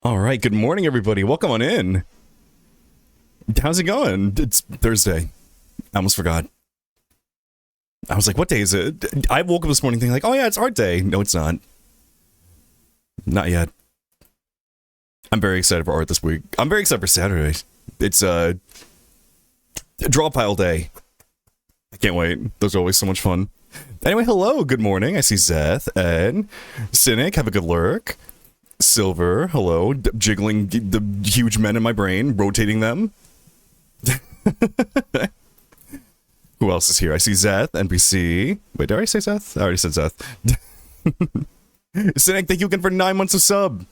All right, good morning, everybody. Welcome on in. How's it going? It's Thursday. I almost forgot. I was like, what day is it? I woke up this morning thinking like, oh yeah, it's art day. No, it's not. Not yet. I'm very excited for art this week. I'm very excited for Saturday. It's draw pile day. I can't wait. Those are always so much fun. Anyway, hello, good morning. I see Zeth and Cynic. Have a good lurk. Silver, hello. Jiggling the huge men in my brain, rotating them. Who else is here? I see Zeth, NPC. Wait, did I already say Zeth? I already said Zeth. Cynic, thank you again for 9 months of sub.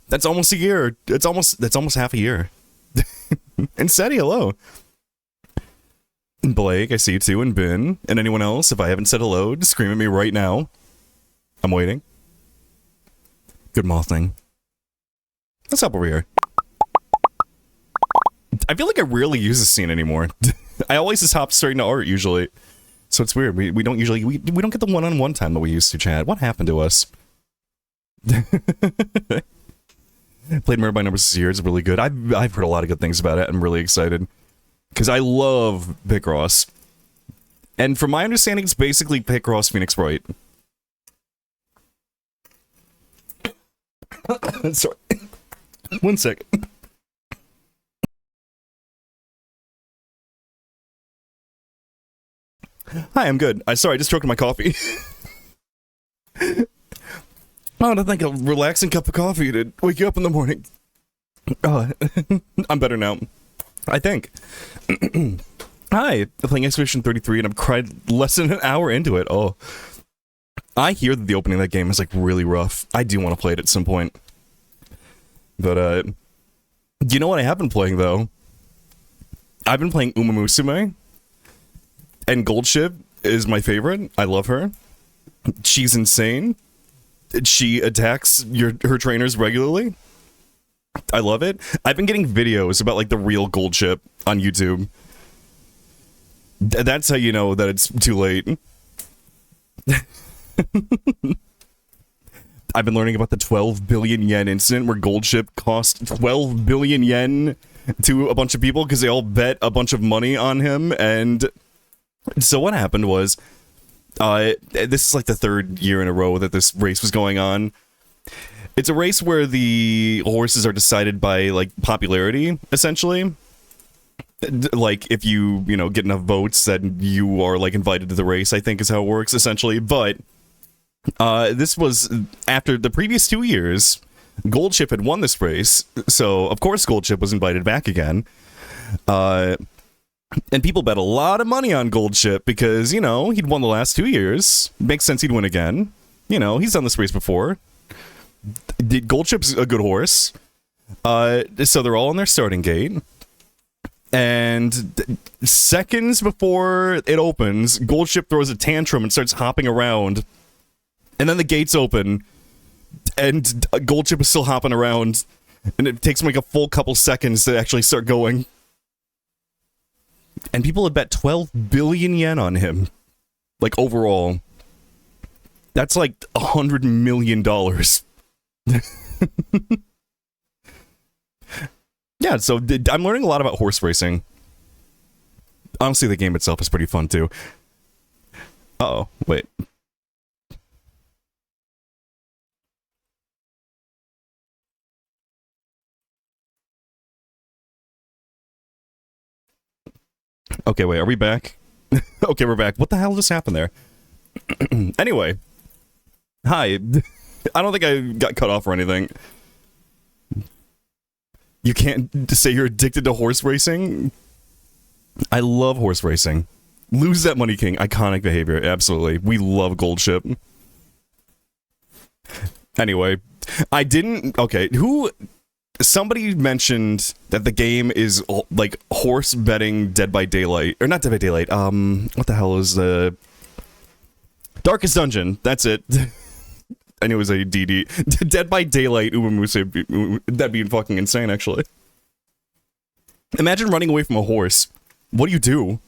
That's almost a year. That's almost half a year. And Seti, hello. And Blake, I see you too, and Ben. And anyone else, if I haven't said hello, just scream at me right now. I'm waiting. Good moth thing. Let's hop over here. I feel like I rarely use this scene anymore. I always just hop straight into art usually. So it's weird. We don't usually we don't get the one-on-one time that we used to, Chad. What happened to us? Played Murder by Numbers this year. It's really good. I've heard a lot of good things about it. I'm really excited. Because I love Picross. And from my understanding, it's basically Picross Phoenix Wright. Sorry. 1 sec. Hi, I'm good. Sorry, I just choked on my coffee. Oh, I think a relaxing cup of coffee to wake you up in the morning. I'm better now. I think. Hi, I'm playing Expedition 33 and I'm cried less than an hour into it. Oh. I hear that the opening of that game is like really rough. I do want to play it at some point. But, you know what I have been playing though? I've been playing Uma Musume. And Goldship is my favorite. I love her. She's insane. She attacks her trainers regularly. I love it. I've been getting videos about like the real Goldship on YouTube. That's how you know that it's too late. I've been learning about the 12 billion yen incident where Goldship cost 12 billion yen to a bunch of people because they all bet a bunch of money on him. And so what happened was, this is like the third year in a row that this race was going on. It's a race where the horses are decided by like popularity, essentially. Like if you get enough votes, then you are like invited to the race, I think is how it works essentially. But this was after the previous 2 years. Goldship had won this race, so of course Goldship was invited back again. And people bet a lot of money on Goldship because, he'd won the last 2 years. Makes sense he'd win again. He's done this race before. Goldship's a good horse. So they're all on their starting gate. And seconds before it opens, Goldship throws a tantrum and starts hopping around. And then the gates open. And Goldship is still hopping around. And it takes him like a full couple seconds to actually start going. And people had bet 12 billion yen on him. Like, overall. That's like $100 million. Yeah, so I'm learning a lot about horse racing. Honestly, the game itself is pretty fun, too. Uh-oh, wait. Okay, wait, are we back? Okay, we're back. What the hell just happened there? Anyway. Hi. I don't think I got cut off or anything. You can't say you're addicted to horse racing? I love horse racing. Lose that money, King. Iconic behavior. Absolutely. We love Goldship. Anyway. I didn't... Okay, somebody mentioned that the game is, like, horse betting Dead by Daylight. Or not Dead by Daylight. What the hell is the... Darkest Dungeon. That's it. I knew it was a DD. Dead by Daylight Umamusa. That'd be fucking insane, actually. Imagine running away from a horse. What do?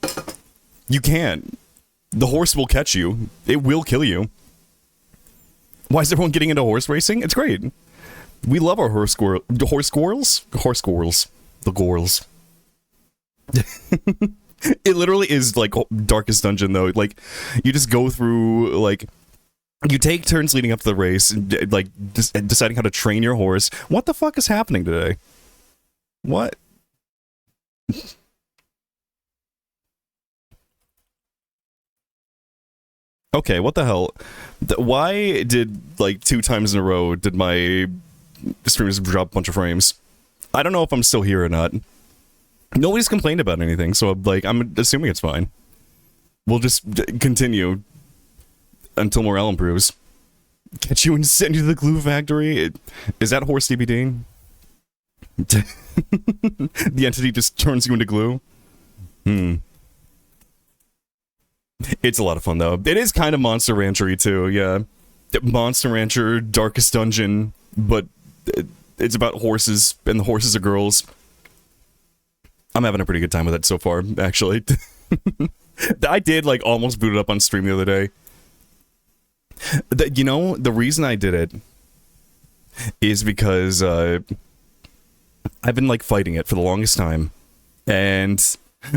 You can't. The horse will catch you. It will kill you. Why is everyone getting into horse racing? It's great. We love our horse squirrels. Horse squirrels? Horse squirrels. The gorls. It literally is like Darkest Dungeon though. Like, you just go through, like, you take turns leading up to the race, like, deciding how to train your horse. What the fuck is happening today? What? Okay, what the hell? Why did, like, 2 times in a row did my streams drop a bunch of frames? I don't know if I'm still here or not. Nobody's complained about anything, so, like, I'm assuming it's fine. We'll just continue until morale improves. Catch you and send you to the glue factory? Is that horse DBD? The entity just turns you into glue? It's a lot of fun, though. It is kind of Monster Rancher-y, too, yeah. Monster Rancher, Darkest Dungeon, but it's about horses, and the horses are girls. I'm having a pretty good time with it so far, actually. I did, like, almost boot it up on stream the other day. You know, the reason I did it is because I've been, like, fighting it for the longest time. And,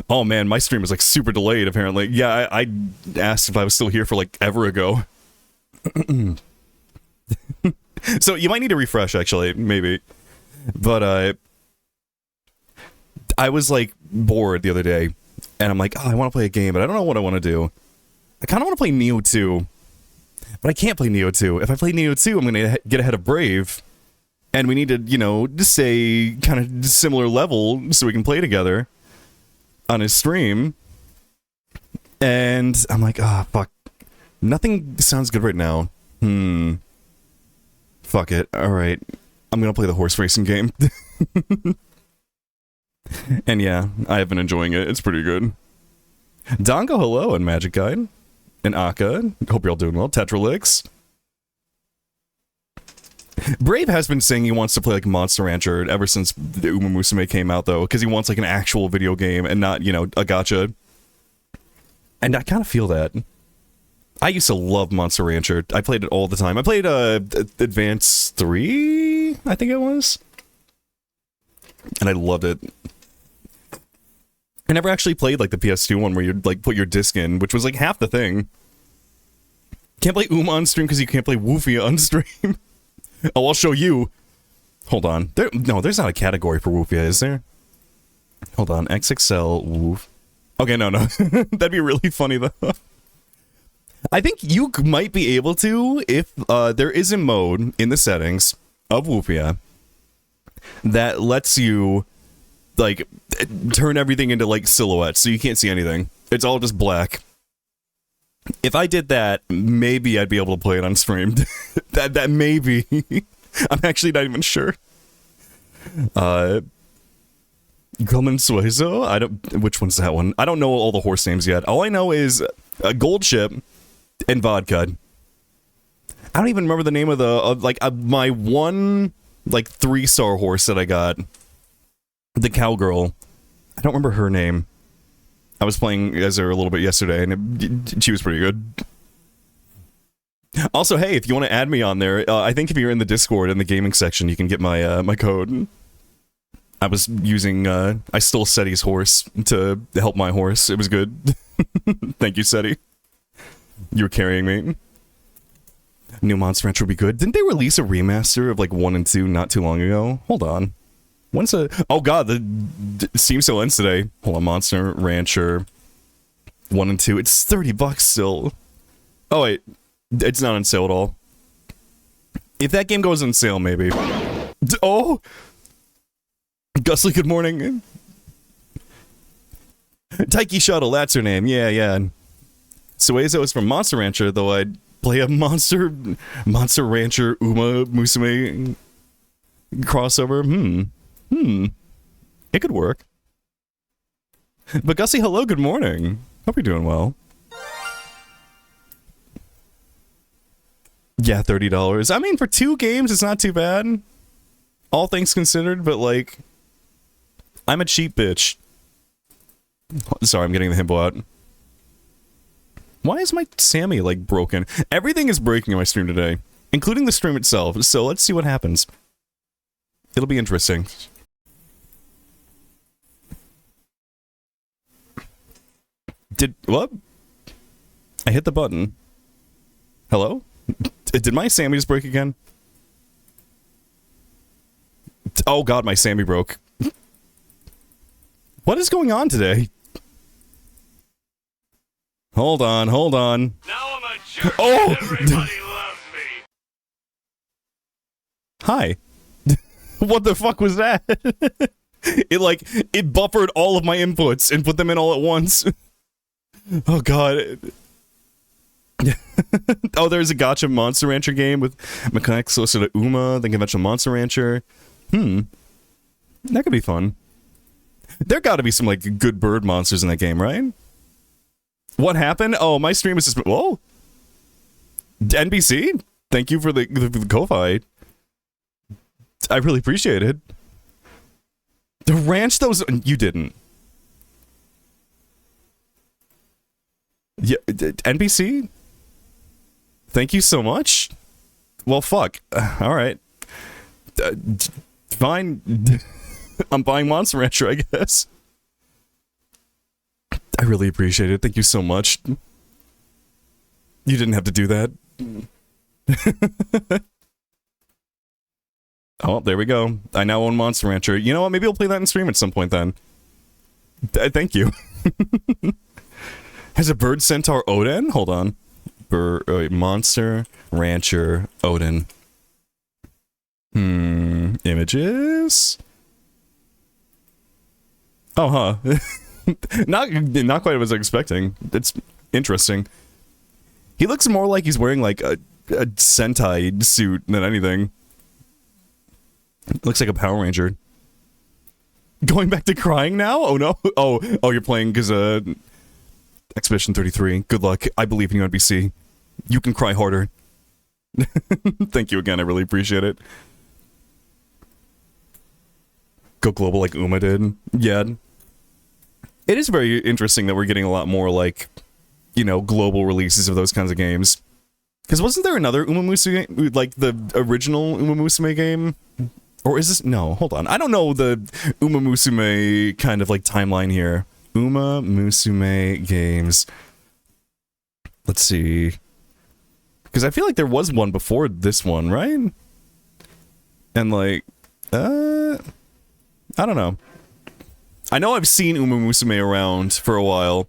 oh man, my stream was, like, super delayed, apparently. Yeah, I asked if I was still here for, like, ever ago. So you might need a refresh, actually, maybe. But, I was, like, bored the other day. And I'm like, oh, I want to play a game, but I don't know what I want to do. I kind of want to play Neo 2. But I can't play Neo 2. If I play Neo 2, I'm going to get ahead of Brave. And we need to, you know, just say kind of similar level so we can play together on his stream. And I'm like, ah, fuck. Nothing sounds good right now. Fuck it. Alright. I'm going to play the horse racing game. And yeah, I have been enjoying it. It's pretty good. Dongo, hello, and Magic Guide. And Aka. Hope you're all doing well. Tetralix. Brave has been saying he wants to play like Monster Rancher ever since the Uma Musume came out, though, because he wants like an actual video game and not, you know, a gacha. And I kind of feel that. I used to love Monster Rancher. I played it all the time. I played Advance 3, I think it was. And I loved it. I never actually played like the PS2 one where you'd like put your disc in, which was like half the thing. Can't play Uma on stream because you can't play Woofia on stream. Oh, I'll show you. Hold on. No, there's not a category for Woofia, is there? Hold on. XXL Woof. Okay, no. That'd be really funny, though. I think you might be able to if there is a mode in the settings of Woofia that lets you, like, turn everything into, like, silhouettes, so you can't see anything. It's all just black. If I did that, maybe I'd be able to play it on stream. that maybe. I'm actually not even sure. Grumman Suezo? I don't... Which one's that one? I don't know all the horse names yet. All I know is a gold ship and vodka. I don't even remember the name of the... my one, like, 3-star horse that I got. The cowgirl. I don't remember her name. I was playing as her a little bit yesterday, and she was pretty good. Also, hey, if you want to add me on there, I think if you're in the Discord in the gaming section, you can get my my code. I was using, I stole Seti's horse to help my horse. It was good. Thank you, Seti. You were carrying me. New Monster Rancher would be good. Didn't they release a remaster of, like, 1 and 2 not too long ago? Hold on. When's a... Oh god, the Steam sale ends today. Hold on, Monster Rancher 1 and 2. It's $30 still. Oh wait, it's not on sale at all. If that game goes on sale, maybe. Oh! Gusly, good morning. Taiki Shuttle, that's her name. Yeah. Suezo is from Monster Rancher, though I'd play a Monster Rancher Uma Musume crossover. It could work. But Gussie, hello, good morning. Hope you're doing well. Yeah, $30. I mean, for 2 games, it's not too bad. All things considered, but, like... I'm a cheap bitch. Sorry, I'm getting the himbo out. Why is my Sammy, like, broken? Everything is breaking in my stream today, including the stream itself, so let's see what happens. It'll be interesting. What? I hit the button. Hello? Did my Sammy just break again? Oh god, my Sammy broke. What is going on today? Hold on. Now I'm a jerk. Oh! Everybody loves me. Hi. What the fuck was that? It buffered all of my inputs and put them in all at once. Oh god. Oh, there's a gacha Monster Rancher game with mechanics closer to Uma than conventional Monster Rancher. That could be fun. There gotta be some, like, good bird monsters in that game, right? What happened? Oh, my stream is just... Whoa! NBC? Thank you for the Ko-Fi. I really appreciate it. The ranch those... You didn't. Yeah, NBC? Thank you so much. Well, fuck. Alright. Fine. I'm buying Monster Rancher, I guess. I really appreciate it. Thank you so much. You didn't have to do that. Oh, there we go. I now own Monster Rancher. You know what? Maybe I'll play that in stream at some point then. Thank you. Has a bird centaur Odin? Hold on. Monster Rancher Odin. Images? Oh, huh. Not quite what I was expecting. It's interesting. He looks more like he's wearing, like, a Sentai suit than anything. Looks like a Power Ranger. Going back to crying now? Oh, no. Oh, you're playing because, Expedition 33. Good luck. I believe in you, NBC. You can cry harder. Thank you again. I really appreciate it. Go global like Uma did. Yeah. It is very interesting that we're getting a lot more, like, you know, global releases of those kinds of games. Because wasn't there another Uma Musume, like, the original Uma Musume game? Or is this... No, hold on. I don't know the Uma Musume kind of, like, timeline here. Uma Musume games. Let's see. Because I feel like there was one before this one, right? And, like... I don't know. I know I've seen Uma Musume around for a while.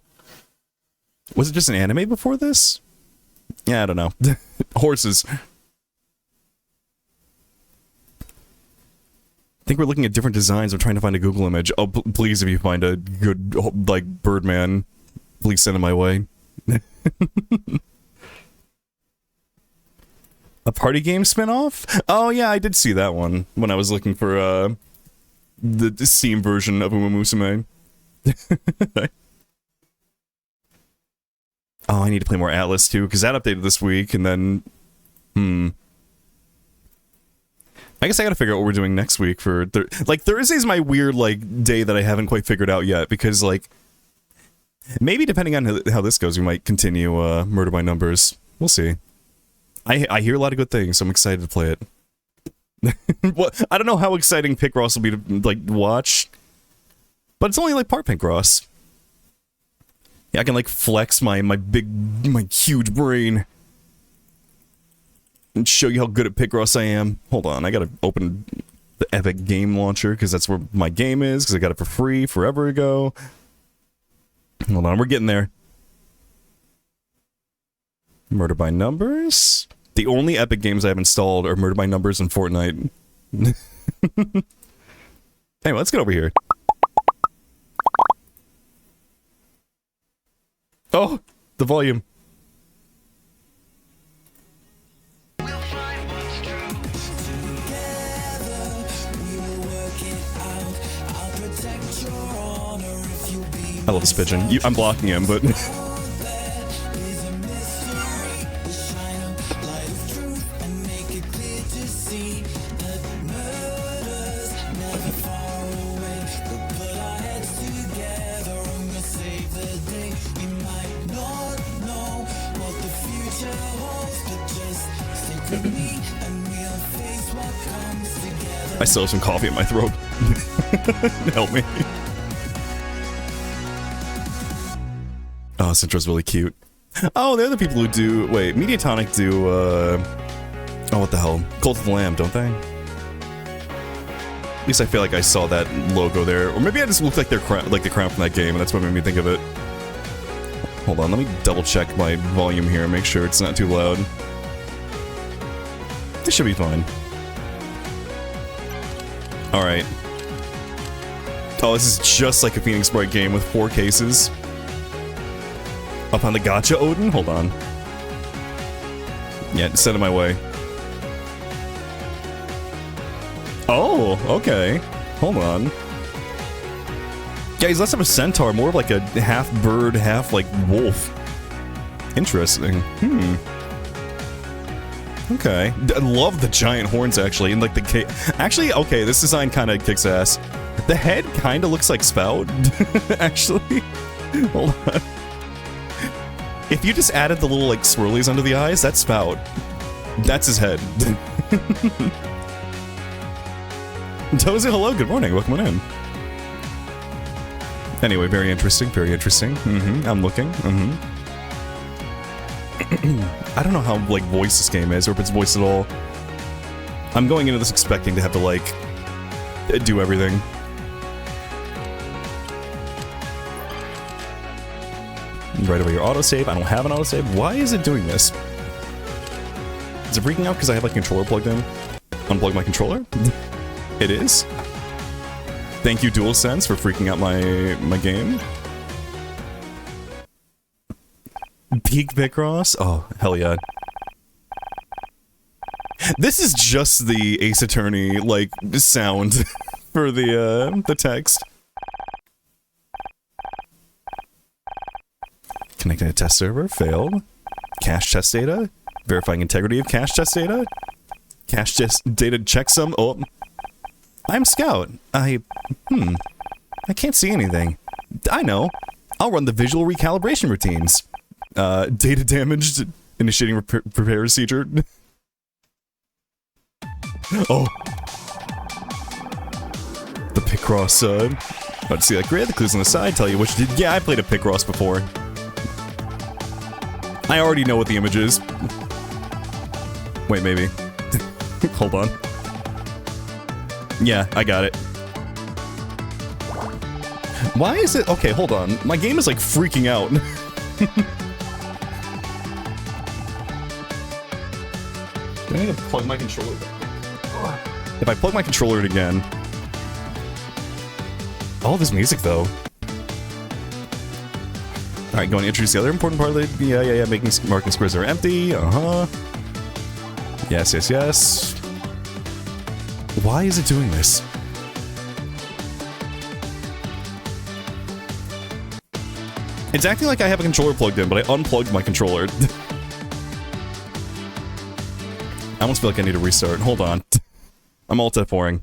Was it just an anime before this? Yeah, I don't know. Horses. I think we're looking at different designs. I'm trying to find a Google image. Oh, please, if you find a good, like, Birdman, please send it my way. A party game spinoff? Oh, yeah, I did see that one when I was looking for, the Steam version of Uma Musume. Oh, I need to play more Atlas too, because that updated this week, and then... I guess I gotta figure out what we're doing next week for... Like, Thursday's my weird, like, day that I haven't quite figured out yet, because, like... Maybe depending on how this goes, we might continue, Murder by Numbers. We'll see. I hear a lot of good things, so I'm excited to play it. Well, I don't know how exciting Picross will be to, like, watch. But it's only, like, part Picross. Yeah, I can, like, flex my huge brain. And show you how good at Picross I am. Hold on, I gotta open the Epic Game Launcher, because that's where my game is, because I got it for free forever ago. Hold on, we're getting there. Murder by Numbers? The only Epic games I have installed are Murder by Numbers and Fortnite. Anyway, let's get over here. Oh, the volume. I love this pigeon. I'm blocking him, but... I still have some coffee in my throat. Help me. Oh, this intro's really cute. Oh, they're the people who do... Wait, Mediatonic do, Oh, what the hell? Cult of the Lamb, don't they? At least I feel like I saw that logo there. Or maybe I just looked like their like the crown from that game, and that's what made me think of it. Hold on, let me double check my volume here and make sure it's not too loud. This should be fine. Alright. Oh, this is just like a Phoenix Bright game with 4 cases. Up on the gotcha, Odin? Hold on. Yeah, send it my way. Oh, okay. Hold on. Yeah, he's less of a centaur, more of like a half bird, half like wolf. Interesting. Okay. I love the giant horns actually, and like the actually, okay, this design kind of kicks ass. The head kind of looks like Spout, actually. Hold on. If you just added the little like swirlies under the eyes, that's Spout. That's his head. Tozy, hello, good morning, welcome on in. Anyway, very interesting, very interesting. I'm looking. I don't know how like voice this game is, or if it's voiced at all. I'm going into this expecting to have to like do everything. Right over your autosave. I don't have an autosave. Why is it doing this? Is it freaking out because I have like controller plugged in? Unplug my controller? It is. Thank you, DualSense, for freaking out my game. Peak Picross? Oh, hell yeah. This is just the Ace Attorney, like, sound for the text. Connecting a test server, failed. Cache test data, verifying integrity of cache test data. Cache test data checksum, oh. I'm Scout. I can't see anything. I know. I'll run the visual recalibration routines. Data damaged, initiating repair procedure. Oh. The Picross, about to see that grid, the clues on the side tell you which did. Yeah, I played a Picross before. I already know what the image is. Wait, maybe. Hold on. Yeah, I got it. Why is it? Okay, hold on. My game is like freaking out. Do I need to plug my controller back? If I plug my controller in again. All this music though. Alright, going to introduce the other important part of the. Yeah. Marking squares are empty. Yes. Why is it doing this? It's acting like I have a controller plugged in, but I unplugged my controller. I almost feel like I need to restart. Hold on. I'm alt F4ing.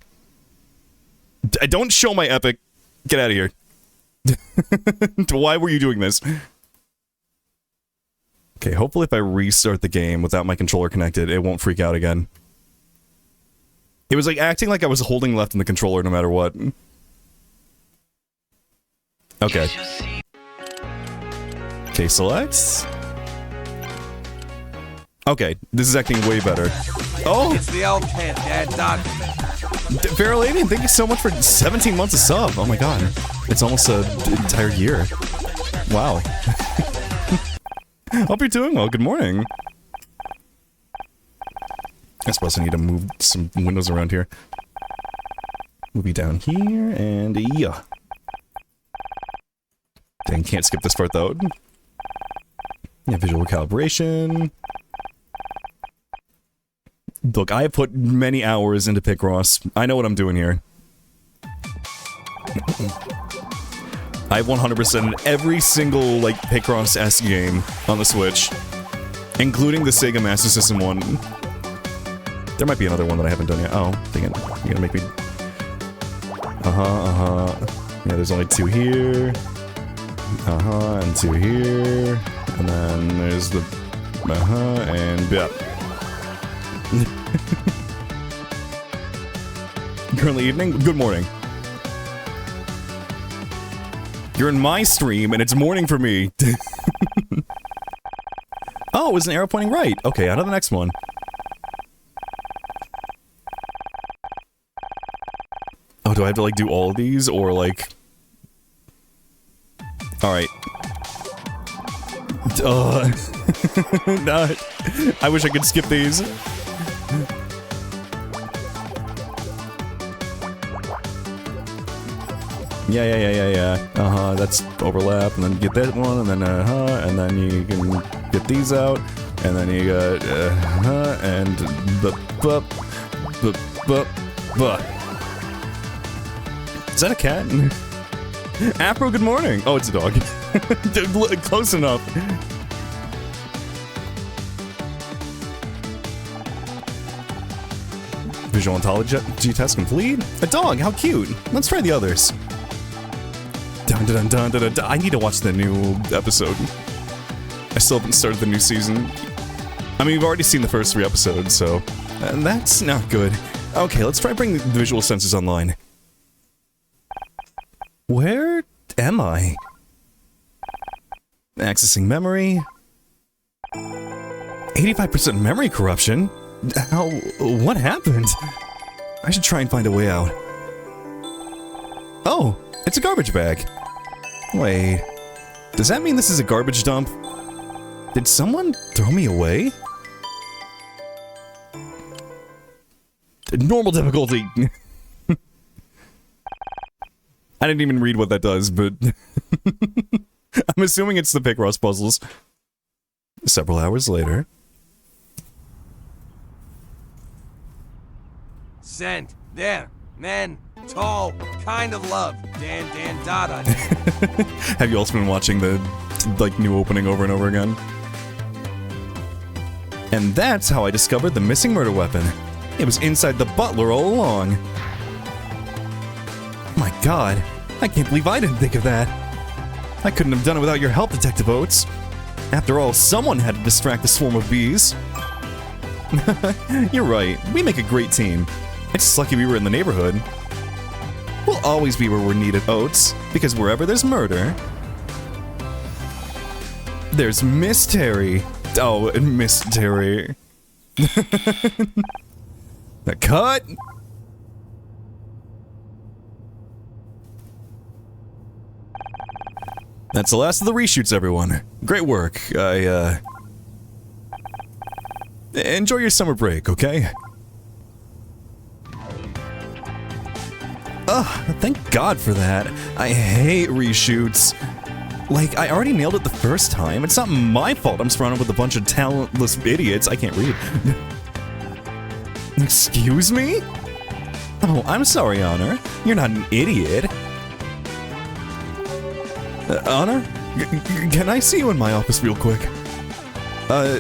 Don't show my epic. Get out of here. Why were you doing this? Okay, hopefully if I restart the game without my controller connected, it won't freak out again. It was like acting like I was holding left in the controller no matter what. Okay. Okay, select. Okay, this is acting way better. Oh! It's the old cat, Dad, Doc. Farrell-Avian, thank you so much for 17 months of sub. Oh my god. It's almost an entire year. Wow. Hope you're doing well. Good morning. I suppose I need to move some windows around here. Movie down here, and yeah. Dang, can't skip this part though. Yeah, visual calibration. Look, I have put many hours into Picross. I know what I'm doing here. I have 100% every single, like, Picross-esque game on the Switch. Including the Sega Master System one. There might be another one that I haven't done yet. Oh, dang it. You're gonna make me... Yeah, there's only 2 here. And 2 here. And then there's the... and... yeah. Currently evening? Good morning. You're in my stream, and it's morning for me. Oh, it was an arrow pointing right. Okay, on to the next one. Oh, do I have to, like, do all of these, or, like... Alright. No, I wish I could skip these. Yeah. That's overlap, and then you get that one, and then and then you can get these out, and then you got and Is that a cat? Afro, good morning. Oh, it's a dog. Close enough. Visual ontology test complete. A dog, how cute. Let's try the others. Dun dun dun dun dun dun. I need to watch the new episode. I still haven't started the new season. I mean, we've already seen the first 3 episodes, so that's not good. Okay, let's try bringing the visual senses online. Where am I? Accessing memory. 85% memory corruption? How? What happened? I should try and find a way out. Oh, it's a garbage bag. Wait, does that mean this is a garbage dump? Did someone throw me away? Normal difficulty. I didn't even read what that does, but I'm assuming it's the Picross puzzles. Several hours later. Sent. There. Men. Tall. Kind of love. Dan Dada. Have you also been watching the, like, new opening over and over again? And that's how I discovered the missing murder weapon. It was inside the butler all along. My god, I can't believe I didn't think of that. I couldn't have done it without your help, Detective Oates. After all, someone had to distract the swarm of bees. You're right, we make a great team. It's just lucky we were in the neighborhood. We'll always be where we're needed, Oates, because wherever there's murder, there's mystery. Oh, mystery. The cut. That's the last of the reshoots, everyone. Great work. Enjoy your summer break, okay? Ugh, thank God for that. I hate reshoots. Like, I already nailed it the first time. It's not my fault I'm surrounded with a bunch of talentless idiots. I can't read. Excuse me? Oh, I'm sorry, Honor. You're not an idiot. Honor? Can I see you in my office real quick?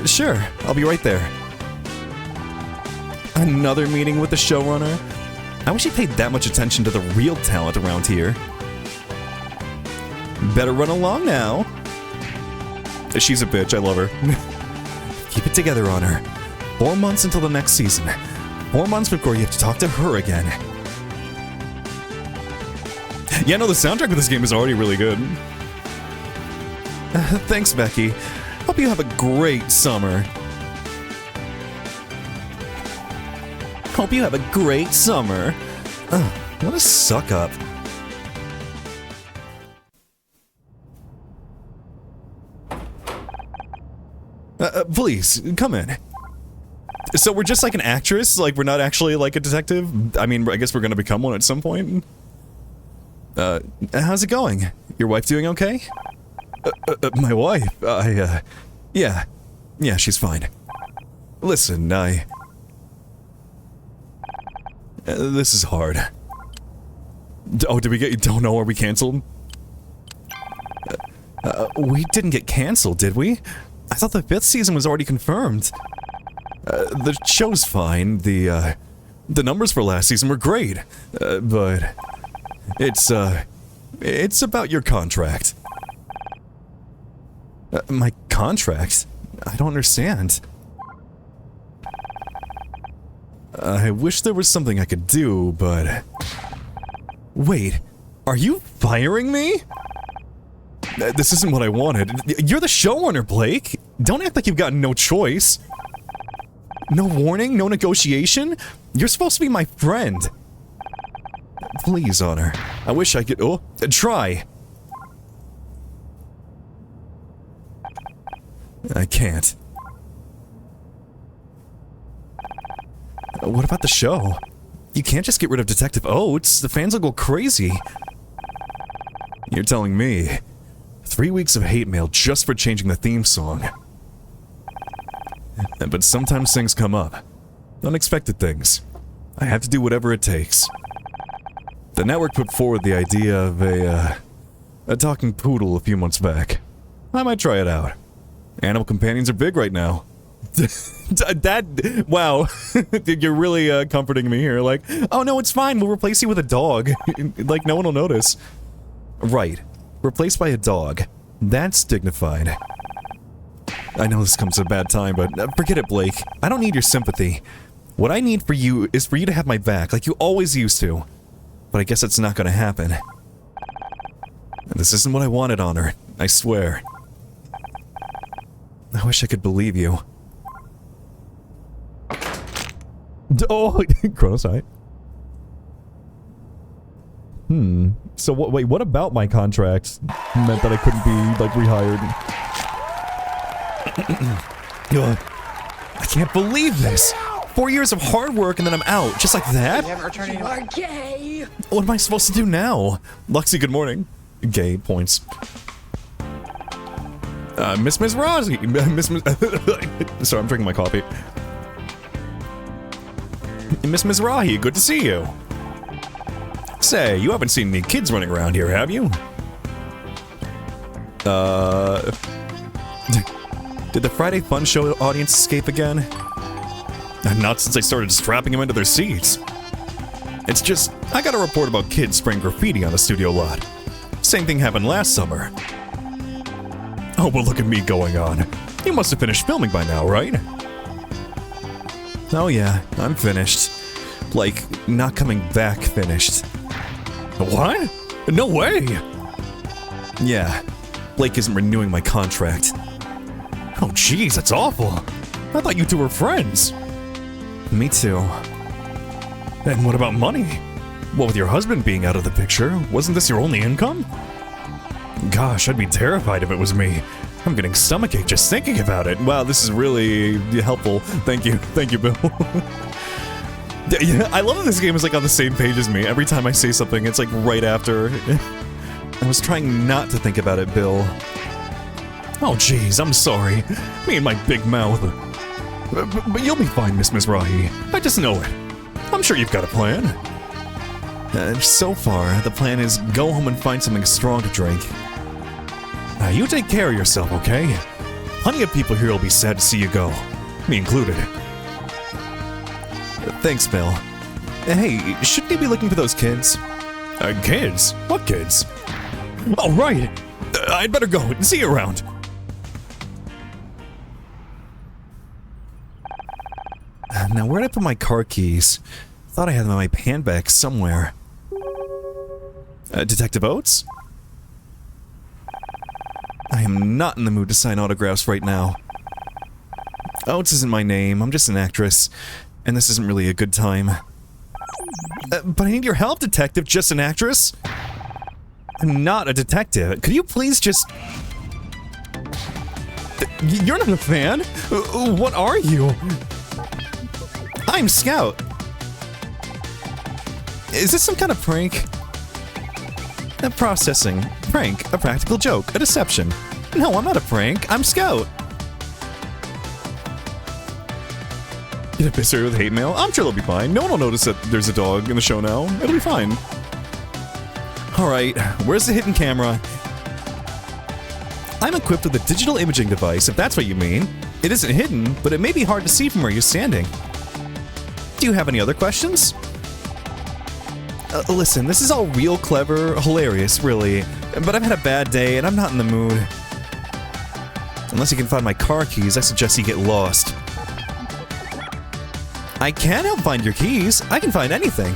Sure. I'll be right there. Another meeting with the showrunner? I wish he paid that much attention to the real talent around here. Better run along now. She's a bitch, I love her. Keep it together, Honor. 4 months until the next season. 4 months before you have to talk to her again. Yeah, no, the soundtrack of this game is already really good. Thanks, Becky. Hope you have a great summer. Hope you have a great summer. What a suck-up. Please, come in. So we're just like an actress? Like, we're not actually like a detective? I mean, I guess we're gonna become one at some point. How's it going? Your wife doing okay? My wife? Yeah. Yeah, she's fine. Listen, this is hard. Oh, did we get... Don't know, are we cancelled? We didn't get cancelled, did we? I thought the 5th season was already confirmed. The show's fine, the numbers for last season were great. But... It's about your contract. My contract? I don't understand. I wish there was something I could do, but... Wait, are you firing me? This isn't what I wanted. You're the showrunner, Blake. Don't act like you've got no choice. No warning, no negotiation? You're supposed to be my friend. Please, Honor. I wish I could— oh, try. I can't. What about the show? You can't just get rid of Detective Oates. The fans will go crazy. You're telling me 3 weeks of hate mail just for changing the theme song. But sometimes things come up. Unexpected things. I have to do whatever it takes. The network put forward the idea of a talking poodle a few months back. I might try it out. Animal companions are big right now. Wow. You're really comforting me here. Like, oh no, it's fine. We'll replace you with a dog. Like, no one will notice. Right. Replaced by a dog. That's dignified. I know this comes at a bad time, but forget it, Blake. I don't need your sympathy. What I need for you is for you to have my back, like you always used to. But I guess it's not gonna happen. This isn't what I wanted, Honor. I swear. I wish I could believe you. Oh, Chronosite. So wait, what about my contract meant that I couldn't be, like, rehired? I can't believe this! 4 years of hard work and then I'm out, just like that? You are gay! What am I supposed to do now? Luxie, good morning. Gay points. Miss Mizrahi! Sorry, I'm drinking my coffee. Miss Mizrahi, good to see you. Say, you haven't seen any kids running around here, have you? Did the Friday Fun Show audience escape again? Not since I started strapping them into their seats. It's just, I got a report about kids spraying graffiti on the studio lot. Same thing happened last summer. Oh, well, look at me going on. You must have finished filming by now, right? Oh yeah, I'm finished. Like, not coming back finished. What? No way! Yeah, Blake isn't renewing my contract. Oh jeez, that's awful. I thought you two were friends. Me too. And what about money? What with your husband being out of the picture, wasn't this your only income? Gosh, I'd be terrified if it was me. I'm getting stomachache just thinking about it. Wow, this is really helpful. Thank you, Bill. Yeah, I love that this game is like on the same page as me. Every time I say something, it's like right after. I was trying not to think about it, Bill. Oh jeez, I'm sorry. Me and my big mouth. But you'll be fine, Miss Mizrahi. I just know it. I'm sure you've got a plan. So far, the plan is go home and find something strong to drink. You take care of yourself, okay? Plenty of people here will be sad to see you go. Me included. Thanks, Bill. Hey, shouldn't you be looking for those kids? Kids? What kids? Oh, right! I'd better go. See you around. Now, where'd I put my car keys? Thought I had them in my handbag somewhere. Detective Oates? I am not in the mood to sign autographs right now. Oates isn't my name, I'm just an actress, and this isn't really a good time. But I need your help, detective, just an actress? I'm not a detective. Could you please just... You're not a fan? What are you? I'm Scout. Is this some kind of prank? Processing. Prank. A practical joke. A deception. No, I'm not a prank. I'm Scout. Get a pisser with hate mail? I'm sure they'll be fine. No one will notice that there's a dog in the show now. It'll be fine. Alright, where's the hidden camera? I'm equipped with a digital imaging device, if that's what you mean. It isn't hidden, but it may be hard to see from where you're standing. Do you have any other questions? Listen, this is all real clever, hilarious, really. But I've had a bad day and I'm not in the mood. Unless you can find my car keys, I suggest you get lost. I can help find your keys. I can find anything.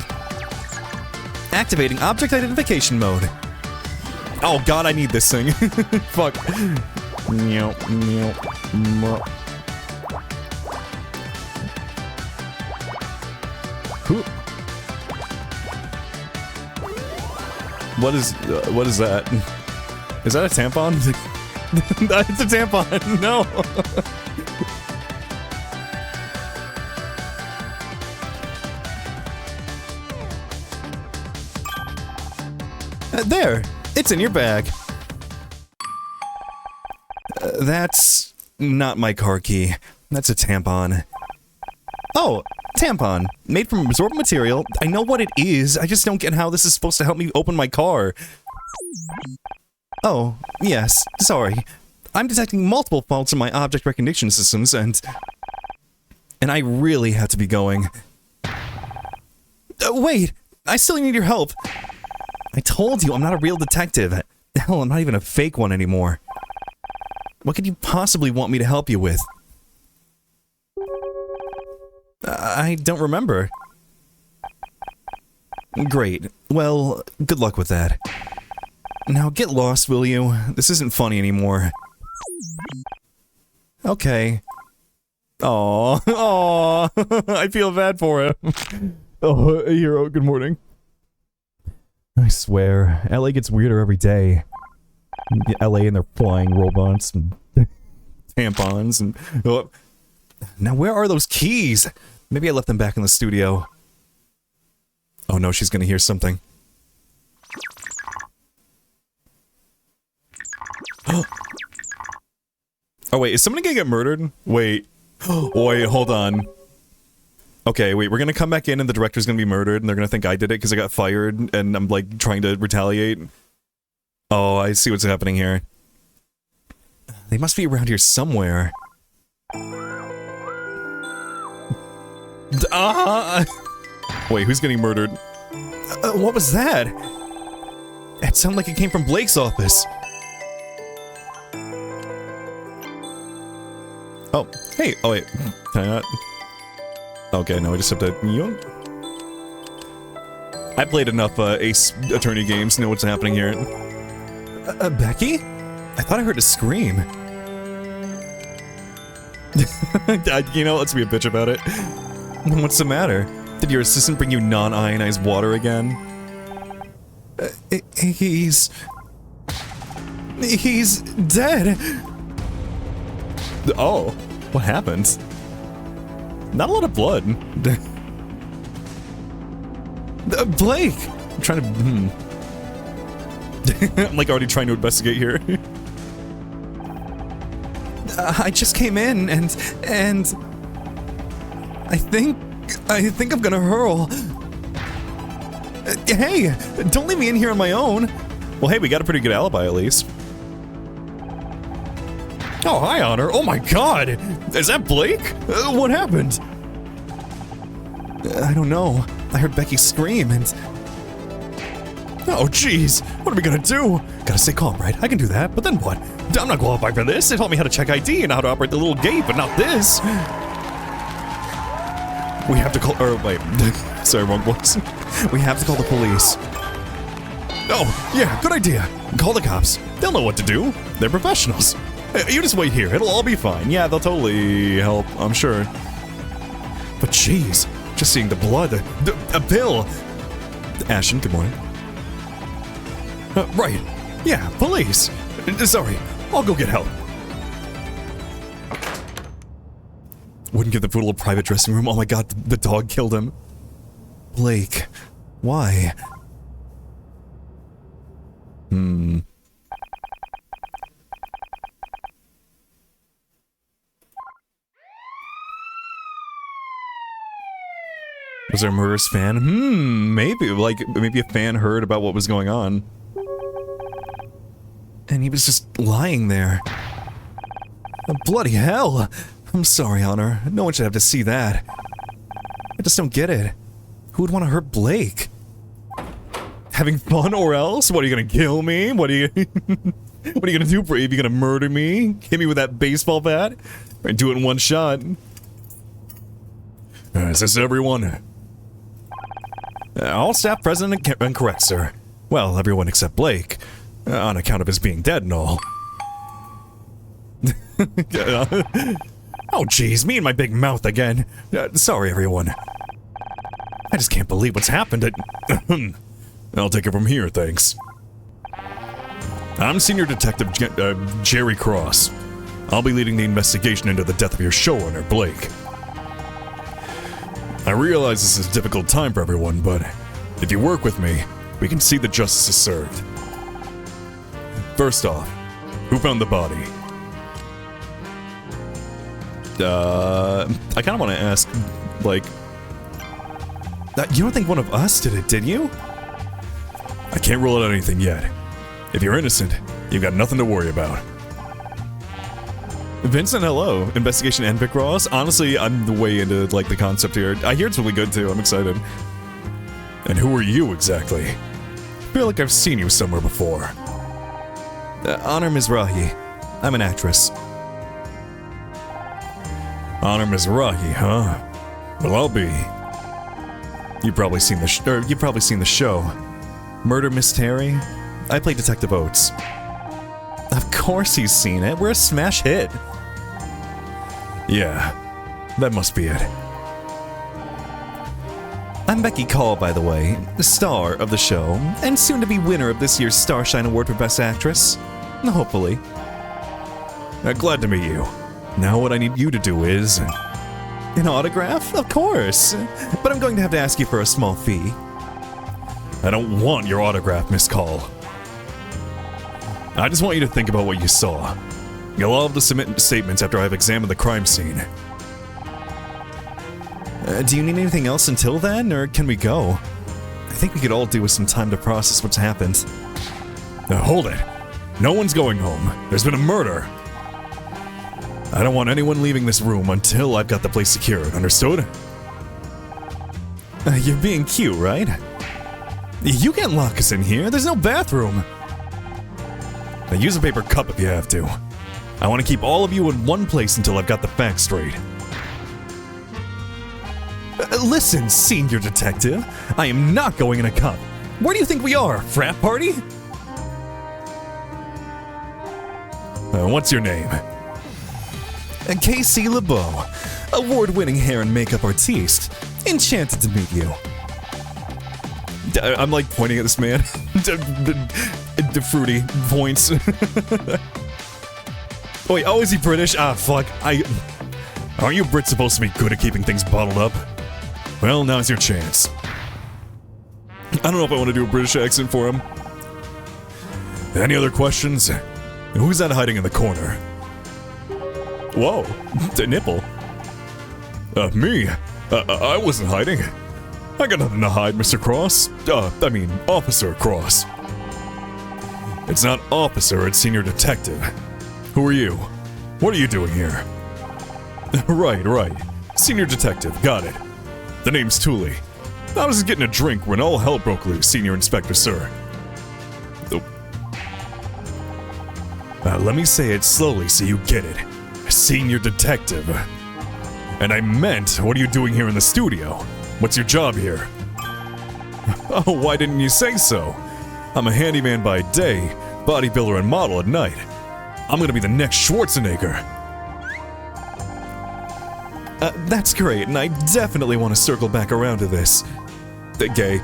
Activating object identification mode. Oh god, I need this thing. Fuck. Meow, meow, meow. What is that? Is that a tampon? It's a tampon. No. There. It's in your bag. That's not my car key. That's a tampon. Oh, tampon. Made from absorbent material. I know what it is. I just don't get how this is supposed to help me open my car. Oh, yes. Sorry. I'm detecting multiple faults in my object recognition systems, and I really have to be going. Wait! I still need your help. I told you I'm not a real detective. Hell, I'm not even a fake one anymore. What could you possibly want me to help you with? I don't remember. Great. Well, good luck with that. Now get lost, will you? This isn't funny anymore. Okay. Aww. Aww. I feel bad for him. Oh, hero, good morning. I swear, LA gets weirder every day. LA and their flying robots and tampons and... Oh. Now where are those keys? Maybe I left them back in the studio. Oh no, she's gonna hear something. Oh wait, is somebody gonna get murdered? Wait. Wait, hold on. Okay, wait, we're gonna come back in and the director's gonna be murdered and they're gonna think I did it because I got fired and I'm like trying to retaliate. Oh, I see what's happening here. They must be around here somewhere. Wait, who's getting murdered? What was that? It sounded like it came from Blake's office. Oh, hey, oh wait, can I not? Okay, no, I just have to... I played enough Ace Attorney games to know what's happening here. Becky? I thought I heard a scream. You know, let's be a bitch about it. What's the matter? Did your assistant bring you non-ionized water again? He's dead. Oh, what happened? Not a lot of blood. Blake! I'm trying to... I'm like already trying to investigate here. I just came in and... I think I'm gonna hurl. Hey, don't leave me in here on my own. Well, hey, we got a pretty good alibi at least. Oh, hi, Honor. Oh my god! Is that Blake? What happened? I don't know. I heard Becky scream and... Oh, jeez. What are we gonna do? Gotta stay calm, right? I can do that, but then what? I'm not qualified for this. They taught me how to check ID and how to operate the little gate, but not this. We have to call... Or, wait. Sorry, wrong voice. We have to call the police. Oh, yeah, good idea. Call the cops. They'll know what to do. They're professionals. You just wait here. It'll all be fine. Yeah, they'll totally help, I'm sure. But jeez, just seeing the blood. Bill! Ashton, good morning. Right. Yeah, police. Sorry, I'll go get help. Wouldn't give the poodle a private dressing room. Oh my god, the dog killed him. Blake. Why? Was there a murderous fan? Maybe. Like, maybe a fan heard about what was going on. And he was just lying there. Oh, bloody hell! I'm sorry, Honor. No one should have to see that. I just don't get it. Who would want to hurt Blake? Having fun or else? What, are you gonna kill me? What are you... What are you gonna do, Brave? You gonna murder me? Hit me with that baseball bat? Or do it in one shot? Is this everyone? All staff present and correct, sir. Well, everyone except Blake, on account of his being dead and all. Oh, jeez, me and my big mouth again. Sorry, everyone. I just can't believe what's happened at... I'll take it from here, thanks. I'm Senior Detective Jerry Cross. I'll be leading the investigation into the death of your showrunner, Blake. I realize this is a difficult time for everyone, but if you work with me, we can see that justice is served. First off, who found the body? I kind of want to ask, like... you don't think one of us did it, did you? I can't rule out anything yet. If you're innocent, you've got nothing to worry about. Vincent, hello. Investigation and Picross. Honestly, I'm way into, like, the concept here. I hear it's really good, too. I'm excited. And who are you, exactly? I feel like I've seen you somewhere before. Honor Mizrahi. I'm an actress. Honor Mizrahi, huh? Well, I'll be. You've probably seen the show. Murder Mystery? I play Detective Oates. Of course he's seen it. We're a smash hit. Yeah, that must be it. I'm Becky Call, by the way, the star of the show, and soon to be winner of this year's Starshine Award for Best Actress. Hopefully. Glad to meet you. Now what I need you to do is... An autograph? Of course. But I'm going to have to ask you for a small fee. I don't want your autograph, Miss Call. I just want you to think about what you saw. You'll all have to submit statements after I've examined the crime scene. Do you need anything else until then, or can we go? I think we could all do with some time to process what's happened. Now hold it. No one's going home. There's been a murder. I don't want anyone leaving this room until I've got the place secured, understood? You're being cute, right? You can't lock us in here, there's no bathroom! Now use a paper cup if you have to. I want to keep all of you in one place until I've got the facts straight. Listen, Senior Detective, I am not going in a cup. Where do you think we are, frat party? What's your name? Casey LeBeau, award-winning hair and makeup artiste. Enchanted to meet you. I'm like pointing at this man. The fruity points. Wait, oh, is he British? Ah, fuck. Aren't you Brits supposed to be good at keeping things bottled up? Well, now's your chance. I don't know if I want to do a British accent for him. Any other questions? Who's that hiding in the corner? Whoa, the nipple. Me? I wasn't hiding. I got nothing to hide, Mr. Cross. Officer Cross. It's not officer, it's Senior Detective. Who are you? What are you doing here? Right. Senior Detective, got it. The name's Thule. I was just getting a drink when all hell broke loose, Senior Inspector, sir. Let me say it slowly so you get it. Senior Detective. And I meant, what are you doing here in the studio? What's your job here? Oh, why didn't you say so? I'm a handyman by day, bodybuilder and model at night. I'm gonna be the next Schwarzenegger. That's great, and I definitely want to circle back around to this. Gay.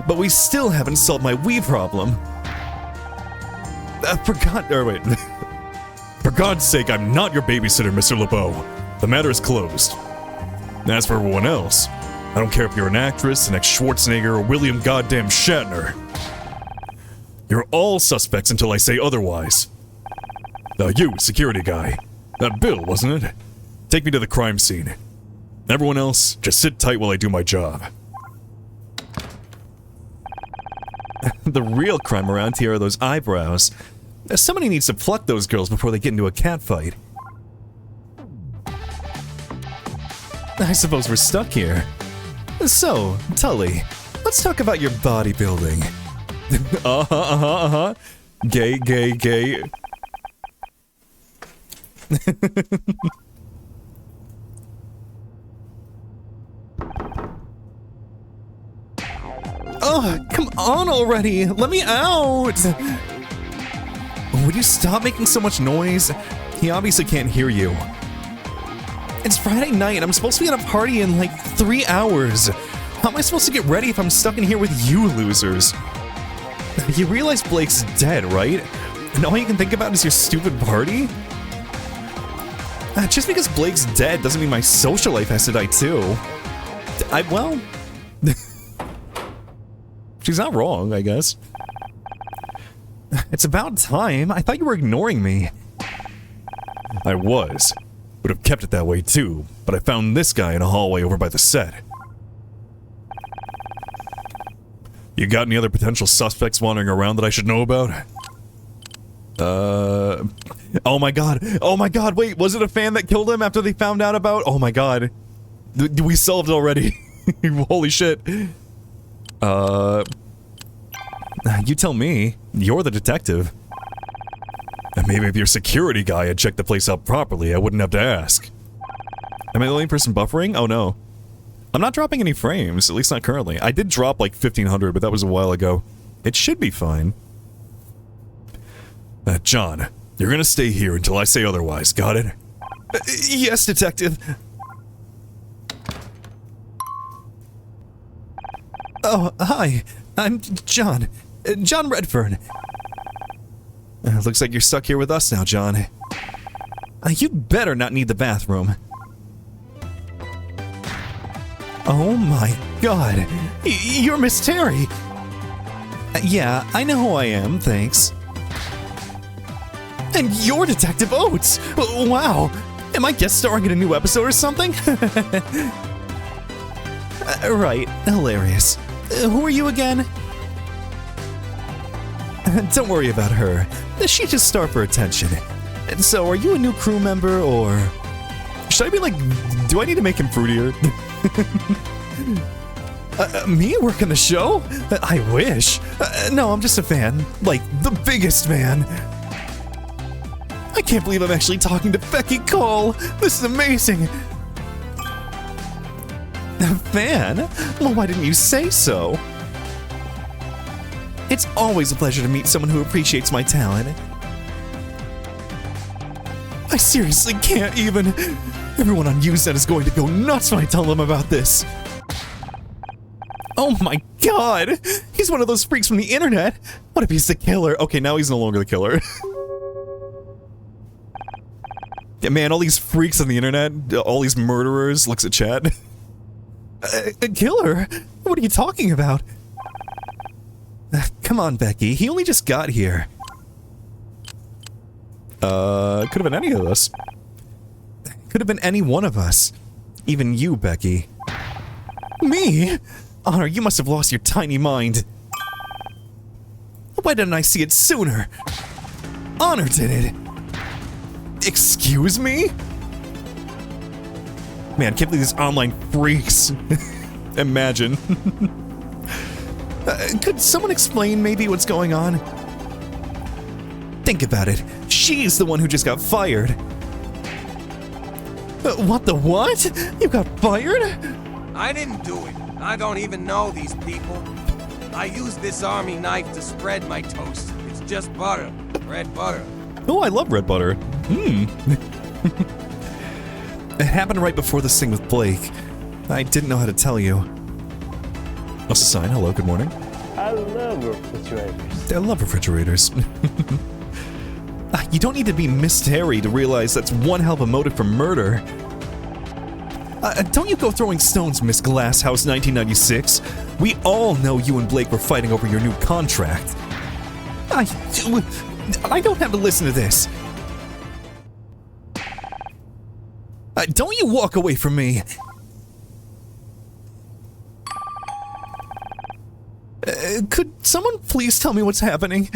But we still haven't solved my Wii problem. For God's sake, I'm not your babysitter, Mr. LeBeau. The matter is closed. As for everyone else, I don't care if you're an actress, an ex-Schwarzenegger, or William goddamn Shatner. You're all suspects until I say otherwise. You, security guy. Bill, wasn't it? Take me to the crime scene. Everyone else, just sit tight while I do my job. The real crime around here are those eyebrows. Somebody needs to pluck those girls before they get into a catfight. I suppose we're stuck here. So, Tully, let's talk about your bodybuilding. Gay. Oh, come on already! Let me out! Would you stop making so much noise? He obviously can't hear you. It's Friday night. I'm supposed to be at a party in like 3 hours. How am I supposed to get ready if I'm stuck in here with you losers? You realize Blake's dead, right? And all you can think about is your stupid party? Just because Blake's dead doesn't mean my social life has to die too. Well... She's not wrong, I guess. It's about time. I thought you were ignoring me. I was. Would have kept it that way too, but I found this guy in a hallway over by the set. You got any other potential suspects wandering around that I should know about? Oh my god. Oh my god, wait, was it a fan that killed him after they found out about? Oh my god. We solved it already. Holy shit. You tell me. You're the detective. And maybe if your security guy had checked the place out properly, I wouldn't have to ask. Am I the only person buffering? Oh no. I'm not dropping any frames, at least not currently. I did drop like 1500, but that was a while ago. It should be fine. John, you're gonna stay here until I say otherwise, got it? Yes, detective. Oh, hi. I'm John. John Redfern. Looks like you're stuck here with us now, John. You'd better not need the bathroom. Oh my god. You're Miss Terry. Yeah, I know who I am, thanks. And you're Detective Oates! Wow! Am I guest starring in a new episode or something? Right, hilarious. Who are you again? Don't worry about her. She just starved for attention. So, are you a new crew member, or... Should I be like... Do I need to make him fruitier? Me work on the show? I wish. No, I'm just a fan. Like, the biggest fan. I can't believe I'm actually talking to Becky Cole. This is amazing. A fan? Well, why didn't you say so? It's always a pleasure to meet someone who appreciates my talent. I seriously can't even. Everyone on Usenet is going to go nuts when I tell them about this. Oh my god! He's one of those freaks from the internet! What if he's the killer? Okay, now he's no longer the killer. Yeah, man, all these freaks on the internet, all these murderers, looks at chat. A killer? What are you talking about? Come on, Becky, he only just got here. Could have been any of us. Could have been any one of us. Even you, Becky. Me? Honor, you must have lost your tiny mind. Why didn't I see it sooner? Honor did it. Excuse me? Man, I can't believe these online freaks. Imagine. Could someone explain maybe what's going on? Think about it. She's the one who just got fired. What the what? You got fired? I didn't do it. I don't even know these people. I used this army knife to spread my toast. It's just butter. Red butter. Oh, I love red butter. It happened right before this thing with Blake. I didn't know how to tell you. What's the sign? Hello, good morning. I love refrigerators. I love refrigerators. You don't need to be Miss Terry to realize that's one hell of a motive for murder. Don't you go throwing stones, Miss Glasshouse 1996. We all know you and Blake were fighting over your new contract. I don't have to listen to this. Don't you walk away from me. Could someone please tell me what's happening?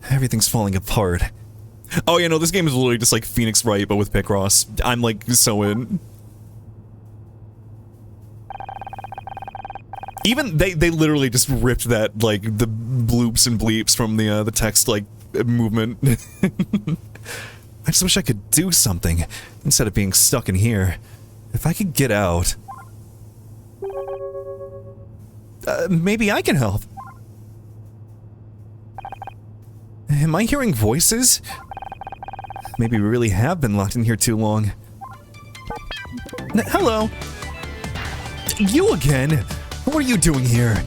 Everything's falling apart. Oh, yeah, no, this game is literally just like Phoenix Wright, but with Picross. I'm like so in. Even they literally just ripped that, like, the bloops and bleeps from the text, like, movement. I just wish I could do something instead of being stuck in here. If I could get out... maybe I can help. Am I hearing voices? Maybe we really have been locked in here too long. Hello. You again? What are you doing here?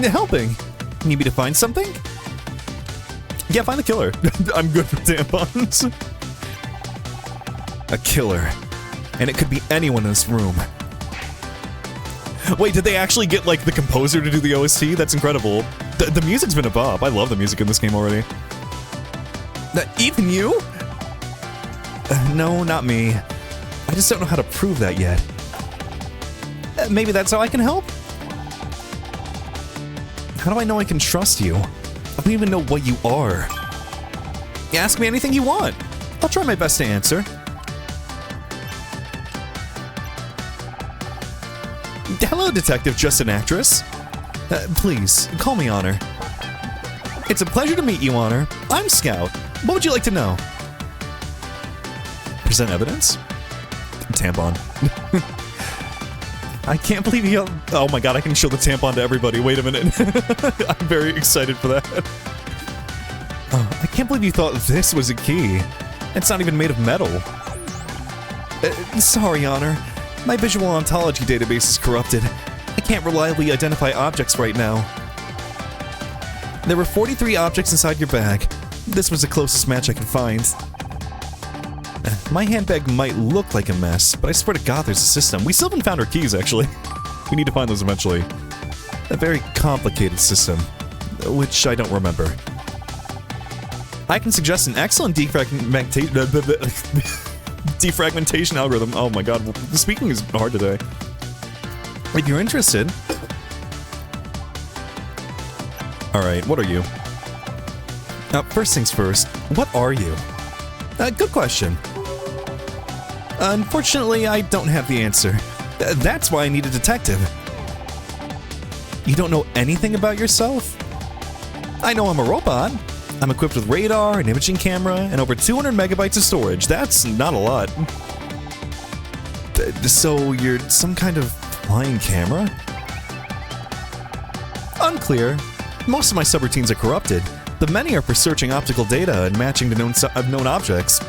Helping. Need me to find something? Yeah, find the killer. I'm good for tampons. A killer. And it could be anyone in this room. Wait, did they actually get, like, the composer to do the OST? That's incredible. The music's been a bop. I love the music in this game already. Even you? No, not me. I just don't know how to prove that yet. Maybe that's how I can help? How do I know I can trust you? I don't even know what you are. Ask me anything you want. I'll try my best to answer. Hello, Detective Just an Actress. Please, call me Honor. It's a pleasure to meet you, Honor. I'm Scout. What would you like to know? Present evidence? Tampon. I can't believe you... Oh my god, I can show the tampon to everybody. Wait a minute. I'm very excited for that. Oh, I can't believe you thought this was a key. It's not even made of metal. Sorry, Honor. My visual ontology database is corrupted. I can't reliably identify objects right now. There were 43 objects inside your bag. This was the closest match I could find. My handbag might look like a mess, but I swear to god there's a system. We still haven't found our keys, actually. We need to find those eventually. A very complicated system, which I don't remember. I can suggest an excellent defragmentation algorithm. Oh my god, speaking is hard today. If you're interested... Alright, what are you? First things first, what are you? Good question. Unfortunately, I don't have the answer. That's why I need a detective. You don't know anything about yourself? I know I'm a robot. I'm equipped with radar, an imaging camera, and over 200 megabytes of storage. That's not a lot. So you're some kind of flying camera? Unclear. Most of my subroutines are corrupted, but many are for searching optical data and matching to known objects.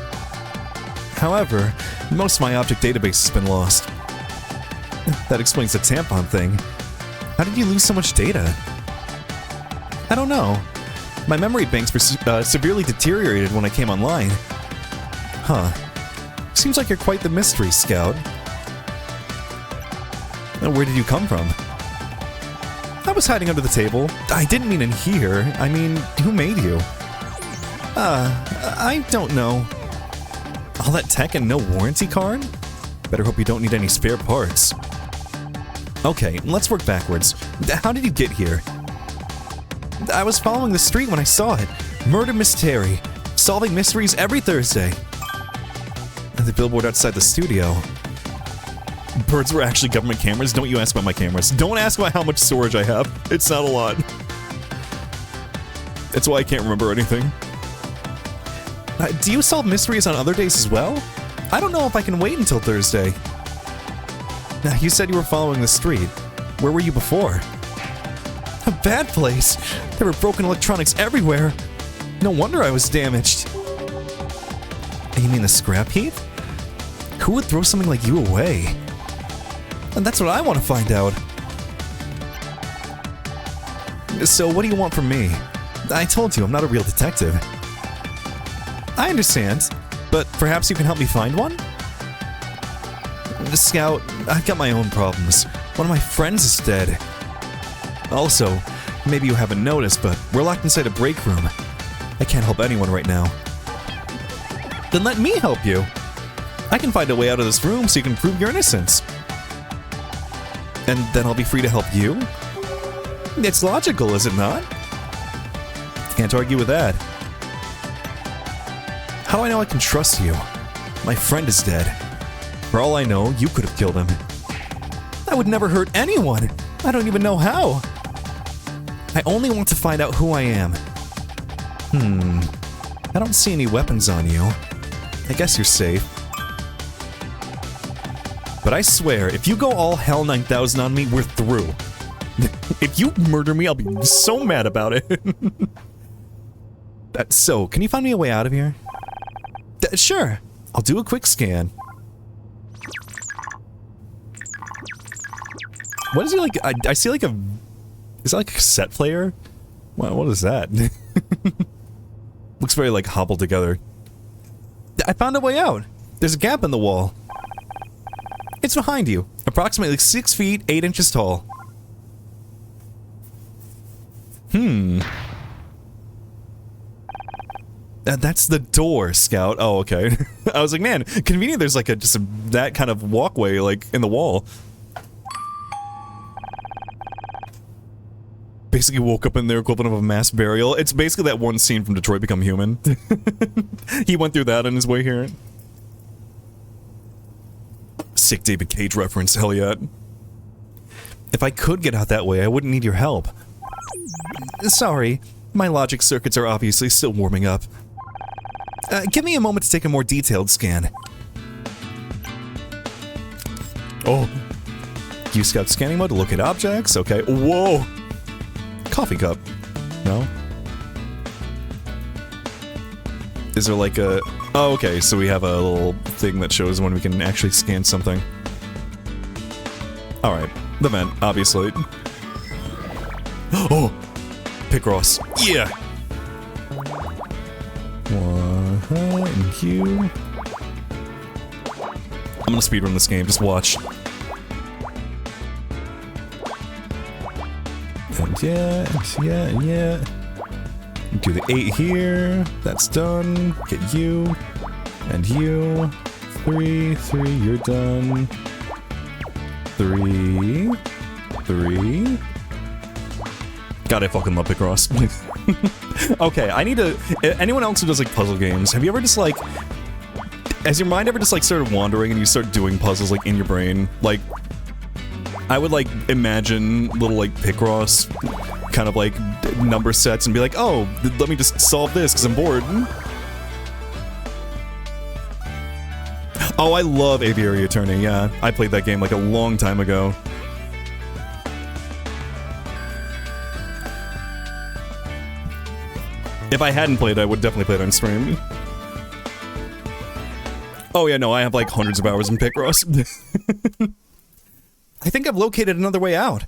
However, most of my object database has been lost. That explains the tampon thing. How did you lose so much data? I don't know. My memory banks were severely deteriorated when I came online. Huh. Seems like you're quite the mystery, Scout. Where did you come from? I was hiding under the table. I didn't mean in here. I mean, who made you? I don't know. All that tech and no warranty card? Better hope you don't need any spare parts. Okay, let's work backwards. How did you get here? I was following the street when I saw it. Murder Mystery. Solving mysteries every Thursday. The billboard outside the studio. Birds were actually government cameras? Don't you ask about my cameras. Don't ask about how much storage I have. It's not a lot. That's why I can't remember anything. Do you solve mysteries on other days as well? I don't know if I can wait until Thursday. You said you were following the street. Where were you before? A bad place. There were broken electronics everywhere. No wonder I was damaged. You mean the scrap heap? Who would throw something like you away? And that's what I want to find out. So what do you want from me? I told you I'm not a real detective. I understand, but perhaps you can help me find one? Scout, I've got my own problems. One of my friends is dead. Also, maybe you haven't noticed, but we're locked inside a break room. I can't help anyone right now. Then let me help you. I can find a way out of this room so you can prove your innocence. And then I'll be free to help you? It's logical, is it not? Can't argue with that. How do I know I can trust you? My friend is dead. For all I know, you could have killed him. I would never hurt anyone. I don't even know how. I only want to find out who I am. I don't see any weapons on you. I guess you're safe. But I swear, if you go all hell 9000 on me, we're through. If you murder me, I'll be so mad about it. So, can you find me a way out of here? Sure. I'll do a quick scan. What is he like? I see like a... Is that like a cassette player? What is that? Looks very like hobbled together. I found a way out. There's a gap in the wall. It's behind you. Approximately 6 feet, 8 inches tall. That's the door, Scout. Oh, okay. I was like, man, convenient there's like that kind of walkway, like, in the wall. Basically woke up in their equivalent of a mass burial. It's basically that one scene from Detroit Become Human. He went through that on his way here. Sick David Cage reference, hell yeah. If I could get out that way, I wouldn't need your help. Sorry, my logic circuits are obviously still warming up. Give me a moment to take a more detailed scan. Oh. Use Scout scanning mode to look at objects, okay. Whoa! Coffee cup. No? Is there like a... Oh, okay, so we have a little thing that shows when we can actually scan something. Alright, the vent, obviously. Oh! Picross. Yeah! And Q. I'm gonna speedrun this game, just watch. And yeah. Do the 8 here. That's done. Get you. And you. 3, you're done. 3. God, I fucking love Picross. Okay, I need to... Anyone else who does, like, puzzle games, have you ever just, like... Has your mind ever just, like, started wandering and you start doing puzzles, like, in your brain? Like, I would, like, imagine little, like, Picross kind of, like, number sets and be like, oh, let me just solve this because I'm bored. Oh, I love Aviary Attorney, yeah. I played that game, like, a long time ago. If I hadn't played it, I would definitely play it on stream. Oh yeah, no, I have like hundreds of hours in Picross. I think I've located another way out.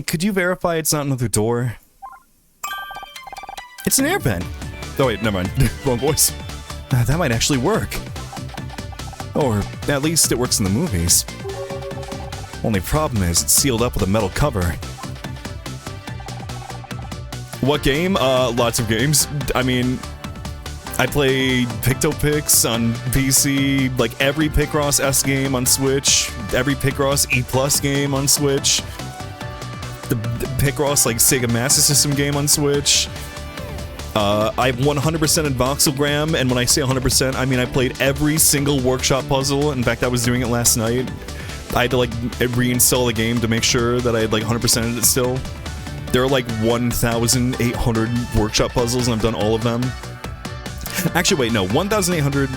Could you verify it's not another door? It's an air vent. Oh wait, never mind. Wrong voice. That might actually work. Or at least it works in the movies. Only problem is it's sealed up with a metal cover. What game? Lots of games. I mean, I played PictoPix on PC, like every Picross S game on Switch, every Picross E Plus game on Switch, the Picross, like, Sega Master System game on Switch. I 100% in Voxelgram, and when I say 100%, I mean I played every single workshop puzzle. In fact, I was doing it last night. I had to, like, reinstall the game to make sure that I had, like, 100%ed it still. There are like 1,800 workshop puzzles, and I've done all of them. Actually, wait, no, 1,800...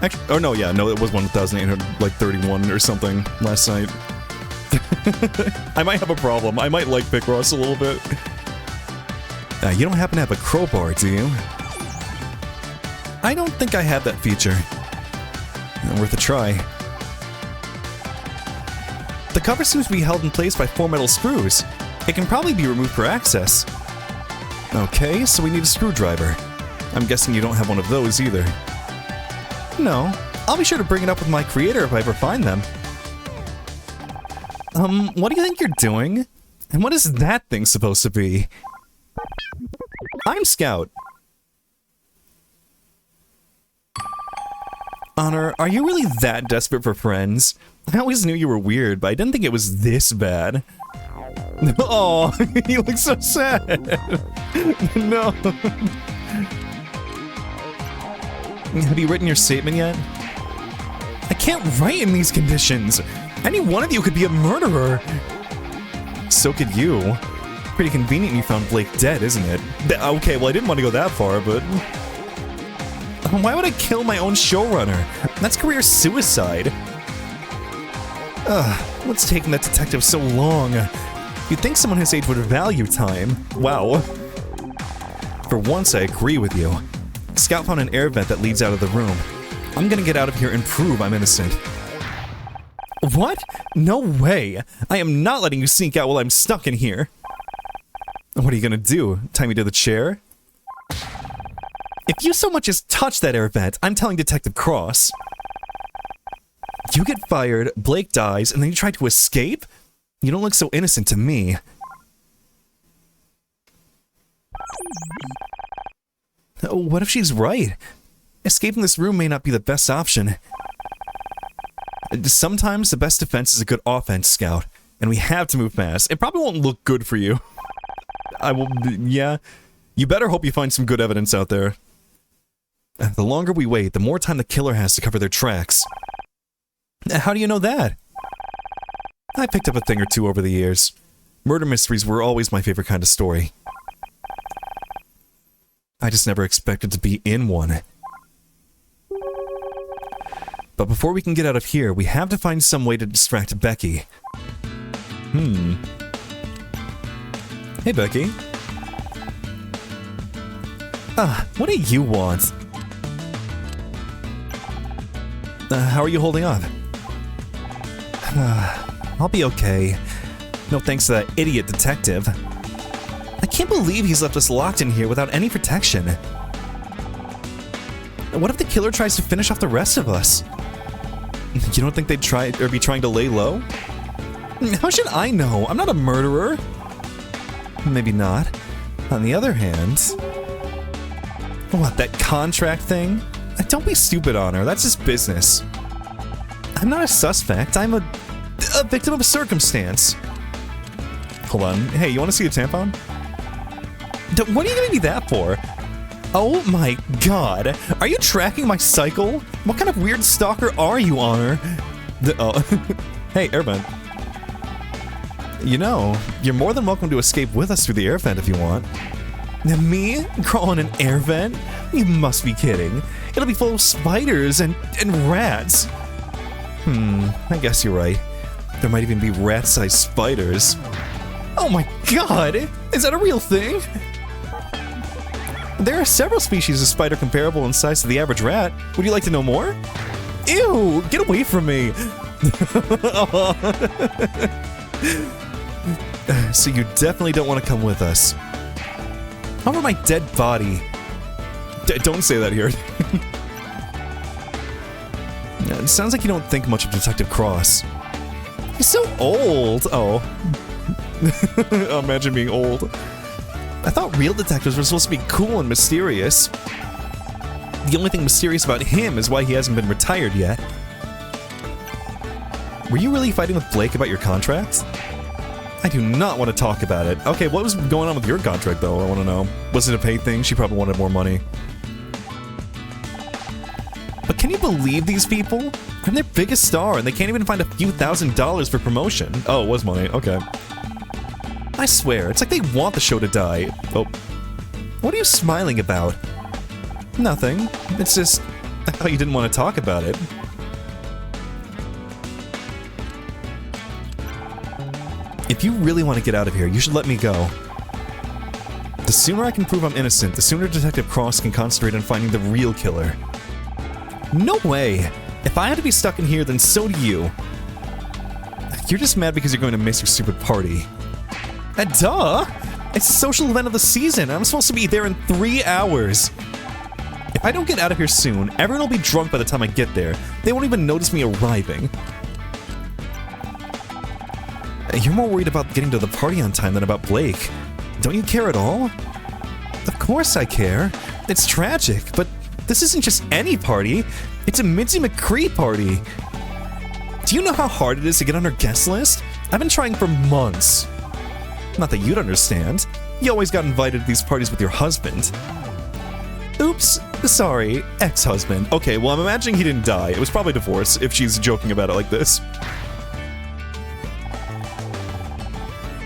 Actually, oh no, yeah, no, it was 1,831 or something last night. I might have a problem. I might like Picross a little bit. You don't happen to have a crowbar, do you? I don't think I have that feature. Worth a try. The cover seems to be held in place by 4 metal screws. It can probably be removed for access. Okay, so we need a screwdriver. I'm guessing you don't have one of those either. No, I'll be sure to bring it up with my creator if I ever find them. What do you think you're doing? And what is that thing supposed to be? I'm Scout. Honor, are you really that desperate for friends? I always knew you were weird, but I didn't think it was this bad. Oh, he looks so sad. No. Have you written your statement yet? I can't write in these conditions. Any one of you could be a murderer. So could you. Pretty convenient you found Blake dead, isn't it? Okay, well I didn't want to go that far, but... Why would I kill my own showrunner? That's career suicide. What's taking that detective so long? You'd think someone his age would value time. Wow. For once, I agree with you. Scout found an air vent that leads out of the room. I'm gonna get out of here and prove I'm innocent. What? No way! I am not letting you sneak out while I'm stuck in here. What are you gonna do? Tie me to the chair? If you so much as touch that air vent, I'm telling Detective Cross. You get fired, Blake dies, and then you try to escape? You don't look so innocent to me. Oh, what if she's right? Escaping this room may not be the best option. Sometimes the best defense is a good offense, Scout, and we have to move fast. It probably won't look good for you. Yeah. You better hope you find some good evidence out there. The longer we wait, the more time the killer has to cover their tracks. How do you know that? I picked up a thing or two over the years. Murder mysteries were always my favorite kind of story. I just never expected to be in one. But before we can get out of here, we have to find some way to distract Becky. Hey, Becky. What do you want? How are you holding up? I'll be okay. No thanks to that idiot detective. I can't believe he's left us locked in here without any protection. What if the killer tries to finish off the rest of us? You don't think they'd try or be trying to lay low? How should I know? I'm not a murderer. Maybe not. On the other hand... What, that contract thing? Don't be stupid on her, that's just business. I'm not a suspect, I'm a victim of a circumstance. Hold on, hey, you wanna see a tampon? What are you giving me that for? Oh my god, are you tracking my cycle? What kind of weird stalker are you, Honor? Hey, airbend. You know, you're more than welcome to escape with us through the air vent if you want. Me? Crawl in an air vent? You must be kidding. It'll be full of spiders and rats. I guess you're right. There might even be rat-sized spiders. Oh my god! Is that a real thing? There are several species of spider comparable in size to the average rat. Would you like to know more? Ew! Get away from me! So you definitely don't want to come with us. How about my dead body? Don't say that here. It sounds like you don't think much of Detective Cross. He's so old! Oh. Imagine being old. I thought real detectives were supposed to be cool and mysterious. The only thing mysterious about him is why he hasn't been retired yet. Were you really fighting with Blake about your contract? I do not want to talk about it. Okay, what was going on with your contract, though? I want to know. Was it a pay thing? She probably wanted more money. But can you believe these people? I'm their biggest star, and they can't even find a few $1,000s for promotion. Oh, it was money. Okay. I swear, it's like they want the show to die. Oh. What are you smiling about? Nothing. It's just... I thought you didn't want to talk about it. If you really want to get out of here, you should let me go. The sooner I can prove I'm innocent, the sooner Detective Cross can concentrate on finding the real killer. No way! If I had to be stuck in here, then so do you. You're just mad because you're going to miss your stupid party. Duh! It's a social event of the season, I'm supposed to be there in 3 hours. If I don't get out of here soon, everyone will be drunk by the time I get there. They won't even notice me arriving. You're more worried about getting to the party on time than about Blake. Don't you care at all? Of course I care. It's tragic, but this isn't just any party. It's a Mitzi McCree party. Do you know how hard it is to get on her guest list? I've been trying for months. Not that you'd understand. You always got invited to these parties with your husband. Oops, sorry, ex-husband. Okay, well I'm imagining he didn't die. It was probably divorce, if she's joking about it like this.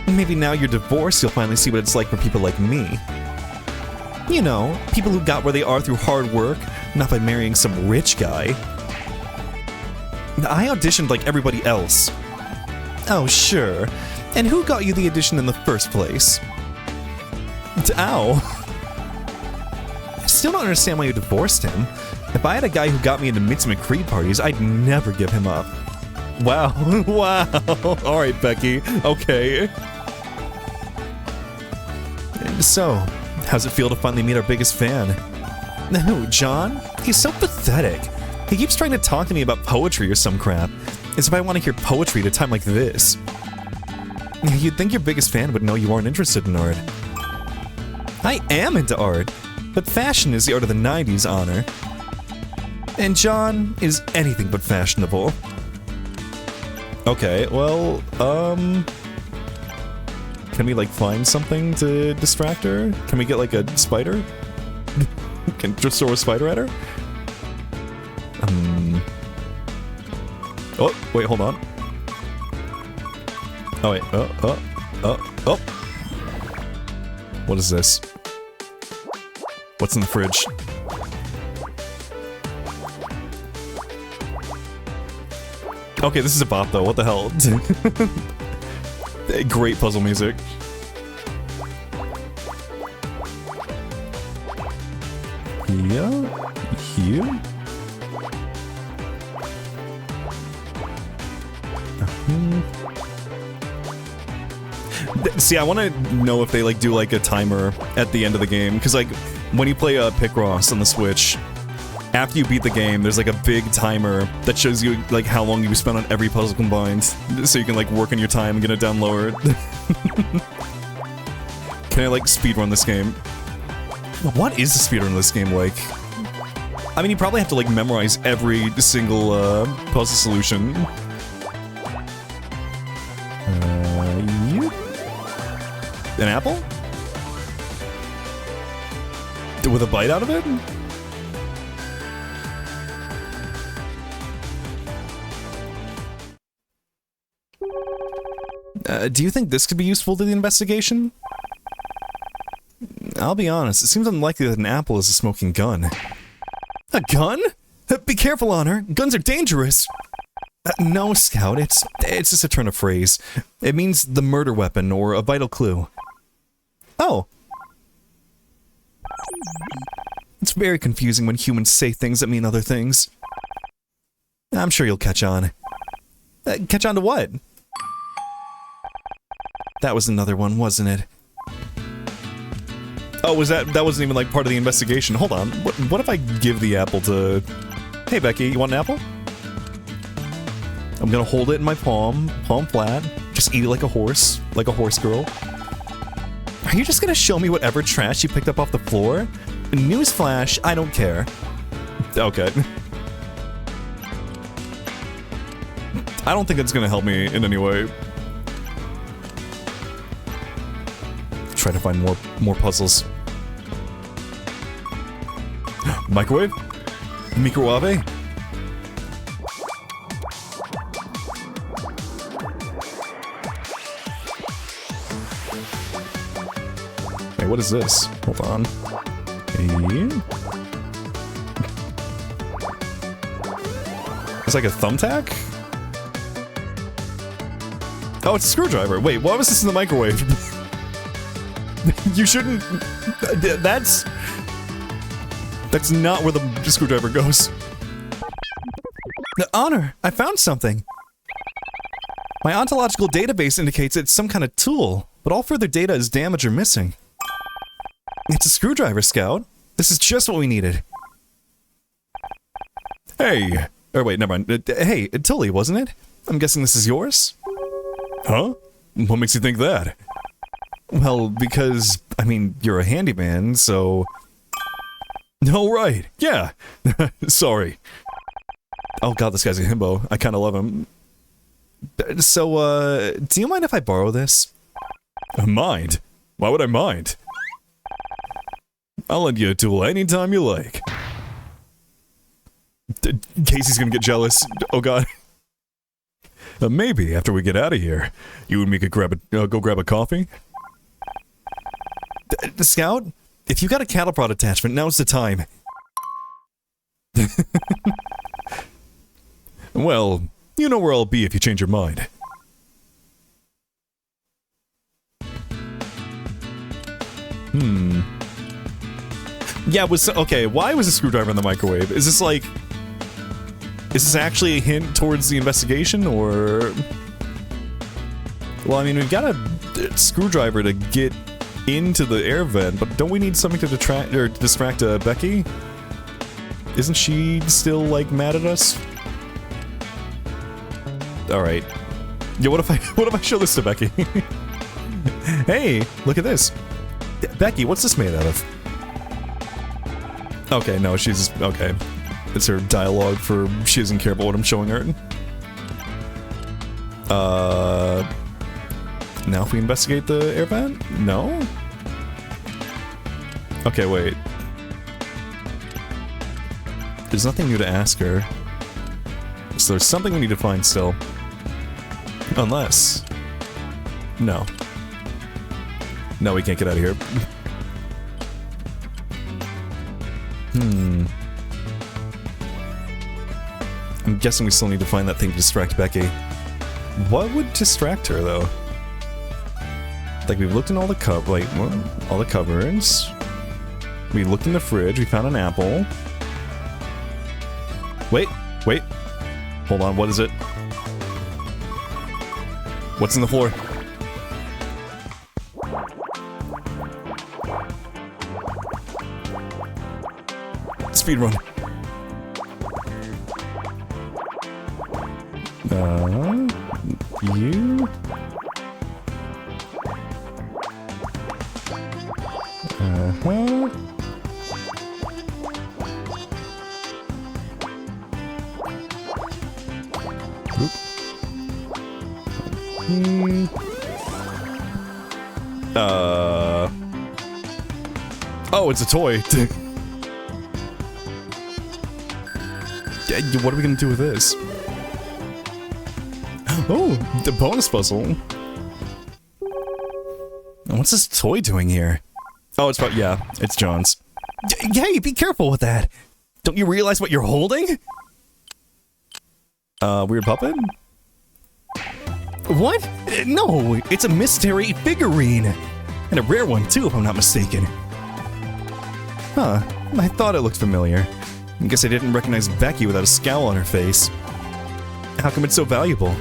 Maybe now you're divorced, you'll finally see what it's like for people like me. You know, people who got where they are through hard work, not by marrying some rich guy. I auditioned like everybody else. Oh, sure. And who got you the audition in the first place? Ow. I still don't understand why you divorced him. If I had a guy who got me into Mitsuma Creed parties, I'd never give him up. Wow. Wow. Alright, Becky. Okay. So, how's it feel to finally meet our biggest fan? No, John? He's so pathetic. He keeps trying to talk to me about poetry or some crap, as if I want to hear poetry at a time like this. You'd think your biggest fan would know you aren't interested in art. I am into art, but fashion is the art of the 90s, Honor. And John is anything but fashionable. Okay, well, can we, like, find something to distract her? Can we get, like, a spider? Can just throw a spider at her? Oh, wait, hold on. Oh, wait. Oh. What is this? What's in the fridge? Okay, this is a bop, though. What the hell? Great puzzle music. Yeah. Here. See, I want to know if they like do like a timer at the end of the game, because like when you play Picross on the Switch, after you beat the game, there's like a big timer that shows you like how long you spent on every puzzle combined, so you can like work on your time and get it down lower. Can I like speedrun this game? What is the speedrun of this game like? I mean, you probably have to like memorize every single puzzle solution. An apple? With a bite out of it? Do you think this could be useful to the investigation? I'll be honest, it seems unlikely that an apple is a smoking gun. A gun? Be careful, Honor. Guns are dangerous. No, Scout, it's just a turn of phrase. It means the murder weapon or a vital clue. Oh. It's very confusing when humans say things that mean other things. I'm sure you'll catch on. Catch on to what? That was another one, wasn't it? Oh, that wasn't even like part of the investigation. Hold on. What if I give the apple to... Hey, Becky, you want an apple? I'm gonna hold it in my palm flat. Just eat it like a horse girl. Are you just gonna show me whatever trash you picked up off the floor? Newsflash, I don't care. Okay. I don't think it's gonna help me in any way. Try to find more puzzles. Microwave? Microwave? Hey, what is this? Hold on. It's like a thumbtack? Oh, it's a screwdriver. Wait, why was this in the microwave? You shouldn't... That's not where the screwdriver goes. Honor, I found something. My ontological database indicates it's some kind of tool, but all further data is damaged or missing. It's a screwdriver, Scout. This is just what we needed. Hey. Or wait, never mind. Hey, Tully, wasn't it? I'm guessing this is yours? Huh? What makes you think that? Well, because, I mean, you're a handyman, so... No, right. Yeah. Sorry. Oh god, this guy's a himbo. I kinda love him. So, do you mind if I borrow this? Mind? Why would I mind? I'll lend you a tool anytime you like. Casey's gonna get jealous. Oh god. Maybe after we get out of here, you and me could go grab a coffee? Scout? If you got a cattle prod attachment, now's the time. Well, you know where I'll be if you change your mind. Yeah, okay, why was a screwdriver in the microwave? Is this like... Is this actually a hint towards the investigation, or... Well, I mean, we've got a screwdriver to get into the air vent, but don't we need something to distract Becky? Isn't she still, like, mad at us? Alright. Yeah, what if I show this to Becky? Hey, look at this. Becky, what's this made out of? Okay, no, she's... okay. It's her dialogue for she doesn't care about what I'm showing her. Now if we investigate the air vent? No? Okay, wait. There's nothing new to ask her. So there's something we need to find still. Unless... No. No, we can't get out of here. I'm guessing we still need to find that thing to distract Becky. What would distract her, though? Like, we've looked in all the all the cupboards. We looked in the fridge, we found an apple. Wait. Hold on, what is it? What's in the floor? Speed run. You? Oh, it's a toy. What are we gonna do with this? Oh, the bonus puzzle. What's this toy doing here? Oh, it's about, yeah, it's John's. Hey, be careful with that. Don't you realize what you're holding? Weird puppet? What? No, it's a mystery figurine. And a rare one, too, if I'm not mistaken. Huh, I thought it looked familiar. I guess I didn't recognize Becky without a scowl on her face. How come it's so valuable?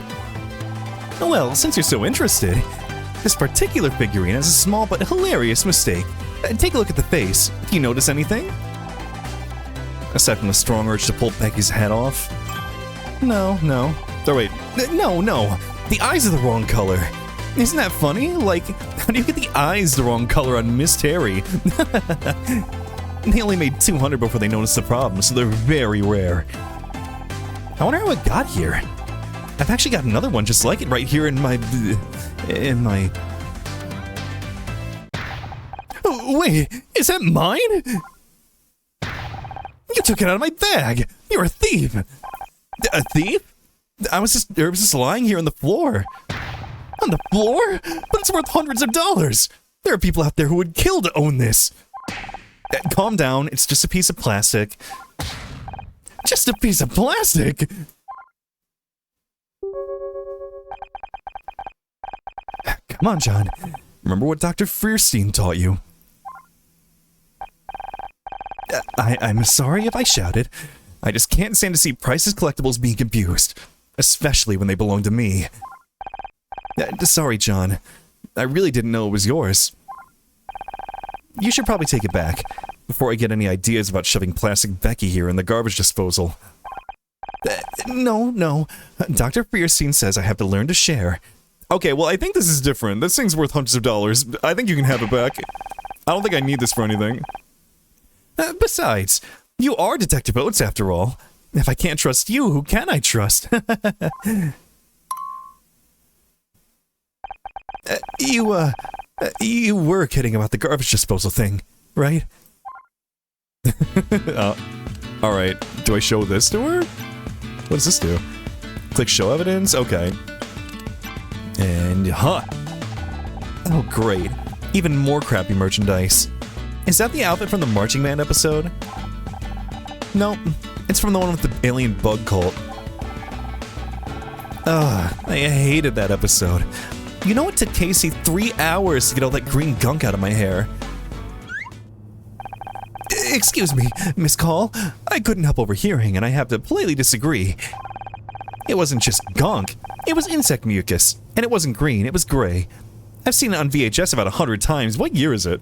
Well, since you're so interested, this particular figurine has a small but hilarious mistake. Take a look at the face. Do you notice anything? Aside from the strong urge to pull Becky's head off? No. Oh wait, no. The eyes are the wrong color. Isn't that funny? Like, how do you get the eyes the wrong color on Miss Terry? They only made 200 before they noticed the problem, so they're very rare. I wonder how it got here. I've actually got another one just like it right here in my... Oh, wait, is that mine? You took it out of my bag! You're a thief! A thief? It was just lying here on the floor. On the floor? But it's worth hundreds of dollars! There are people out there who would kill to own this! Calm down, it's just a piece of plastic. Just a piece of plastic? Come on, John. Remember what Dr. Fierstein taught you. I'm sorry if I shouted. I just can't stand to see priceless collectibles being abused. Especially when they belong to me. Sorry, John. I really didn't know it was yours. You should probably take it back, before I get any ideas about shoving plastic Becky here in the garbage disposal. No. Dr. Fierstein says I have to learn to share. Okay, well, I think this is different. This thing's worth hundreds of dollars. I think you can have it back. I don't think I need this for anything. Besides, you are Detective Oates after all. If I can't trust you, who can I trust? You were kidding about the garbage disposal thing, right? Alright. Do I show this to her? What does this do? Click show evidence? Okay. And, huh. Oh, great. Even more crappy merchandise. Is that the outfit from the Marching Band episode? Nope, it's from the one with the alien bug cult. Ugh, I hated that episode. You know it took Casey 3 hours to get all that green gunk out of my hair. Excuse me, Miss Call. I couldn't help overhearing, and I have to politely disagree. It wasn't just gunk, it was insect mucus. And it wasn't green, it was gray. I've seen it on VHS about 100 times. What year is it?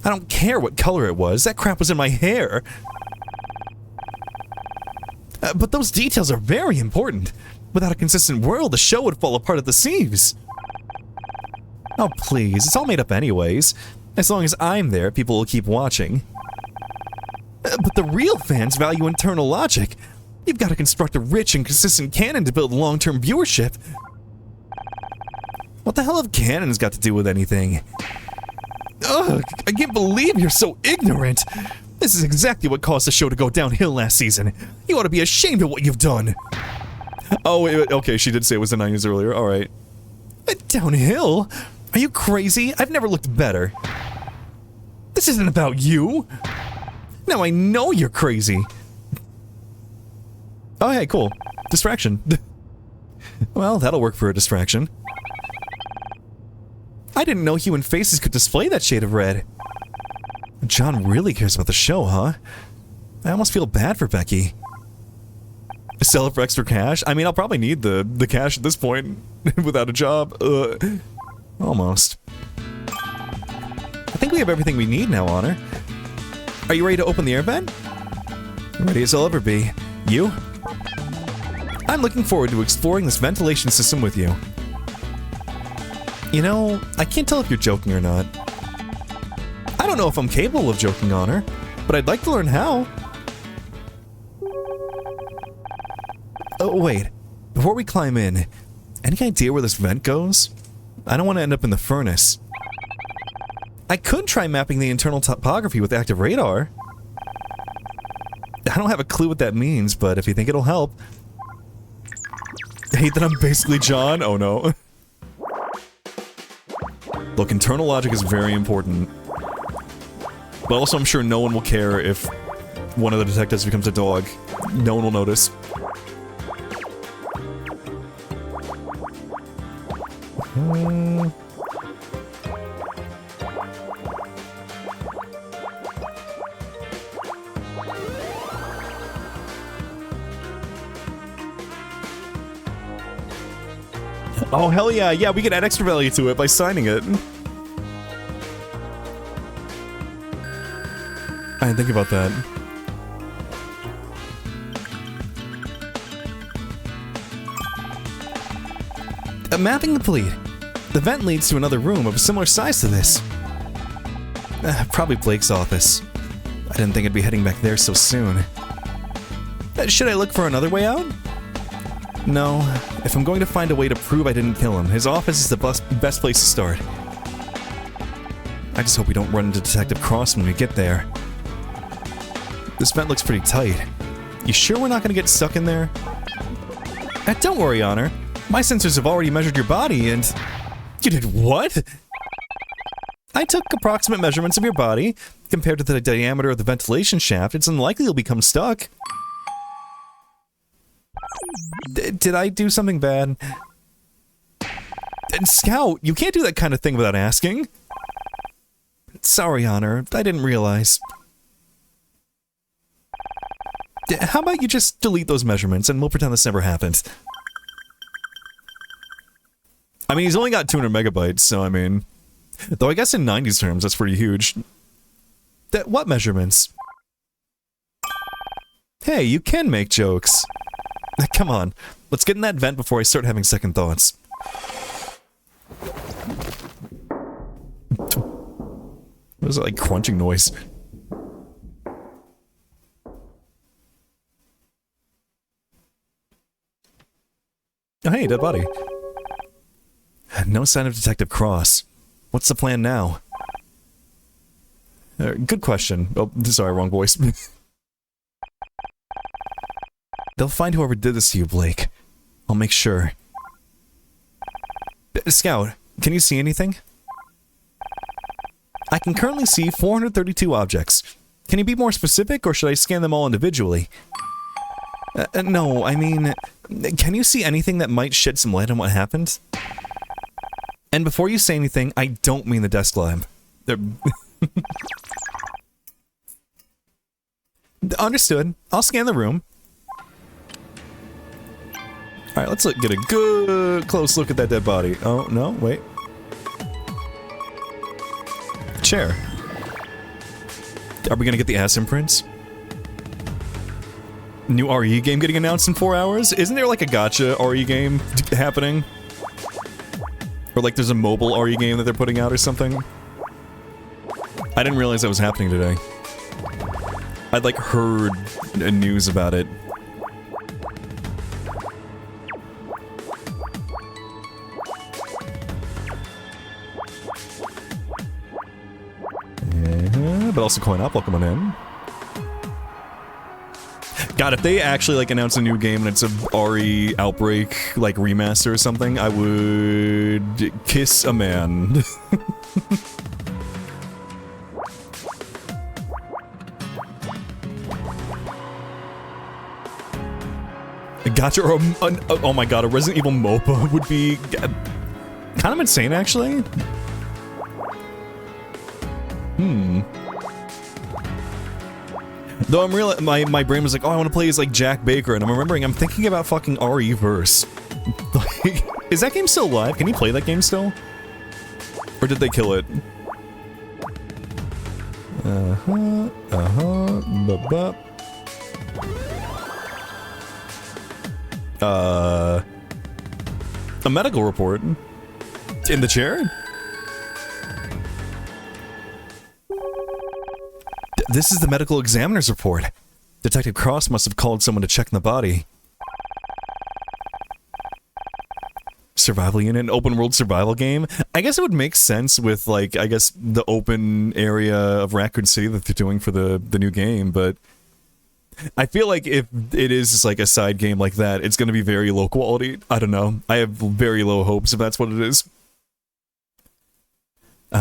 I don't care what color it was, that crap was in my hair. But those details are very important. Without a consistent world, the show would fall apart at the seams. Oh please, it's all made up anyways. As long as I'm there, people will keep watching. But the real fans value internal logic. You've got to construct a rich and consistent canon to build long-term viewership. What the hell have canons got to do with anything? Ugh, I can't believe you're so ignorant. This is exactly what caused the show to go downhill last season. You ought to be ashamed of what you've done. Oh, wait, okay, she did say it was the 90s earlier, alright. Downhill? Are you crazy? I've never looked better. This isn't about you. Now I know you're crazy. Oh, hey, cool. Distraction. Well, that'll work for a distraction. I didn't know human faces could display that shade of red. John really cares about the show, huh? I almost feel bad for Becky. Sell it for extra cash? I mean, I'll probably need the cash at this point, without a job. Almost. I think we have everything we need now, Honor. Are you ready to open the air vent? Ready as I'll ever be. You? I'm looking forward to exploring this ventilation system with you. You know, I can't tell if you're joking or not. I don't know if I'm capable of joking, Honor, but I'd like to learn how. Oh, wait. Before we climb in, any idea where this vent goes? I don't want to end up in the furnace. I could try mapping the internal topography with active radar. I don't have a clue what that means, but if you think it'll help. I hate that I'm basically John. Oh no. Look, internal logic is very important. But also I'm sure no one will care if one of the detectives becomes a dog. No one will notice. Oh, hell yeah. Yeah, we can add extra value to it by signing it. I didn't think about that. Mapping complete. The vent leads to another room of a similar size to this. Probably Blake's office. I didn't think I'd be heading back there so soon. Should I look for another way out? No. If I'm going to find a way to prove I didn't kill him, his office is the best place to start. I just hope we don't run into Detective Cross when we get there. This vent looks pretty tight. You sure we're not going to get stuck in there? Don't worry, Honor. My sensors have already measured your body and... You did what? I took approximate measurements of your body. Compared to the diameter of the ventilation shaft, it's unlikely you'll become stuck. Did I do something bad? Scout, you can't do that kind of thing without asking. Sorry, Honor. I didn't realize. How about you just delete those measurements and we'll pretend this never happened? I mean, he's only got 200 megabytes, so I mean... Though I guess in 90s terms, that's pretty huge. What measurements? Hey, you can make jokes. Come on, let's get in that vent before I start having second thoughts. What was that, like, crunching noise? Oh, hey, dead body. No sign of Detective Cross. What's the plan now? Good question. Oh, sorry, wrong voice. They'll find whoever did this to you, Blake. I'll make sure. Scout, can you see anything? I can currently see 432 objects. Can you be more specific, or should I scan them all individually? No, I mean, can you see anything that might shed some light on what happened? And before you say anything, I don't mean the desk lamp. Understood. I'll scan the room. Alright, let's get a good close look at that dead body. Oh, no, wait. Chair. Are we gonna get the ass imprints? New RE game getting announced in 4 hours? Isn't there like a gacha RE game happening? Or like there's a mobile RE game that they're putting out or something? I didn't realize that was happening today. I'd like heard news about it. Yeah, but also coin up, welcome on in. God, if they actually like announce a new game and it's a RE Outbreak like remaster or something, I would kiss a man. Gotcha, or oh my god, a Resident Evil MOBA would be kind of insane, actually. Though I'm real, my brain was like, oh, I want to play as like Jack Baker, and I'm remembering I'm thinking about fucking RE-verse. Like, is that game still live? Can you play that game still? Or did they kill it? A medical report? In the chair? This is the medical examiner's report. Detective Cross must have called someone to check on the body. Survival unit, an open world survival game? I guess it would make sense with, like, I guess the open area of Raccoon City that they're doing for the new game, but I feel like if it is like a side game like that, it's going to be very low quality. I don't know. I have very low hopes if that's what it is.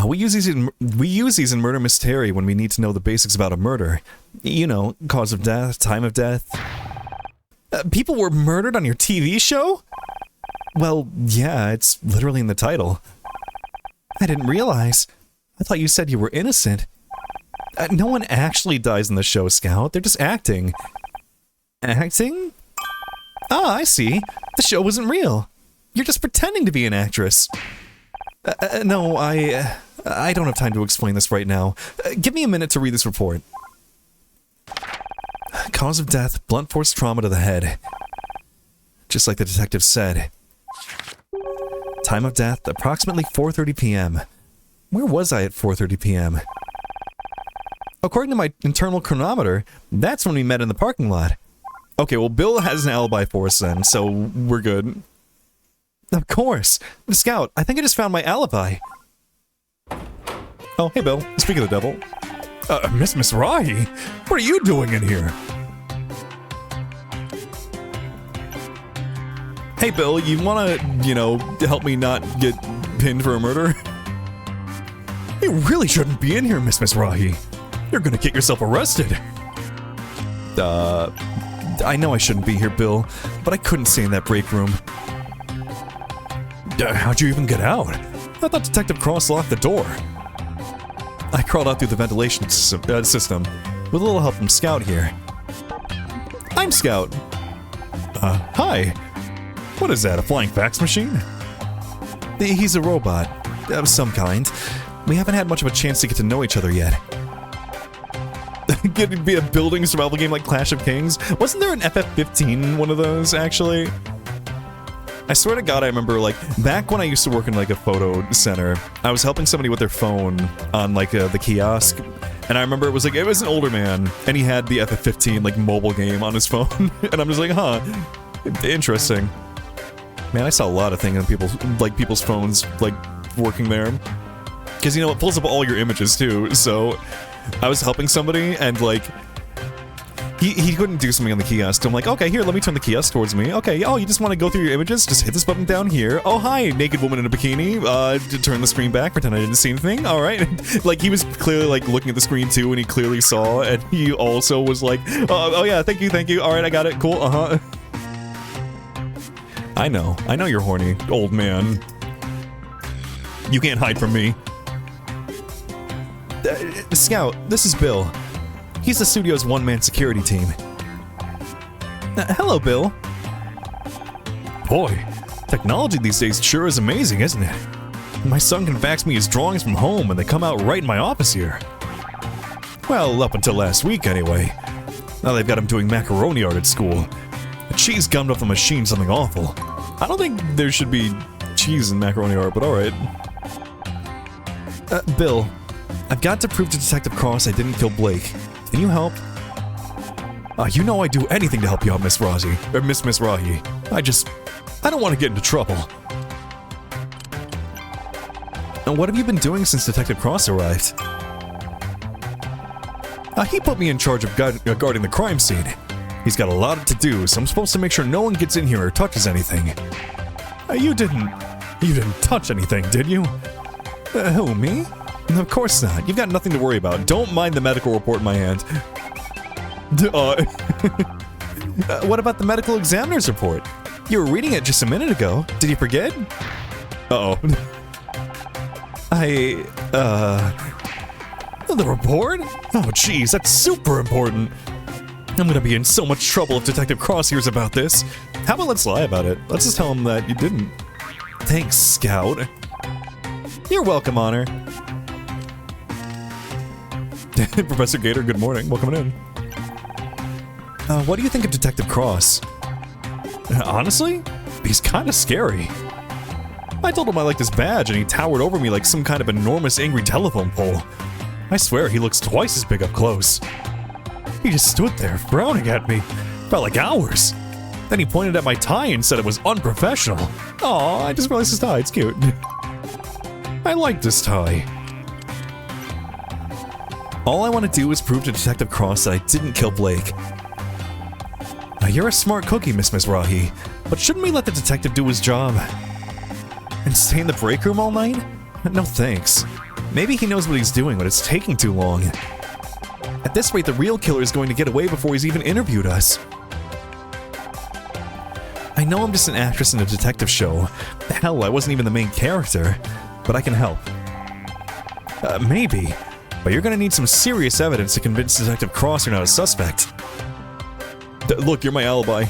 We use these in Murder Mystery when we need to know the basics about a murder. You know, cause of death, time of death. People were murdered on your TV show? Well, yeah, it's literally in the title. I didn't realize. I thought you said you were innocent. No one actually dies in the show, Scout. They're just acting. Acting? Ah, I see. The show wasn't real. You're just pretending to be an actress. No, I don't have time to explain this right now. Give me a minute to read this report. Cause of death, blunt force trauma to the head. Just like the detective said. Time of death, approximately 4:30 p.m. Where was I at 4:30 p.m.? According to my internal chronometer, that's when we met in the parking lot. Okay, well, Bill has an alibi for us then, so we're good. Of course. Scout, I think I just found my alibi. Oh, hey, Bill. Speak of the devil. Miss Rahi, what are you doing in here? Hey, Bill, you wanna, you know, help me not get pinned for a murder? You really shouldn't be in here, Miss Rahi. You're gonna get yourself arrested. I know I shouldn't be here, Bill, but I couldn't stay in that break room. How'd you even get out? I thought Detective Cross locked the door. I crawled out through the ventilation system, with a little help from Scout here. I'm Scout. Hi. What is that, a flying fax machine? He's a robot, of some kind. We haven't had much of a chance to get to know each other yet. It'd be a building survival game like Clash of Kings. Wasn't there an FF15 one of those, actually? I swear to God, I remember, like, back when I used to work in, like, a photo center, I was helping somebody with their phone on, like, the kiosk, and I remember it was an older man, and he had the FF15, like, mobile game on his phone, and I'm just like, huh, interesting. Man, I saw a lot of things on people's phones, like, working there. Because, you know, it pulls up all your images, too, so I was helping somebody, and, like, He couldn't do something on the kiosk. So I'm like, okay, here, let me turn the kiosk towards me. Okay, oh, you just want to go through your images? Just hit this button down here. Oh, hi, naked woman in a bikini. To turn the screen back, pretend I didn't see anything. All right. Like, he was clearly, like, looking at the screen, too, and he clearly saw, and he also was like, oh, yeah, thank you. All right, I got it. Cool, uh-huh. I know you're horny, old man. You can't hide from me. Scout, this is Bill. He's the studio's one-man security team. Hello, Bill. Boy, technology these days sure is amazing, isn't it? My son can fax me his drawings from home and they come out right in my office here. Well, up until last week, anyway. Now they've got him doing macaroni art at school. Cheese gummed up the machine something awful. I don't think there should be cheese in macaroni art, but alright. Bill, I've got to prove to Detective Cross I didn't kill Blake. Can you help? You know I'd do anything to help you out, Miss Rahi. I don't want to get into trouble. And what have you been doing since Detective Cross arrived? He put me in charge of guarding the crime scene. He's got a lot to do, so I'm supposed to make sure no one gets in here or touches anything. You didn't touch anything, did you? Who, me? Of course not. You've got nothing to worry about. Don't mind the medical report in my hand. What about the medical examiner's report? You were reading it just a minute ago. Did you forget? Uh-oh. The report? Oh, jeez, that's super important. I'm gonna be in so much trouble if Detective Cross hears about this. How about let's lie about it? Let's just tell him that you didn't. Thanks, Scout. You're welcome, Honor. Professor Gator, good morning. Welcome in. What do you think of Detective Cross? Honestly, he's kind of scary. I told him I liked his badge and he towered over me like some kind of enormous angry telephone pole. I swear he looks twice as big up close. He just stood there, frowning at me. Felt like hours. Then he pointed at my tie and said it was unprofessional. Aw, I just realized his tie, it's cute. I like this tie. All I want to do is prove to Detective Cross that I didn't kill Blake. Now, you're a smart cookie, Miss Rahi, but shouldn't we let the detective do his job? And stay in the break room all night? No thanks. Maybe he knows what he's doing, but it's taking too long. At this rate, the real killer is going to get away before he's even interviewed us. I know I'm just an actress in a detective show. Hell, I wasn't even the main character, but I can help. Maybe. But you're gonna need some serious evidence to convince Detective Cross you're not a suspect. Look, you're my alibi.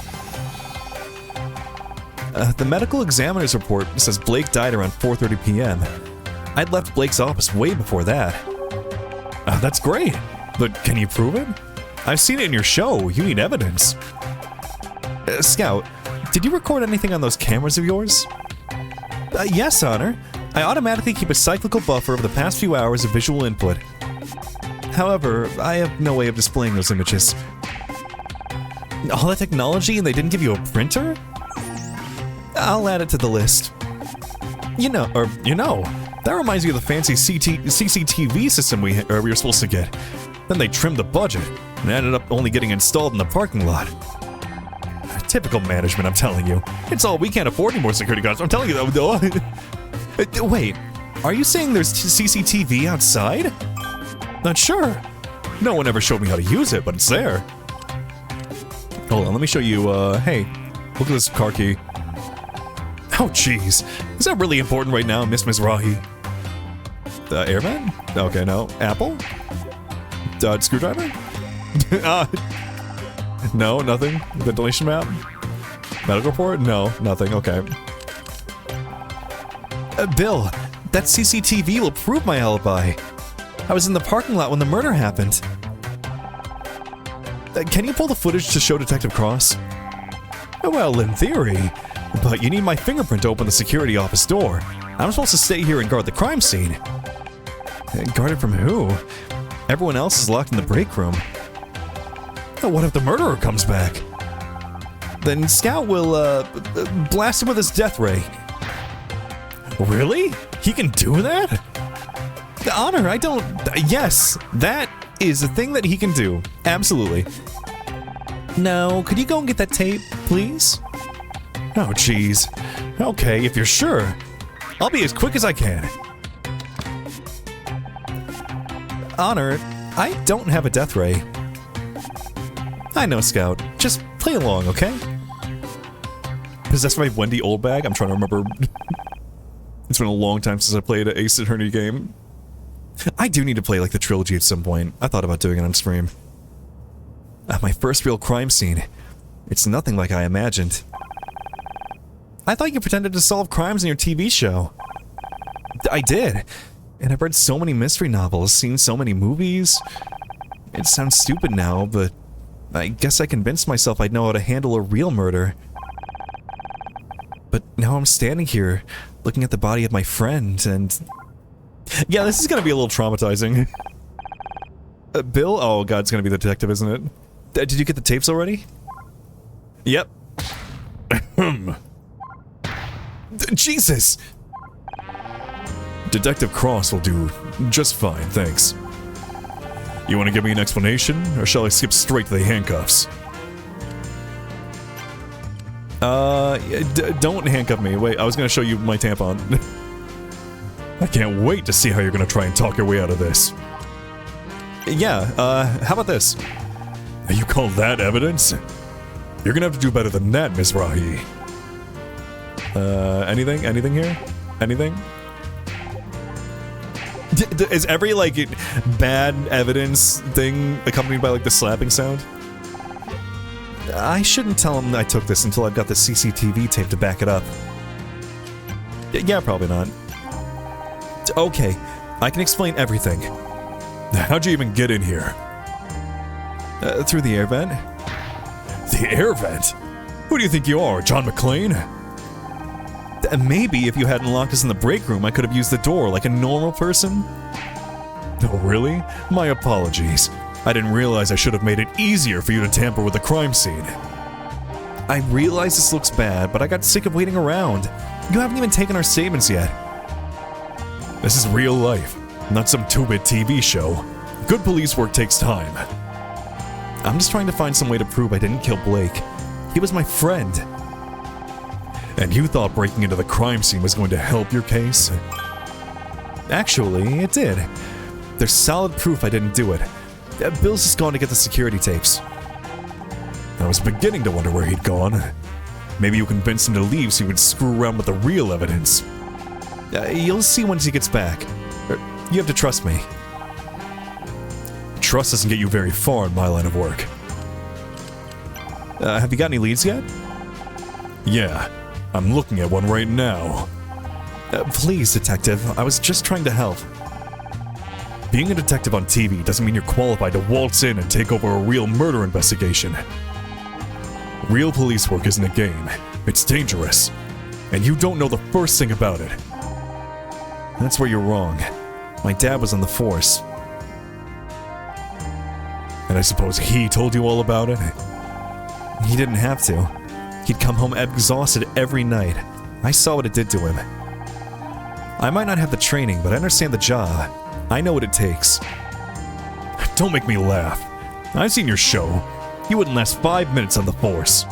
The medical examiner's report says Blake died around 4:30 p.m. I'd left Blake's office way before that. That's great, but can you prove it? I've seen it in your show. You need evidence. Scout, did you record anything on those cameras of yours? Yes, Honor. I automatically keep a cyclical buffer of the past few hours of visual input. However, I have no way of displaying those images. All that technology and they didn't give you a printer? I'll add it to the list. You know, that reminds me of the fancy CCTV system we were supposed to get. Then they trimmed the budget and ended up only getting installed in the parking lot. Typical management, I'm telling you. It's all we can't afford any more security guards. I'm telling you that. Wait, are you saying there's CCTV outside? Not sure. No one ever showed me how to use it, but it's there. Hold on, let me show you, hey, look at this car key. Oh, jeez. Is that really important right now, Miss Rahi? Airman? Okay, no. Apple? Screwdriver? No, nothing. Ventilation map? Medical report? No, nothing. Okay. Bill, that CCTV will prove my alibi. I was in the parking lot when the murder happened. Can you pull the footage to show Detective Cross? Well, in theory, but you need my fingerprint to open the security office door. I'm supposed to stay here and guard the crime scene. Guard it from who? Everyone else is locked in the break room. What if the murderer comes back? Then Scout will, blast him with his death ray. Really? He can do that? Honor, I don't... Yes, that is a thing that he can do. Absolutely. No, could you go and get that tape, please? Oh, jeez. Okay, if you're sure. I'll be as quick as I can. Honor, I don't have a death ray. I know, Scout. Just play along, okay? Possessed by Wendy Oldbag? I'm trying to remember. It's been a long time since I played an Ace Attorney game. I do need to play, like, the trilogy at some point. I thought about doing it on stream. My first real crime scene. It's nothing like I imagined. I thought you pretended to solve crimes in your TV show. I did. And I've read so many mystery novels, seen so many movies. It sounds stupid now, but I guess I convinced myself I'd know how to handle a real murder. But now I'm standing here, looking at the body of my friend, and... Yeah, this is gonna be a little traumatizing. Bill? Oh god, it's gonna be the detective, isn't it? Did you get the tapes already? Yep. Jesus! Detective Cross will do just fine, thanks. You want to give me an explanation, or shall I skip straight to the handcuffs? Don't handcuff me. Wait, I was gonna show you my tampon. I can't wait to see how you're gonna try and talk your way out of this. Yeah, how about this? You call that evidence? You're gonna have to do better than that, Ms. Rahi. Anything? Anything here? Anything? Is every, like, bad evidence thing accompanied by, like, the slapping sound? I shouldn't tell him I took this until I've got the CCTV tape to back it up. Yeah, probably not. Okay, I can explain everything. How'd you even get in here? Through the air vent. The air vent? Who do you think you are, John McClane? Maybe if you hadn't locked us in the break room, I could have used the door like a normal person. Oh, really? My apologies. I didn't realize I should have made it easier for you to tamper with the crime scene. I realize this looks bad, but I got sick of waiting around. You haven't even taken our statements yet. This is real life, not some 2-bit TV show. Good police work takes time. I'm just trying to find some way to prove I didn't kill Blake. He was my friend. And you thought breaking into the crime scene was going to help your case? Actually, it did. There's solid proof I didn't do it. Bill's just gone to get the security tapes. I was beginning to wonder where he'd gone. Maybe you convinced him to leave so he would screw around with the real evidence. You'll see once he gets back. You have to trust me. Trust doesn't get you very far in my line of work. Have you got any leads yet? Yeah, I'm looking at one right now. Please, detective, I was just trying to help. Being a detective on TV doesn't mean you're qualified to waltz in and take over a real murder investigation. Real police work isn't a game. It's dangerous. And you don't know the first thing about it. That's where you're wrong. My dad was on the force. And I suppose he told you all about it? He didn't have to. He'd come home exhausted every night. I saw what it did to him. I might not have the training, but I understand the job. I know what it takes. Don't make me laugh. I've seen your show. You wouldn't last 5 minutes on the force.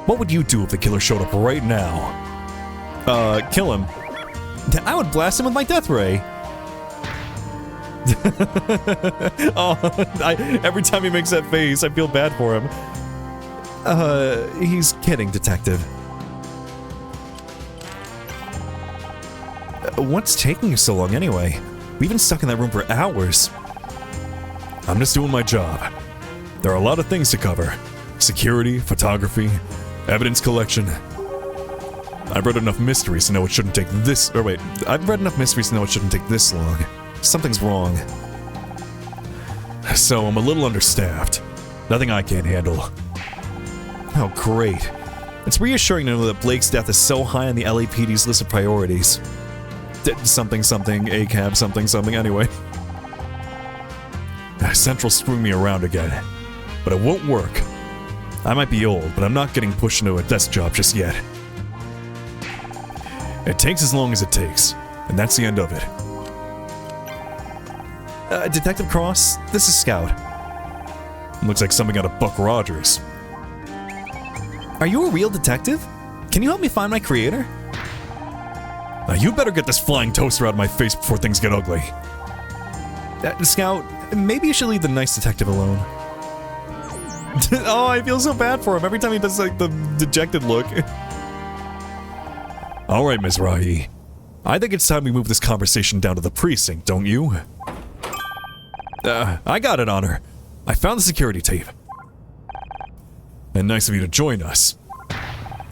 What would you do if the killer showed up right now? Kill him. I would blast him with my death ray. Every time he makes that face, I feel bad for him. He's kidding, detective. What's taking you so long anyway? We've been stuck in that room for hours. I'm just doing my job. There are a lot of things to cover. Security, photography, evidence collection. I've read enough mysteries to know it shouldn't take this... Or wait, I've read enough mysteries to know it shouldn't take this long. Something's wrong. So I'm a little understaffed. Nothing I can't handle. Oh, great. It's reassuring to know that Blake's death is so high on the LAPD's list of priorities. Something, ACAB, something, anyway. Central's screwing me around again. But it won't work. I might be old, but I'm not getting pushed into a desk job just yet. It takes as long as it takes, and that's the end of it. Detective Cross, this is Scout. Looks like something out of Buck Rogers. Are you a real detective? Can you help me find my creator? Now you better get this flying toaster out of my face before things get ugly. Scout, maybe you should leave the nice detective alone. Oh, I feel so bad for him every time he does like the dejected look. Alright, Ms. Rahi. I think it's time we move this conversation down to the precinct, don't you? I got it, Honor. I found the security tape. And nice of you to join us.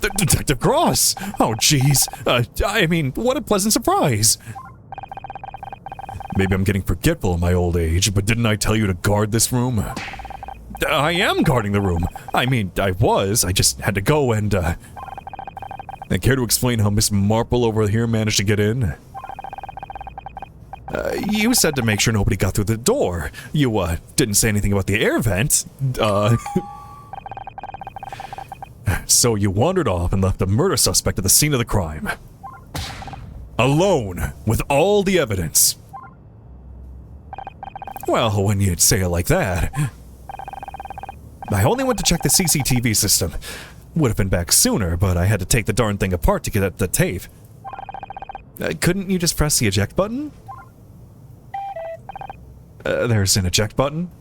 Detective Cross! Oh, jeez. I mean, what a pleasant surprise. Maybe I'm getting forgetful in my old age, but didn't I tell you to guard this room? I am guarding the room. I mean, I just had to go and, care to explain how Miss Marple over here managed to get in? You said to make sure nobody got through the door. You, didn't say anything about the air vent. So you wandered off and left the murder suspect at the scene of the crime. Alone, with all the evidence. Well, when you'd say it like that... I only went to check the CCTV system. Would have been back sooner, but I had to take the darn thing apart to get at the tape. Couldn't you just press the eject button? There's an eject button.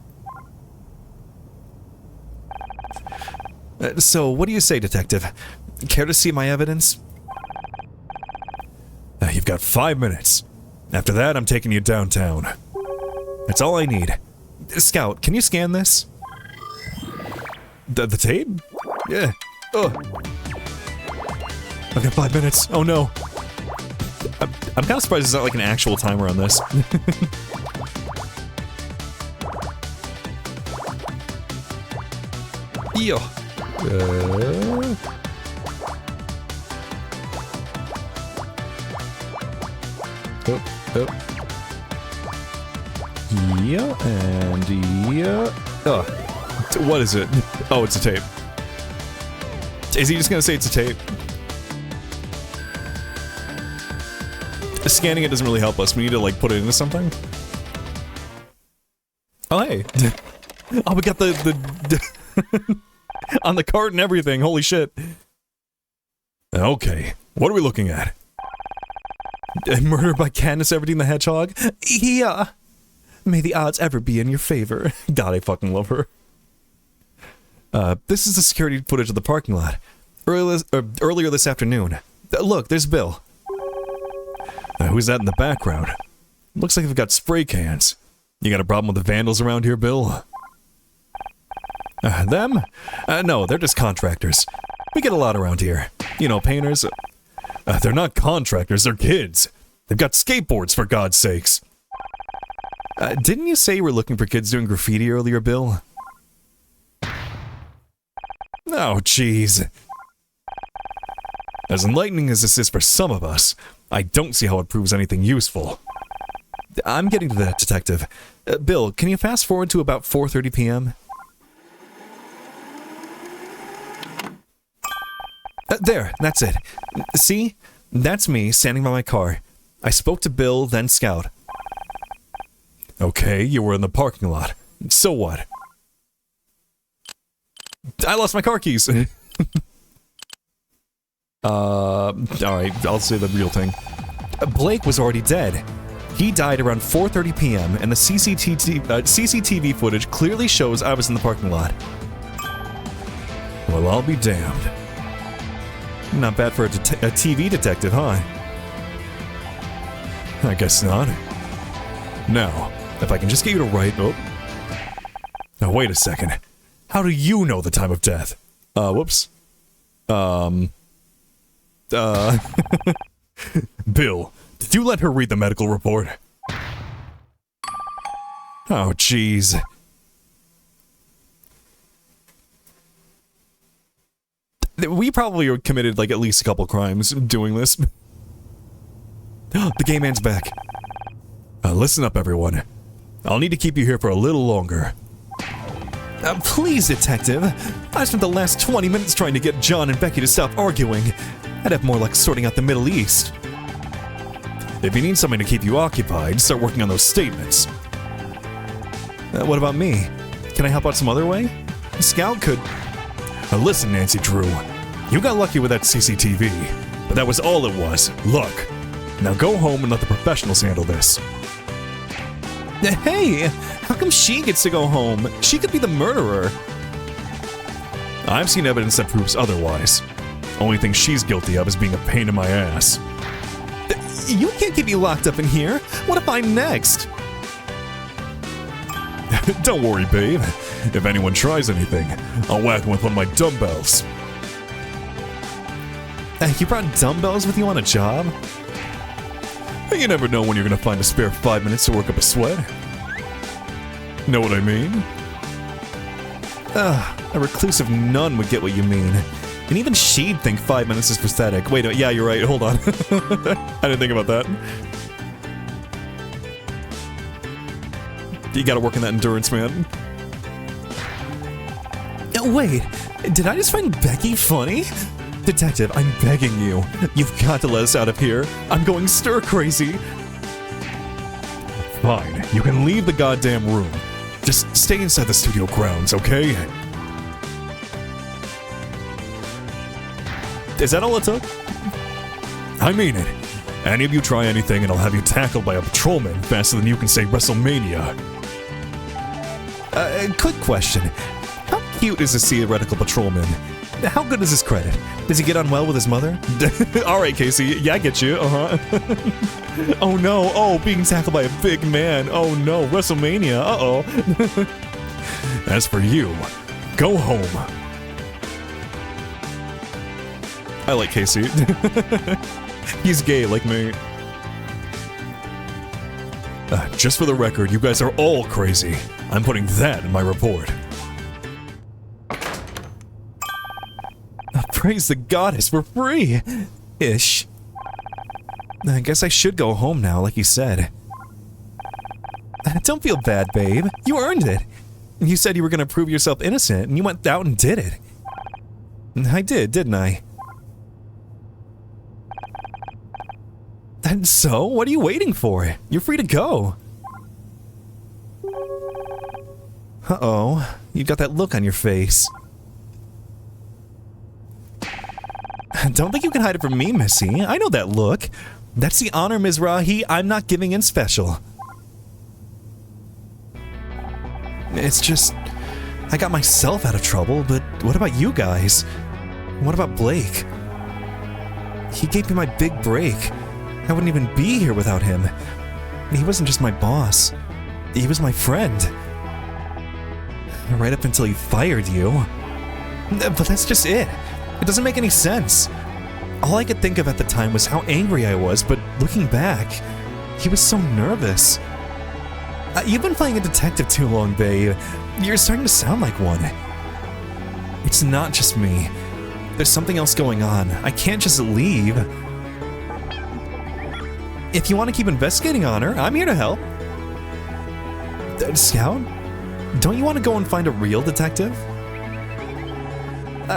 So, what do you say, Detective? Care to see my evidence? You've got 5 minutes. After that, I'm taking you downtown. That's all I need. Scout, can you scan this? The tape? Yeah. Ugh. I've got 5 minutes. Oh no. I'm kind of surprised there's not like an actual timer on this. Yo. Yeah, and yeah. Oh. What is it? Oh, it's a tape. Is he just gonna say it's a tape? Scanning it doesn't really help us. We need to, like, put it into something. Oh, hey. Oh, we got the on the cart and everything. Holy shit. Okay. What are we looking at? Murder by Katniss Everdeen the Hedgehog? Yeah. May the odds ever be in your favor. God, I fucking love her. This is the security footage of the parking lot. Earlier this afternoon. Look, there's Bill. Who's that in the background? Looks like they've got spray cans. You got a problem with the vandals around here, Bill? Them? No, they're just contractors. We get a lot around here. You know, painters. They're not contractors, they're kids. They've got skateboards, for God's sakes. Didn't you say you were looking for kids doing graffiti earlier, Bill? Oh, jeez. As enlightening as this is for some of us, I don't see how it proves anything useful. I'm getting to that, Detective. Bill, can you fast forward to about 4:30 p.m.? There, that's it. See? That's me, standing by my car. I spoke to Bill, then Scout. Okay, you were in the parking lot. So what? I lost my car keys! Alright, I'll say the real thing. Blake was already dead. He died around 4:30 p.m. and the CCTV footage clearly shows I was in the parking lot. Well, I'll be damned. Not bad for a TV detective, huh? I guess not. Now, if I can just get you to write... Oh. Now, wait a second. How do you know the time of death? Whoops. Bill, did you let her read the medical report? Oh, jeez. We probably committed, like, at least a couple crimes doing this. The gay man's back. Listen up, everyone. I'll need to keep you here for a little longer. Please, Detective. I spent the last 20 minutes trying to get John and Becky to stop arguing. I'd have more luck sorting out the Middle East. If you need something to keep you occupied, start working on those statements. What about me? Can I help out some other way? Scout could... Listen, Nancy Drew. You got lucky with that CCTV, but that was all it was. Luck. Now go home and let the professionals handle this. Hey, how come she gets to go home? She could be the murderer. I've seen evidence that proves otherwise. Only thing she's guilty of is being a pain in my ass. You can't keep me locked up in here. What if I'm next? Don't worry, babe. If anyone tries anything, I'll whack them with one of my dumbbells. You brought dumbbells with you on a job? You never know when you're gonna find a spare 5 minutes to work up a sweat. Know what I mean? A reclusive nun would get what you mean. And even she'd think 5 minutes is pathetic. Wait, yeah, you're right. Hold on. I didn't think about that. You gotta work on that endurance, man. Wait, did I just find Becky funny? Detective, I'm begging you. You've got to let us out of here. I'm going stir crazy. Fine, you can leave the goddamn room. Just stay inside the studio grounds, okay? Is that all it took? I mean it. Any of you try anything and I'll have you tackled by a patrolman faster than you can say WrestleMania. Quick question. How cute is this theoretical patrolman? How good is his credit? Does he get on well with his mother? Alright, Casey. Yeah, I get you. Oh no. Oh, being tackled by a big man. Oh no. WrestleMania. Uh-oh. As for you, go home. I like Casey. He's gay like me. Just for the record, you guys are all crazy. I'm putting that in my report. Praise the goddess, we're free! Ish. I guess I should go home now, like you said. Don't feel bad, babe. You earned it. You said you were gonna prove yourself innocent, and you went out and did it. I did, didn't I? And so, what are you waiting for? You're free to go. Uh-oh. You got that look on your face. Don't think you can hide it from me, Missy. I know that look. That's the honor, Mizrahi. I'm not giving in special. It's just... I got myself out of trouble, but what about you guys? What about Blake? He gave me my big break. I wouldn't even be here without him. He wasn't just my boss. He was my friend. Right up until he fired you. But that's just it. It doesn't make any sense. All I could think of at the time was how angry I was, but looking back, he was so nervous. You've been playing a detective too long, babe. You're starting to sound like one. It's not just me. There's something else going on. I can't just leave. If you want to keep investigating on her, I'm here to help. Scout? Don't you want to go and find a real detective?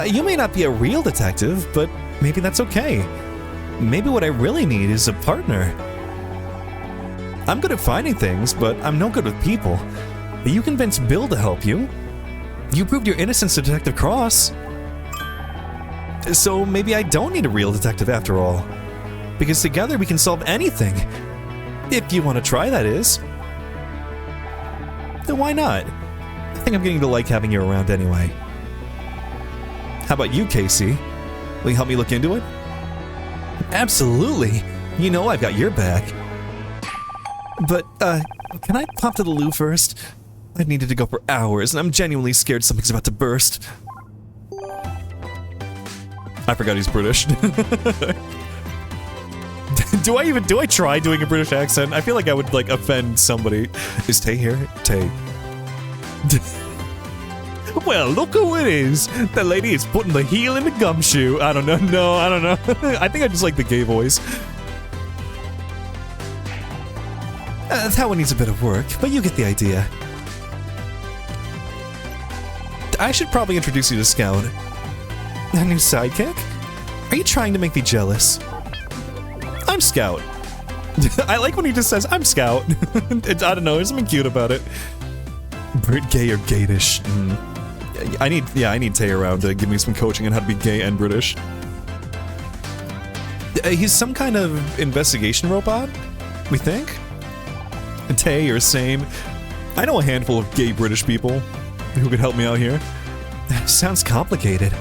You may not be a real detective, but maybe that's okay. Maybe what I really need is a partner. I'm good at finding things, but I'm no good with people. You convinced Bill to help you. You proved your innocence to Detective Cross. So maybe I don't need a real detective after all. Because together we can solve anything. If you want to try, that is. Then why not? I think I'm getting to like having you around anyway. How about you, Casey? Will you help me look into it? Absolutely. You know I've got your back. But, can I pop to the loo first? I've needed to go for hours, and I'm genuinely scared something's about to burst. I forgot he's British. Do I try doing a British accent? I feel like I would, like, offend somebody. Is Tay here? Tay. Well, look who it is! That lady is putting the heel in the gumshoe. I don't know. No, I don't know. I think I just like the gay voice. That one needs a bit of work, but you get the idea. I should probably introduce you to Scout. A new sidekick? Are you trying to make me jealous? I'm Scout. I like when he just says, I'm Scout. I don't know, there's something cute about it. Brit gay or gatish? I need Tay around to give me some coaching on how to be gay and British. He's some kind of investigation robot, we think? Tay or same. I know a handful of gay British people who could help me out here. Sounds complicated.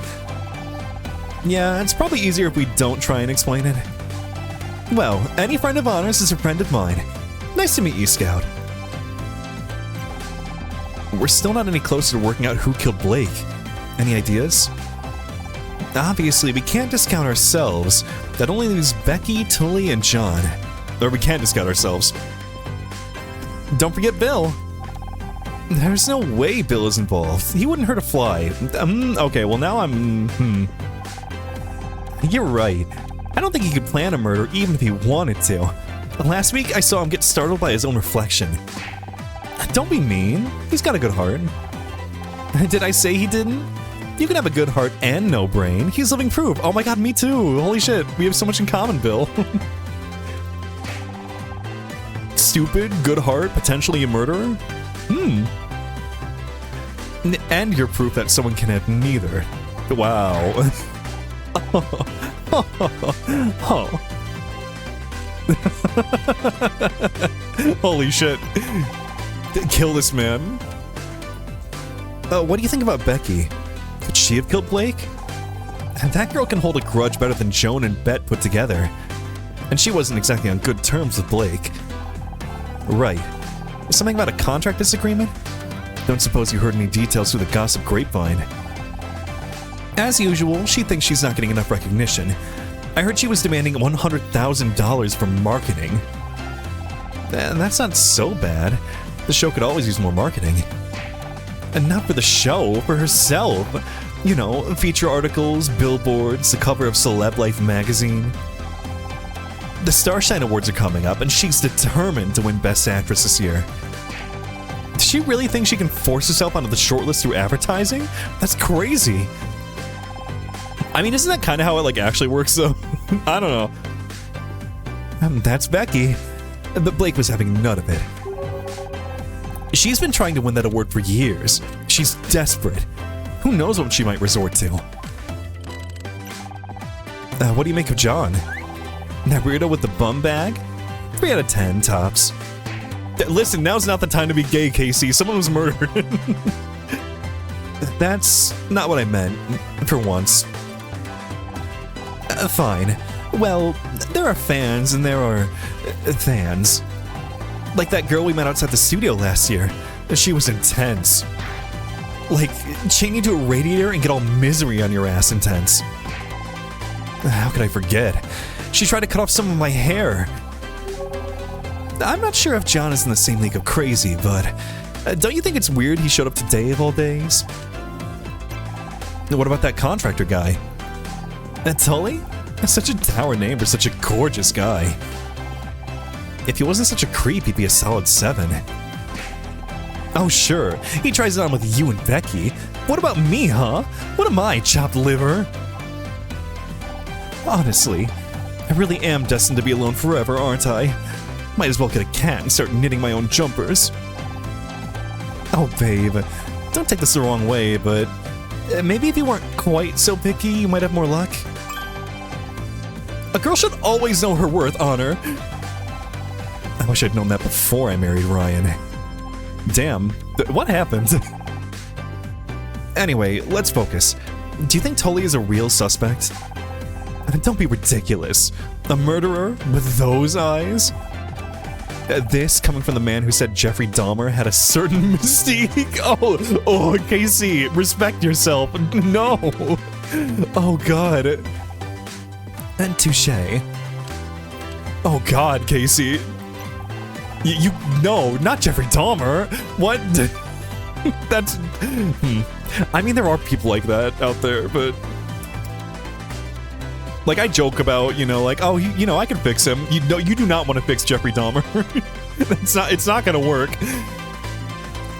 Yeah, it's probably easier if we don't try and explain it. Well, any friend of ours is a friend of mine. Nice to meet you, Scout. We're still not any closer to working out who killed Blake. Any ideas? Obviously, we can't discount ourselves. That only leaves Becky, Tully, and John. Or we can't discount ourselves. Don't forget Bill. There's no way Bill is involved. He wouldn't hurt a fly. Okay, well now I'm... You're right. I don't think he could plan a murder even if he wanted to. Last week, I saw him get startled by his own reflection. Don't be mean. He's got a good heart. Did I say he didn't? You can have a good heart and no brain. He's living proof. Oh my god, me too. Holy shit, we have so much in common, Bill. Stupid, good heart, potentially a murderer? And you're proof that someone can have neither. Wow. Holy shit. Kill this man. What do you think about Becky? Could she have killed Blake? That girl can hold a grudge better than Joan and Bet put together. And she wasn't exactly on good terms with Blake. Right. Something about a contract disagreement? Don't suppose you heard any details through the gossip grapevine. As usual, she thinks she's not getting enough recognition. I heard she was demanding $100,000 for marketing. And that's not so bad. The show could always use more marketing. And not for the show, for herself. You know, feature articles, billboards, the cover of Celeb Life magazine. The Starshine Awards are coming up, and she's determined to win Best Actress this year. Does she really think she can force herself onto the shortlist through advertising? That's crazy. I mean, isn't that kind of how it, like, actually works, though? I don't know. That's Becky. But Blake was having none of it. She's been trying to win that award for years. She's desperate. Who knows what she might resort to? What do you make of John? That weirdo with the bum bag? 3 out of 10, tops. Listen, now's not the time to be gay, Casey. Someone was murdered. That's not what I meant, for once. Fine. Well, there are fans and there are fans. Like that girl we met outside the studio last year. She was intense. Like, chain you to a radiator and get all misery on your ass intense. How could I forget? She tried to cut off some of my hair. I'm not sure if John is in the same league of crazy, but don't you think it's weird he showed up today of all days? What about that contractor guy? Tully? That's such a dour name for such a gorgeous guy. If he wasn't such a creep, he'd be a solid 7. Oh sure, he tries it on with you and Becky. What about me, huh? What am I, chopped liver? Honestly, I really am destined to be alone forever, aren't I? Might as well get a cat and start knitting my own jumpers. Oh babe, don't take this the wrong way, but maybe if you weren't quite so picky, you might have more luck. A girl should always know her worth, Honor. I wish I'd known that before I married Ryan. Damn, what happened? Anyway, let's focus. Do you think Tully is a real suspect? Don't be ridiculous. A murderer with those eyes? This coming from the man who said Jeffrey Dahmer had a certain mystique? Oh, Casey, respect yourself. No. Oh, God. And touche. Oh, God, Casey. You no, not Jeffrey Dahmer. What? That's... I mean, there are people like that out there, but... Like, I joke about, you know, like, oh, you know, I can fix him. You know, you do not want to fix Jeffrey Dahmer. It's not gonna work.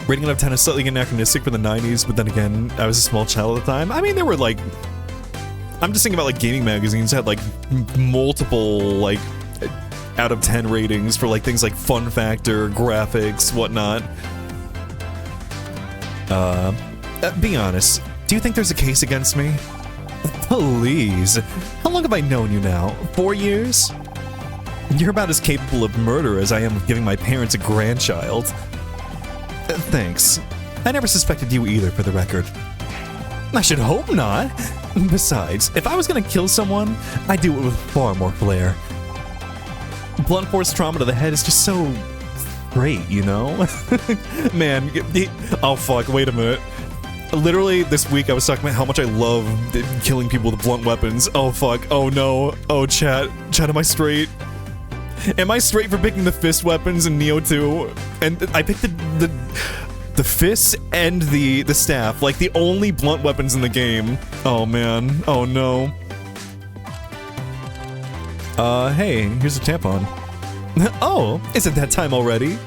Rating out of 10 is slightly anachronistic for the 90s, but then again, I was a small child at the time. I mean, there were, like... I'm just thinking about, like, gaming magazines that had, like, multiple, like, out of 10 ratings for, like, things like fun factor, graphics, whatnot. Be honest. Do you think there's a case against me? Please. How long have I known you now? 4 years? You're about as capable of murder as I am of giving my parents a grandchild. Thanks. I never suspected you either, for the record. I should hope not. Besides, if I was gonna kill someone, I'd do it with far more flair. Blunt force trauma to the head is just so great, you know? Man, oh fuck, wait a minute. Literally, this week I was talking about how much I love killing people with blunt weapons. Oh fuck, oh no. Oh chat, am I straight? Am I straight for picking the fist weapons in Neo 2? And I picked the fists and the staff, like the only blunt weapons in the game. Oh man, oh no. Hey, here's a tampon. Oh, is it that time already?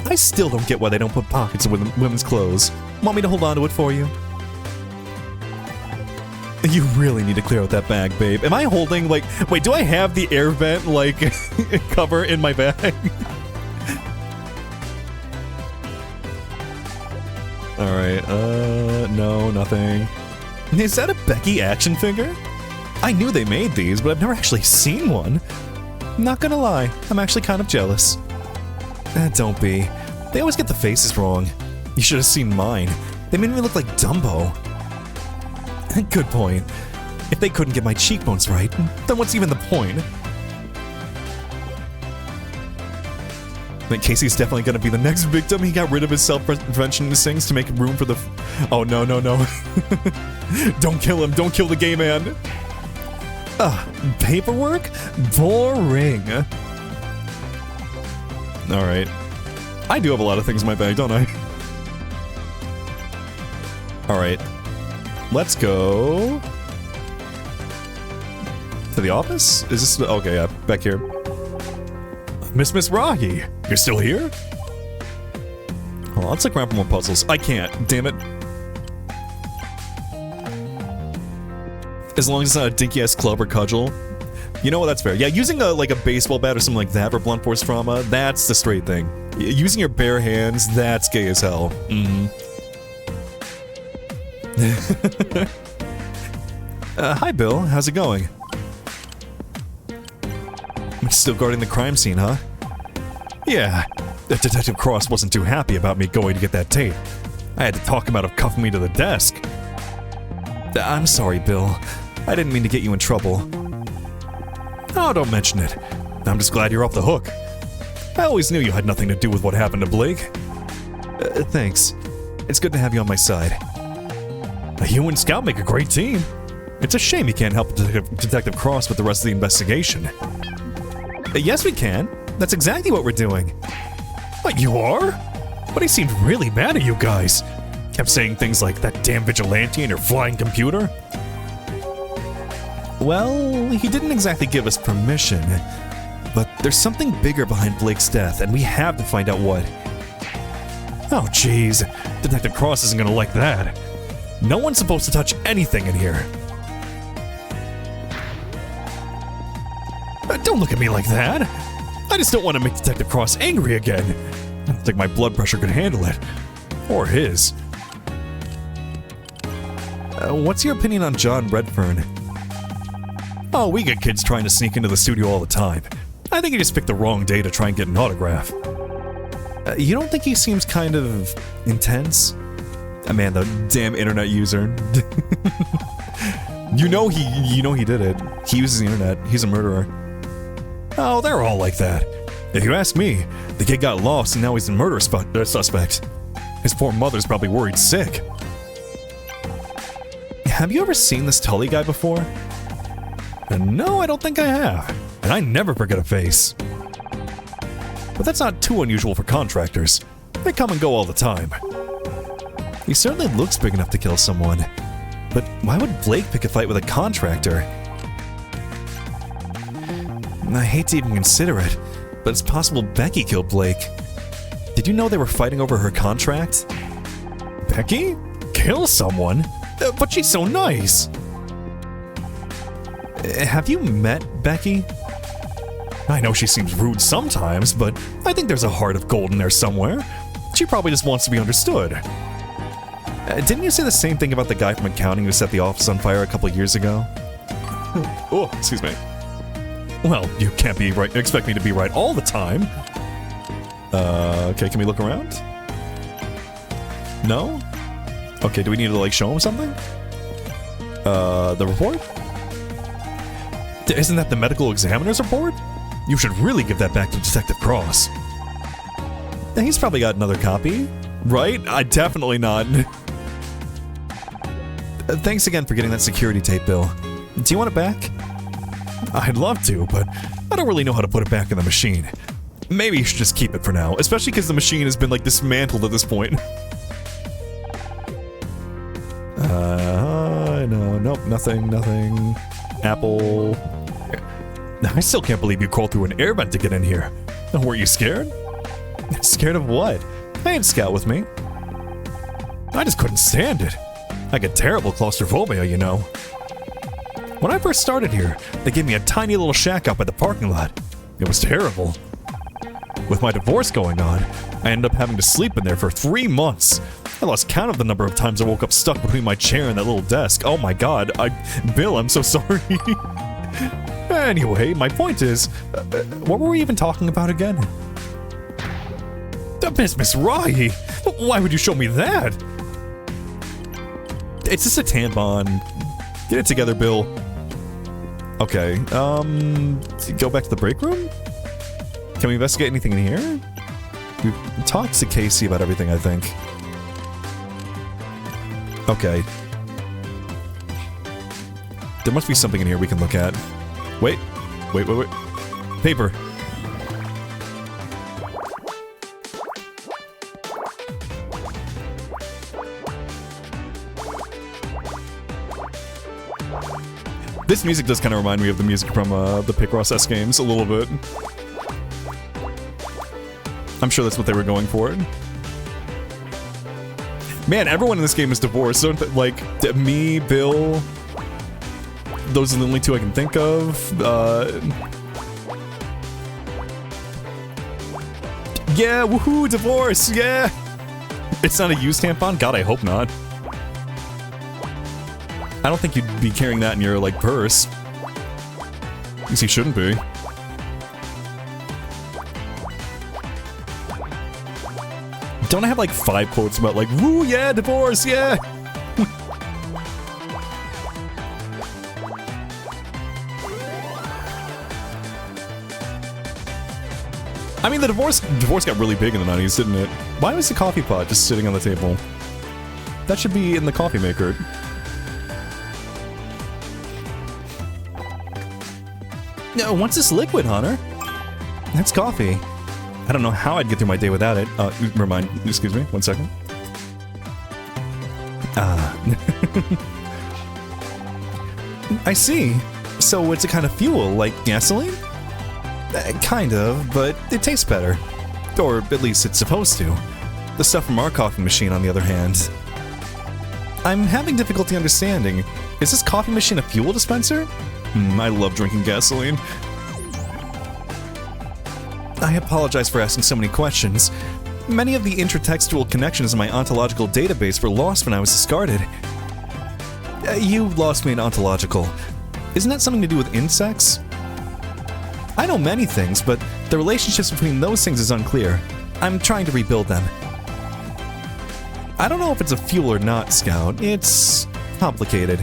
I still don't get why they don't put pockets in women's clothes. Want me to hold on to it for you? You really need to clear out that bag, babe. Am I holding, like... Wait, do I have the air vent, like, cover in my bag? Alright, no, nothing. Is that a Becky action figure? I knew they made these, but I've never actually seen one. Not gonna lie, I'm actually kind of jealous. Don't be. They always get the faces wrong. You should have seen mine. They made me look like Dumbo. Good point. If they couldn't get my cheekbones right, then what's even the point? Then Casey's definitely gonna be the next victim. He got rid of his self-prevention instincts to make room for the... Oh, no, no, no. Don't kill him. Don't kill the gay man. Paperwork? Boring. Alright. I do have a lot of things in my bag, don't I? Alright. Let's go... to the office? Is this... Okay, yeah, back here. Miss Rocky, you're still here? Hold on, let's look around for more puzzles. I can't, damn it. As long as it's not a dinky-ass club or cudgel. You know what, that's fair. Yeah, using a baseball bat or something like that for blunt force trauma, that's the straight thing. Using your bare hands, that's gay as hell. Hi, Bill. How's it going? Still guarding the crime scene, huh? Yeah. Detective Cross wasn't too happy about me going to get that tape. I had to talk him out of cuffing me to the desk. I'm sorry, Bill. I didn't mean to get you in trouble. Oh, don't mention it. I'm just glad you're off the hook. I always knew you had nothing to do with what happened to Blake. Thanks. It's good to have you on my side. You and Scout make a great team. It's a shame you can't help Detective Cross with the rest of the investigation. Yes, we can. That's exactly what we're doing. What, you are? But he seemed really mad at you guys. Kept saying things like, that damn vigilante and your flying computer. Well, he didn't exactly give us permission. But there's something bigger behind Blake's death, and we have to find out what. Oh, jeez. Detective Cross isn't gonna like that. No one's supposed to touch anything in here. Don't look at me like that. I just don't want to make Detective Cross angry again. I don't think my blood pressure could handle it. Or his. What's your opinion on John Redfern? Oh, we get kids trying to sneak into the studio all the time. I think he just picked the wrong day to try and get an autograph. You don't think he seems kind of intense? Man, the damn internet user. You know he did it. He uses the internet. He's a murderer. Oh, they're all like that. If you ask me, the kid got lost and now he's a murder suspect. His poor mother's probably worried sick. Have you ever seen this Tully guy before? No, I don't think I have. And I never forget a face. But that's not too unusual for contractors. They come and go all the time. He certainly looks big enough to kill someone. But why would Blake pick a fight with a contractor? I hate to even consider it, but it's possible Becky killed Blake. Did you know they were fighting over her contract? Becky? Kill someone? But she's so nice! Have you met Becky? I know she seems rude sometimes, but I think there's a heart of gold in there somewhere. She probably just wants to be understood. Didn't you say the same thing about the guy from accounting who set the office on fire a couple years ago? Oh, excuse me. Well, you can't be right. Expect me to be right all the time. Okay, can we look around? No? Okay, do we need to, like, show him something? The report? Isn't that the medical examiner's report? You should really give that back to Detective Cross. He's probably got another copy. Right? Definitely not. Thanks again for getting that security tape, Bill. Do you want it back? I'd love to, but I don't really know how to put it back in the machine. Maybe you should just keep it for now, especially because the machine has been, like, dismantled at this point. No, nope, nothing. Apple. I still can't believe you crawled through an air vent to get in here. Were you scared? Scared of what? I ain't scout with me. I just couldn't stand it. I get terrible claustrophobia, you know. When I first started here, they gave me a tiny little shack out by the parking lot. It was terrible. With my divorce going on, I ended up having to sleep in there for 3 months. I lost count of the number of times I woke up stuck between my chair and that little desk. Oh my god, Bill, I'm so sorry. Anyway, my point is, what were we even talking about again? Miss Rai, why would you show me that? It's just a tampon. Get it together, Bill. Okay, go back to the break room? Can we investigate anything in here? We've talked to Casey about everything, I think. Okay. There must be something in here we can look at. Wait. Paper. This music does kind of remind me of the music from the Picross S games a little bit. I'm sure that's what they were going for. Man, everyone in this game is divorced. So, like, me, Bill... Those are the only two I can think of. Yeah, woohoo, divorce, yeah! It's not a used tampon? God, I hope not. I don't think you'd be carrying that in your, like, purse. At least you shouldn't be. Don't I have, like, 5 quotes about, like, woo, yeah, divorce, yeah! I mean, the divorce got really big in the 90s, didn't it? Why was the coffee pot just sitting on the table? That should be in the coffee maker. No, what's this liquid, Hunter? That's coffee. I don't know how I'd get through my day without it. Never mind. Excuse me. 1 second. I see. So it's a kind of fuel, like gasoline? Kind of, but it tastes better. Or at least it's supposed to. The stuff from our coffee machine, on the other hand. I'm having difficulty understanding. Is this coffee machine a fuel dispenser? I love drinking gasoline. I apologize for asking so many questions. Many of the intertextual connections in my ontological database were lost when I was discarded. You lost me in ontological. Isn't that something to do with insects? I know many things, but the relationships between those things is unclear. I'm trying to rebuild them. I don't know if it's a fuel or not, Scout. It's complicated.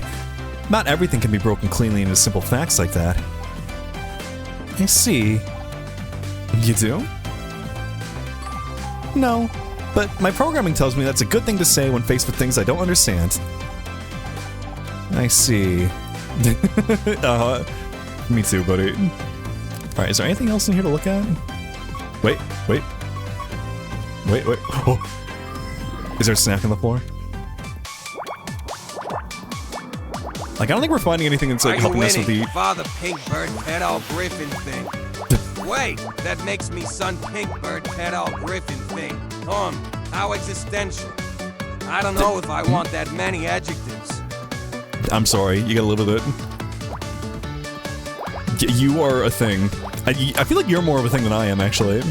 Not everything can be broken cleanly into simple facts like that. I see. You do? No, but my programming tells me that's a good thing to say when faced with things I don't understand. I see. Me too, buddy. Alright, is there anything else in here to look at? Wait. Oh! Is there a snack on the floor? Like, I don't think we're finding anything that's, like, helping us with the... Father Pinkbird Petal Griffin thing. Wait, that makes me son Pinkbird Petal Griffin thing. How existential. I don't know if I want that many adjectives. I'm sorry, you gotta live with it. You are a thing. I feel like you're more of a thing than I am, actually.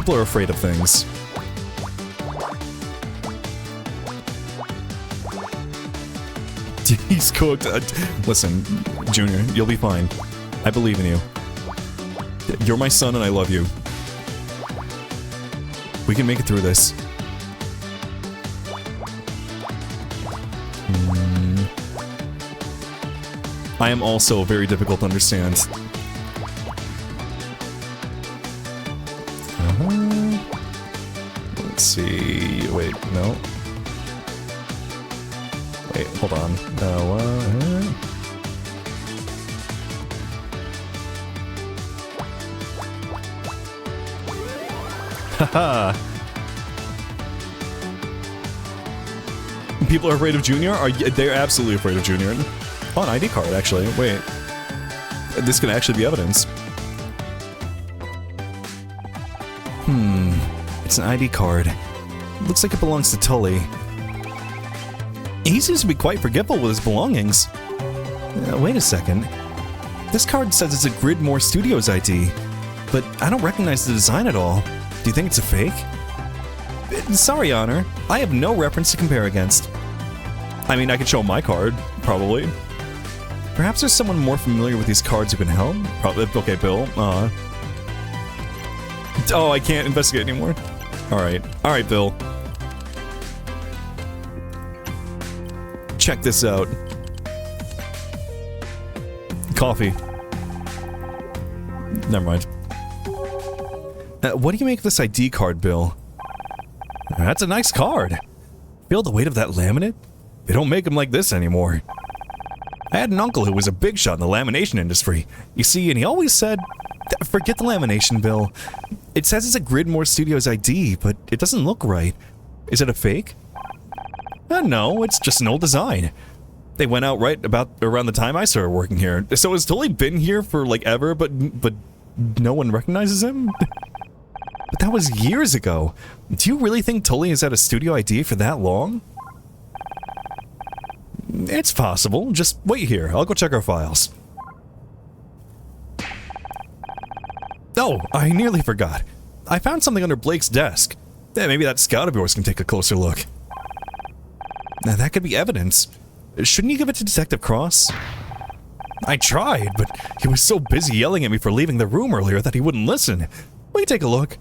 People are afraid of things. He's cooked. Listen, Junior, you'll be fine. I believe in you. You're my son and I love you. We can make it through this. I am also very difficult to understand. Let's see. Wait, no. Wait, hold on. Haha. People are afraid of Junior? They're absolutely afraid of Junior. Oh, an ID card, actually. Wait. This could actually be evidence. It's an ID card. Looks like it belongs to Tully. He seems to be quite forgetful with his belongings. Wait a second. This card says it's a Gridmore Studios ID, but I don't recognize the design at all. Do you think it's a fake? Sorry, Honor. I have no reference to compare against. I mean, I could show him my card, probably. Perhaps there's someone more familiar with these cards who can help? Probably. Okay, Bill. Oh, I can't investigate anymore. Alright. Alright, Bill. Check this out. Coffee. Never mind. What do you make of this ID card, Bill? That's a nice card. Feel the weight of that laminate? They don't make them like this anymore. I had an uncle who was a big shot in the lamination industry. You see, and he always said, forget the lamination, Bill. It says it's a Gridmore Studios ID, but it doesn't look right. Is it a fake? No, it's just an old design. They went out right about around the time I started working here. So it's totally been here for like ever, but no one recognizes him? But that was years ago. Do you really think Tully has had a studio ID for that long? It's possible. Just wait here. I'll go check our files. Oh, I nearly forgot. I found something under Blake's desk. Yeah, maybe that scout of yours can take a closer look. Now that could be evidence. Shouldn't you give it to Detective Cross? I tried, but he was so busy yelling at me for leaving the room earlier that he wouldn't listen. Will you take a look?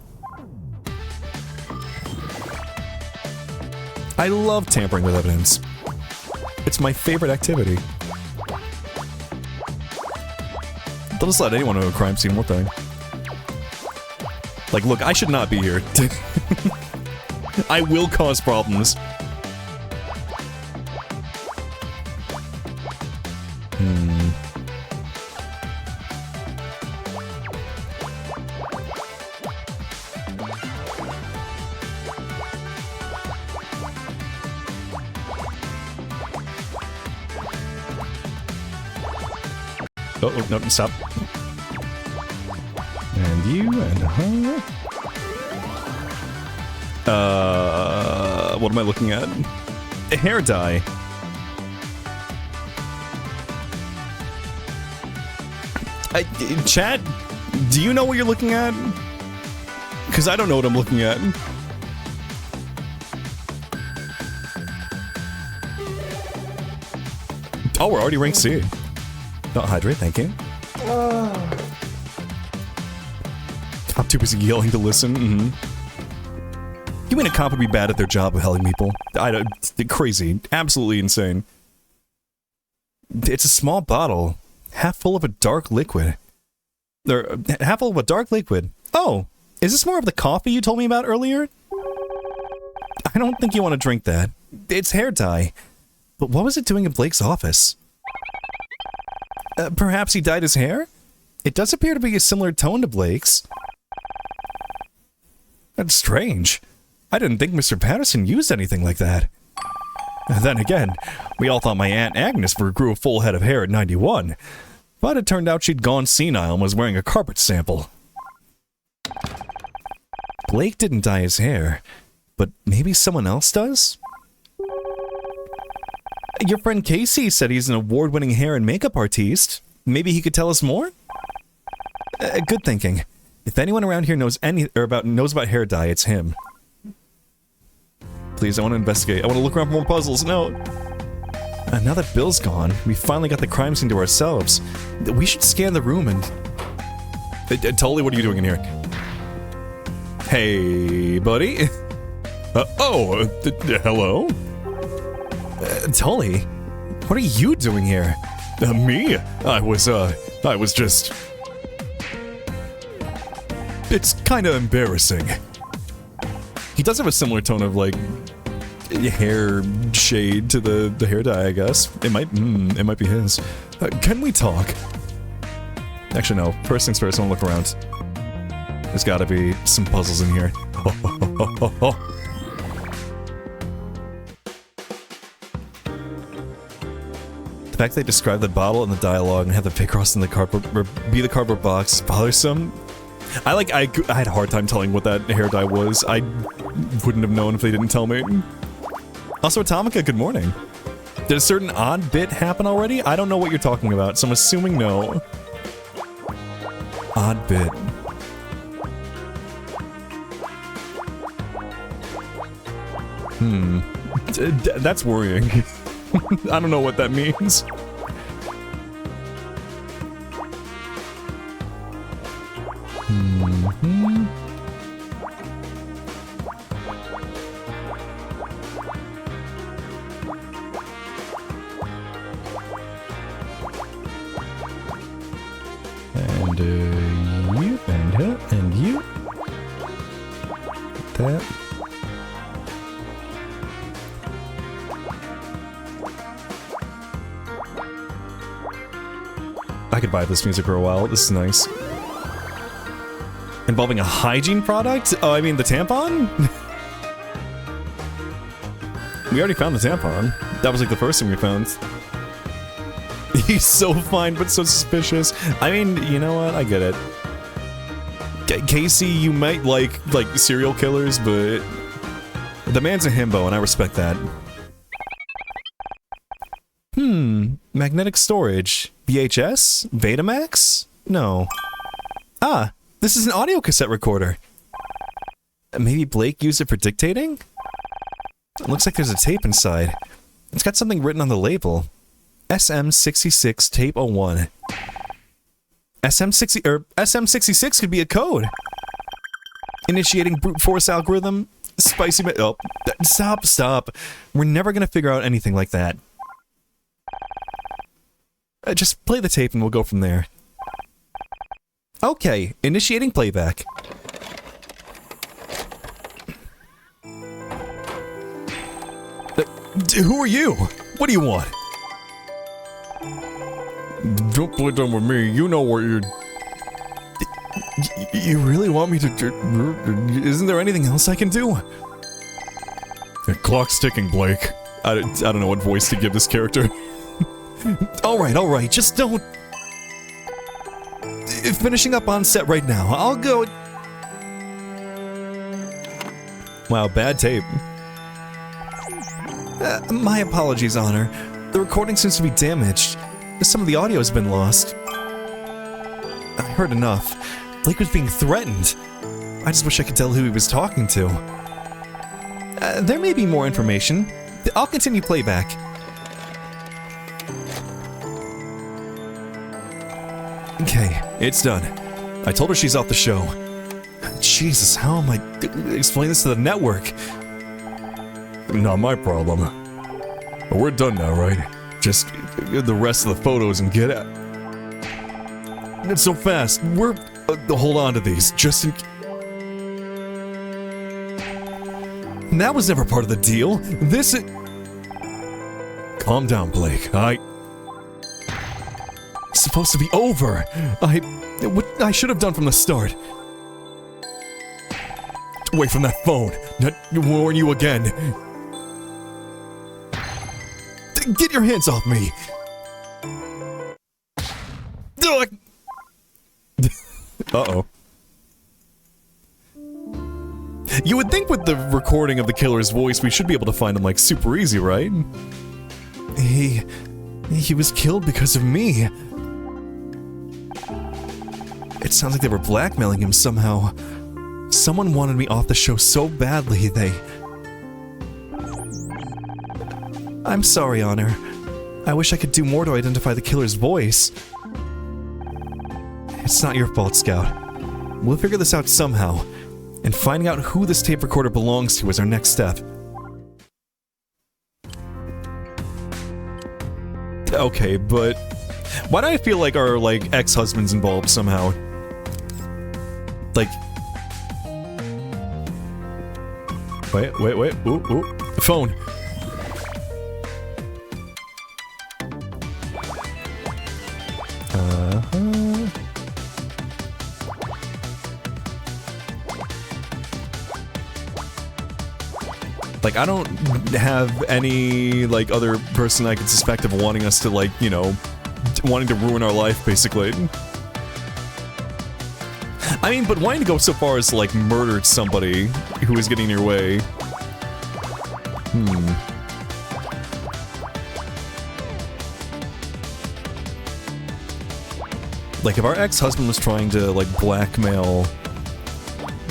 I love tampering with evidence. It's my favorite activity. They'll just let anyone into a crime scene, won't they? Like, look, I should not be here. I will cause problems. Oh, no, stop. And you, and her. What am I looking at? A hair dye. Chat, do you know what you're looking at? Because I don't know what I'm looking at. Oh, we're already rank C. Not hydrate, thank you. Cop too busy yelling to listen. You mean a cop would be bad at their job of helping people? Crazy. Absolutely insane. It's a small bottle. Half full of a dark liquid. Half full of a dark liquid. Oh, is this more of the coffee you told me about earlier? I don't think you want to drink that. It's hair dye. But what was it doing in Blake's office? Perhaps he dyed his hair? It does appear to be a similar tone to Blake's. That's strange. I didn't think Mr. Patterson used anything like that. Then again, we all thought my Aunt Agnes grew a full head of hair at 91. But it turned out she'd gone senile and was wearing a carpet sample. Blake didn't dye his hair, but maybe someone else does? Your friend Casey said he's an award-winning hair and makeup artiste. Maybe he could tell us more? Good thinking. If anyone around here knows knows about hair dye, it's him. Please, I want to investigate. I want to look around for more puzzles. No. Now that Bill's gone, we finally got the crime scene to ourselves. We should scan the room and... Tully, what are you doing in here? Hey, buddy. Hello? Tully, what are you doing here? Me? I was just... It's kinda embarrassing. He does have a similar tone of, like, hair shade to the hair dye, I guess. It might be his. Can we talk? Actually, no. First things first, I want to look around. There's gotta be some puzzles in here. The fact they describe the bottle in the dialogue and have the Picross in the cardboard, or be the cardboard box, bothersome. I had a hard time telling what that hair dye was. I wouldn't have known if they didn't tell me. Also, Atomica, good morning. Did a certain odd bit happen already? I don't know what you're talking about, so I'm assuming no. Odd bit. That's worrying. I don't know what that means. And you, and her, and you. That. I could buy this music for a while. This is nice. Involving a hygiene product? Oh, I mean the tampon? We already found the tampon. That was like the first thing we found. He's so fine, but so suspicious. I mean, you know what? I get it. Casey, you might like serial killers, but the man's a himbo, and I respect that. Magnetic storage. VHS? Betamax? No. Ah, this is an audio cassette recorder. Maybe Blake used it for dictating? It looks like there's a tape inside. It's got something written on the label. SM66 tape 01. SM66 could be a code. Initiating brute force algorithm. Spicy oh, stop. We're never gonna figure out anything like that. Just play the tape and we'll go from there. Okay, initiating playback. Who are you? What do you want? Don't play dumb with me. You know what you're... You really want me to... Isn't there anything else I can do? The clock's ticking, Blake. I don't know what voice to give this character. Alright, just don't... Finishing up on set right now. I'll go... Wow, bad tape. My apologies, Honor. The recording seems to be damaged. Some of the audio has been lost. I heard enough. Blake was being threatened. I just wish I could tell who he was talking to. There may be more information. I'll continue playback. Okay, it's done. I told her she's off the show. Jesus, how am I explaining this to the network? Not my problem. We're done now, right? Just the rest of the photos and get out. It's so fast. We're... hold on to these, just in... That was never part of the deal. This is... Calm down, Blake. It's supposed to be over. What I should have done from the start. Away from that phone. Not warn you again. Get your hands off me. Uh-oh. You would think with the recording of the killer's voice, we should be able to find him, like, super easy, right? He was killed because of me. It sounds like they were blackmailing him somehow. Someone wanted me off the show so badly, they... I'm sorry, Honor. I wish I could do more to identify the killer's voice. It's not your fault, Scout. We'll figure this out somehow, and finding out who this tape recorder belongs to is our next step. Okay, but why do I feel like our, like, ex-husband's involved somehow? Like... Wait, ooh, phone. Like, I don't have any, like, other person I could suspect of wanting us to, like, you know, wanting to ruin our life, basically. I mean, but wanting to go so far as to, like, murder somebody who is getting in your way. Like, if our ex-husband was trying to, like, blackmail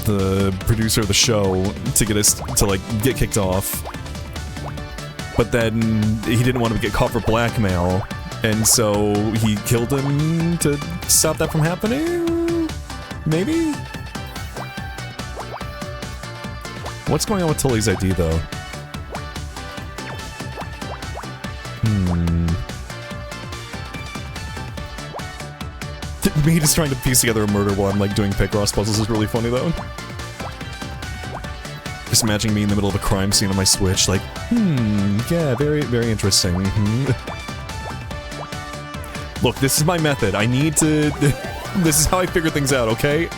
the producer of the show to get us to, like, get kicked off, but then he didn't want to get caught for blackmail, and so he killed him to stop that from happening? Maybe? What's going on with Tully's ID, though? Me just trying to piece together a murder while I'm, like, doing Picross puzzles is really funny, though. Just imagining me in the middle of a crime scene on my Switch, like, yeah, very, very interesting. Look, this is my method. I need to... This is how I figure things out, okay?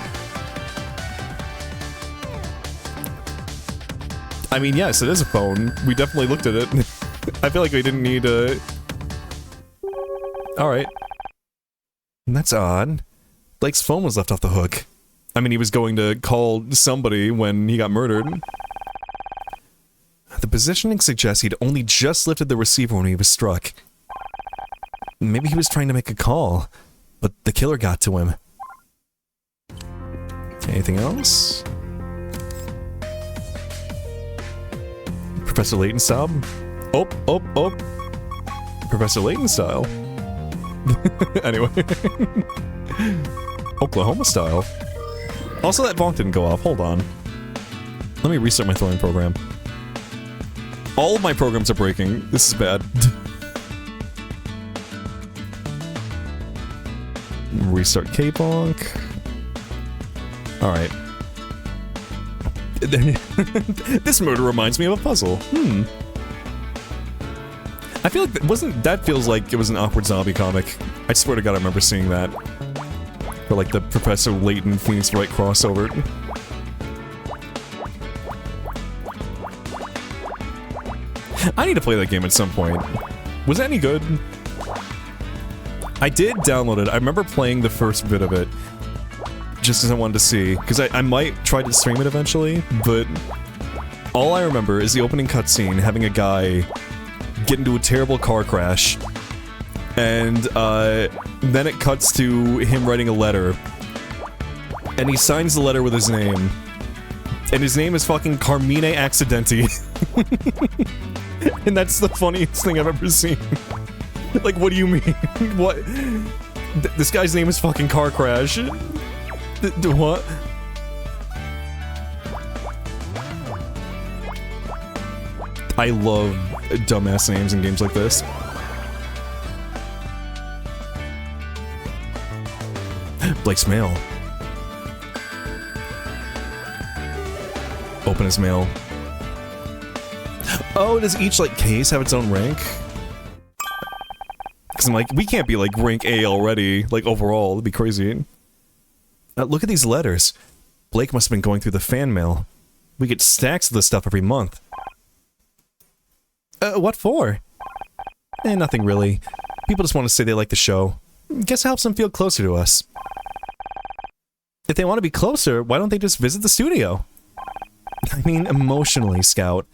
I mean, yes, it is a phone. We definitely looked at it. I feel like we didn't need a... Alright. That's odd. Blake's phone was left off the hook. I mean, he was going to call somebody when he got murdered. The positioning suggests he'd only just lifted the receiver when he was struck. Maybe he was trying to make a call, but the killer got to him. Anything else? Professor Layton style? Oh. Professor Layton style. Anyway. Oklahoma style. Also, that bonk didn't go off. Hold on. Let me restart my throwing program. All of my programs are breaking. This is bad. Restart K-bonk. Alright. This murder reminds me of a puzzle. I feel like that feels like it was an Awkward Zombie comic. I swear to God I remember seeing that. For like the Professor Layton Phoenix Wright crossover. I need to play that game at some point. Was it any good? I did download it. I remember playing the first bit of it. Just because I wanted to see. Because I might try to stream it eventually, but... all I remember is the opening cutscene having a guy get into a terrible car crash, and then it cuts to him writing a letter, and he signs the letter with his name, and his name is fucking Carmine Accidenti. And that's the funniest thing I've ever seen. Like, what do you mean? What? This guy's name is fucking Car Crash. What? I love dumbass names in games like this. Blake's mail. Open his mail. Oh, does each, like, case have its own rank? Because I'm like, we can't be, like, rank A already, like, overall. That'd be crazy. Look at these letters. Blake must have been going through the fan mail. We get stacks of this stuff every month. What for? Nothing really. People just want to say they like the show. Guess it helps them feel closer to us. If they want to be closer, why don't they just visit the studio? I mean, emotionally, Scout.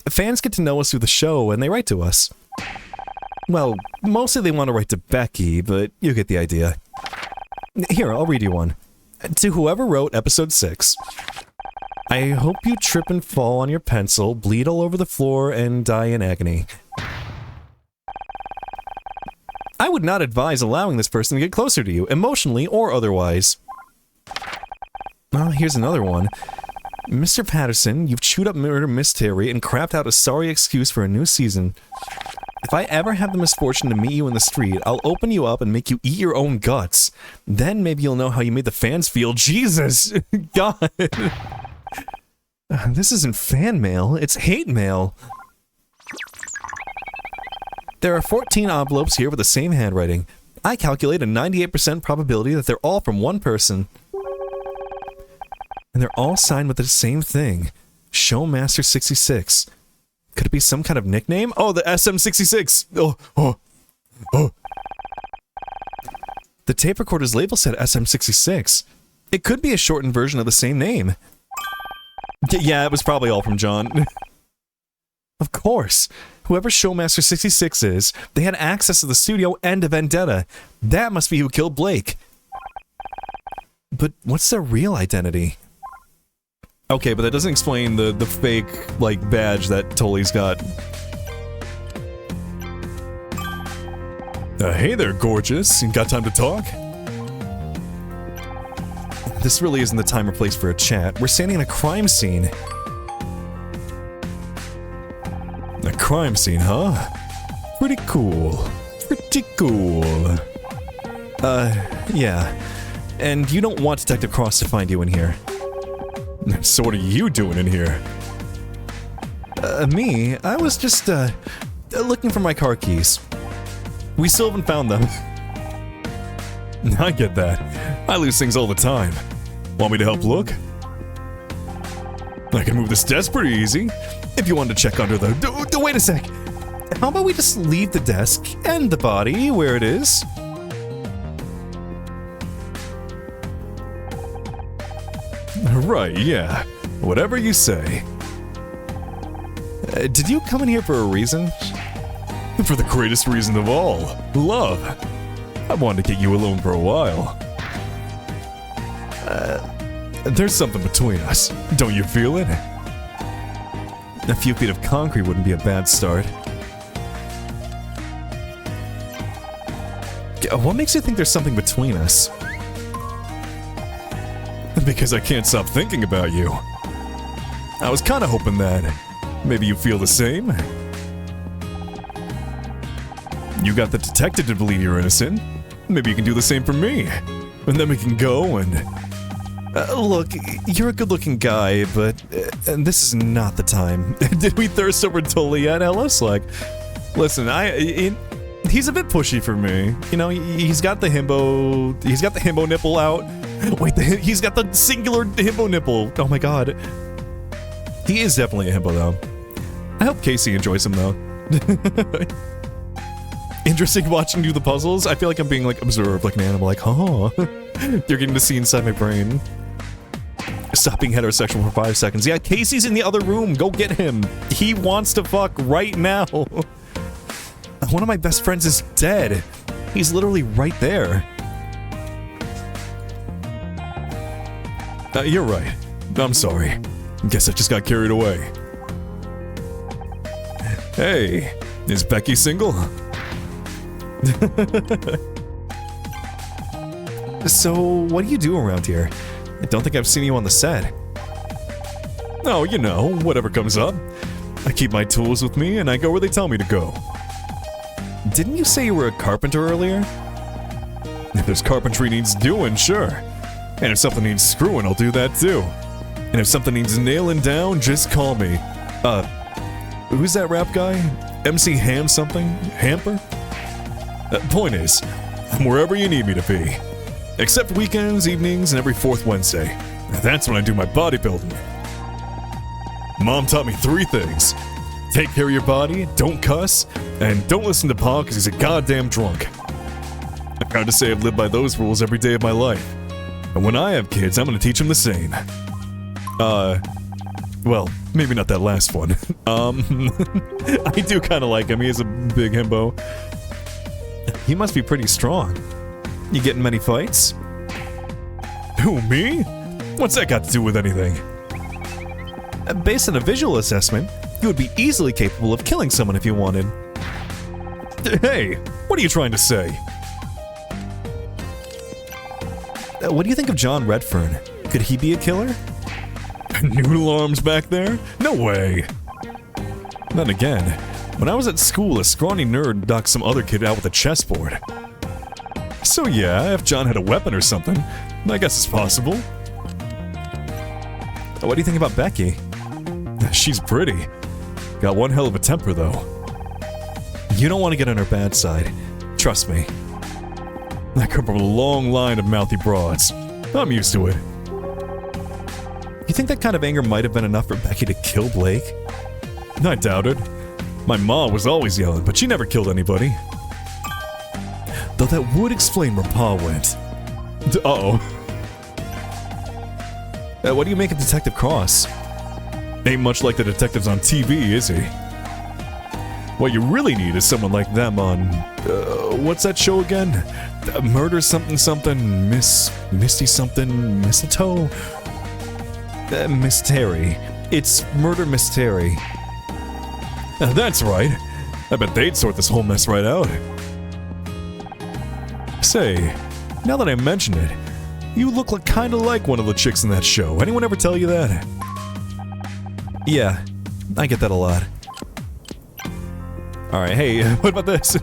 Fans get to know us through the show, and they write to us. Well, mostly they want to write to Becky, but you get the idea. Here, I'll read you one. To whoever wrote episode 6, I hope you trip and fall on your pencil, bleed all over the floor, and die in agony. I would not advise allowing this person to get closer to you, emotionally or otherwise. Well, here's another one. Mr. Patterson, you've chewed up murder mystery and crapped out a sorry excuse for a new season. If I ever have the misfortune to meet you in the street, I'll open you up and make you eat your own guts. Then maybe you'll know how you made the fans feel. Jesus! God! This isn't fan mail, it's hate mail. There are 14 envelopes here with the same handwriting. I calculate a 98% probability that they're all from one person. And they're all signed with the same thing. Showmaster 66. Could it be some kind of nickname? Oh, the SM66! Oh. The tape recorder's label said SM66. It could be a shortened version of the same name. Yeah, it was probably all from John. Of course. Whoever Showmaster 66 is, they had access to the studio and a vendetta. That must be who killed Blake. But what's their real identity? Okay, but that doesn't explain the fake, like, badge that Tully's got. Hey there, gorgeous. You got time to talk? This really isn't the time or place for a chat. We're standing in a crime scene. A crime scene, huh? Pretty cool. Pretty cool. Yeah. And you don't want Detective Cross to find you in here. So what are you doing in here? Me? I was just, looking for my car keys. We still haven't found them. I get that. I lose things all the time. Want me to help look? I can move this desk pretty easy. If you wanted to check under the... Wait a sec! How about we just leave the desk and the body where it is? Right, yeah. Whatever you say. Did you come in here for a reason? For the greatest reason of all. Love. I wanted to get you alone for a while. There's something between us. Don't you feel it? A few feet of concrete wouldn't be a bad start. What makes you think there's something between us? Because I can't stop thinking about you. I was kinda hoping that maybe you feel the same. You got the detective to believe you're innocent. Maybe you can do the same for me. And then we can go and... Look, you're a good-looking guy, but this is not the time. Did we thirst over Tully yet, Ellis? Like, listen, he's a bit pushy for me. You know, he's got the himbo nipple out. Wait, he's got the singular himbo nipple. Oh my god. He is definitely a himbo, though. I hope Casey enjoys him, though. Interesting watching you do the puzzles. I feel like I'm being, like, observed like an animal, like, huh. You're getting to see inside my brain. Stop being heterosexual for 5 seconds. Yeah, Casey's in the other room. Go get him. He wants to fuck right now. One of my best friends is dead. He's literally right there. You're right. I'm sorry. Guess I just got carried away. Hey, is Becky single? So, what do you do around here? I don't think I've seen you on the set. Oh, you know, whatever comes up. I keep my tools with me and I go where they tell me to go. Didn't you say you were a carpenter earlier? If there's carpentry needs doing, sure. And if something needs screwing, I'll do that too. And if something needs nailing down, just call me. Who's that rap guy? MC Ham something? Hamper? Point is, I'm wherever you need me to be. Except weekends, evenings, and every 4th Wednesday. That's when I do my bodybuilding. Mom taught me 3 things. Take care of your body, don't cuss, and don't listen to Pa because he's a goddamn drunk. I'm proud to say I've lived by those rules every day of my life. And when I have kids, I'm gonna teach them the same. Well, maybe not that last one. I do kinda like him, he is a big himbo. He must be pretty strong. You get in many fights? Who, me? What's that got to do with anything? Based on a visual assessment, you would be easily capable of killing someone if you wanted. Hey, what are you trying to say? What do you think of John Redfern? Could he be a killer? Noodle arms back there? No way. Then again, when I was at school, a scrawny nerd knocked some other kid out with a chessboard. So yeah, if John had a weapon or something, I guess it's possible. What do you think about Becky? She's pretty. Got one hell of a temper, though. You don't want to get on her bad side. Trust me. I come from a long line of mouthy broads. I'm used to it. You think that kind of anger might have been enough for Becky to kill Blake? I doubt it. My ma was always yelling, but she never killed anybody. Though that would explain where Pa went. Uh-oh. What do you make of Detective Cross? Ain't much like the detectives on TV, is he? What you really need is someone like them on... what's that show again? Murder something something... Misty something... Mistletoe? Miss Terry. It's Murder Miss Terry. That's right. I bet they'd sort this whole mess right out. Say, now that I mention it, you look like kinda like one of the chicks in that show. Anyone ever tell you that? Yeah, I get that a lot. Alright, hey, what about this?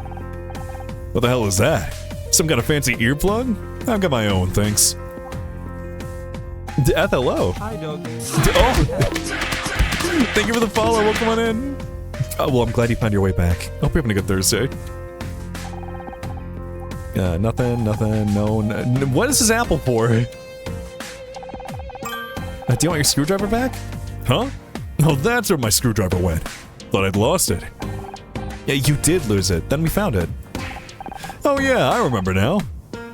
What the hell is that? Some kind of fancy earplug? I've got my own, thanks. Hello. Hi, Doug. Oh! Thank you for the follow, welcome on in. Oh, well, I'm glad you found your way back. Hope you're having a good Thursday. Nothing, no, What is this apple for? Do you want your screwdriver back? Huh? Oh, that's where my screwdriver went. Thought I'd lost it. Yeah, you did lose it. Then we found it. Oh yeah, I remember now.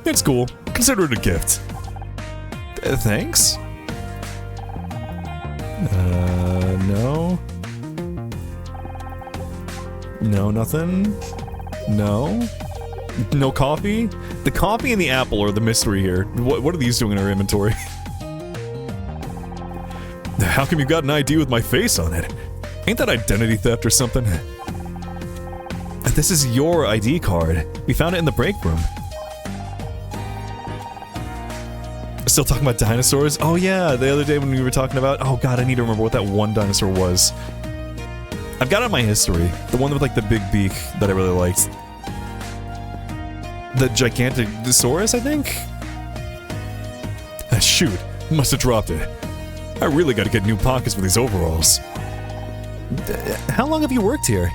It's cool. Consider it a gift. Thanks? No. No, nothing. No. No coffee? The coffee and the apple are the mystery here. What are these doing in our inventory? How come you got an ID with my face on it? Ain't that identity theft or something? This is your ID card. We found it in the break room. Still talking about dinosaurs? Oh yeah, the other day when we were talking about... Oh god, I need to remember what that one dinosaur was. I've got it in my history. The one with like the big beak that I really liked. The Gigantosaurus, I think? Shoot, must have dropped it. I really gotta get new pockets for these overalls. How long have you worked here?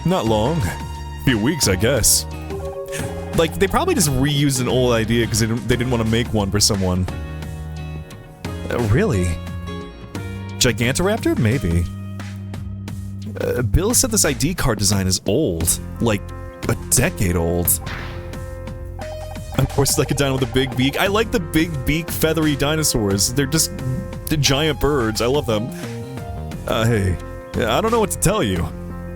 Not long. Few weeks, I guess. Like, they probably just reused an old idea because they didn't want to make one for someone. Really? Gigantoraptor? Maybe. Bill said this ID card design is old. Like, a decade old. Of course, it's like a dino with a big beak. I like the big beak, feathery dinosaurs. They're just giant birds. I love them. Hey, I don't know what to tell you.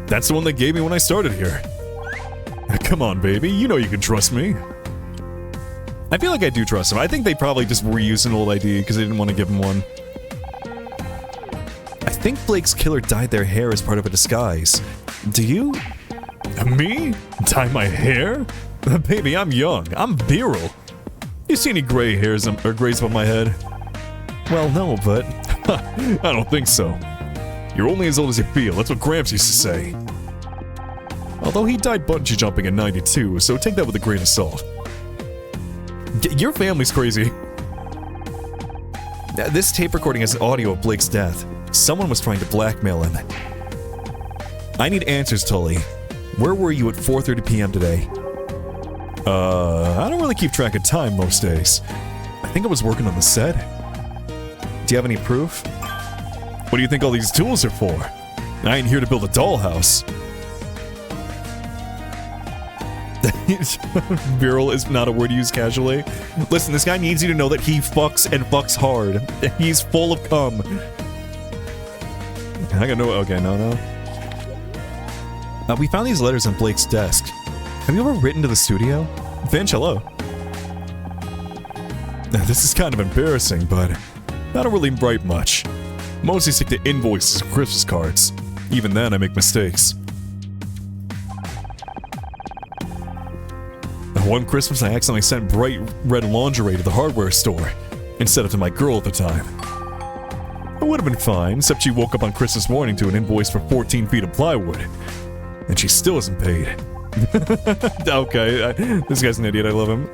That's the one they gave me when I started here. Come on, baby. You know you can trust me. I feel like I do trust him. I think they probably just reused an old ID because they didn't want to give him one. I think Blake's killer dyed their hair as part of a disguise. Do you? Me? Dye my hair? Baby, I'm young. I'm virile. You see any gray hairs or grays on my head? Well, no, but... I don't think so. You're only as old as you feel. That's what Gramps used to say. Although he died bungee jumping in '92, so take that with a grain of salt. Your family's crazy. This tape recording has audio of Blake's death. Someone was trying to blackmail him. I need answers, Tully. Where were you at 4:30 p.m. today? I don't really keep track of time most days. I think I was working on the set. Do you have any proof? What do you think all these tools are for? I ain't here to build a dollhouse. Virile is not a word used casually. Listen, this guy needs you to know that he fucks and fucks hard. He's full of cum. I got no. Okay, no. We found these letters on Blake's desk. Have you ever written to the studio? Finch, hello. Now, this is kind of embarrassing, but I don't really write much. Mostly stick to invoices and Christmas cards. Even then, I make mistakes. One Christmas, I accidentally sent bright red lingerie to the hardware store, instead of to my girl at the time. It would have been fine, except she woke up on Christmas morning to an invoice for 14 feet of plywood. And she still isn't paid. Okay, this guy's an idiot, I love him.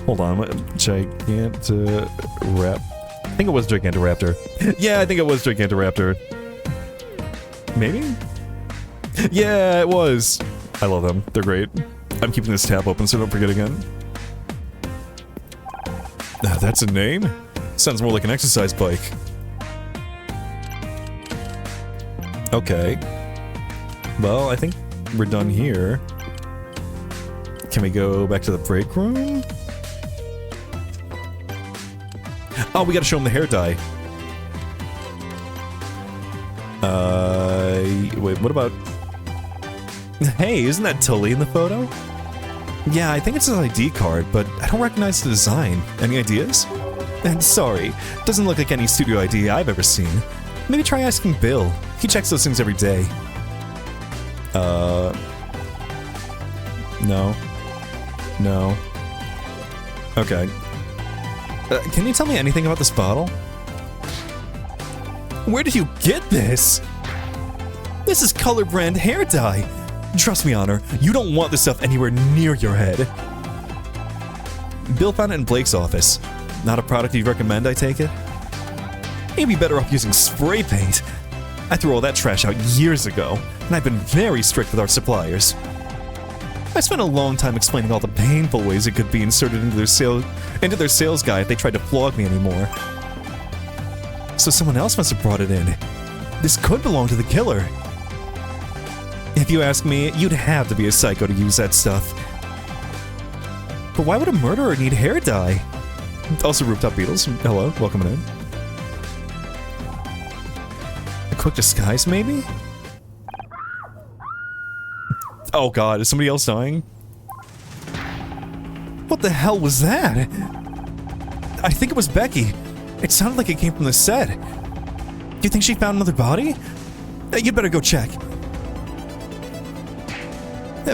Hold on, Gigantoraptor. I think it was Gigantoraptor. Yeah, I think it was Gigantoraptor. Maybe? Yeah, it was. I love them, they're great. I'm keeping this tab open so don't forget again. That's a name? Sounds more like an exercise bike. Okay. Well, I think we're done here. Can we go back to the break room? Oh, we gotta show him the hair dye. Wait, what about... Hey, isn't that Tully in the photo? Yeah, I think it's his ID card, but I don't recognize the design. Any ideas? And sorry, doesn't look like any studio ID I've ever seen. Maybe try asking Bill. He checks those things every day. No. No. Okay. Can you tell me anything about this bottle? Where did you get this? This is color brand hair dye. Trust me, Honor, you don't want this stuff anywhere near your head. Bill found it in Blake's office. Not a product you'd recommend, I take it? You'd be better off using spray paint. I threw all that trash out years ago, and I've been very strict with our suppliers. I spent a long time explaining all the painful ways it could be inserted into their sales guide if they tried to flog me anymore. So someone else must have brought it in. This could belong to the killer. If you ask me, you'd have to be a psycho to use that stuff. But why would a murderer need hair dye? Also, Rooftop Beatles. Hello, welcome in. A quick disguise, maybe? Oh god, is somebody else dying? What the hell was that? I think it was Becky. It sounded like it came from the set. Do you think she found another body? You'd better go check.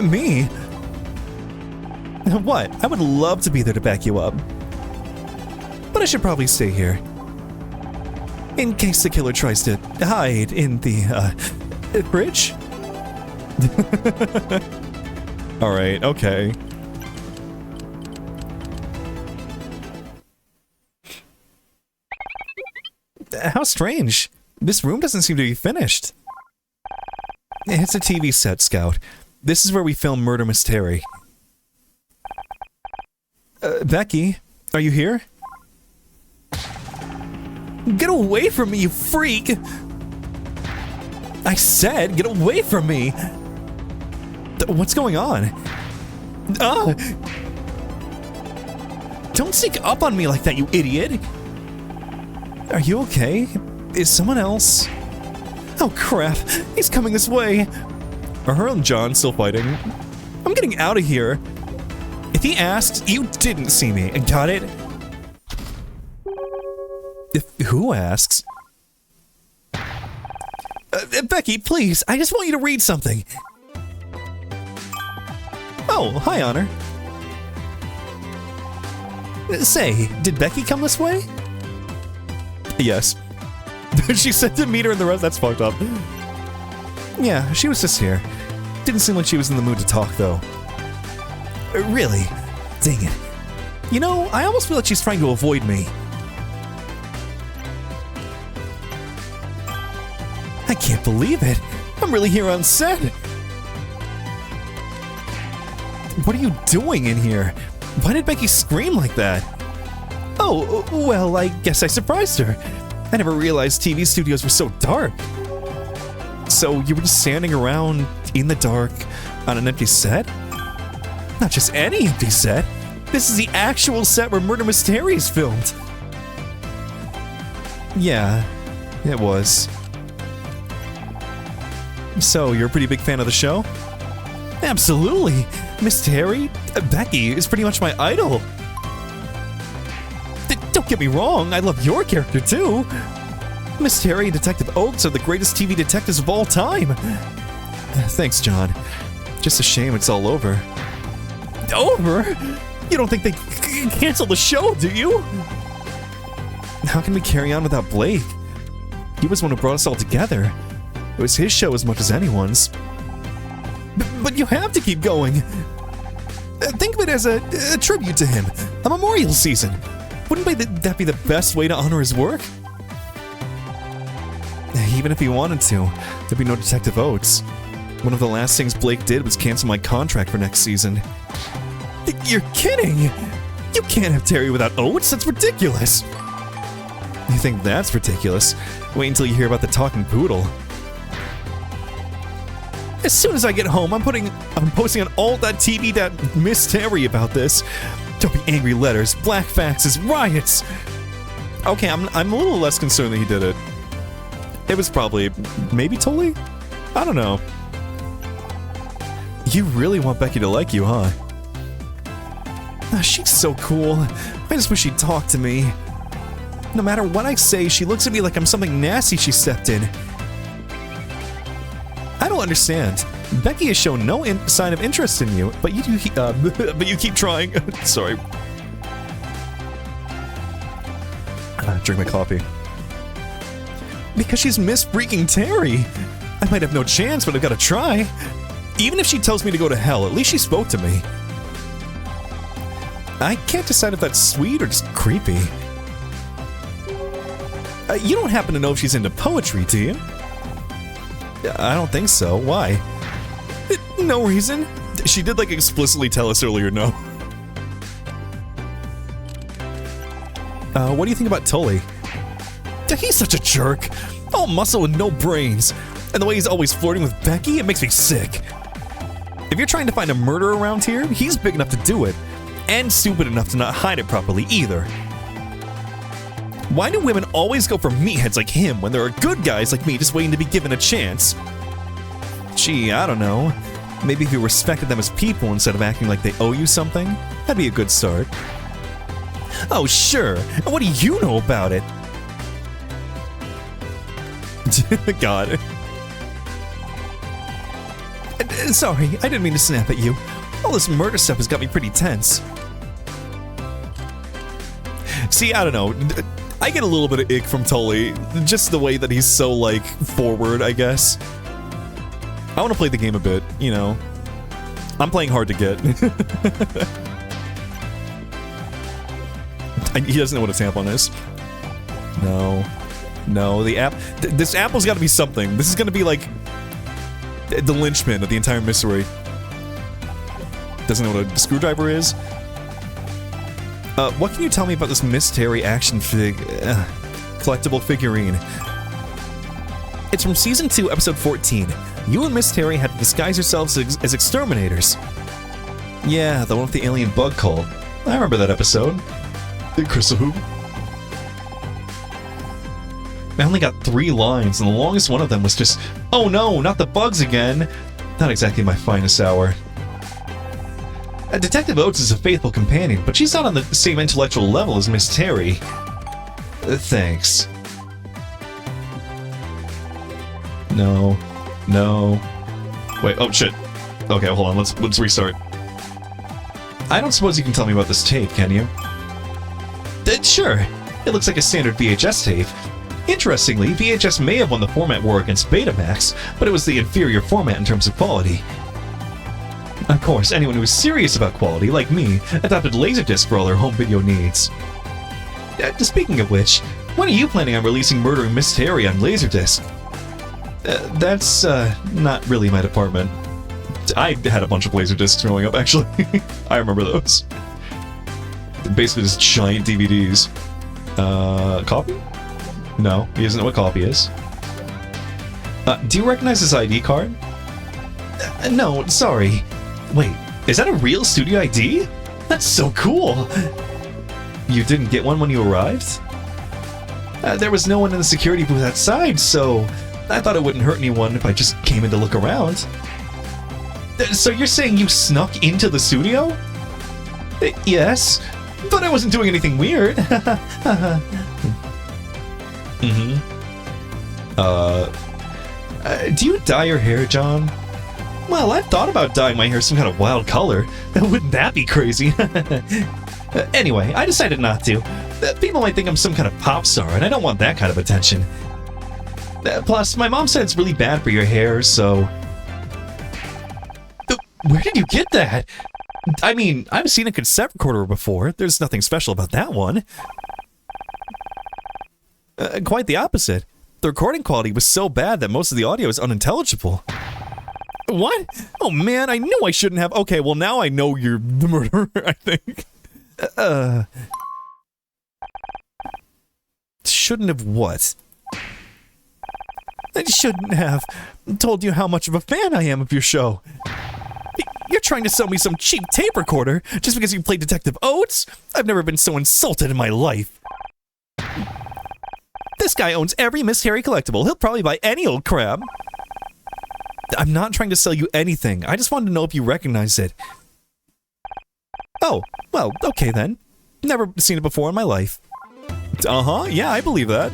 Me? What? I would love to be there to back you up. But I should probably stay here. In case the killer tries to hide in the, fridge? Alright, okay. How strange. This room doesn't seem to be finished. It's a TV set, Scout. This is where we film Murder Mystery. Becky, are you here? Get away from me, you freak! I said, get away from me! What's going on? Oh! Don't sneak up on me like that, you idiot! Are you okay? Is someone else? Oh crap, he's coming this way! Are her and John still fighting? I'm getting out of here! If he asks, you didn't see me, got it? If who asks? Becky, please, I just want you to read something. Oh, hi, Honor. Say, did Becky come this way? Yes. She said to meet her in the rest. That's fucked up. Yeah, she was just here. Didn't seem like she was in the mood to talk, though. Really? Dang it. You know, I almost feel like she's trying to avoid me. I can't believe it. I'm really here on set. What are you doing in here? Why did Becky scream like that? Oh, well, I guess I surprised her. I never realized TV studios were so dark. So you were just standing around in the dark on an empty set? Not just any empty set. This is the actual set where Murder Mystery is filmed. Yeah, it was. So, you're a pretty big fan of the show? Absolutely! Miss Terry, Becky is pretty much my idol. get me wrong, I love your character too. Miss Terry and Detective Oaks are the greatest TV detectives of all time. Thanks, John. Just a shame it's all over. Over? You don't think they cancel the show, do you? How can we carry on without Blake? He was the one who brought us all together. It was his show as much as anyone's. But you have to keep going. Think of it as a tribute to him. A memorial season. Wouldn't that be the best way to honor his work? Even if he wanted to, there'd be no Detective Oates. One of the last things Blake did was cancel my contract for next season. You're kidding! You can't have Terry without Oates, that's ridiculous! You think that's ridiculous? Wait until you hear about the talking poodle. As soon as I get home, I'm posting on alt.tv Miss Terry about this. There'll be angry letters, black faxes, riots! Okay, I'm a little less concerned that he did it. It was probably... maybe Tully? I don't know. You really want Becky to like you, huh? She's so cool. I just wish she'd talk to me. No matter what I say, she looks at me like I'm something nasty she stepped in. I don't understand. Becky has shown no sign of interest in you, but you keep trying. Sorry. Drink my coffee. Because she's Miss freaking Terry. I might have no chance, but I've got to try. Even if she tells me to go to hell, at least she spoke to me. I can't decide if that's sweet or just creepy. You don't happen to know if she's into poetry, do you? I don't think so. Why? No reason. She did, like, explicitly tell us earlier, no. What do you think about Tully? He's such a jerk. All muscle and no brains. And the way he's always flirting with Becky, it makes me sick. If you're trying to find a murder around here, he's big enough to do it. And stupid enough to not hide it properly, either. Why do women always go for meatheads like him when there are good guys like me just waiting to be given a chance? Gee, I don't know. Maybe if you respected them as people instead of acting like they owe you something, that'd be a good start. Oh, sure. And what do you know about it? God. Sorry, I didn't mean to snap at you. All this murder stuff has got me pretty tense. See, I don't know. I get a little bit of ick from Tully. Just the way that he's so, like, forward, I guess. I want to play the game a bit, you know. I'm playing hard to get. He doesn't know what a tampon is. No. No, the app... This apple's got to be something. This is going to be, like, the linchpin of the entire mystery. Doesn't know what a screwdriver is. What can you tell me about this Miss Terry action collectible figurine? It's from Season 2, Episode 14. You and Miss Terry had to disguise yourselves as exterminators. Yeah, the one with the alien bug cult. I remember that episode. Crystal who? I only got 3 lines, and the longest one of them was just, "Oh no, not the bugs again!" Not exactly my finest hour. Detective Oates is a faithful companion, but she's not on the same intellectual level as Miss Terry. Thanks. No. No. Wait, oh shit. Okay, hold on, let's restart. I don't suppose you can tell me about this tape, can you? Sure. It looks like a standard VHS tape. Interestingly, VHS may have won the format war against Betamax, but it was the inferior format in terms of quality. Of course, anyone who is serious about quality, like me, adopted Laserdisc for all their home video needs. Speaking of which, when are you planning on releasing Murdering Miss Terry on Laserdisc? That's, not really my department. I had a bunch of Laserdiscs growing up, actually. I remember those. Basically just giant DVDs. Copy? No, he doesn't know what copy is. Do you recognize his ID card? No, sorry. Wait, is that a real studio ID? That's so cool! You didn't get one when you arrived? There was no one in the security booth outside, so I thought it wouldn't hurt anyone if I just came in to look around. So you're saying you snuck into the studio? Yes. But I wasn't doing anything weird. Do you dye your hair, John? Well, I've thought about dyeing my hair some kind of wild color. Wouldn't that be crazy? Anyway, I decided not to. People might think I'm some kind of pop star, and I don't want that kind of attention. Plus, my mom said it's really bad for your hair, so... Where did you get that? I mean, I've seen a cassette recorder before. There's nothing special about that one. Quite the opposite. The recording quality was so bad that most of the audio is unintelligible. What? Oh man, I knew I shouldn't have. Okay, well now I know you're the murderer, I think. Shouldn't have what? I shouldn't have told you how much of a fan I am of your show. You're trying to sell me some cheap tape recorder just because you played Detective Oates? I've never been so insulted in my life. This guy owns every Miss Harry collectible. He'll probably buy any old crap. I'm not trying to sell you anything. I just wanted to know if you recognize it. Oh, well, okay then. Never seen it before in my life. Uh-huh, yeah, I believe that.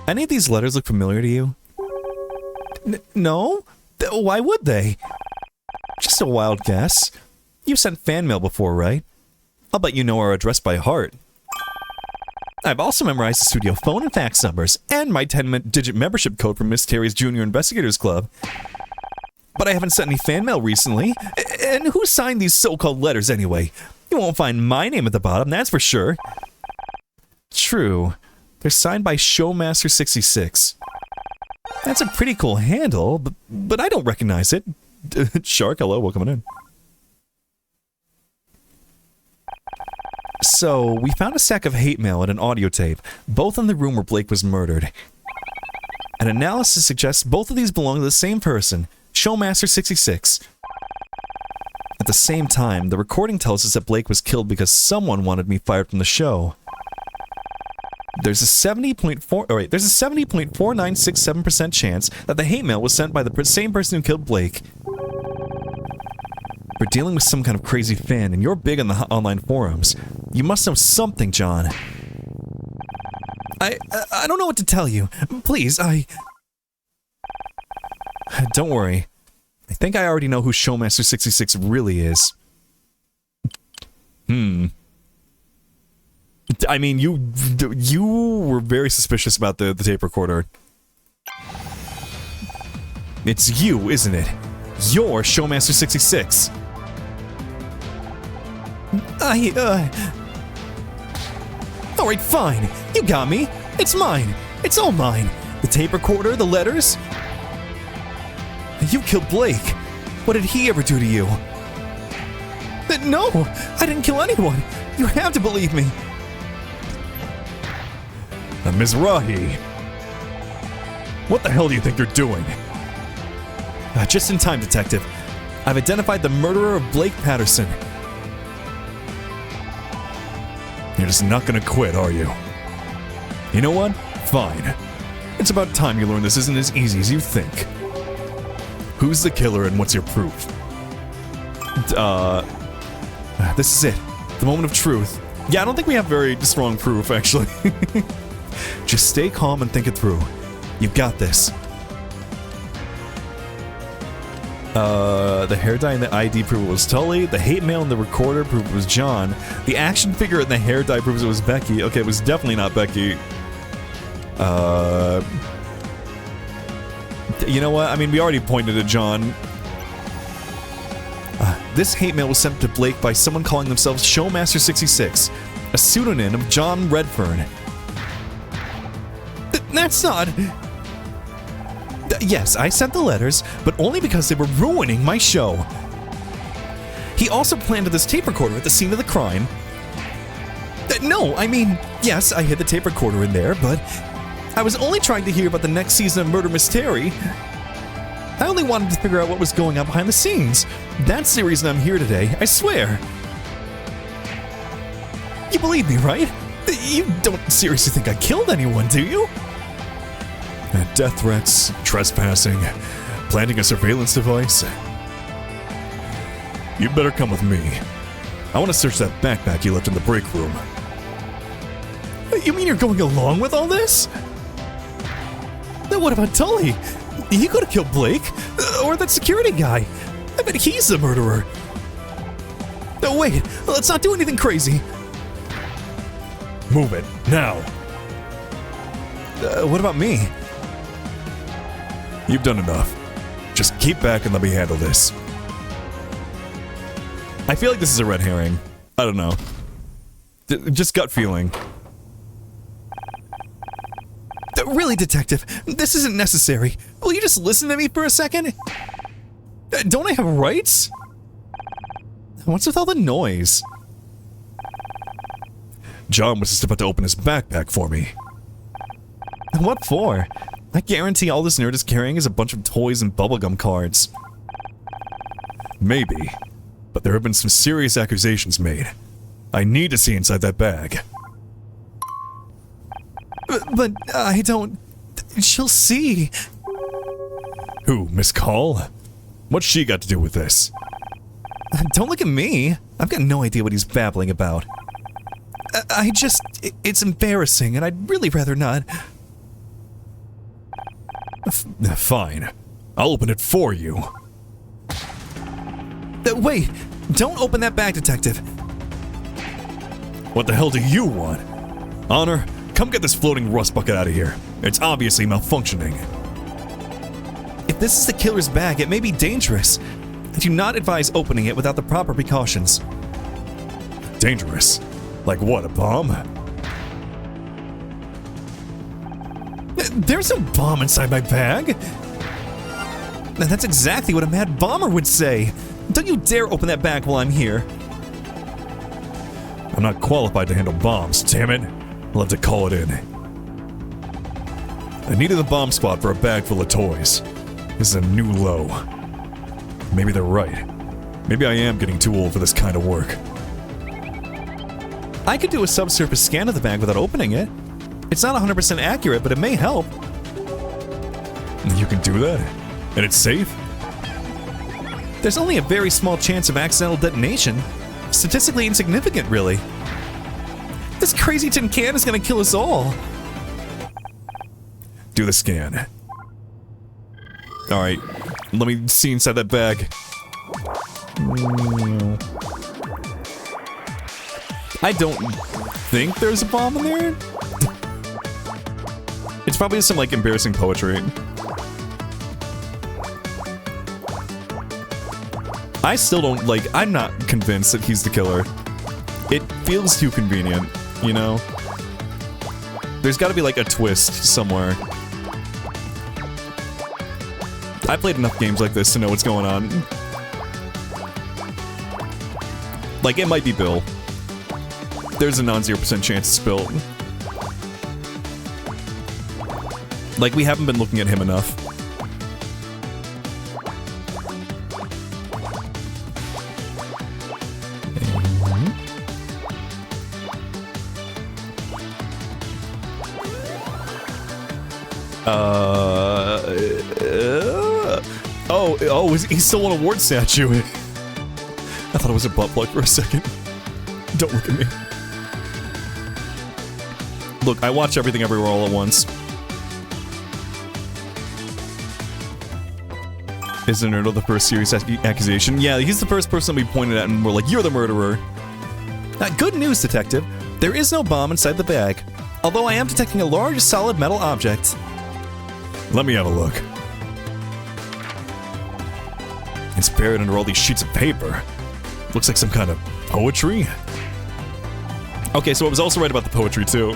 Any of these letters look familiar to you? No? Why would they? Just a wild guess. You've sent fan mail before, right? I'll bet you know our address by heart. I've also memorized the studio phone and fax numbers, and my 10-digit membership code from Miss Terry's Junior Investigators Club. But I haven't sent any fan mail recently. And who signed these so-called letters anyway? You won't find my name at the bottom, that's for sure. True. They're signed by Showmaster66. That's a pretty cool handle, but I don't recognize it. Shark, hello, welcome in. So, we found a stack of hate mail and an audio tape, both in the room where Blake was murdered. An analysis suggests both of these belong to the same person, Showmaster66. At the same time, the recording tells us that Blake was killed because someone wanted me fired from the show. There's a 70.4967% chance that the hate mail was sent by the same person who killed Blake. We're dealing with some kind of crazy fan, and you're big on the online forums. You must know something, John. I don't know what to tell you. Please, Don't worry. I think I already know who Showmaster66 really is. I mean, you were very suspicious about the tape recorder. It's you, isn't it? You're Showmaster66. Alright, fine. You got me. It's mine. It's all mine. The tape recorder, the letters. You killed Blake. What did he ever do to you? No, I didn't kill anyone. You have to believe me. Mizrahi. What the hell do you think you're doing? Just in time, Detective. I've identified the murderer of Blake Patterson. You're just not gonna quit, are you? You know what? Fine. It's about time you learn this isn't as easy as you think. Who's the killer and what's your proof? This is it. The moment of truth. Yeah, I don't think we have very strong proof, actually. Just stay calm and think it through. You've got this. The hair dye and the ID prove it was Tully. The hate mail and the recorder prove it was John. The action figure and the hair dye proves it was Becky. Okay, it was definitely not Becky. You know what? I mean, we already pointed at John. This hate mail was sent to Blake by someone calling themselves Showmaster66, a pseudonym of John Redfern. That's not... Yes, I sent the letters, but only because they were ruining my show. He also planted this tape recorder at the scene of the crime. No, I mean, yes, I hid the tape recorder in there, but I was only trying to hear about the next season of Murder Mystery. I only wanted to figure out what was going on behind the scenes. That's the reason I'm here today, I swear. You believe me, right? You don't seriously think I killed anyone, do you? Death threats, trespassing, planting a surveillance device. You better come with me. I want to search that backpack you left in the break room. You mean you're going along with all this? Then what about Tully? He could have killed Blake. Or that security guy. I bet he's the murderer. No, wait. Let's not do anything crazy. Move it, now. What about me? You've done enough. Just keep back and let me handle this. I feel like this is a red herring. I don't know. Just gut feeling. Really, Detective, this isn't necessary. Will you just listen to me for a second? Don't I have rights? What's with all the noise? John was just about to open his backpack for me. What for? I guarantee all this nerd is carrying is a bunch of toys and bubblegum cards. Maybe. But there have been some serious accusations made. I need to see inside that bag. But I don't... She'll see. Who, Miss Call? What's she got to do with this? Don't look at me. I've got no idea what he's babbling about. I just... It's embarrassing, and I'd really rather not. Fine. I'll open it for you. Wait! Don't open that bag, Detective. What the hell do you want? Honor, come get this floating rust bucket out of here. It's obviously malfunctioning. If this is the killer's bag, it may be dangerous. I do not advise opening it without the proper precautions. Dangerous? Like what, a bomb? There's no bomb inside my bag. That's exactly what a mad bomber would say. Don't you dare open that bag while I'm here. I'm not qualified to handle bombs, damn it. I'll have to call it in. I needed the bomb spot for a bag full of toys. This is a new low. Maybe they're right. Maybe I am getting too old for this kind of work. I could do a subsurface scan of the bag without opening it. It's not 100% accurate, but it may help. You can do that? And it's safe? There's only a very small chance of accidental detonation. Statistically insignificant, really. This crazy tin can is gonna kill us all. Do the scan. Alright, let me see inside that bag. I don't think there's a bomb in there. It's probably some, like, embarrassing poetry. I still don't, like, I'm not convinced that he's the killer. It feels too convenient, you know? There's gotta be, like, a twist somewhere. I played enough games like this to know what's going on. Like, it might be Bill. There's a non-0% chance it's Bill. Like, we haven't been looking at him enough. Oh, he's still on a award statue. I thought it was a butt plug for a second. Don't look at me. Look, I watch everything everywhere all at once. Is Nerdo the first serious accusation? Yeah, he's the first person we pointed at and we're like, you're the murderer. Good news, Detective. There is no bomb inside the bag. Although I am detecting a large solid metal object. Let me have a look. It's buried under all these sheets of paper. Looks like some kind of poetry. Okay, so I was also right about the poetry, too.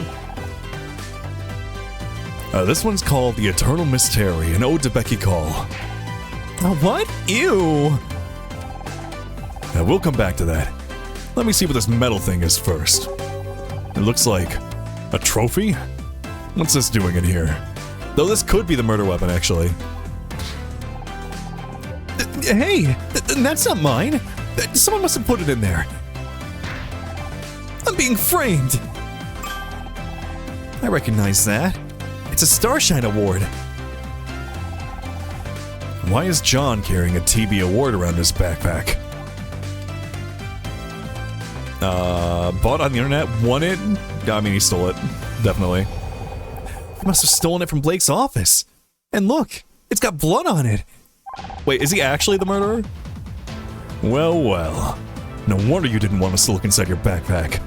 This one's called The Eternal Mystery, an ode to Becky Call. What? Ew! Now, we'll come back to that. Let me see what this metal thing is first. It looks like a trophy? What's this doing in here? Though this could be the murder weapon, actually. Hey, that's not mine. Someone must have put it in there. I'm being framed. I recognize that. It's a Starshine Award. Why is John carrying a TB award around his backpack? Bought on the internet, won it. I mean, he stole it. Definitely. He must have stolen it from Blake's office. And look, it's got blood on it. Wait, is he actually the murderer? Well, well. No wonder you didn't want us to look inside your backpack.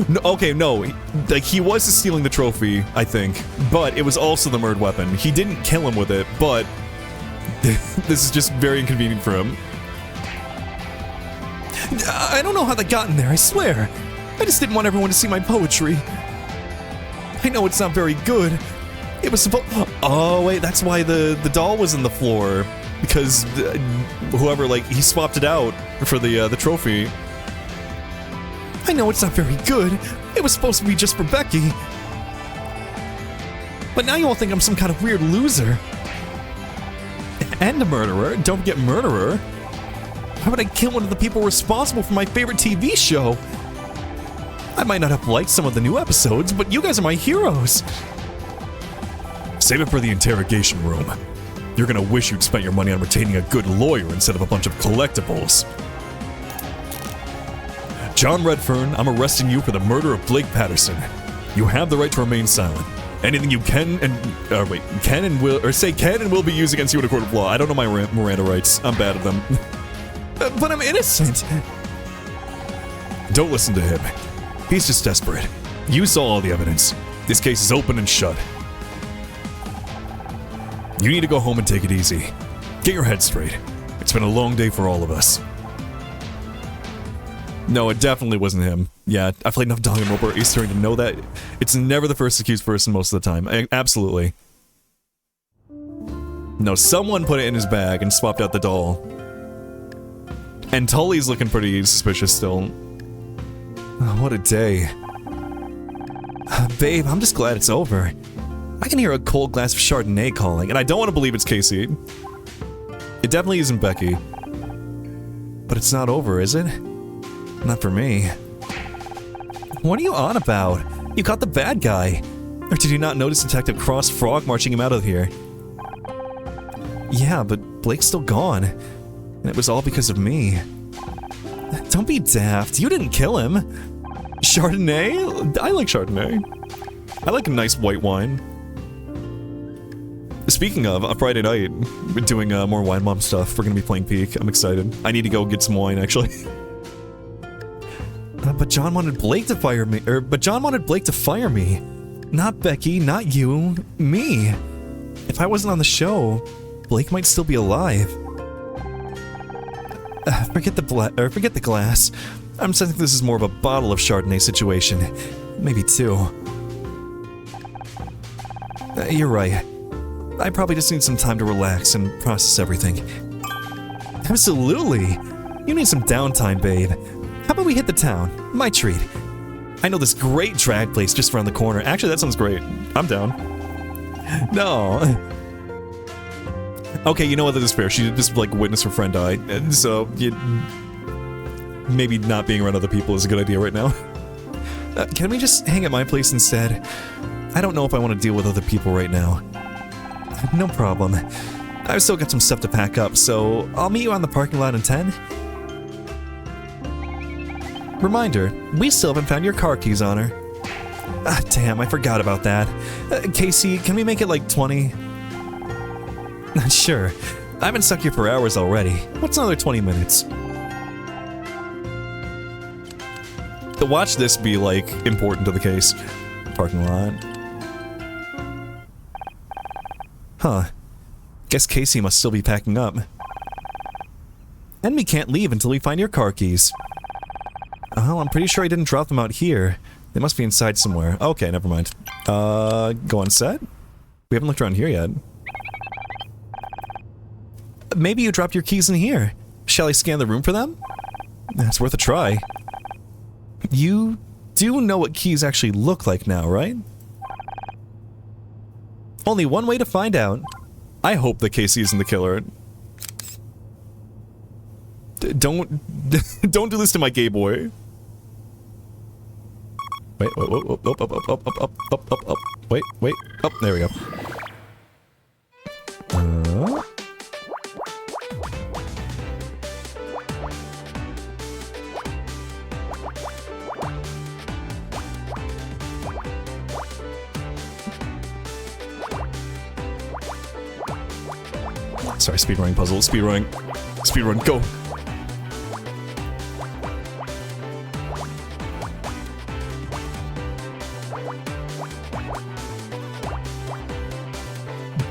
No, okay, no. Like, he was stealing the trophy, I think. But it was also the murdered weapon. He didn't kill him with it, but this is just very inconvenient for him. I don't know how that got in there, I swear. I just didn't want everyone to see my poetry. I know it's not very good. It was supposed... Oh, wait, that's why the doll was in the floor. Because whoever, like, he swapped it out for the trophy. I know it's not very good. It was supposed to be just for Becky. But now you all think I'm some kind of weird loser. And a murderer. Don't forget murderer. Why would I kill one of the people responsible for my favorite TV show? I might not have liked some of the new episodes, but you guys are my heroes. Save it for the interrogation room. You're gonna wish you'd spent your money on retaining a good lawyer instead of a bunch of collectibles. John Redfern, I'm arresting you for the murder of Blake Patterson. You have the right to remain silent. Anything you can and will be used against you in a court of law. I don't know my Miranda rights. I'm bad at them. But I'm innocent. Don't listen to him. He's just desperate. You saw all the evidence. This case is open and shut. You need to go home and take it easy. Get your head straight. It's been a long day for all of us. No, it definitely wasn't him. Yeah, I've played enough Danganronpa Eastern to know that it's never the first accused person most of the time. Absolutely. No, someone put it in his bag and swapped out the doll. And Tully's looking pretty suspicious still. Oh, what a day. Babe, I'm just glad it's over. I can hear a cold glass of Chardonnay calling, And I don't want to believe it's Casey. It definitely isn't Becky. but it's not over, is it? Not for me. What are you on about? You caught the bad guy. Or did you not notice Detective Cross Frog marching him out of here? Yeah, but Blake's still gone. And it was all because of me. Don't be daft. You didn't kill him. Chardonnay? I like Chardonnay. I like a nice white wine. Speaking of, on Friday night, we're doing more Wine Mom stuff. We're gonna be playing Peak. I'm excited. I need to go get some wine, actually. But John wanted Blake to fire me. Not Becky, not you, me. If I wasn't on the show, Blake might still be alive. Forget the glass. I'm sensing this is more of a bottle of Chardonnay situation. Maybe two. You're right. I probably just need some time to relax and process everything. Absolutely. You need some downtime, babe. How about we hit the town? My treat. I know this great drag place just around the corner. Actually, that sounds great. I'm down. No. Okay, you know what? That is fair. She just, like, witnessed her friend die. And so, maybe not being around other people is a good idea right now. Can we just hang at my place instead? I don't know if I want to deal with other people right now. No problem. I've still got some stuff to pack up, so I'll meet you on the parking lot in 10. Reminder, we still haven't found your car keys on her. Ah, damn, I forgot about that. Casey, can we make it like 20? Sure. I've been stuck here for hours already. What's another 20 minutes? To watch this be, like, important to the case. Parking lot. Huh. Guess Casey must still be packing up. And we can't leave until we find your car keys. Oh, I'm pretty sure I didn't drop them out here. They must be inside somewhere. Okay, never mind. Go on set? We haven't looked around here yet. Maybe you dropped your keys in here. Shall I scan the room for them? That's worth a try. You do know what keys actually look like now, right? Only one way to find out. I hope that Casey isn't the killer. Don't do this to my gay boy. Wait, wait, up, there we go. Sorry, speedrunning puzzle. Speedrunning. Speedrun, go.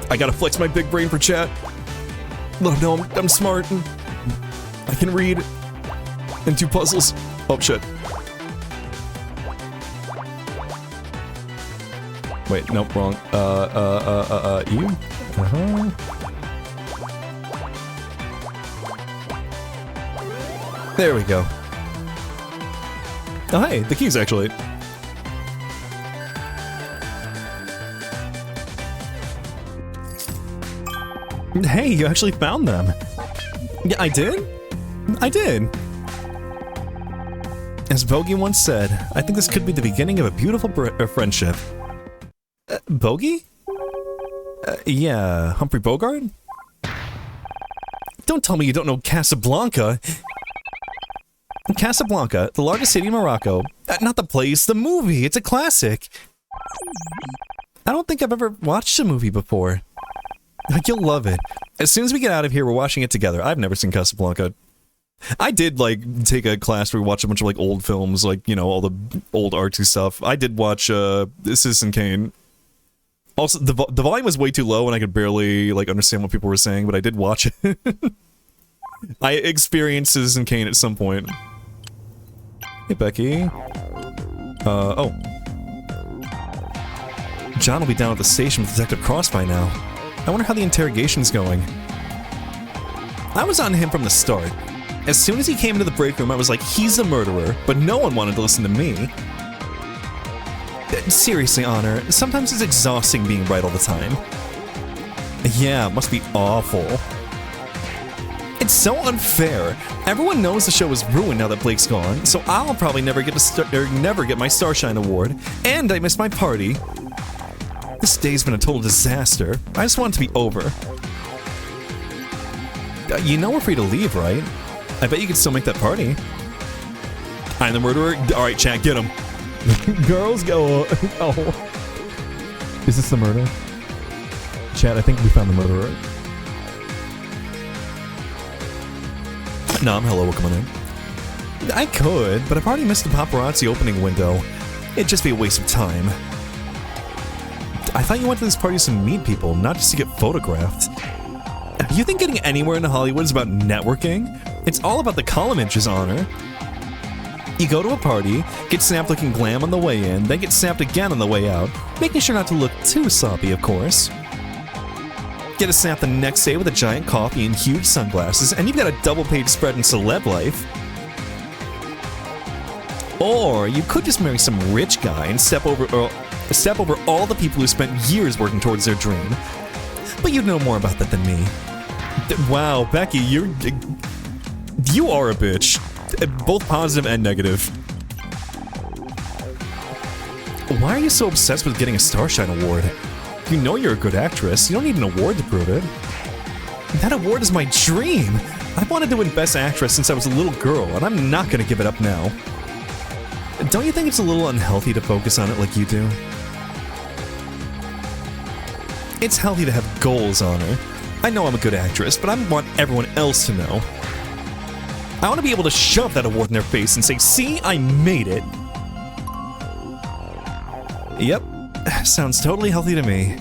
I gotta flex my big brain for chat. Let them know I'm smart and I can read and do puzzles. Oh, shit. Wait, nope, wrong. You? Uh-huh. There we go. Oh, hey, the keys, actually. Hey, you actually found them. Yeah, I did? I did. As Bogey once said, I think this could be the beginning of a beautiful friendship. Bogey? Yeah, Humphrey Bogart? Don't tell me you don't know Casablanca. Casablanca, the largest city in Morocco. Not the place, the movie. It's a classic. I don't think I've ever watched a movie before. You'll love it. As soon as we get out of here, we're watching it together. I've never seen Casablanca. I did, like, take a class where we watched a bunch of, like, old films, like, you know, all the old artsy stuff. I did watch, Citizen Kane. Also, the volume was way too low and I could barely, like, understand what people were saying, but I did watch it. I experienced Citizen Kane at some point. Hey, Becky. Oh. John will be down at the station with Detective Cross by now. I wonder how the interrogation's going. I was on him from the start. As soon as he came into the break room, I was like, he's a murderer, but no one wanted to listen to me. Seriously, Honor, sometimes it's exhausting being right all the time. Yeah, it must be awful. It's so unfair. Everyone knows the show is ruined now that Blake's gone, so I'll probably never get never get my Starshine award, and I missed my party. This day's been a total disaster. I just want it to be over. You know we're free to leave, right? I bet you can still make that party. I'm the murderer? Alright, chat, get him. Girls go... Oh. Is this the murder? Chat, I think we found the murderer. Nom, hello, welcome on in. I could, but I've already missed the paparazzi opening window. It'd just be a waste of time. I thought you went to this party to meet people, not just to get photographed. You think getting anywhere in Hollywood is about networking? It's all about the column inches, Honor. You go to a party, get snapped looking glam on the way in, then get snapped again on the way out, making sure not to look too sloppy, of course. Get a snap the next day with a giant coffee and huge sunglasses, and you've got a double-page spread in celeb life. Or you could just marry some rich guy and step over all the people who spent years working towards their dream. But you'd know more about that than me. Wow, Becky, you are a bitch. Both positive and negative. Why are you so obsessed with getting a Starshine award? You know you're a good actress. You don't need an award to prove it. That award is my dream. I wanted to win Best Actress since I was a little girl, and I'm not gonna give it up now. Don't you think it's a little unhealthy to focus on it like you do? It's healthy to have goals, Honor. I know I'm a good actress, but I want everyone else to know. I want to be able to shove that award in their face and say, see, I made it. Yep, sounds totally healthy to me.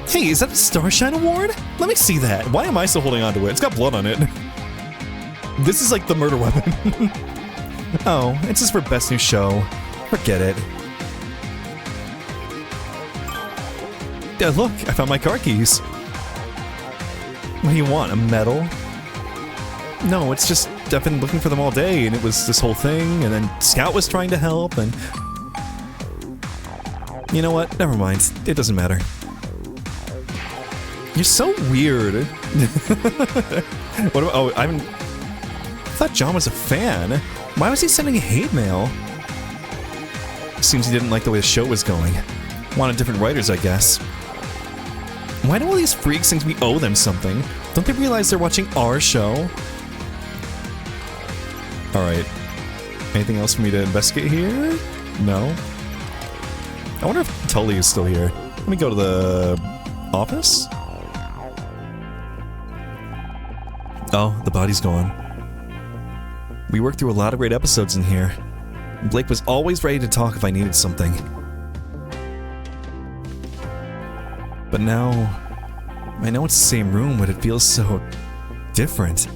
Hey, is that a Starshine award? Let me see that. Why am I still holding on to it? It's got blood on it. This is like the murder weapon. Oh, it's just for Best New Show. Forget it. Look, I found my car keys. What do you want, a medal? No, it's just, I've been looking for them all day, and it was this whole thing, and then Scout was trying to help, and... You know what? Never mind. It doesn't matter. You're so weird. What about... Oh, I thought John was a fan. Why was he sending hate mail? Seems he didn't like the way the show was going. Wanted different writers, I guess. Why do all these freaks think we owe them something? Don't they realize they're watching our show? Alright. Anything else for me to investigate here? No? I wonder if Tully is still here. Let me go to the office. Oh, the body's gone. We worked through a lot of great episodes in here. Blake was always ready to talk if I needed something. But now, I know it's the same room, but it feels so different.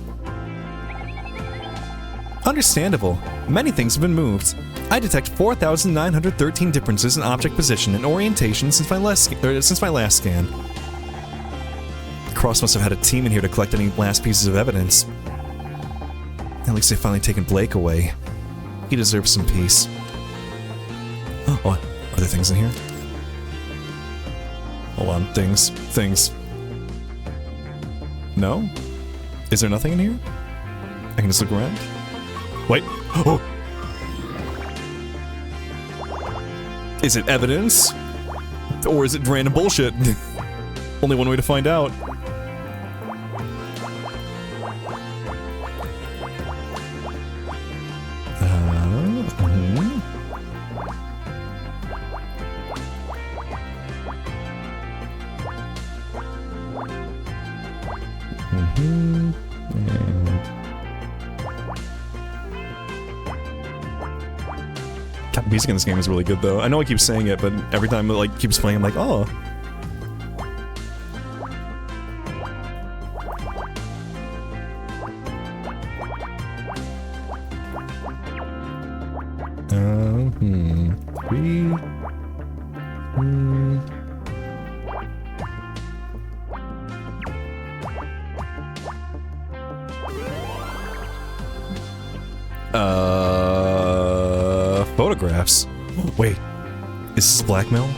Understandable. Many things have been moved. I detect 4,913 differences in object position and orientation since my last scan. Cross must have had a team in here to collect any last pieces of evidence. At least they've finally taken Blake away. He deserves some peace. Oh, are there things in here? Hold on, things. No? Is there nothing in here? I can just look around? Wait. Oh! Is it evidence? Or is it random bullshit? Only one way to find out. God, music in this game is really good, though. I know I keep saying it, but every time it like keeps playing, I'm like, oh. Photographs. Wait, is this blackmail?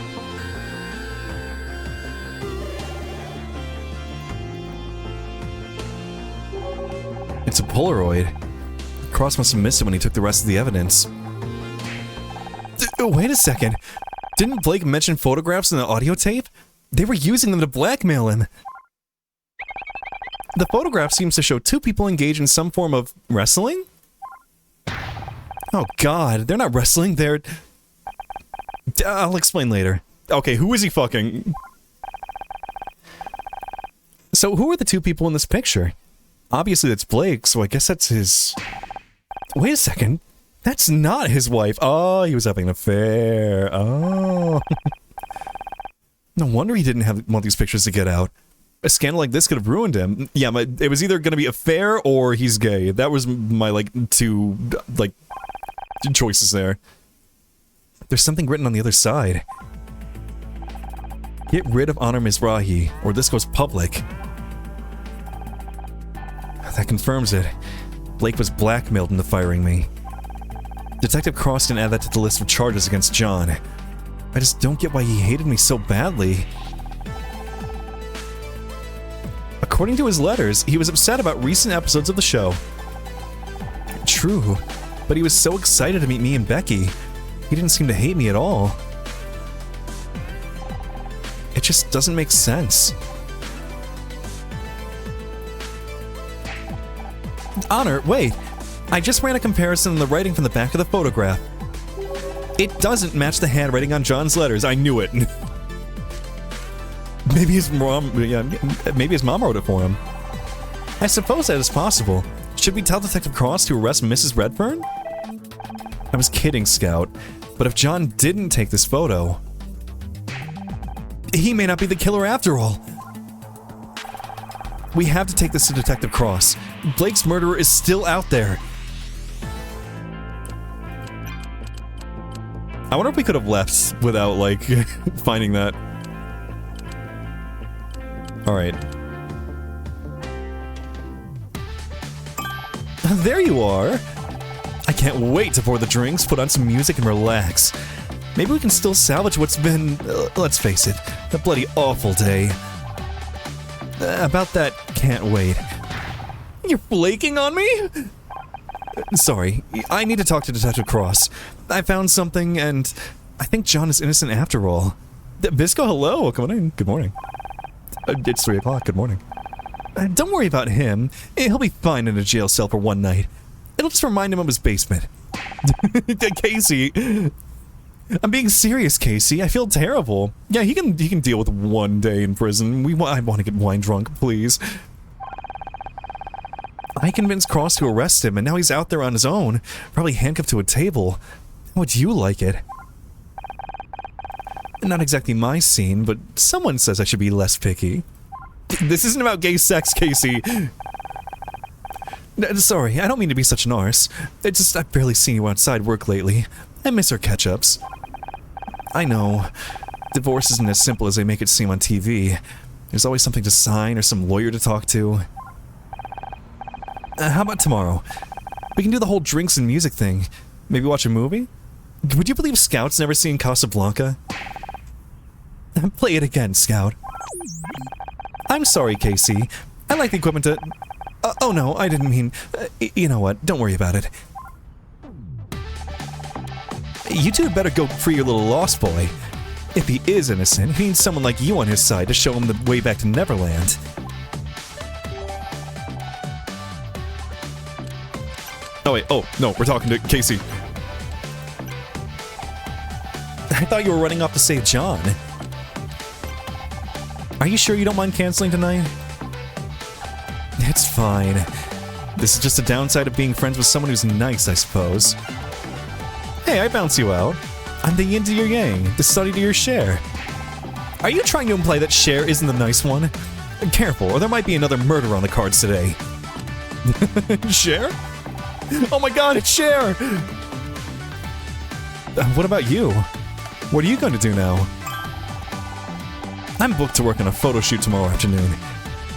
It's a Polaroid. Cross must have missed it when he took the rest of the evidence. Wait a second. Didn't Blake mention photographs in the audio tape? They were using them to blackmail him. The photograph seems to show two people engaged in some form of wrestling? Oh god, they're not wrestling, they're... I'll explain later. Okay, who is he fucking? So who are the two people in this picture? Obviously that's Blake, so I guess that's his... Wait a second. That's not his wife. Oh, he was having an affair. Oh. No wonder he didn't want these pictures to get out. A scandal like this could have ruined him. Yeah, but it was either gonna be affair or he's gay. That was my, like, two, like... choices there. There's something written on the other side. Get rid of Honor Mizrahi, or this goes public. That confirms it. Blake was blackmailed into firing me. Detective Cross didn't add that to the list of charges against John. I just don't get why he hated me so badly. According to his letters, he was upset about recent episodes of the show. True. But he was so excited to meet me and Becky. He didn't seem to hate me at all. It just doesn't make sense. Honor, wait. I just ran a comparison on the writing from the back of the photograph. It doesn't match the handwriting on John's letters. I knew it. Maybe his mom, maybe his mom wrote it for him. I suppose that is possible. Should we tell Detective Cross to arrest Mrs. Redfern? I was kidding, Scout. But if John didn't take this photo... he may not be the killer after all. We have to take this to Detective Cross. Blake's murderer is still out there. I wonder if we could have left without, like, finding that. Alright. There you are! I can't wait to pour the drinks, put on some music, and relax. Maybe we can still salvage what's been, let's face it, a bloody awful day. About that, can't wait. You're flaking on me? Sorry, I need to talk to Detective Cross. I found something, and I think John is innocent after all. Bisco, hello! Come on in. Good morning. It's 3 o'clock. Good morning. Don't worry about him. He'll be fine in a jail cell for one night. It'll just remind him of his basement. Casey! I'm being serious, Casey. I feel terrible. Yeah, he can deal with 1 day in prison. I want to get wine drunk, please. I convinced Cross to arrest him, and now he's out there on his own, probably handcuffed to a table. How would you like it? Not exactly my scene, but someone says I should be less picky. This isn't about gay sex, Casey. Sorry, I don't mean to be such an arse. It's just I've barely seen you outside work lately. I miss our catch-ups. I know. Divorce isn't as simple as they make it seem on TV. There's always something to sign or some lawyer to talk to. How about tomorrow? We can do the whole drinks and music thing. Maybe watch a movie? Would you believe Scout's never seen Casablanca? Play it again, Scout. I'm sorry, Casey. I like the equipment to... oh no, I didn't mean... you know what, don't worry about it. You two better go free your little lost boy. If he is innocent, he needs someone like you on his side to show him the way back to Neverland. Oh wait, oh, no, we're talking to Casey. I thought you were running off to save John. Are you sure you don't mind canceling tonight? It's fine. This is just a downside of being friends with someone who's nice, I suppose. Hey, I bounce you out. I'm the yin to your yang, the study to your Cher. Are you trying to imply that Cher isn't the nice one? Careful, or there might be another murder on the cards today. Cher? Oh my god, it's Cher! What about you? What are you going to do now? I'm booked to work on a photo shoot tomorrow afternoon.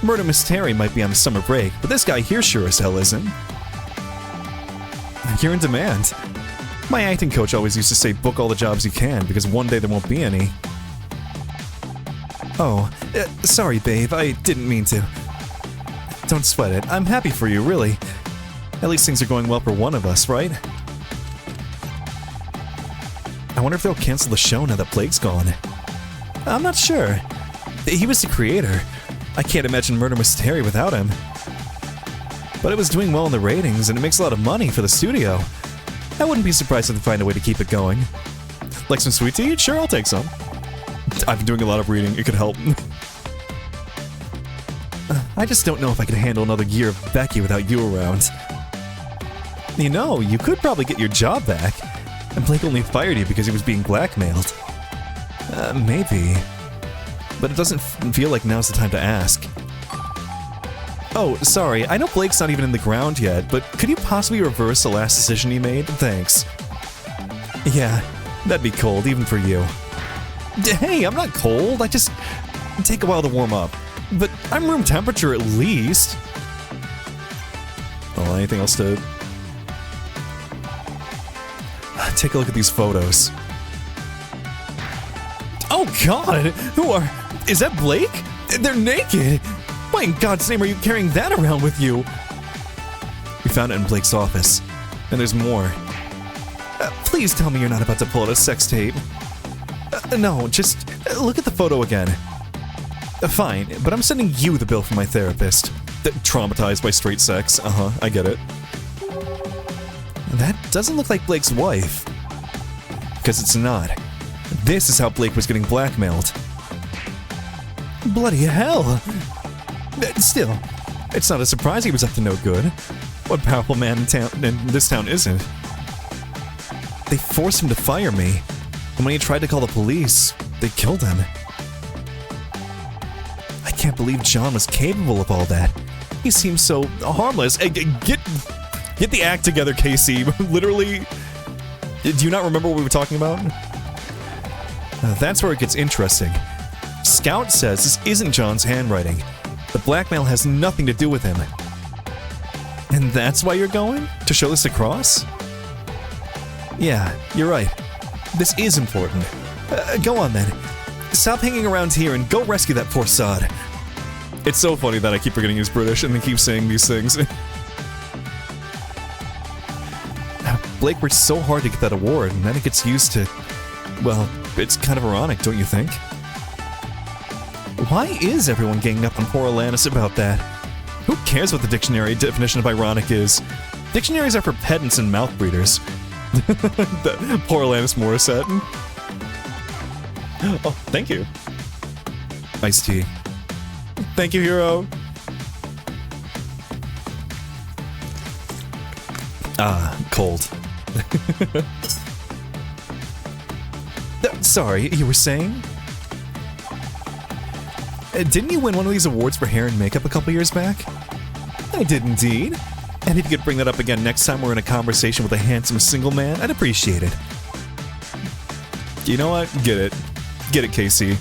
Murder Mystery might be on a summer break, but this guy here sure as hell isn't. You're in demand. My acting coach always used to say book all the jobs you can, because one day there won't be any. Oh, sorry babe, I didn't mean to. Don't sweat it, I'm happy for you, really. At least things are going well for one of us, right? I wonder if they'll cancel the show now that Blake's gone. I'm not sure. He was the creator. I can't imagine Murder Mystery without him. But it was doing well in the ratings, and it makes a lot of money for the studio. I wouldn't be surprised if they find a way to keep it going. Like some sweet tea? Sure, I'll take some. I've been doing a lot of reading, it could help. I just don't know if I could handle another year of Becky without you around. You know, you could probably get your job back. And Blake only fired you because he was being blackmailed. Maybe. But it doesn't feel like now's the time to ask. Oh, sorry, I know Blake's not even in the ground yet, but could you possibly reverse the last decision he made? Thanks. Yeah, that'd be cold, even for you. Hey, I'm not cold, I just take a while to warm up. But I'm room temperature at least. Oh, anything else to... Take a look at these photos. Oh god! Who are... Is that Blake? They're naked! Why in God's name are you carrying that around with you? We found it in Blake's office. And there's more. Please tell me you're not about to pull out a sex tape. No, just look at the photo again. Fine, but I'm sending you the bill from my therapist. Traumatized by straight sex. I get it. That doesn't look like Blake's wife. Because it's not. This is how Blake was getting blackmailed. Bloody hell! Still, it's not a surprise he was up to no good. What powerful man in this town isn't? They forced him to fire me, and when he tried to call the police, they killed him. I can't believe John was capable of all that. He seems so harmless. Get the act together, Casey. Literally. Do you not remember what we were talking about? That's where it gets interesting. Scout says this isn't John's handwriting. The blackmail has nothing to do with him. And that's why you're going? To show this to Cross? Yeah, you're right. This is important. Go on then. Stop hanging around here and go rescue that poor sod. It's so funny that I keep forgetting he's British and they keep saying these things. Blake worked so hard to get that award, and then it gets used to... Well, it's kind of ironic, don't you think? Why is everyone ganging up on poor Alanis about that? Who cares what the dictionary definition of ironic is? Dictionaries are for pedants and mouth breeders. The poor Alanis Morissette. Oh, thank you. Iced tea. Thank you, hero. Ah, cold. Sorry, you were saying? Didn't you win one of these awards for hair and makeup a couple years back? I did indeed. And if you could bring that up again next time we're in a conversation with a handsome single man, I'd appreciate it. You know what? Get it. Get it, Casey.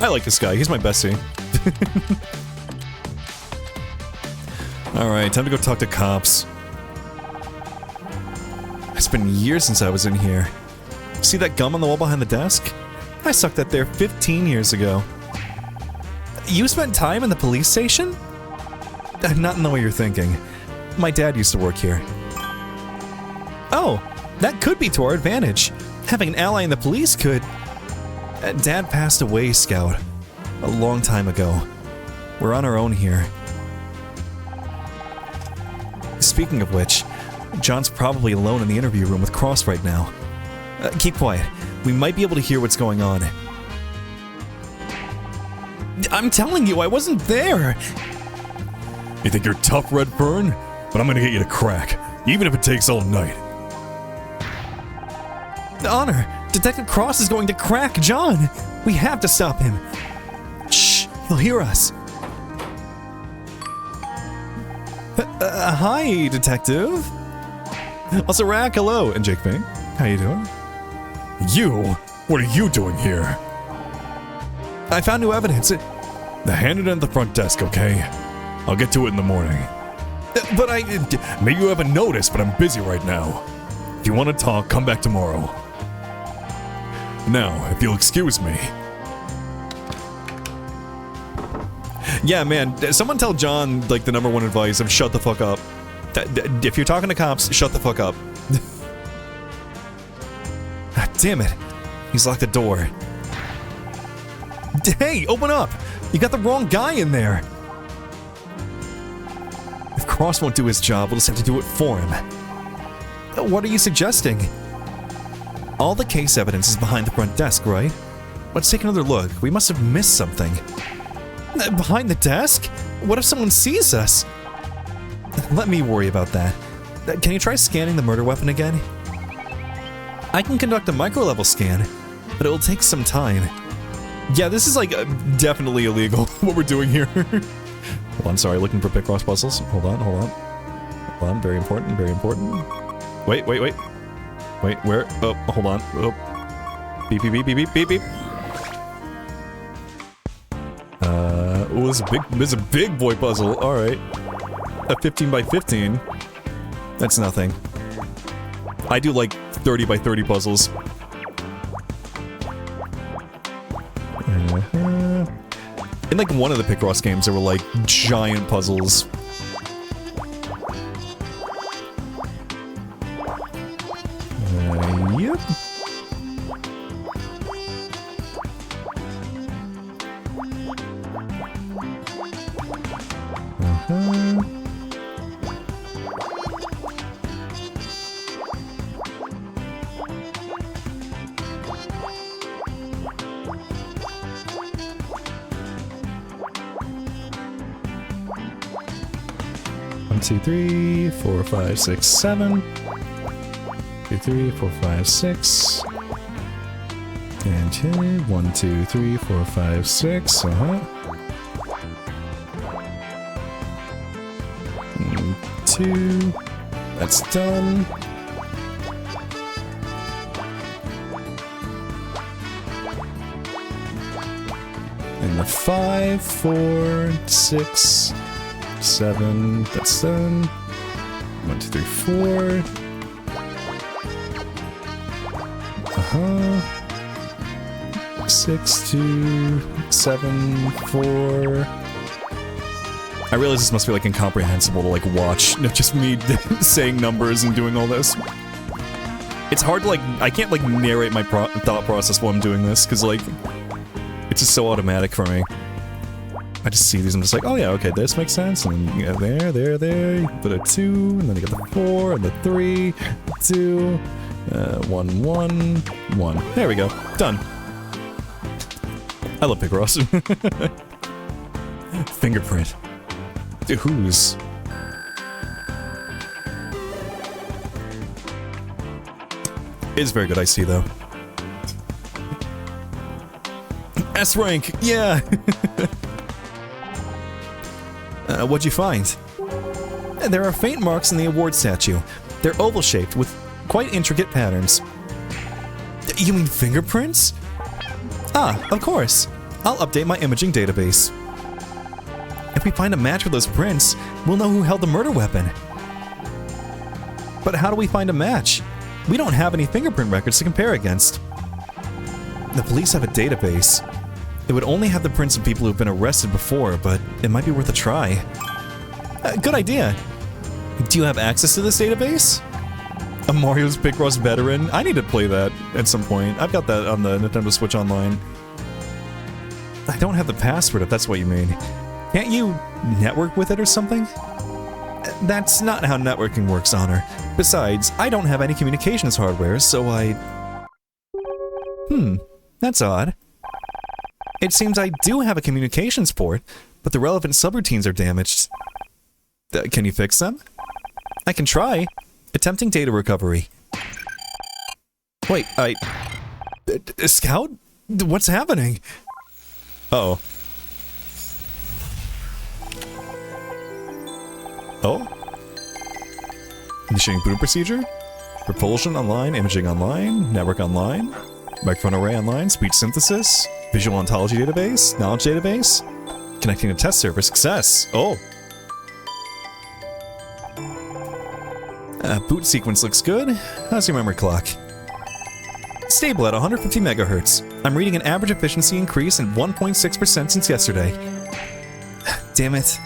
I like this guy. He's my bestie. Alright, time to go talk to cops. It's been years since I was in here. See that gum on the wall behind the desk? I sucked that there 15 years ago. You spent time in the police station? Not in the way you're thinking. My dad used to work here. Oh, that could be to our advantage. Having an ally in the police could... Dad passed away, Scout. A long time ago. We're on our own here. Speaking of which, John's probably alone in the interview room with Cross right now. Keep quiet. We might be able to hear what's going on. I'm telling you, I wasn't there! You think you're tough, Redfern? But I'm gonna get you to crack, even if it takes all night. Honor, Detective Cross is going to crack John! We have to stop him! Shh, he'll hear us. Hi, Detective. Also, Rack, hello. And Jake Bing, how you doing? You? What are you doing here? I found new evidence. Now hand it at the front desk, okay? I'll get to it in the morning. But I... Maybe you haven't noticed, but I'm busy right now. If you want to talk, come back tomorrow. Now, if you'll excuse me. Yeah, man, someone tell John, like, the #1 advice of shut the fuck up. If you're talking to cops, shut the fuck up. Damn it. He's locked the door. Hey, open up! You got the wrong guy in there! If Cross won't do his job, we'll just have to do it for him. What are you suggesting? All the case evidence is behind the front desk, right? Let's take another look. We must have missed something. Behind the desk? What if someone sees us? Let me worry about that. Can you try scanning the murder weapon again? I can conduct a micro-level scan, but it will take some time. Yeah, this is like definitely illegal, what we're doing here. Hold on, sorry, looking for Picross puzzles. Hold on, hold on. Hold on, very important, very important. Wait, wait, wait. Wait, where? Oh, hold on. Oh. Beep, beep, beep, beep, beep, beep, beep. Oh, this is a big boy puzzle. Alright. A 15 by 15. That's nothing. I do like 30 by 30 puzzles. In like one of the Picross games, there were like giant puzzles. Yep. One, two, three, 4, 5, 6, 7. 2, 3, 4, 5, 6. And here, 1, 2, 3, 4, 5, 6. And 2. That's done. And the 5, 4, 6, 7. That's done. 1, 2, 3, 4. 6, 2, 7, 4. I realize this must be like incomprehensible to like watch, just me saying numbers and doing all this. It's hard to like, I can't like narrate my thought process while I'm doing this, because like, it's just so automatic for me. I just see these, I'm just like, oh yeah, okay, this makes sense, and yeah, there, you put a 2, and then you got the 4, and the 3, 2, 1, 1, 1. There we go, done. I love Picross. Fingerprint. Dude, whose? It's very good, I see, though. S rank, yeah! What'd you find? There are faint marks in the award statue. They're oval-shaped with quite intricate patterns. You mean fingerprints? Ah, of course. I'll update my imaging database. If we find a match with those prints, we'll know who held the murder weapon. But how do we find a match? We don't have any fingerprint records to compare against. The police have a database. It would only have the prints of people who've been arrested before, but it might be worth a try. Good idea. Do you have access to this database? A Mario's Picross veteran? I need to play that at some point. I've got that on the Nintendo Switch Online. I don't have the password, if that's what you mean. Can't you network with it or something? That's not how networking works, Honor. Besides, I don't have any communications hardware, so that's odd. It seems I do have a communications port, but the relevant subroutines are damaged. Can you fix them? I can try. Attempting data recovery. Wait, Scout? What's happening? Uh-oh. Oh? Initiating boot procedure? Propulsion online, imaging online, network online, microphone array online, speech synthesis, visual ontology database, knowledge database, connecting to test server, success. Oh. Boot sequence looks good. How's your memory clock? Stable at 150 megahertz. I'm reading an average efficiency increase in 1.6% since yesterday. Damn it.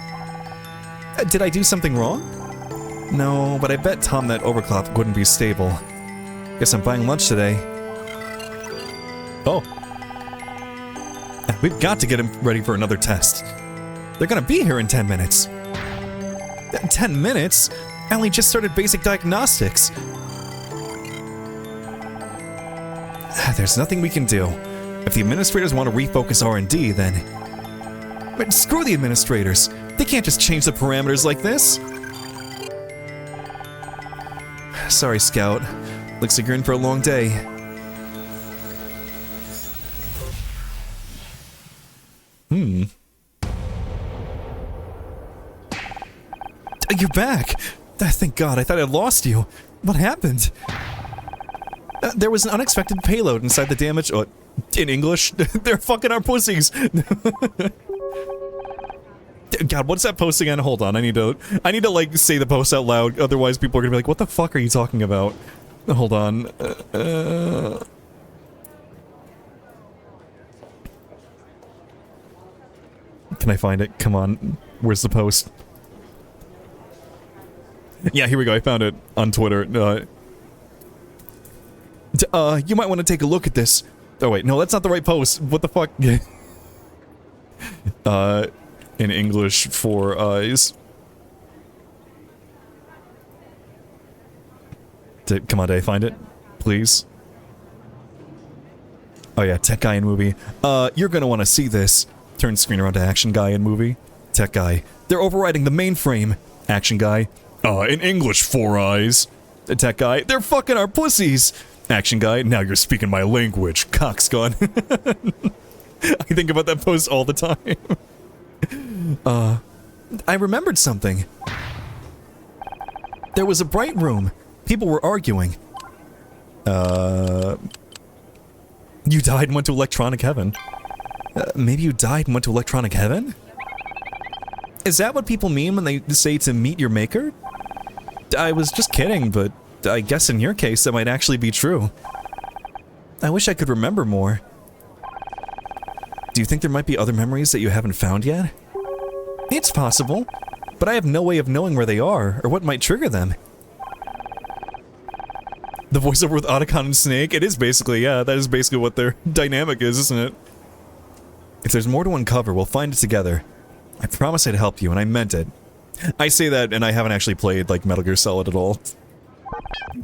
Did I do something wrong? No, but I bet Tom that overclock wouldn't be stable. Guess I'm buying lunch today. Oh. We've got to get him ready for another test. They're gonna be here in 10 minutes. 10 minutes? I only just started basic diagnostics. There's nothing we can do. If the administrators want to refocus R&D, then... But screw the administrators! They can't just change the parameters like this! Sorry, Scout. Looks like you're in for a long day. You're back! Thank God, I thought I'd lost you. What happened? There was an unexpected payload inside the damaged... Oh, in English? They're fucking our pussies! God, what's that post again? Hold on, I need to like say the post out loud, otherwise people are gonna be like, what the fuck are you talking about? Hold on. Can I find it? Come on. Where's the post? Yeah, here we go. I found it on Twitter. You might want to take a look at this. Oh wait, no, that's not the right post. What the fuck? In English for eyes. Come on, did I find it? Please? Oh yeah, Tech Guy in movie. You're gonna want to see this. Turn screen around to Action Guy in movie. Tech Guy. They're overriding the mainframe. Action Guy. In English, for eyes. Tech Guy. They're fucking our pussies. Action Guy. Now you're speaking my language. Cock's gone. I think about that post all the time. I remembered something. There was a bright room. People were arguing. You died and went to electronic heaven. Maybe you died and went to electronic heaven? Is that what people mean when they say to meet your maker? I was just kidding, but I guess in your case that might actually be true. I wish I could remember more. Do you think there might be other memories that you haven't found yet? It's possible, but I have no way of knowing where they are, or what might trigger them. The voiceover with Otacon and Snake? It is basically, yeah, that is basically what their dynamic is, isn't it? If there's more to uncover, we'll find it together. I promised I'd help you, and I meant it. I say that, and I haven't actually played, like, Metal Gear Solid at all.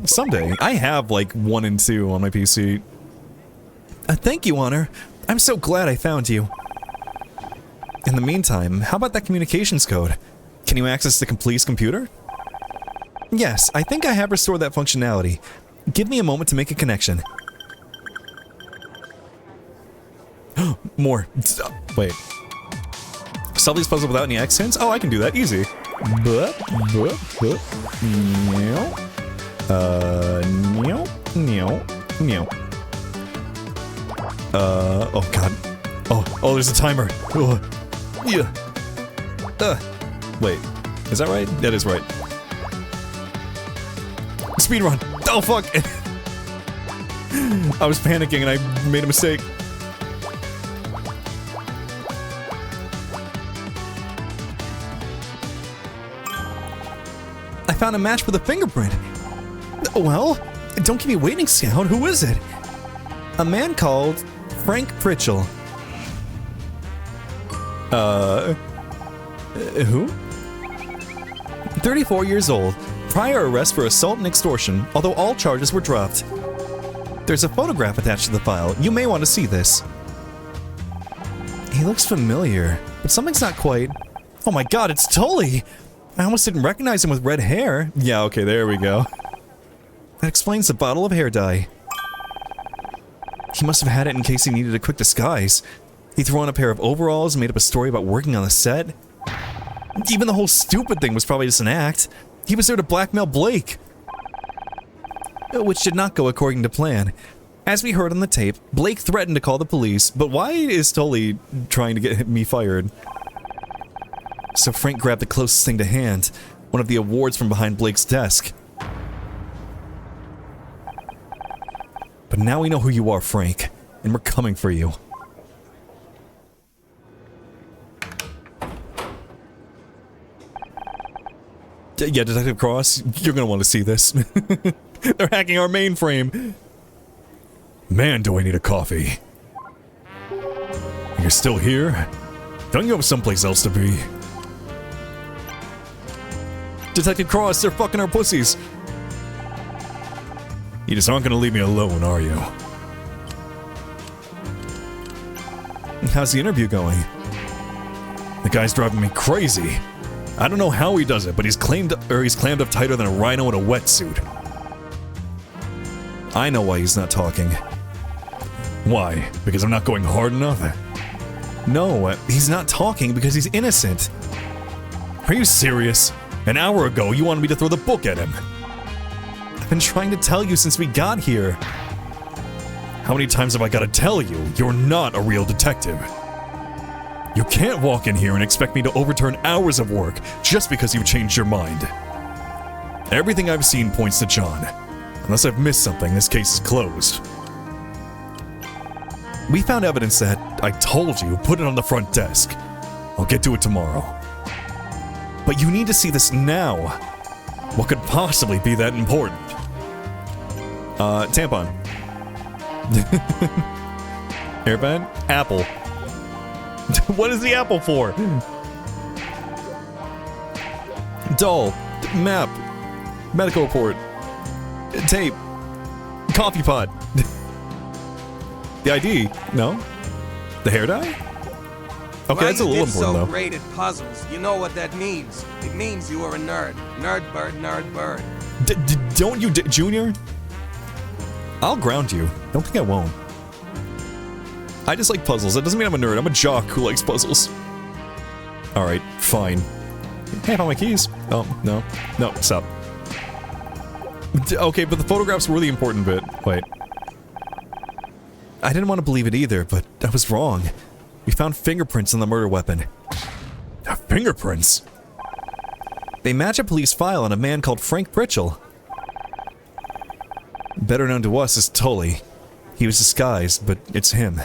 Someday. I have, like, 1 and 2 on my PC. Thank you, Honor. I'm so glad I found you. In the meantime, how about that communications code? Can you access the police computer? Yes, I think I have restored that functionality. Give me a moment to make a connection. More. Wait. Solve these puzzles without any accents? Oh, I can do that. Easy. Oh god. Oh, there's a timer. Yeah. Wait. Is that right? That is right. Speedrun. Oh, fuck. I was panicking and I made a mistake. I found a match with a fingerprint. Well, don't keep me waiting, Scout. Who is it? A man called Frank Pritchell. Who? 34 years old. Prior arrest for assault and extortion, although all charges were dropped. There's a photograph attached to the file. You may want to see this. He looks familiar, but something's not quite... Oh my god, it's Tully! I almost didn't recognize him with red hair. Yeah, okay, there we go. That explains the bottle of hair dye. He must have had it in case he needed a quick disguise. He threw on a pair of overalls and made up a story about working on the set. Even the whole stupid thing was probably just an act. He was there to blackmail Blake. Which did not go according to plan. As we heard on the tape, Blake threatened to call the police, but why is Tully trying to get me fired? So Frank grabbed the closest thing to hand, one of the awards from behind Blake's desk. But now we know who you are, Frank, and we're coming for you. Yeah, Detective Cross, you're gonna want to see this. They're hacking our mainframe. Man, do I need a coffee. You're still here? Don't you have someplace else to be? Detective Cross, they're fucking our pussies. You just aren't gonna leave me alone, are you? How's the interview going? The guy's driving me crazy. I don't know how he does it, but he's clammed up tighter than a rhino in a wetsuit. I know why he's not talking. Why? Because I'm not going hard enough? No, he's not talking because he's innocent. Are you serious? An hour ago, you wanted me to throw the book at him. I've been trying to tell you since we got here. How many times have I got to tell you you're not a real detective? You can't walk in here and expect me to overturn hours of work just because you've changed your mind. Everything I've seen points to John. Unless I've missed something, this case is closed. We found evidence that... I told you, put it on the front desk. I'll get to it tomorrow. But you need to see this now. What could possibly be that important? Tampon. Hairband? Apple. What is the apple for? Doll. Map. Medical report. Tape. Coffee pot. The ID? No? The hair dye? Okay, that's a little important though. Great at puzzles. You know what that means. It means you are a nerd. Nerd bird, nerd bird. Don't you, Junior? I'll ground you. Don't think I won't. I just like puzzles. That doesn't mean I'm a nerd. I'm a jock who likes puzzles. Alright, fine. Hey, I found my keys. Oh, no. No, stop. Okay, but the photographs were the important bit. Wait. I didn't want to believe it either, but I was wrong. We found fingerprints on the murder weapon. Fingerprints? They match a police file on a man called Frank Pritchell. Better known to us as Tully. He was disguised, but it's him.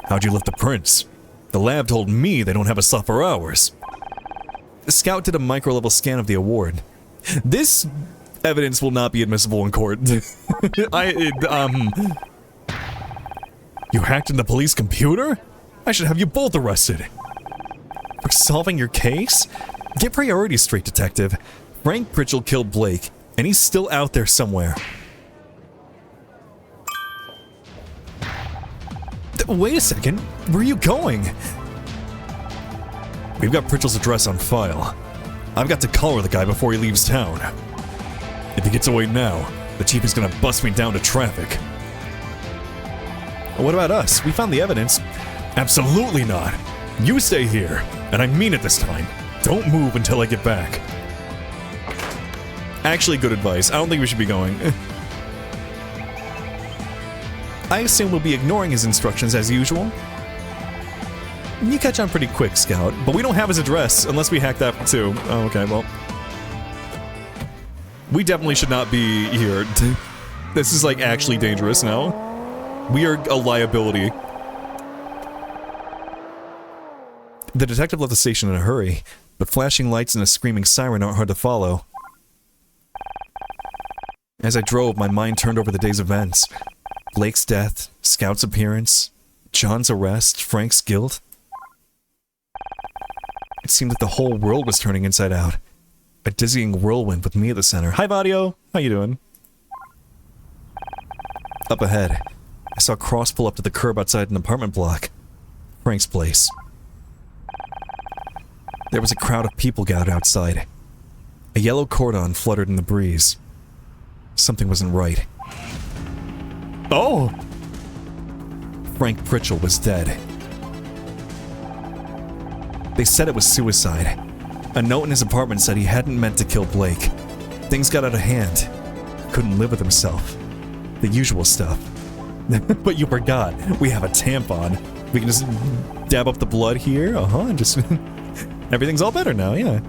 How'd you lift the prints? The lab told me they don't have a slot for hours. The scout did a micro-level scan of the award. This evidence will not be admissible in court. You hacked in the police computer? I should have you both arrested. Solving your case? Get priorities straight, Detective. Frank Pritchell killed Blake, and he's still out there somewhere. Wait a second. Where are you going? We've got Pritchell's address on file. I've got to collar the guy before he leaves town. If he gets away now, the chief is gonna bust me down to traffic. What about us? We found the evidence. Absolutely not. You stay here, and I mean it this time. Don't move until I get back. Actually, good advice. I don't think we should be going. I assume we'll be ignoring his instructions as usual. You catch on pretty quick, Scout, but we don't have his address unless we hack that too. Oh, okay, well. We definitely should not be here. This is like actually dangerous now. We are a liability. The detective left the station in a hurry, but flashing lights and a screaming siren aren't hard to follow. As I drove, my mind turned over the day's events. Blake's death, Scout's appearance, John's arrest, Frank's guilt. It seemed that the whole world was turning inside out. A dizzying whirlwind with me at the center. Hi, Vadio. How you doing? Up ahead, I saw Cross pull up to the curb outside an apartment block. Frank's place. There was a crowd of people gathered outside. A yellow cordon fluttered in the breeze. Something wasn't right. Oh! Frank Pritchell was dead. They said it was suicide. A note in his apartment said he hadn't meant to kill Blake. Things got out of hand. Couldn't live with himself. The usual stuff. But you forgot, we have a tampon. We can just dab up the blood here, and just... Everything's all better now, yeah.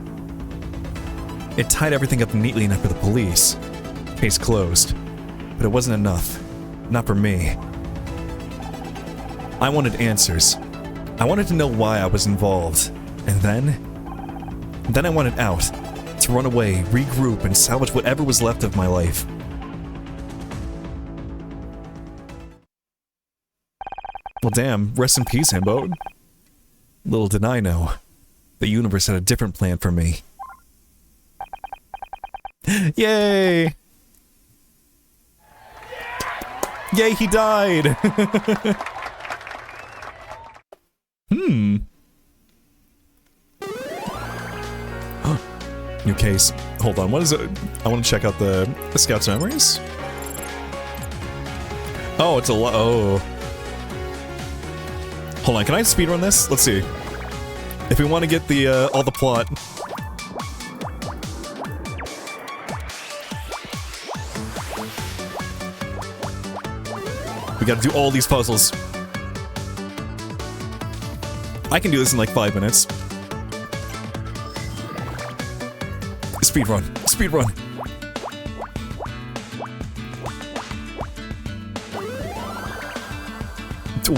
It tied everything up neatly enough for the police. Case closed. But it wasn't enough. Not for me. I wanted answers. I wanted to know why I was involved. And then I wanted out. To run away, regroup, and salvage whatever was left of my life. Well damn, rest in peace, Himbo. Little did I know. The universe had a different plan for me. Yay! Yay, he died! New case. Hold on, what is it? I want to check out the Scout's memories. Oh, it's a lot. Oh. Hold on, can I speedrun this? Let's see. If we want to get the, all the plot. We gotta do all these puzzles. I can do this in like 5 minutes. Speedrun. Speedrun.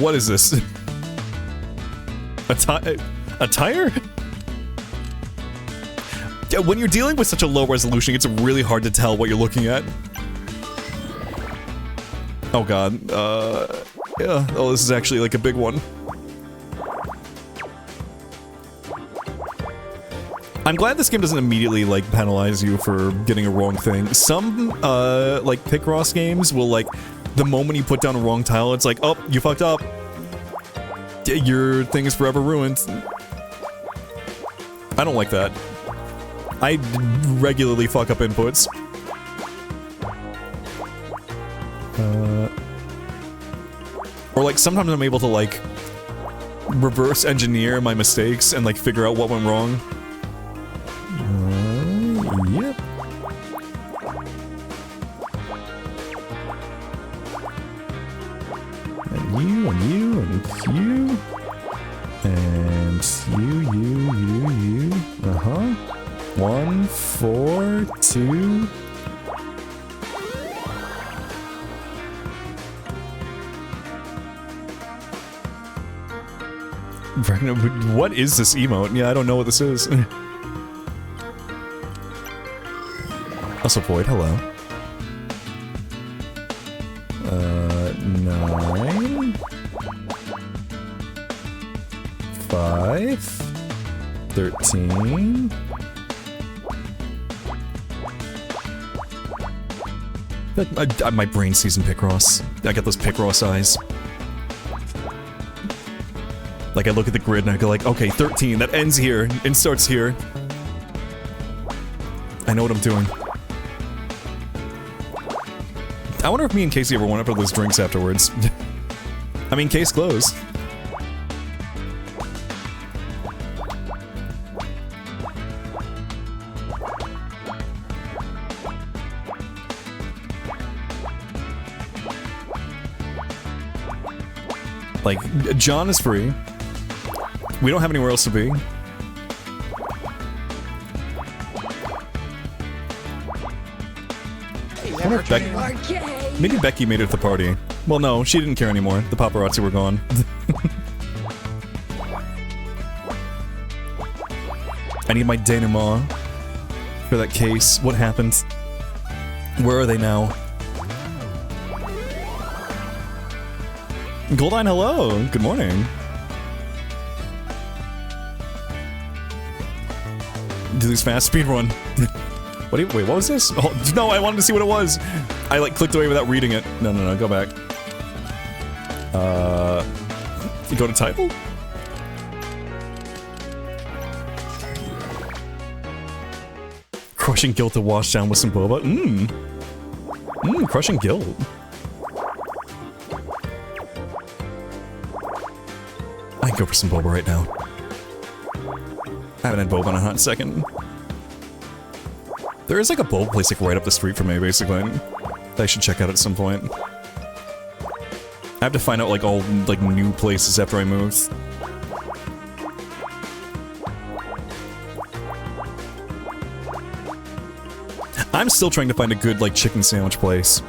What is this? A tire? Yeah, when you're dealing with such a low resolution, it's really hard to tell what you're looking at. Oh god, yeah. Oh, this is actually like a big one. I'm glad this game doesn't immediately, like, penalize you for getting a wrong thing. Some, like, Picross games will, like, the moment you put down a wrong tile, it's like, oh, you fucked up. Your thing is forever ruined. I don't like that. I regularly fuck up inputs. Or, like, sometimes I'm able to, like, reverse engineer my mistakes and, like, figure out what went wrong. Yep. And you, and you, and you. And you. Uh-huh. 1, 4, 2. What is this emote? Yeah, I don't know what this is. Also, Void, hello. 9. 5. 13. My brain sees in Picross. I got those Picross eyes. Like, I look at the grid and I go like, okay, 13, that ends here and starts here. I know what I'm doing. I wonder if me and Casey ever went up for those drinks afterwards. I mean, case closed. Like, John is free. We don't have anywhere else to be. I wonder if maybe Becky made it at the party. Well, no, she didn't care anymore. The paparazzi were gone. I need my denouement for that case. What happened? Where are they now? Goldine, hello! Good morning. Do this fast speed run. Wait, what was this? Oh, no, I wanted to see what it was! I, like, clicked away without reading it. No, go back. You go to title? Crushing guilt to wash down with some boba? Crushing guilt. I can go for some boba right now. I haven't had boba in a hot second. There is like a boba place like right up the street from me, basically, that I should check out at some point. I have to find out like all like new places after I move. I'm still trying to find a good like chicken sandwich place.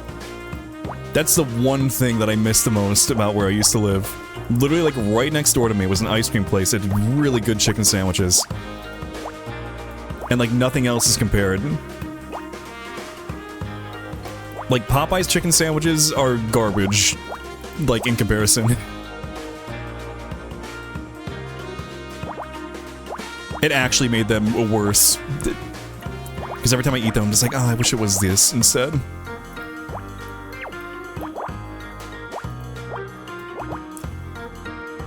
That's the one thing that I miss the most about where I used to live. Literally, like, right next door to me was an ice cream place that did really good chicken sandwiches. And, like, nothing else is compared. Like, Popeye's chicken sandwiches are garbage, like, in comparison. It actually made them worse. Because every time I eat them, I'm just like, oh, I wish it was this instead.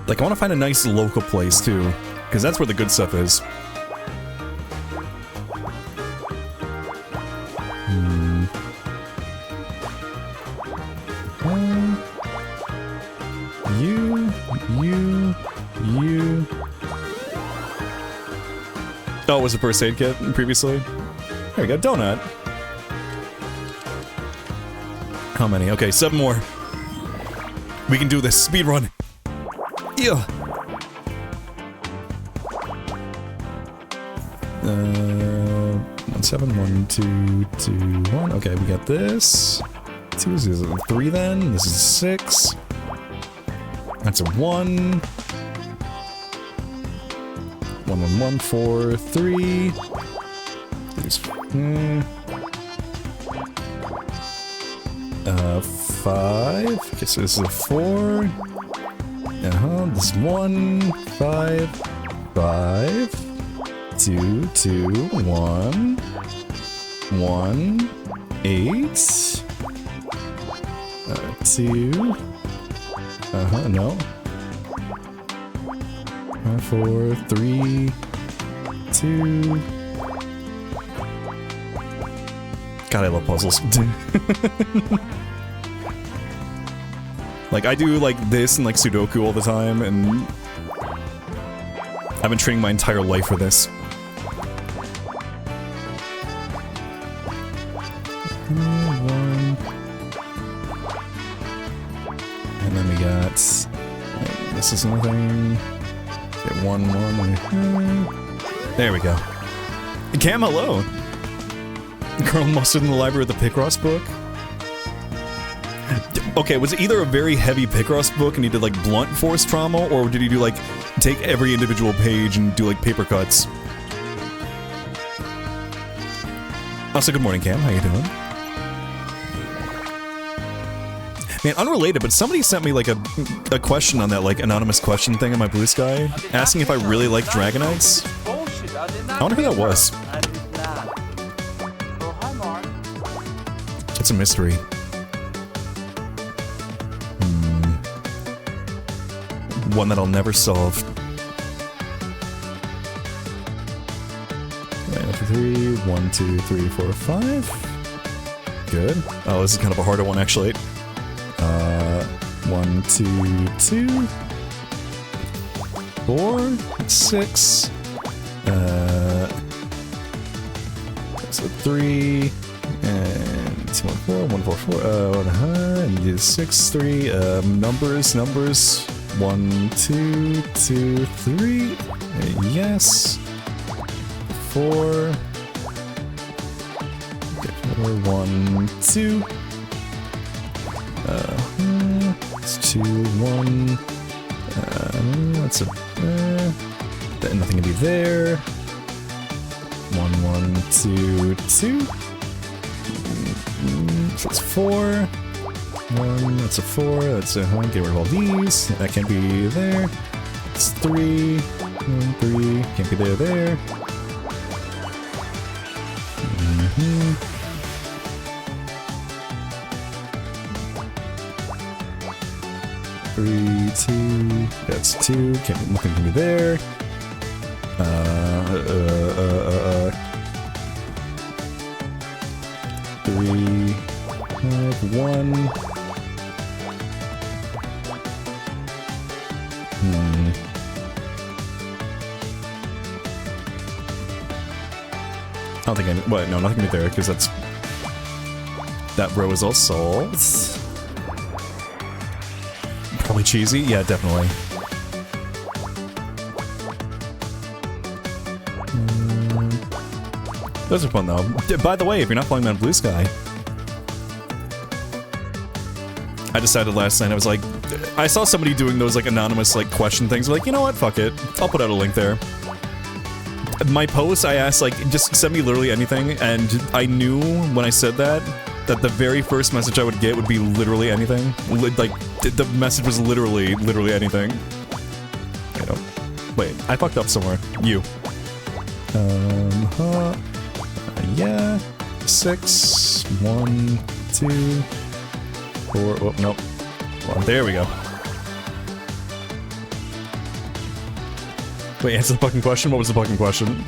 Like, I want to find a nice local place, too. Because that's where the good stuff is. You. Oh, it was a first aid kit previously? There we go, donut. How many? Okay, 7 more. We can do this. Speed run. Yeah. 1 7 1 2 2 1. Okay, we got this. 2 is 3 then. This is 6. That's a 1. 1 1 1 4 3. There's 5. Okay, so this is a 4. This is 1 5 5 2 2 1 1 8 2 no 4 3 2. God, I love puzzles. Like, I do, like, this and, like, Sudoku all the time, and I've been training my entire life for this. And then we got... this is nothing. Get 1 1. There we go. Cam, hello! Colonel Mustard in the library with the Picross book? Okay, was it either a very heavy Picross book and he did, like, blunt force trauma, or did he do, like, take every individual page and do, like, paper cuts? Also, good morning, Cam. How you doing? Man, unrelated, but somebody sent me, like, a question on that, like, anonymous question thing on my Blue Sky, asking if I really like Dragonites. I wonder who that was. It's a mystery. One that I'll never solve. 1, 2, 3, 4, 5. Good. Oh, this is kind of a harder one, actually. 1, 2, 2. 4, 6. So 3. And 2, 1, 4, 1, 4, 4. And 6, 3. Numbers. 1, 2, 2, 3. Yes. 4. 1, 2. It's 2, 1. That's a. Nothing can be there. 1, 1, 2, 2. So it's 4. 1. That's a 4. That's a. Get rid of all these. That can't be there. It's 3. 3. Can't be there. 3, 2. That's 2. Nothing can be there. 3, 5, 1. I don't think I. Well, no, nothing can be there because that's. That row is all solved. Probably cheesy? Yeah, definitely. Those are fun, though. By the way, if you're not playing on Blue Sky, I decided last night, I was like, I saw somebody doing those, like, anonymous, like, question things. Like, you know what? Fuck it. I'll put out a link there. My post, I asked, like, just send me literally anything, and I knew when I said that the very first message I would get would be literally anything. Like, the message was literally anything. I don't. Wait, I fucked up somewhere. You. Yeah. 6. 1, 2, 4. Oh, nope. Well, there we go. Wait, answer the fucking question? What was the fucking question?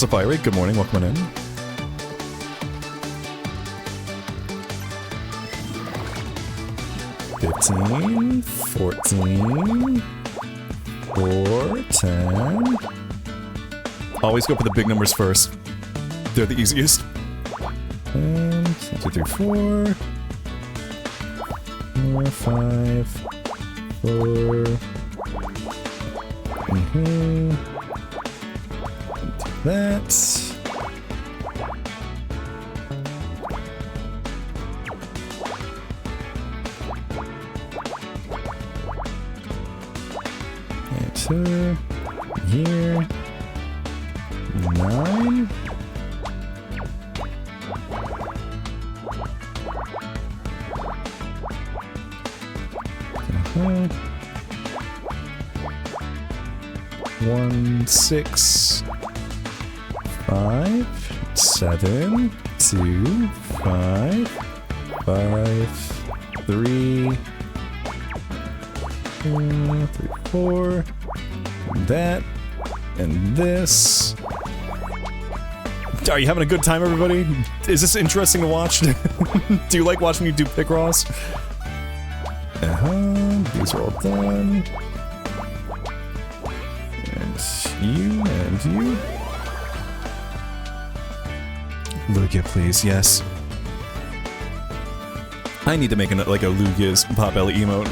Fiery, good morning, welcome on in. $15, $14, $4, $10. Always go for the big numbers first. They're the easiest. And 1, 2, 3, 4. 4, 5. 4. That. Enter. Here. 9. Uh-huh. 1, 6. 5, 7, 2, 5, 5, 3, 3, 4, that, and this. Are you having a good time, everybody? Is this interesting to watch? Do you like watching me do Picross? These are all done. And you. Lugia, please, yes. I need to make like a Lugia's Pop Belly emote.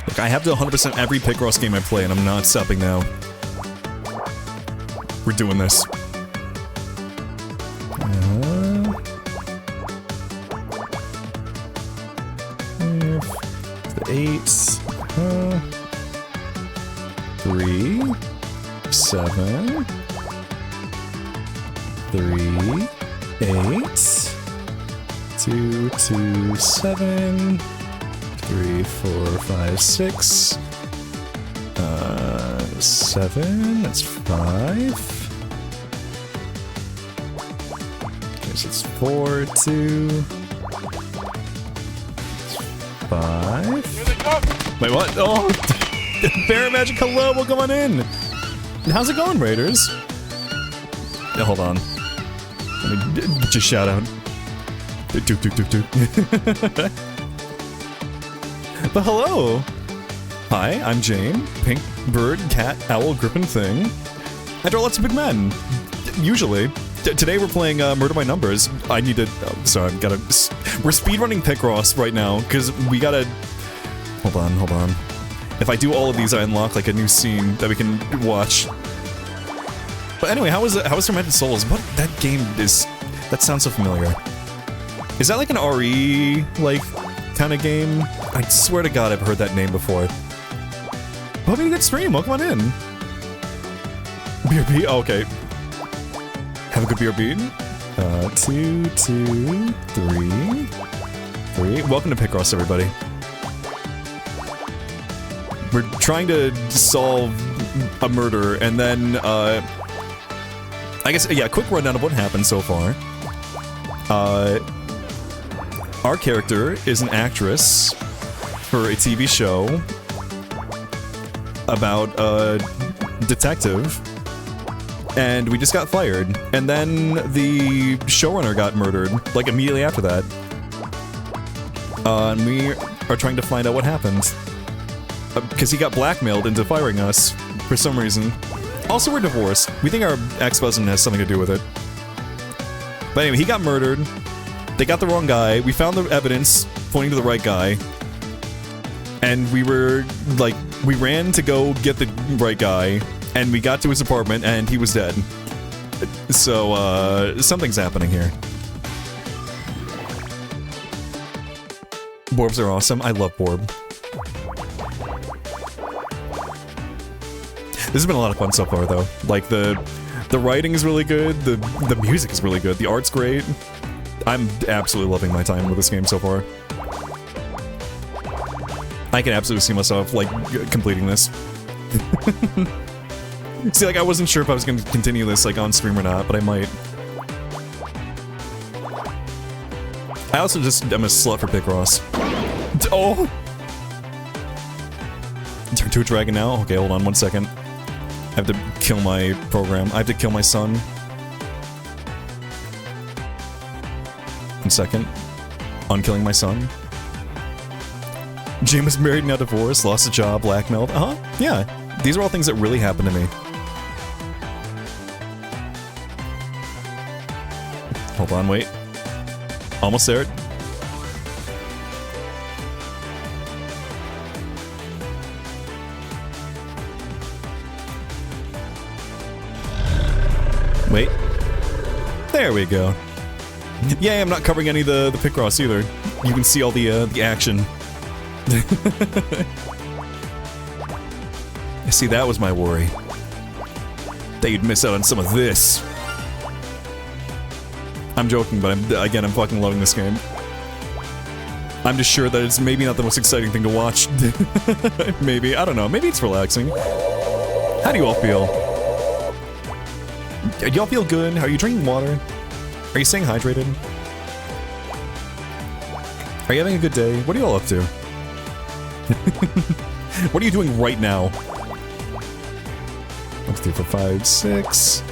Look, I have to 100% every Picross game I play, and I'm not stopping now. We're doing this. The 8, 3, 7, 3, 8, 2, 2, 7, 3, 4, 5, 6, 7, that's 5. Okay, so it's 4, 2, 5. Wait, what? Oh! Bear Magic, hello, welcome on in! How's it going, Raiders? Yeah, hold on. Let me get your shout out. Doop, doop, doop, doop. But hello! Hi, I'm Jane. Pink, bird, cat, owl, griffin thing. I draw lots of big men. Usually. Today we're playing Murder by Numbers. I need to... Oh, sorry, I've gotta... We're speedrunning Picross right now, because we gotta... Hold on, hold on. If I do all of these, I unlock, like, a new scene that we can watch. But anyway, how is Fermented Souls? What? That game is... That sounds so familiar. Is that like an RE, like, kind of game? I swear to God I've heard that name before. Hope you had a good stream, welcome on in. BRB? Oh, okay. Have a good BRB. 2, 2, 3, 3. Welcome to Picross, everybody. We're trying to solve a murder, and then, I guess, yeah, quick rundown of what happened so far. Our character is an actress for a TV show about a detective, and we just got fired. And then the showrunner got murdered, like, immediately after that. And we are trying to find out what happened. Because he got blackmailed into firing us, for some reason. Also, we're divorced. We think our ex-husband has something to do with it. But anyway, he got murdered. They got the wrong guy. We found the evidence pointing to the right guy. And we were, like, we ran to go get the right guy. And we got to his apartment, and he was dead. So, something's happening here. Borbs are awesome. I love Borb. This has been a lot of fun so far, though. Like, the writing is really good, the music is really good, the art's great. I'm absolutely loving my time with this game so far. I can absolutely see myself, like, completing this. See, like, I wasn't sure if I was going to continue this, like, on stream or not, but I might. I also just am a slut for Picross. Oh! Turn to a dragon now? Okay, hold on 1 second. I have to kill my program. I have to kill my son. 1 second. Unkilling my son. Jim was married, now divorced, lost a job, blackmailed. Uh-huh, yeah. These are all things that really happened to me. Hold on, wait. Almost there. Wait. There we go. Yeah, I'm not covering any of the Picross either. You can see all the action. See, that was my worry. That you'd miss out on some of this. I'm joking, but again, I'm fucking loving this game. I'm just sure that it's maybe not the most exciting thing to watch. Maybe, I don't know, maybe it's relaxing. How do you all feel? Do y'all feel good? Are you drinking water? Are you staying hydrated? Are you having a good day? What are you all up to? What are you doing right now? 1, 2, 3, 4, 5, 6.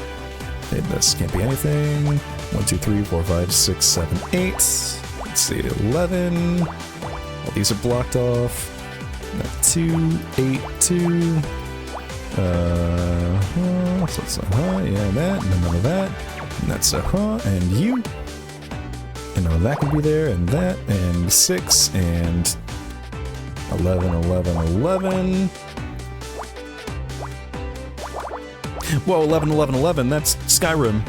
Okay, this can't be anything. 1, 2, 3, 4, 5, 6, 7, 8. Let's see, 11. All these are blocked off. 2, 8, 2. So it's yeah, that, and none of that. And that's and you. And none of that can be there, and that, and 6, and 11, 11, 11. Whoa, 11, 11, 11, that's Skyrim.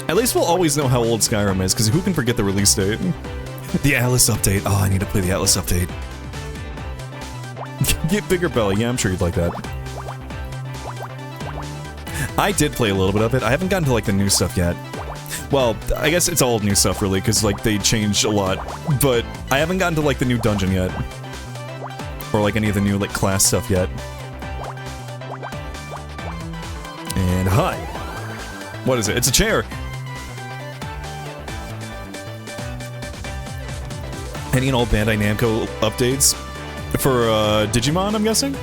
At least we'll always know how old Skyrim is, because who can forget the release date? The Atlas update. Oh, I need to play the Atlas update. Get bigger belly. Yeah, I'm sure you'd like that. I did play a little bit of it. I haven't gotten to like the new stuff yet. Well, I guess it's all new stuff really, because like they changed a lot. But I haven't gotten to like the new dungeon yet, or like any of the new like class stuff yet. And hi. What is it? It's a chair. Any and all Bandai Namco updates for Digimon, I'm guessing?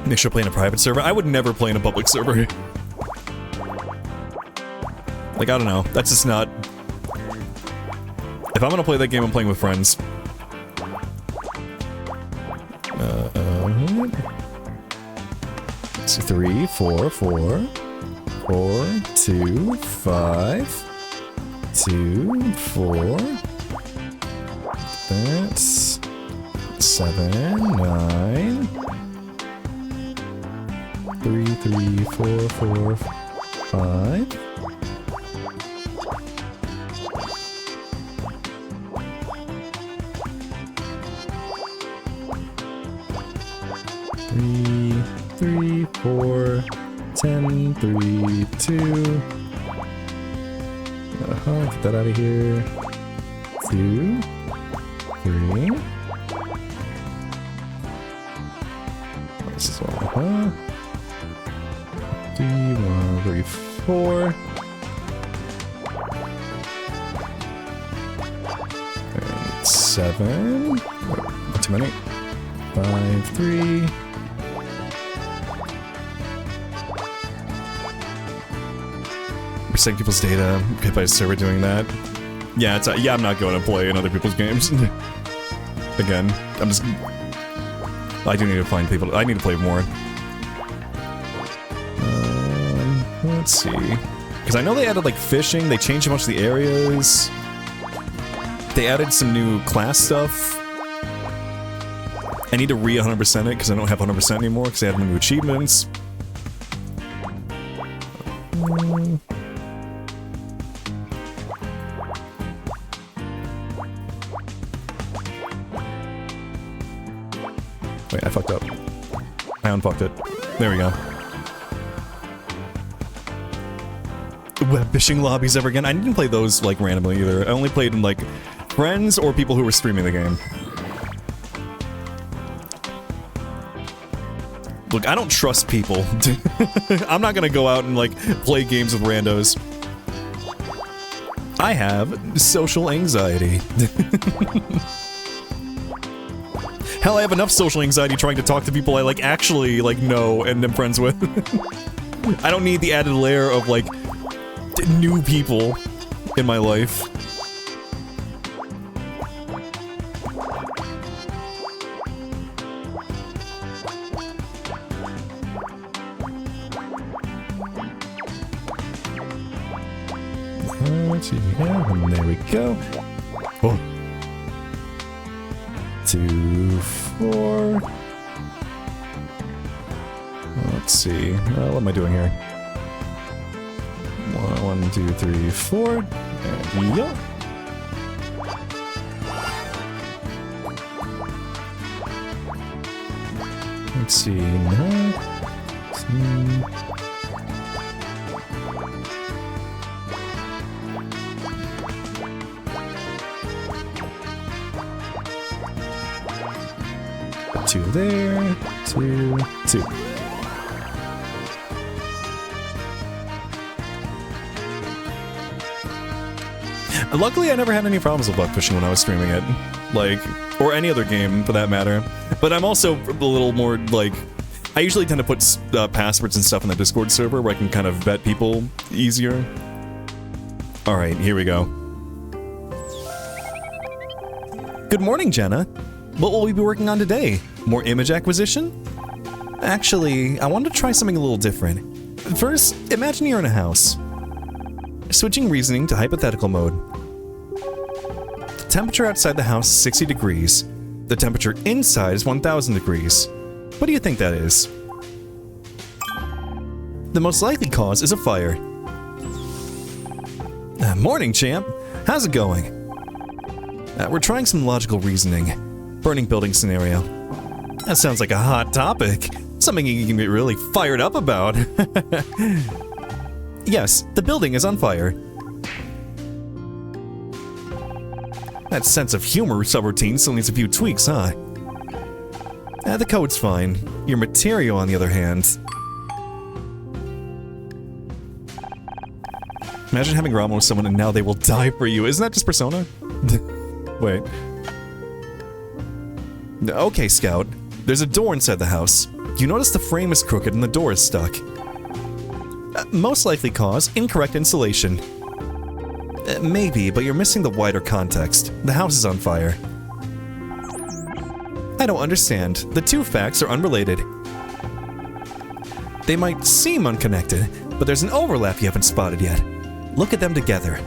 Make sure to play in a private server. I would never play in a public server. Like, I don't know. That's just not... If I'm gonna play that game, I'm playing with friends. So 3, 4, 4, 4, 2, 5, 2, 4. That's 7, 9. 3, 3, 4, 4, 5. Three, 3, 4, 10, 3, 2. Get that out of here. 2, 3. This is all, 3, 1, 3, 4. And 7. Not too many. 5, 3. Resetting people's data. Hit by a server doing that. Yeah, it's yeah. I'm not going to play in other people's games. Again, I'm just. I do need to find people. I need to play more. Let's see. Because I know they added like fishing. They changed a bunch of the areas. They added some new class stuff. I need to 100% it because I don't have 100% anymore because they added new achievements. Wait, I fucked up. I unfucked it. There we go. Web fishing lobbies ever again? I didn't play those like randomly either. I only played in like friends or people who were streaming the game. Look, I don't trust people. I'm not gonna go out and like play games with randos. I have social anxiety. Hell, I have enough social anxiety trying to talk to people I like actually like know and am friends with. I don't need the added layer of like new people in my life. And there we go. Oh. 2, 4. Let's see. What am I doing here? 1, 2, 3, 4. And yeah. Let's see. 9, 2 there, 2, 2. Luckily, I never had any problems with bug fishing when I was streaming it. Like, or any other game for that matter. But I'm also a little more, like, I usually tend to put passwords and stuff in the Discord server where I can kind of vet people easier. Alright, here we go. Good morning, Jenna. What will we be working on today? More image acquisition? Actually, I wanted to try something a little different. First, imagine you're in a house. Switching reasoning to hypothetical mode. Temperature outside the house is 60 degrees. The temperature inside is 1000 degrees. What do you think that is? The most likely cause is a fire. Morning, champ. How's it going? We're trying some logical reasoning. Burning building scenario. That sounds like a hot topic. Something you can get really fired up about. Yes, the building is on fire. That sense of humor subroutine still needs a few tweaks, huh? The code's fine. Your material, on the other hand... Imagine having ramen with someone and now they will die for you. Isn't that just Persona? Wait. Okay, Scout. There's a door inside the house. You notice the frame is crooked and the door is stuck. Most likely cause incorrect insulation. Maybe, but you're missing the wider context. The house is on fire. I don't understand. The two facts are unrelated. They might seem unconnected, but there's an overlap you haven't spotted yet. Look at them together.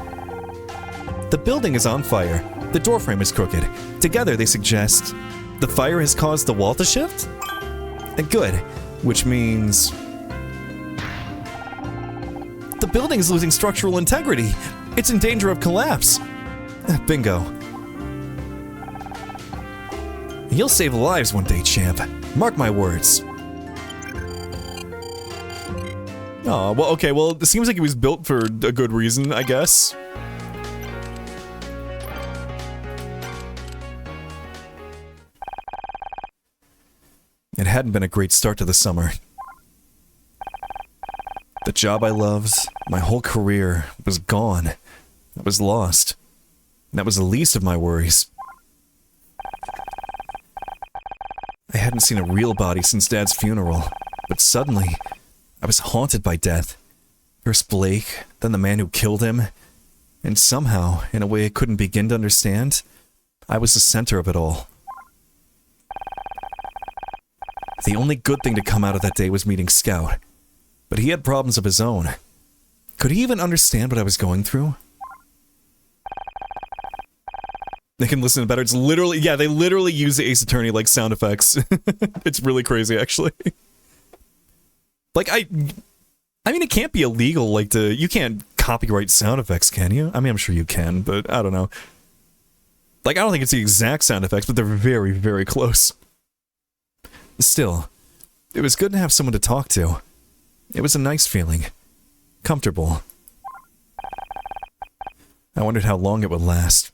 The building is on fire. The doorframe is crooked. Together they suggest the fire has caused the wall to shift? Good, which means... The building is losing structural integrity. It's in danger of collapse. Bingo. You'll save lives one day, champ. Mark my words. Oh, well, okay, well, it seems like it was built for a good reason, I guess. It hadn't been a great start to the summer. The job I loved, my whole career, was gone. I was lost. That was the least of my worries. I hadn't seen a real body since Dad's funeral, but suddenly, I was haunted by death. First Blake, then the man who killed him, and somehow, in a way I couldn't begin to understand, I was the center of it all. The only good thing to come out of that day was meeting Scout, but he had problems of his own. Could he even understand what I was going through? They can listen better. It's literally, yeah, they literally use the Ace Attorney like sound effects. It's really crazy, actually. Like, I mean, it can't be illegal, like, you can't copyright sound effects, can you? I mean, I'm sure you can, but I don't know. Like, I don't think it's the exact sound effects, but they're very, very close. Still, it was good to have someone to talk to. It was a nice feeling. Comfortable. I wondered how long it would last.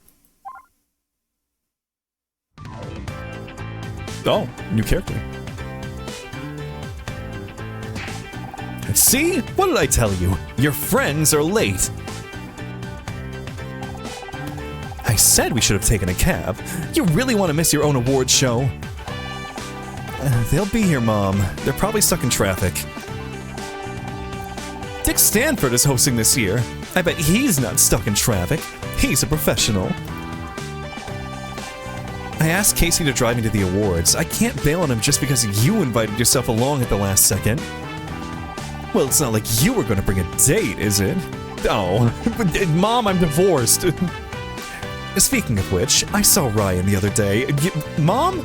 Oh, new character. See? What did I tell you? Your friends are late. I said we should have taken a cab. You really want to miss your own award show? They'll be here, Mom. They're probably stuck in traffic. Dick Stanford is hosting this year. I bet he's not stuck in traffic. He's a professional. I asked Casey to drive me to the awards. I can't bail on him just because you invited yourself along at the last second. Well, it's not like you were going to bring a date, is it? Oh, Mom, I'm divorced. Speaking of which, I saw Ryan the other day. Mom?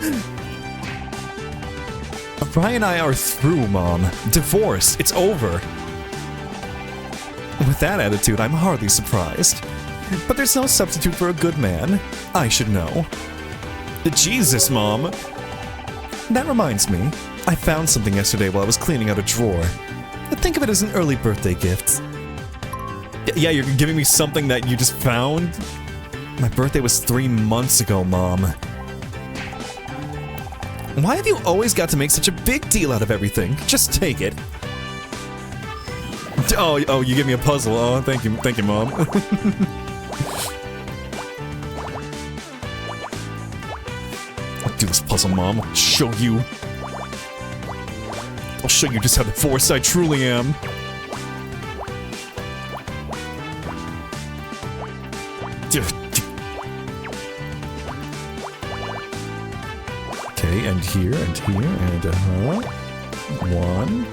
Ryan and I are through, Mom. Divorced. It's over. With that attitude, I'm hardly surprised. But there's no substitute for a good man. I should know. Jesus, Mom. That reminds me. I found something yesterday while I was cleaning out a drawer. Think of it as an early birthday gift. Yeah, you're giving me something that you just found? My birthday was 3 months ago, Mom. Why have you always got to make such a big deal out of everything? Just take it. Oh, you gave me a puzzle. Oh, thank you, Mom. I'll do this puzzle, Mom. I'll show you. I'll show you just how divorced I truly am. Okay, and here, and one,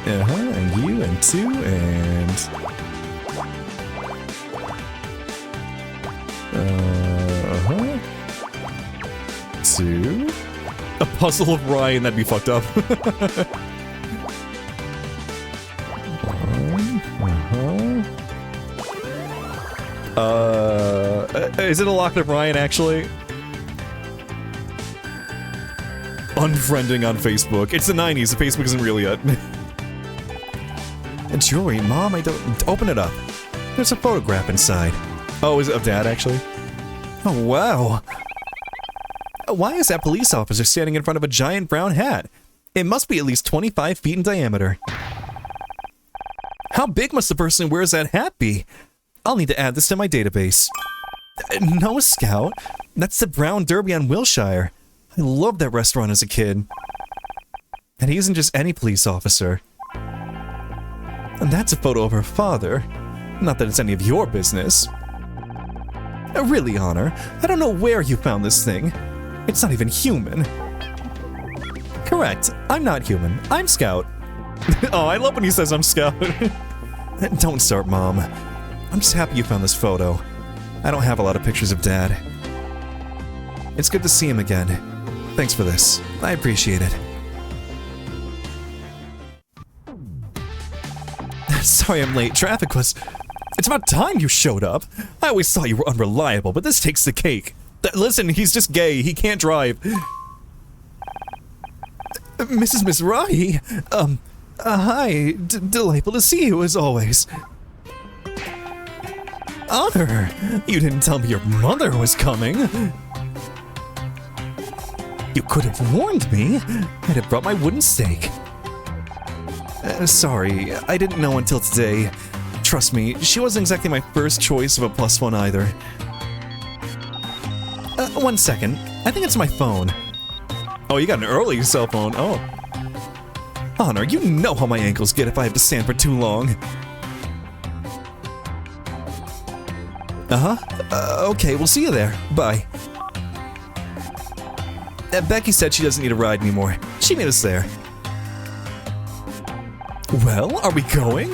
and you, and two, and... two... A puzzle of Ryan, that'd be fucked up. Is it a Lock Up Ryan, actually? Unfriending on Facebook. It's the 90s, the Facebook isn't real yet. Jewelry, Mom, I don't... Open it up. There's a photograph inside. Oh, is it of Dad, actually? Oh, wow. Why is that police officer standing in front of a giant brown hat? It must be at least 25 feet in diameter. How big must the person who wears that hat be? I'll need to add this to my database. No, Scout. That's the Brown Derby on Wilshire. I loved that restaurant as a kid. And he isn't just any police officer. And that's a photo of her father. Not that it's any of your business. Really, Honor, I don't know where you found this thing. It's not even human. Correct, I'm not human. I'm Scout. Oh, I love when he says I'm Scout. Don't start, Mom. I'm just happy you found this photo. I don't have a lot of pictures of Dad. It's good to see him again. Thanks for this. I appreciate it. Sorry I'm late. Traffic was... It's about time you showed up. I always thought you were unreliable, but this takes the cake. Listen, he's just gay. He can't drive. Mrs. Mizrahi, hi. Delightful to see you, as always. Honor, you didn't tell me your mother was coming. You could have warned me. I'd have brought my wooden stake. Sorry, I didn't know until today. Trust me, she wasn't exactly my first choice of a +1 either. 1 second. I think it's my phone. Oh, you got an early cell phone. Oh. Honor, you know how my ankles get if I have to stand for too long. Okay, we'll see you there. Bye. Becky said she doesn't need a ride anymore. She made us there. Well, are we going?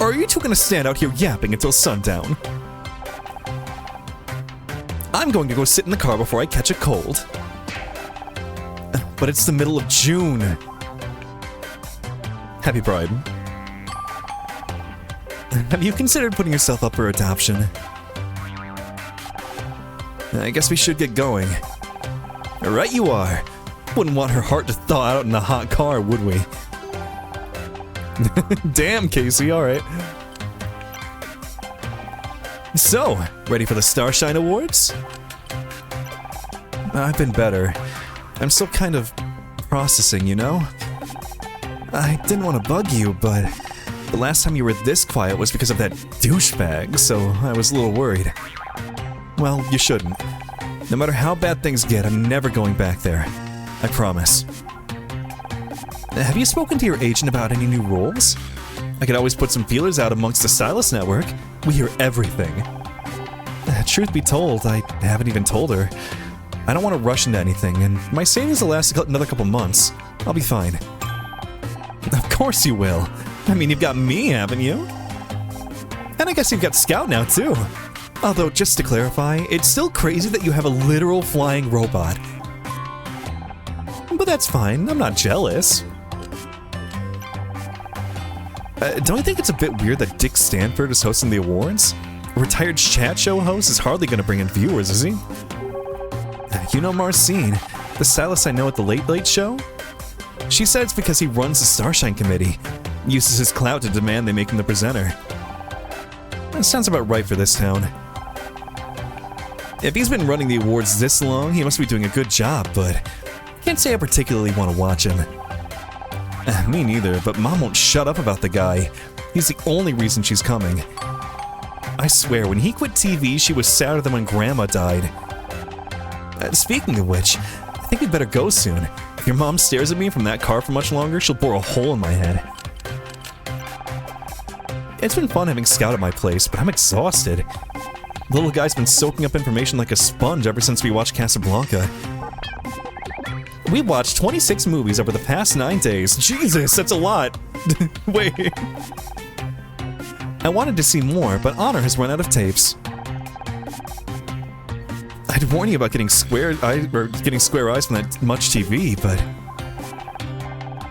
Or are you two gonna stand out here yapping until sundown? I'm going to go sit in the car before I catch a cold. But it's the middle of June. Happy Pride. Have you considered putting yourself up for adoption? I guess we should get going. Right you are. Wouldn't want her heart to thaw out in a hot car, would we? Damn, Casey, alright. So, ready for the Starshine Awards? I've been better. I'm still kind of processing, you know? I didn't want to bug you, but the last time you were this quiet was because of that douchebag, so I was a little worried. Well, you shouldn't. No matter how bad things get, I'm never going back there. I promise. Have you spoken to your agent about any new roles? I could always put some feelers out amongst the stylist network. We hear everything. Truth be told, I haven't even told her. I don't want to rush into anything, and my savings will last another couple months. I'll be fine. Of course you will. I mean, you've got me, haven't you? And I guess you've got Scout now, too. Although, just to clarify, it's still crazy that you have a literal flying robot. But that's fine, I'm not jealous. Don't you think it's a bit weird that Dick Stanford is hosting the awards? A retired chat show host is hardly going to bring in viewers, is he? You know Marcine, the stylist I know at the Late Late Show? She said it's because he runs the Starshine Committee, uses his clout to demand they make him the presenter. That sounds about right for this town. If he's been running the awards this long, he must be doing a good job, but can't say I particularly want to watch him. Me neither, but Mom won't shut up about the guy. He's the only reason she's coming. I swear, when he quit TV, she was sadder than when Grandma died. Speaking of which, I think we'd better go soon. If your mom stares at me from that car for much longer, she'll bore a hole in my head. It's been fun having Scout at my place, but I'm exhausted. The little guy's been soaking up information like a sponge ever since we watched Casablanca. We watched 26 movies over the past 9 days. Jesus, that's a lot! Wait. I wanted to see more, but Honor has run out of tapes. I'd warn you about getting square eyes from that much TV, but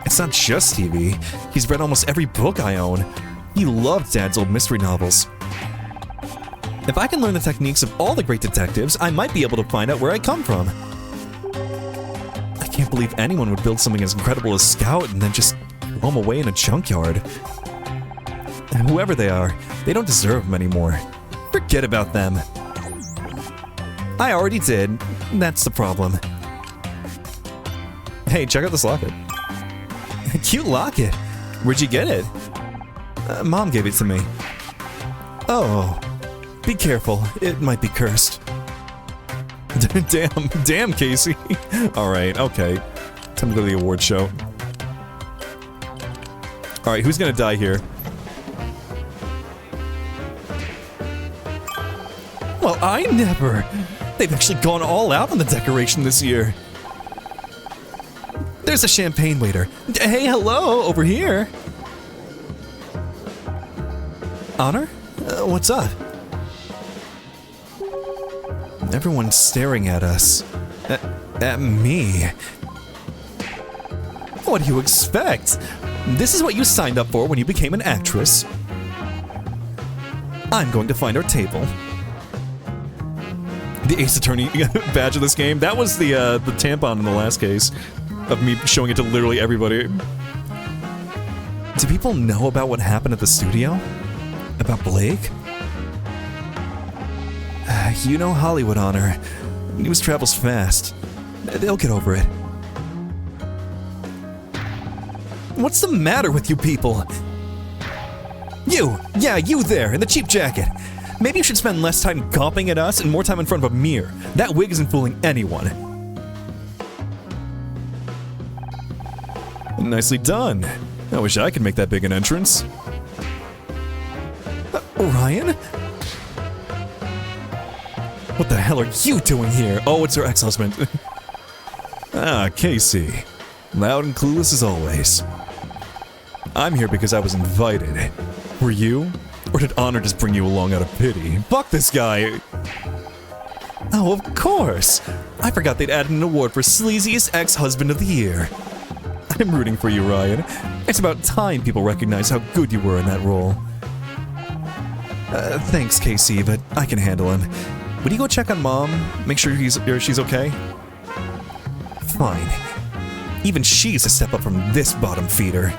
it's not just TV. He's read almost every book I own. He loved Dad's old mystery novels. If I can learn the techniques of all the great detectives, I might be able to find out where I come from. I can't believe anyone would build something as incredible as Scout and then just throw them away in a junkyard. And whoever they are, they don't deserve them anymore. Forget about them. I already did. That's the problem. Hey, check out this locket. Cute locket. Where'd you get it? Mom gave it to me. Oh. Be careful. It might be cursed. Damn, Casey. Alright, okay. Time to go to the award show. Alright, who's gonna die here? Well, I never! They've actually gone all out on the decoration this year. There's a champagne waiter. Hey, hello, over here. Honor? What's up? Everyone's staring at us. At me. What do you expect? This is what you signed up for when you became an actress. I'm going to find our table. The Ace Attorney badge of this game. That was the tampon in the last case. Of me showing it to literally everybody. Do people know about what happened at the studio? About Blake? You know Hollywood, Honor. News travels fast. They'll get over it. What's the matter with you people? You! Yeah, you there, in the cheap jacket. Maybe you should spend less time gawping at us and more time in front of a mirror. That wig isn't fooling anyone. Nicely done. I wish I could make that big an entrance. Ryan? What the hell are you doing here? Oh, it's her ex-husband. Ah, Casey. Loud and clueless as always. I'm here because I was invited. Were you? Or did Honor just bring you along out of pity? Fuck this guy! Oh, of course! I forgot they'd added an award for Sleaziest Ex-Husband of the Year. I'm rooting for you, Ryan. It's about time people recognize how good you were in that role. Thanks, Casey, but I can handle him. Would you go check on Mom? Make sure she's okay? Fine. Even she's a step up from this bottom feeder.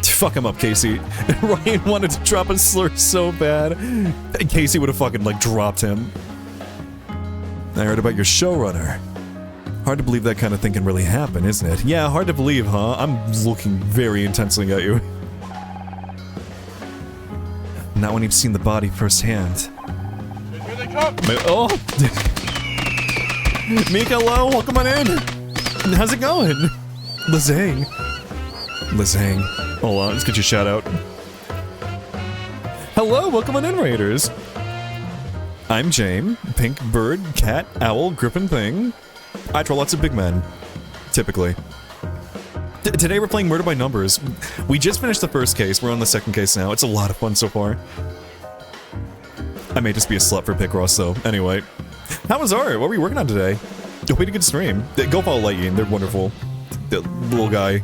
Fuck him up, Casey. Ryan wanted to drop a slur so bad. Casey would have fucking, like, dropped him. I heard about your showrunner. Hard to believe that kind of thing can really happen, isn't it? Yeah, hard to believe, huh? I'm looking very intensely at you. Not when you've seen the body firsthand. Here they come! Oh! Mika, hello, welcome on in! How's it going? Lazang. Lazang. Hold on, let's get your shout out. Hello, welcome on in, Raiders! I'm Jame, pink bird, cat, owl, griffin thing. I troll lots of big men. Typically. Today we're playing Murder by Numbers. We just finished the first case, we're on the second case now. It's a lot of fun so far. I may just be a slut for Picross though. Anyway. How was art? What were you working on today? Hope you had a good stream. Go follow Lightning, they're wonderful. The little guy.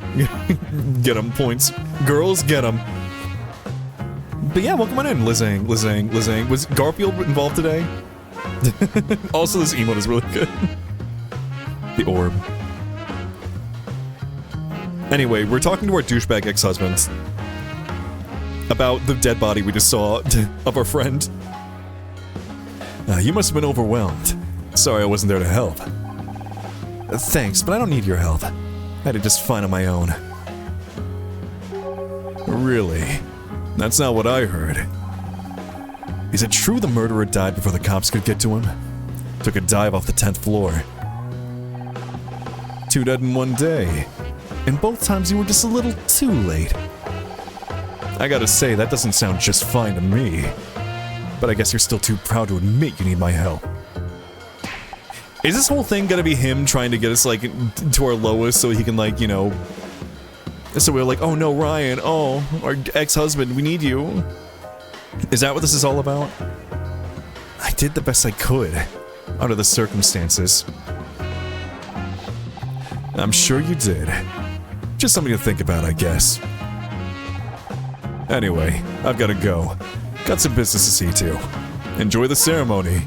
Get him, points. Girls, get him. But yeah, welcome on in, Lizang, Lizang, Lizang. Was Garfield involved today? Also, this emote is really good. The orb. Anyway, we're talking to our douchebag ex-husband about the dead body we just saw of our friend. You must have been overwhelmed. Sorry I wasn't there to help. Thanks, but I don't need your help. I had it just fine on my own. Really? That's not what I heard. Is it true the murderer died before the cops could get to him? Took a dive off the 10th floor. 2 dead in 1 day. And both times you were just a little too late. I gotta say, that doesn't sound just fine to me. But I guess you're still too proud to admit you need my help. Is this whole thing gonna be him trying to get us, like, to our lowest so he can, like, you know... So we're like, oh no, Ryan, oh, our ex-husband, we need you. Is that what this is all about? I did the best I could, under the circumstances. I'm sure you did. Just something to think about, I guess. Anyway, I've gotta go. Got some business to see to. Enjoy the ceremony.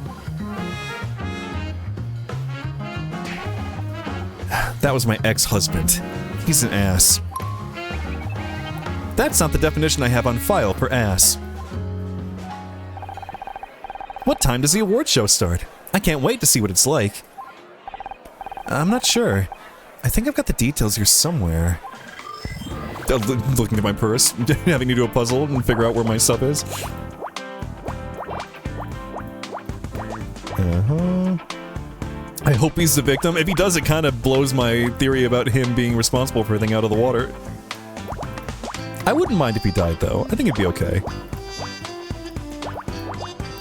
That was my ex-husband. He's an ass. That's not the definition I have on file for ass. What time does the award show start? I can't wait to see what it's like. I'm not sure. I think I've got the details here somewhere. Looking at my purse, having to do a puzzle and figure out where my stuff is. I hope he's the victim. If he does, it kind of blows my theory about him being responsible for everything out of the water. I wouldn't mind if he died, though. I think it'd be okay.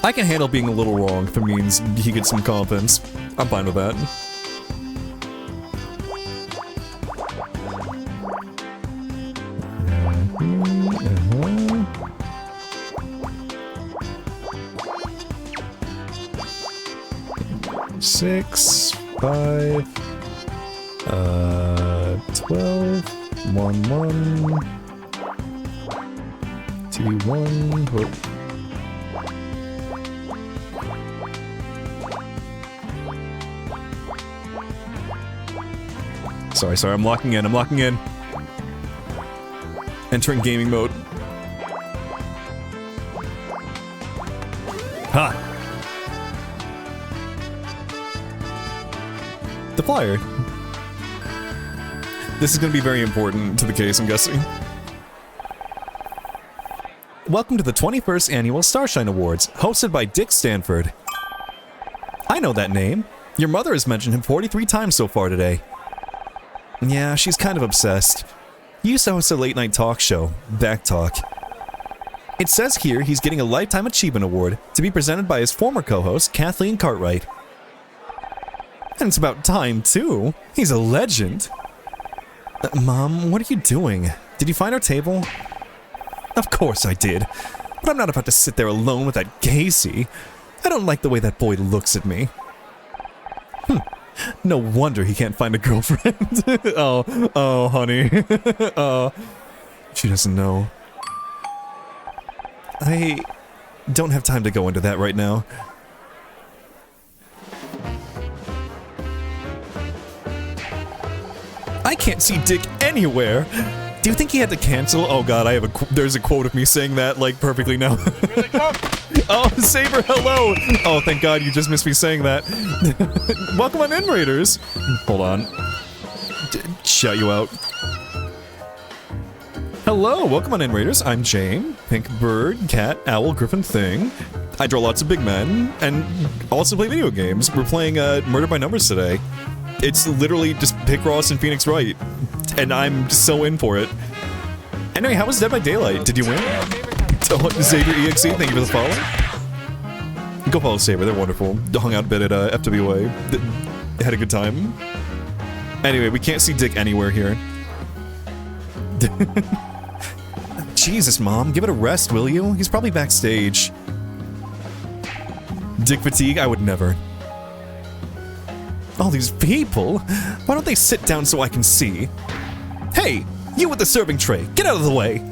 I can handle being a little wrong if it means he gets some confidence. I'm fine with that. Six, 5, 12, 1, 1, 2, 1. Whoop. Sorry, I'm locking in, Entering gaming mode. Ha! The flyer. This is going to be very important to the case, I'm guessing. Welcome to the 21st Annual Starshine Awards, hosted by Dick Stanford. I know that name. Your mother has mentioned him 43 times so far today. Yeah, she's kind of obsessed. He used to host a late-night talk show, Back Talk. It says here he's getting a Lifetime Achievement Award to be presented by his former co-host, Kathleen Cartwright. And it's about time, too. He's a legend. Mom, what are you doing? Did you find our table? Of course I did. But I'm not about to sit there alone with that Casey. I don't like the way that boy looks at me. No wonder he can't find a girlfriend. oh, honey. She doesn't know. I don't have time to go into that right now. I can't see Dick anywhere. Do you think he had to cancel? Oh god, there's a quote of me saying that, like, perfectly now. Here they come! Oh, Saber, hello! Oh, thank god you just missed me saying that. Welcome on in, Raiders! Hold on. Shout you out. Hello, welcome on in, Raiders. I'm Jane, Pink Bird, Cat, Owl, Griffin, Thing. I draw lots of big men, and also play video games. We're playing Murder by Numbers today. It's literally just Picross and Phoenix Wright, and I'm so in for it. Anyway, how was Dead by Daylight? Did you win? Saber EXE, thank you for the follow. Go follow Saber, they're wonderful. Hung out a bit at FWA. Had a good time. Anyway, we can't see Dick anywhere here. Jesus, Mom, give it a rest, will you? He's probably backstage. Dick fatigue? I would never. All these people? Why don't they sit down so I can see? Hey, you with the serving tray, get out of the way!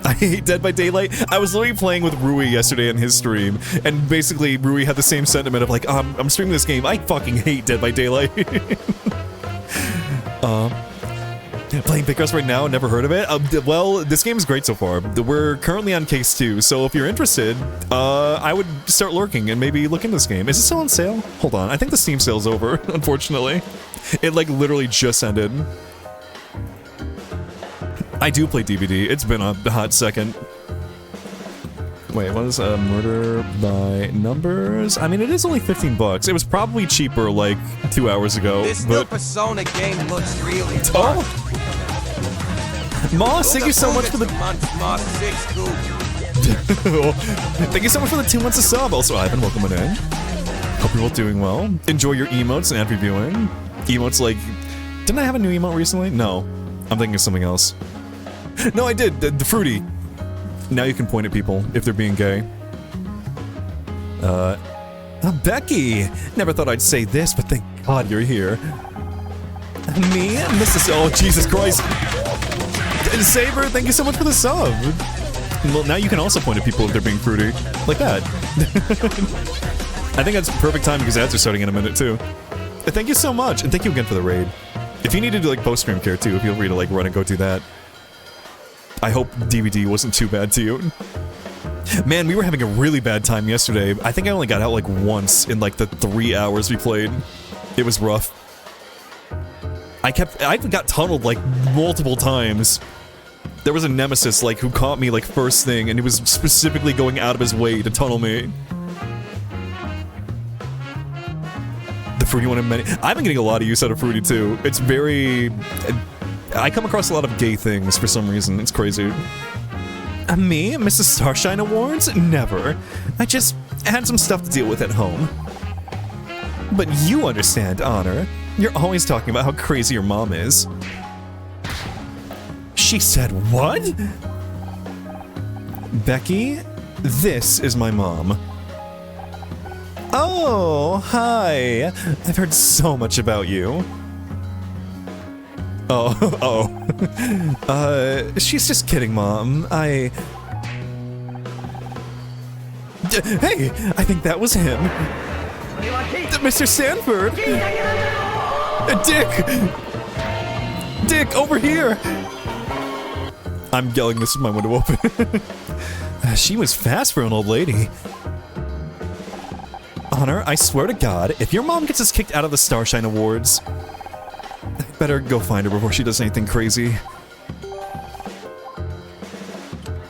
I hate Dead by Daylight. I was literally playing with Rui yesterday on his stream, and basically Rui had the same sentiment of like, I'm streaming this game, I fucking hate Dead by Daylight. Playing Picross right now, never heard of it? Well, this game is great so far. We're currently on case 2, so if you're interested, I would start lurking and maybe look into this game. Is it still on sale? Hold on, I think the Steam sale's over, unfortunately. It like literally just ended. I do play DVD, it's been a hot second. Wait, what is Murder by Numbers? I mean, it is only 15 bucks. It was probably cheaper like 2 hours ago. This new Persona game looks really Oh! Moss, thank you so much for the... Thank you so much for the 2 months of sub. Also, Ivan, welcome on in. Hope you're all doing well. Enjoy your emotes and ad reviewing. Emotes like... Didn't I have a new emote recently? No. I'm thinking of something else. No, I did. The fruity. Now you can point at people if they're being gay. Becky! Never thought I'd say this, but thank God you're here. Me? Mrs. Oh, Jesus Christ. Saber, thank you so much for the sub. Well, now you can also point at people if they're being fruity. Like that. I think that's perfect time because ads are starting in a minute, too. Thank you so much, and thank you again for the raid. If you need to do, like, post-stream care, too, feel free to, like, run and go do that. I hope DVD wasn't too bad to you. Man, we were having a really bad time yesterday. I think I only got out, like, once in, like, the 3 hours we played. It was rough. I got tunneled, like, multiple times. There was a nemesis, like, who caught me, like, first thing, and he was specifically going out of his way to tunnel me. The Fruity one in many... I've been getting a lot of use out of Fruity, too. It's very... I come across a lot of gay things for some reason. It's crazy. Me? Mrs. Starshine Awards? Never. I just had some stuff to deal with at home. But you understand, Honor. You're always talking about how crazy your mom is. She said what? Becky, this is my mom. Oh, hi. I've heard so much about you. Oh. She's just kidding, Mom. Hey, I think that was him. Mr. Sanford! Dick, over here! I'm yelling this with my window open. She was fast for an old lady. Honor, I swear to God, if your mom gets us kicked out of the Starshine Awards, I better go find her before she does anything crazy.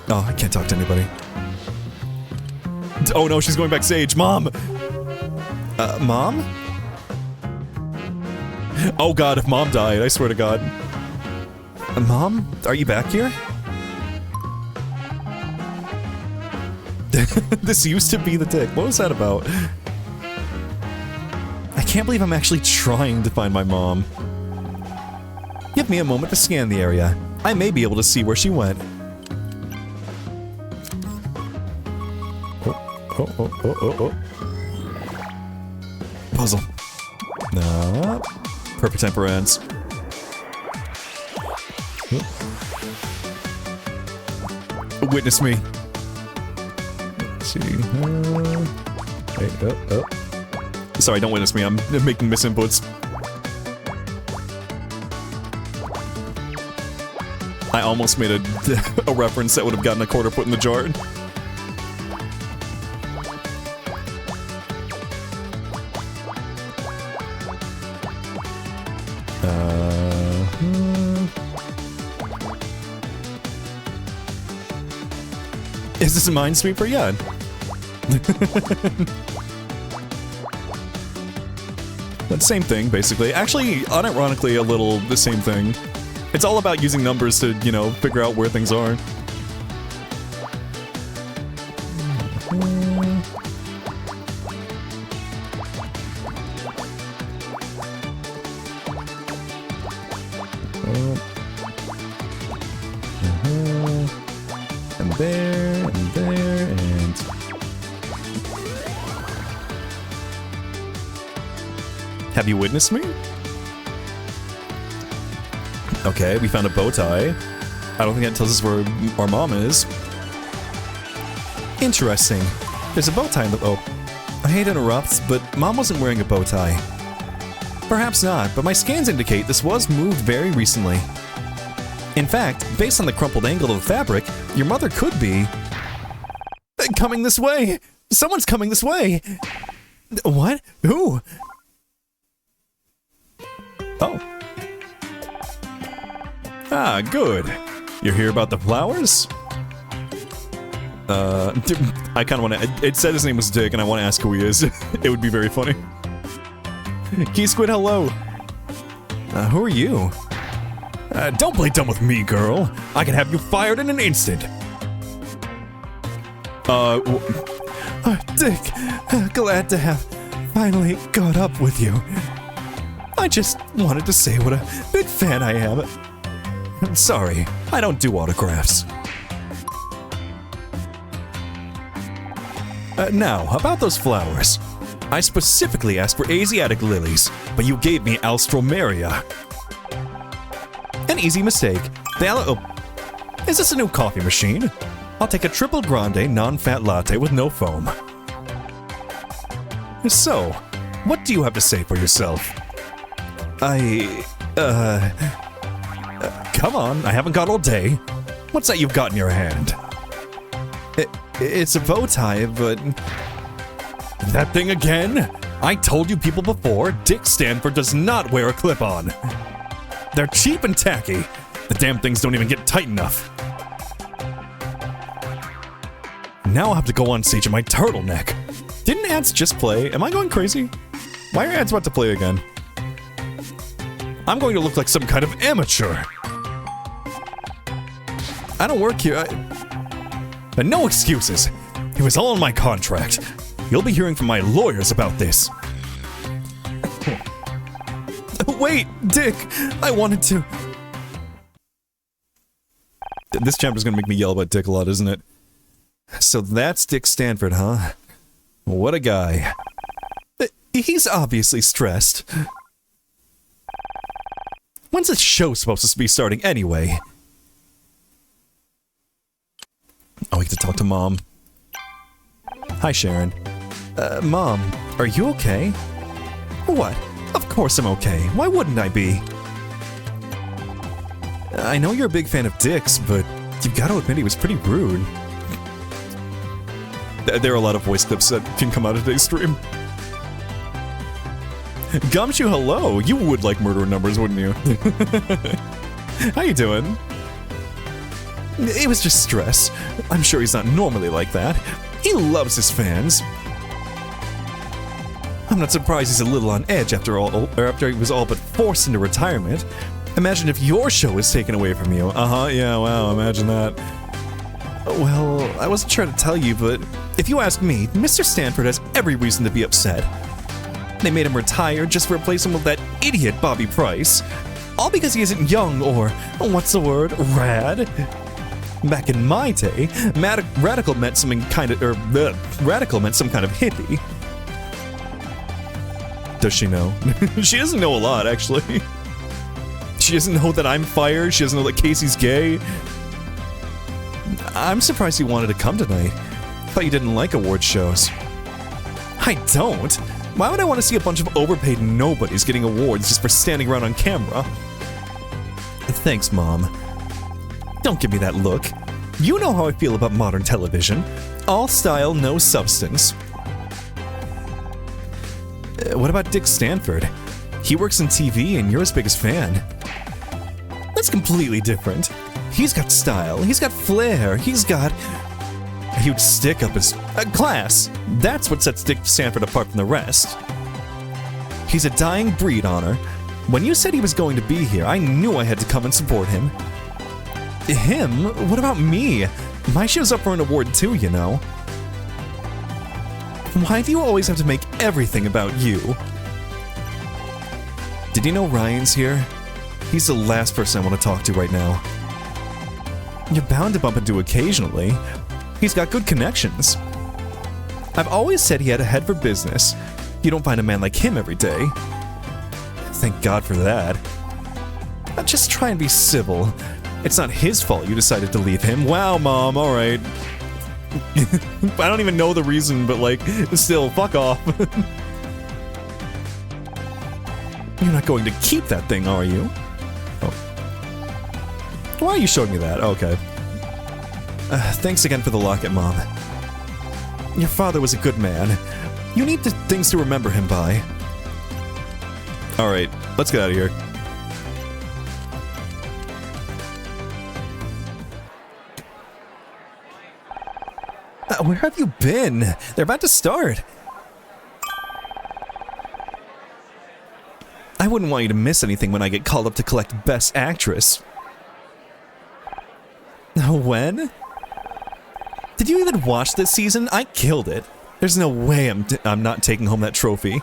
Oh, I can't talk to anybody. Oh no, she's going backstage. Mom! Mom? Oh God, if Mom died, I swear to God. Mom? Are you back here? This used to be the dick. What was that about? I can't believe I'm actually trying to find my mom. Give me a moment to scan the area. I may be able to see where she went. Oh. Puzzle. No. Perfect time for ads. Witness me. Let's see. Sorry, don't witness me. I'm making misinputs. I almost made a reference that would have gotten a quarter put in the jar. Is this a Minesweeper? Yeah. But same thing, basically. Actually, unironically, a little the same thing. It's all about using numbers to, you know, figure out where things are. And there, and there, and... Have you witnessed me? Okay, we found a bow tie. I don't think that tells us where our mom is. Interesting. There's a bow tie in the... Oh. I hate to interrupt, but Mom wasn't wearing a bow tie. Perhaps not, but my scans indicate this was moved very recently. In fact, based on the crumpled angle of the fabric, your mother could be... coming this way! Someone's coming this way! What? Who? Oh. Ah, good. You're here about the flowers? I kind of want to... It said his name was Dick, and I want to ask who he is. It would be very funny. Key Squid, hello. Who are you? Don't play dumb with me, girl. I can have you fired in an instant. Dick, glad to have finally caught up with you. I just wanted to say what a big fan I am. Sorry, I don't do autographs. Now, about those flowers. I specifically asked for Asiatic lilies, but you gave me Alstroemeria. An easy mistake. Is this a new coffee machine? I'll take a triple grande non-fat latte with no foam. So, what do you have to say for yourself? Come on, I haven't got all day. What's that you've got in your hand? It's a bow tie, but... That thing again? I told you people before, Dick Stanford does not wear a clip-on. They're cheap and tacky. The damn things don't even get tight enough. Now I'll have to go on stage in my turtleneck. Didn't ads just play? Am I going crazy? Why are ads about to play again? I'm going to look like some kind of amateur. I don't work here. But no excuses. It was all in my contract. You'll be hearing from my lawyers about this. Wait, Dick, I wanted to... This chapter's gonna make me yell about Dick a lot, isn't it? So that's Dick Stanford, huh? What a guy. He's obviously stressed. When's this show supposed to be starting anyway? Oh, we get to talk to Mom. Hi, Sharon. Mom, are you okay? What? Of course I'm okay. Why wouldn't I be? I know you're a big fan of Dick's, but you've got to admit he was pretty rude. There are a lot of voice clips that can come out of today's stream. Gumshoe, hello! You would like murder numbers, wouldn't you? How you doing? It was just stress. I'm sure he's not normally like that. He loves his fans. I'm not surprised he's a little on edge after he was all but forced into retirement. Imagine if your show was taken away from you. Yeah, wow, imagine that. Well, I wasn't sure to tell you, but if you ask me, Mr. Stanford has every reason to be upset. They made him retire just to replace him with that idiot Bobby Price. All because he isn't young or, what's the word, rad? Back in my day, radical meant some kind of hippie. Does she know? She doesn't know a lot, actually. She doesn't know that I'm fired. She doesn't know that Casey's gay. I'm surprised he wanted to come tonight. Thought you didn't like award shows. I don't. Why would I want to see a bunch of overpaid nobodies getting awards just for standing around on camera? Thanks, Mom. Don't give me that look. You know how I feel about modern television. All style, no substance. What about Dick Stanford? He works in TV and you're his biggest fan. That's completely different. He's got style, he's got flair, he's got a huge stick up his class. That's what sets Dick Stanford apart from the rest. He's a dying breed, Honor. When you said he was going to be here, I knew I had to come and support him. Him? What about me? My show's up for an award too, you know. Why do you always have to make everything about you? Did you know Ryan's here? He's the last person I want to talk to right now. You're bound to bump into occasionally. He's got good connections. I've always said he had a head for business. You don't find a man like him every day. Thank God for that. Just try and be civil. It's not his fault you decided to leave him. Wow, Mom, alright. I don't even know the reason, but like, still, fuck off. You're not going to keep that thing, are you? Oh. Why are you showing me that? Okay. Thanks again for the locket, Mom. Your father was a good man. You need things to remember him by. Alright, let's get out of here. Where have you been? They're about to start. I wouldn't want you to miss anything when I get called up to collect Best Actress. When? Did you even watch this season? I killed it. There's no way I'm not taking home that trophy.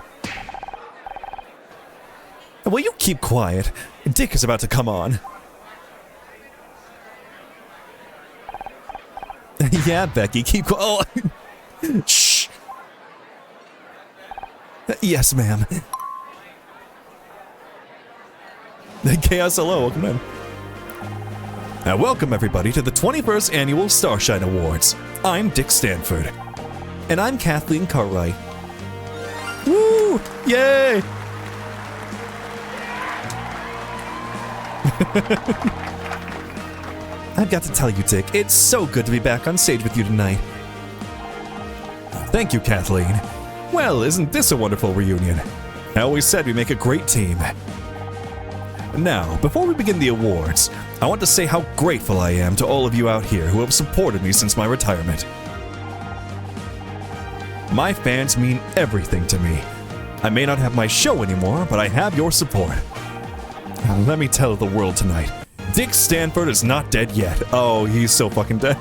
Will you keep quiet? Dick is about to come on. Yeah, Becky, keep quiet. Oh. Shh. Yes, ma'am. Chaos, hello, welcome in. Now welcome everybody to the 21st Annual Starshine Awards. I'm Dick Stanford. And I'm Kathleen Cartwright. Woo! Yay! I've got to tell you, Dick, it's so good to be back on stage with you tonight. Thank you, Kathleen. Well, isn't this a wonderful reunion? I always said we make a great team. Now, before we begin the awards, I want to say how grateful I am to all of you out here who have supported me since my retirement. My fans mean everything to me. I may not have my show anymore, but I have your support. Let me tell the world tonight, Dick Stanford is not dead yet. Oh, he's so fucking dead.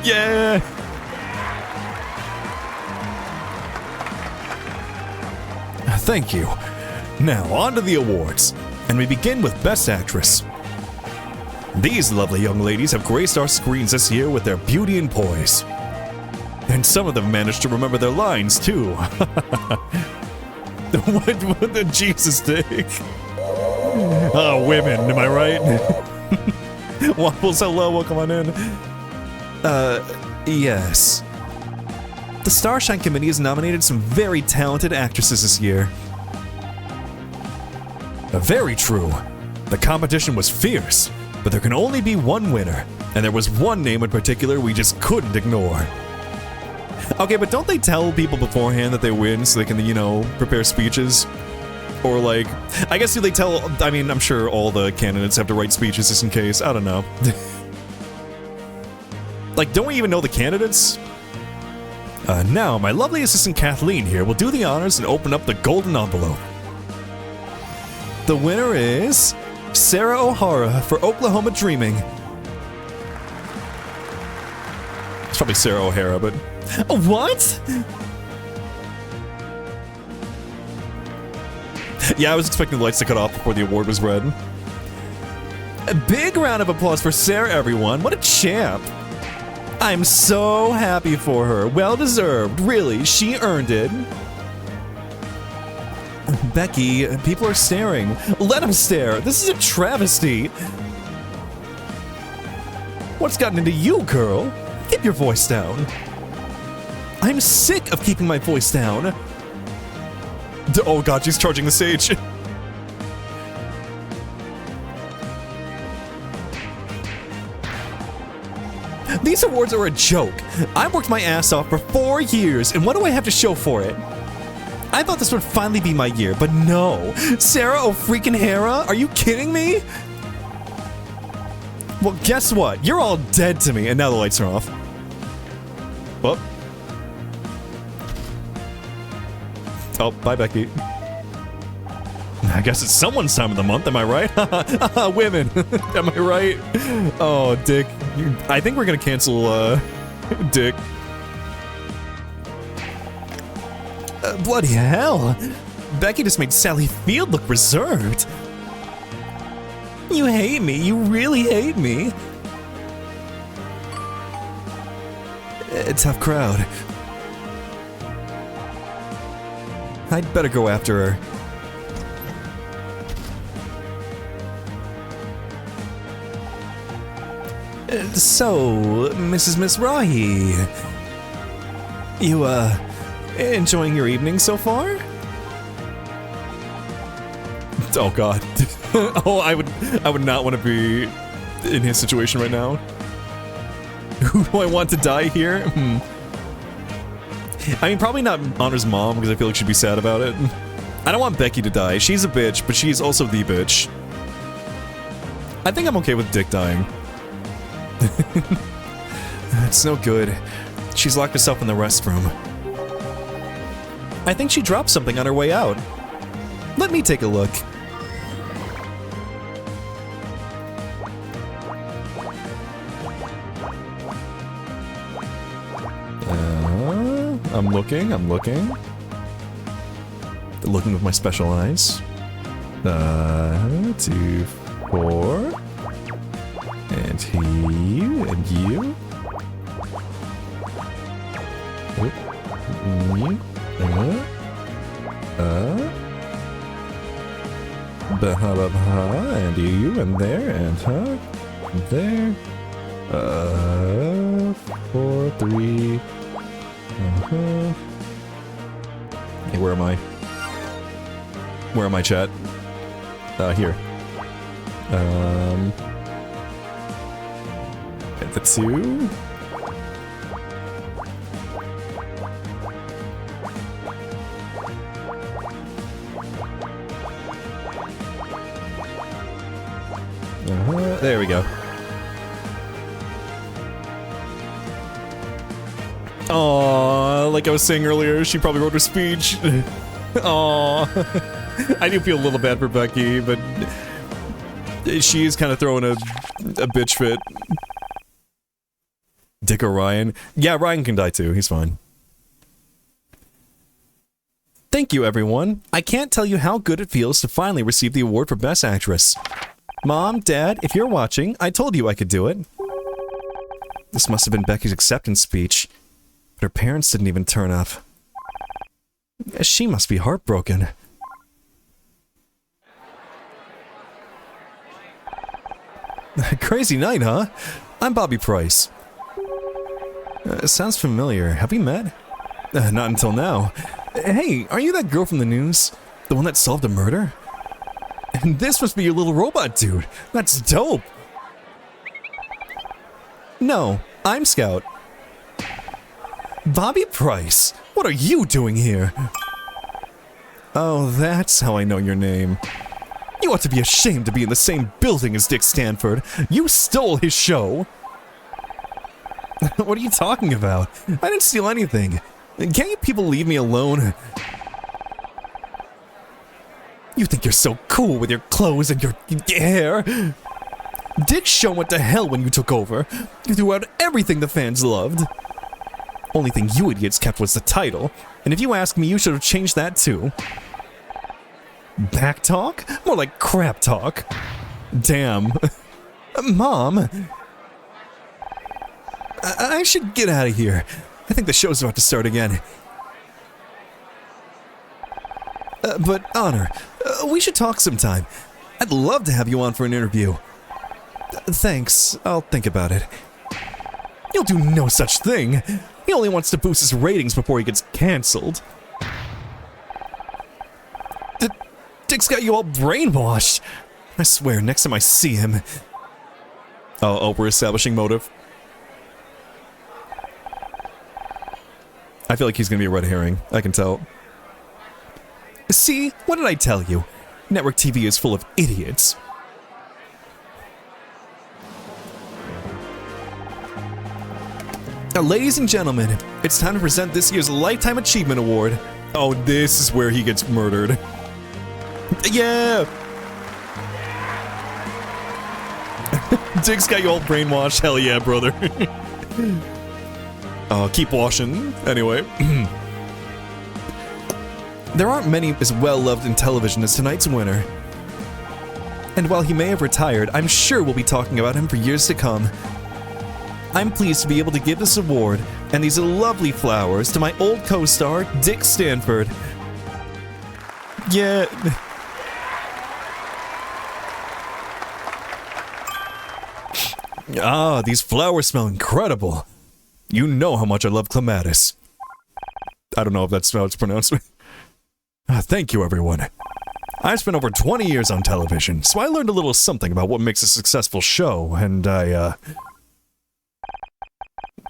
Yeah! Thank you. Now, on to the awards. And we begin with Best Actress. These lovely young ladies have graced our screens this year with their beauty and poise. And some of them managed to remember their lines, too. What the Jesus Dick? Oh, women, am I right? Waffles, hello, welcome on in. Yes. The Starshine Committee has nominated some very talented actresses this year. Very true. The competition was fierce, but there can only be one winner, and there was one name in particular we just couldn't ignore. Okay, but don't they tell people beforehand that they win so they can, you know, prepare speeches? Or like, I guess do they tell, I mean, I'm sure all the candidates have to write speeches just in case, I don't know. Like, don't we even know the candidates? Now, my lovely assistant Kathleen here will do the honors and open up the golden envelope. The winner is Sarah O'Hara for Oklahoma Dreaming. It's probably Sarah O'Hara, but... What? Yeah, I was expecting the lights to cut off before the award was read. A big round of applause for Sarah, everyone. What a champ. I'm so happy for her. Well deserved. Really, she earned it. Becky, people are staring. Let them stare. This is a travesty. What's gotten into you, girl? Keep your voice down. I'm sick of keeping my voice down. Oh god, she's charging the stage. These awards are a joke. I worked my ass off for 4 years, and what do I have to show for it? I thought this would finally be my year, but no. Sarah O'Freakin-Hara? Are you kidding me? Well, guess what? You're all dead to me, and now the lights are off. Well. Oh, bye, Becky. I guess it's someone's time of the month, am I right? Women, am I right? Oh, Dick. I think we're gonna cancel, Dick. Bloody hell. Becky just made Sally Field look reserved. You hate me. You really hate me. A tough crowd. I'd better go after her. So, Mrs. Mizrahi, you, enjoying your evening so far? Oh god. Oh, I would not want to be in his situation right now. Who do I want to die here? I mean, probably not Honor's mom, because I feel like she'd be sad about it. I don't want Becky to die. She's a bitch, but she's also the bitch. I think I'm okay with Dick dying. It's no good. She's locked herself in the restroom. I think she dropped something on her way out. Let me take a look. I'm looking. Looking with my special eyes. 2, 4. And you, and you. And you, and there, and there. 4, 3. Hey, where am I? Where am I, chat? Here. At the 2. There we go. Aww, like I was saying earlier, she probably wrote her speech. Aww. I do feel a little bad for Becky, but she is kind of throwing a bitch fit. Dick or Ryan? Yeah, Ryan can die too. He's fine. Thank you, everyone. I can't tell you how good it feels to finally receive the award for Best Actress. Mom, Dad, if you're watching, I told you I could do it. This must have been Becky's acceptance speech, but her parents didn't even turn up. She must be heartbroken. Crazy night, huh? I'm Bobby Price. Sounds familiar. Have we met? Not until now. Hey, are you that girl from the news? The one that solved a murder? And this must be your little robot dude. That's dope. No, I'm Scout. Bobby Price, what are you doing here? Oh, that's how I know your name. You ought to be ashamed to be in the same building as Dick Stanford. You stole his show. What are you talking about? I didn't steal anything. Can't you people leave me alone? You think you're so cool with your clothes and your hair. Dick's show went to hell when you took over. You threw out everything the fans loved. Only thing you idiots kept was the title, and if you ask me, you should have changed that too. Back talk? More like crap talk. Damn. Mom. I should get out of here. I think the show's about to start again. But Honor, we should talk sometime. I'd love to have you on for an interview. Thanks, I'll think about it. You'll do no such thing. He only wants to boost his ratings before he gets cancelled. Dick's got you all brainwashed. I swear, next time I see him... Oh, we're establishing motive. I feel like he's gonna be a red herring. I can tell. See? What did I tell you? Network TV is full of idiots. Now, ladies and gentlemen, it's time to present this year's Lifetime Achievement Award. Oh, this is where he gets murdered. Yeah! Dick's got you all brainwashed. Hell yeah, brother. Keep washing. Anyway. There aren't many as well-loved in television as tonight's winner. And while he may have retired, I'm sure we'll be talking about him for years to come. I'm pleased to be able to give this award and these lovely flowers to my old co-star, Dick Stanford. Yeah. Ah, these flowers smell incredible. You know how much I love clematis. I don't know if that's how it's pronounced. Thank you, everyone. I spent over 20 years on television, so I learned a little something about what makes a successful show, and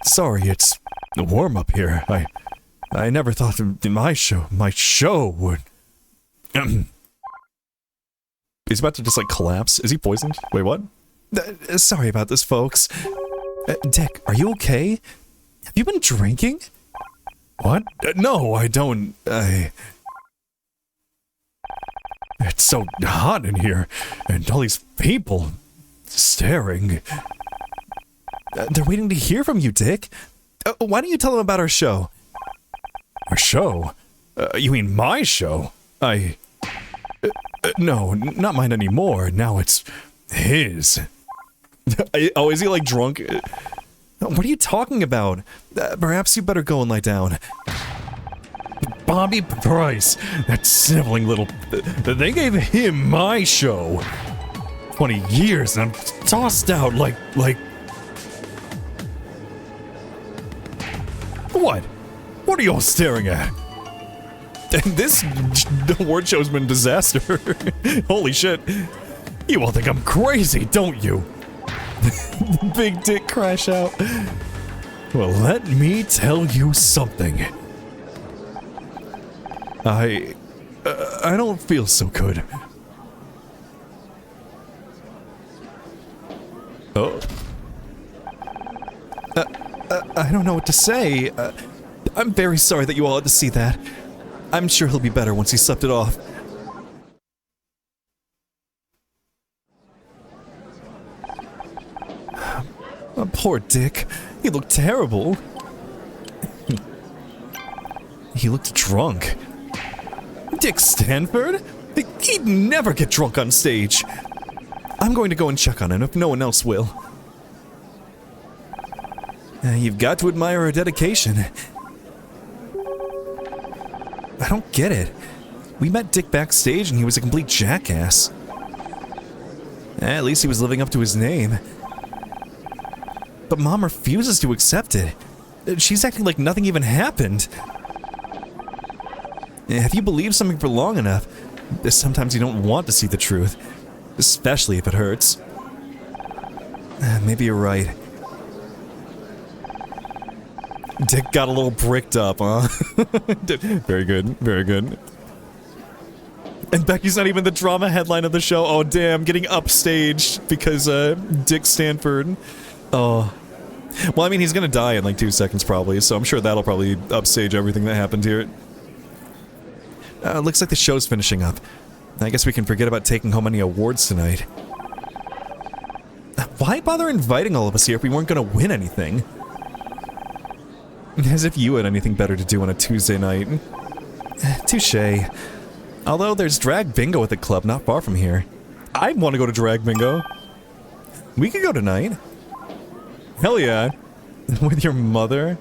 Sorry, it's warm up here. I never thought my show would... He's about to just, like, collapse. Is he poisoned? Wait, what? Sorry about this, folks. Dick, are you okay? Have you been drinking? What? No, I don't... It's so hot in here, and all these people staring. They're waiting to hear from you, Dick. Why don't you tell them about our show? Our show? You mean my show? No, not mine anymore. Now it's his. Oh, is he like drunk? What are you talking about? Perhaps you better go and lie down. Bobby Price, that sniveling little... They gave him my show. 20 years and I'm tossed out like... What? What are you all staring at? This award show's been a disaster. Holy shit. You all think I'm crazy, don't you? Big dick crash out. Well, let me tell you something. I don't feel so good. Oh. I don't know what to say. I'm very sorry that you all had to see that. I'm sure he'll be better once he slept it off. Poor Dick. He looked terrible. He looked drunk. Dick Stanford? He'd never get drunk on stage. I'm going to go and check on him if no one else will. You've got to admire her dedication. I don't get it. We met Dick backstage and he was a complete jackass. At least he was living up to his name. But Mom refuses to accept it. She's acting like nothing even happened. If you believe something for long enough, sometimes you don't want to see the truth. Especially if it hurts. Maybe you're right. Dick got a little bricked up, huh? Very good, very good. And Becky's not even the drama headline of the show. Oh damn, getting upstaged because Dick Stanford. Oh. Well, I mean, he's gonna die in like 2 seconds probably, so I'm sure that'll probably upstage everything that happened here. Looks like the show's finishing up. I guess we can forget about taking home any awards tonight. Why bother inviting all of us here if we weren't gonna win anything? As if you had anything better to do on a Tuesday night. Touché. Although there's drag bingo at the club not far from here. I want to go to drag bingo. We could go tonight. Hell yeah. With your mother?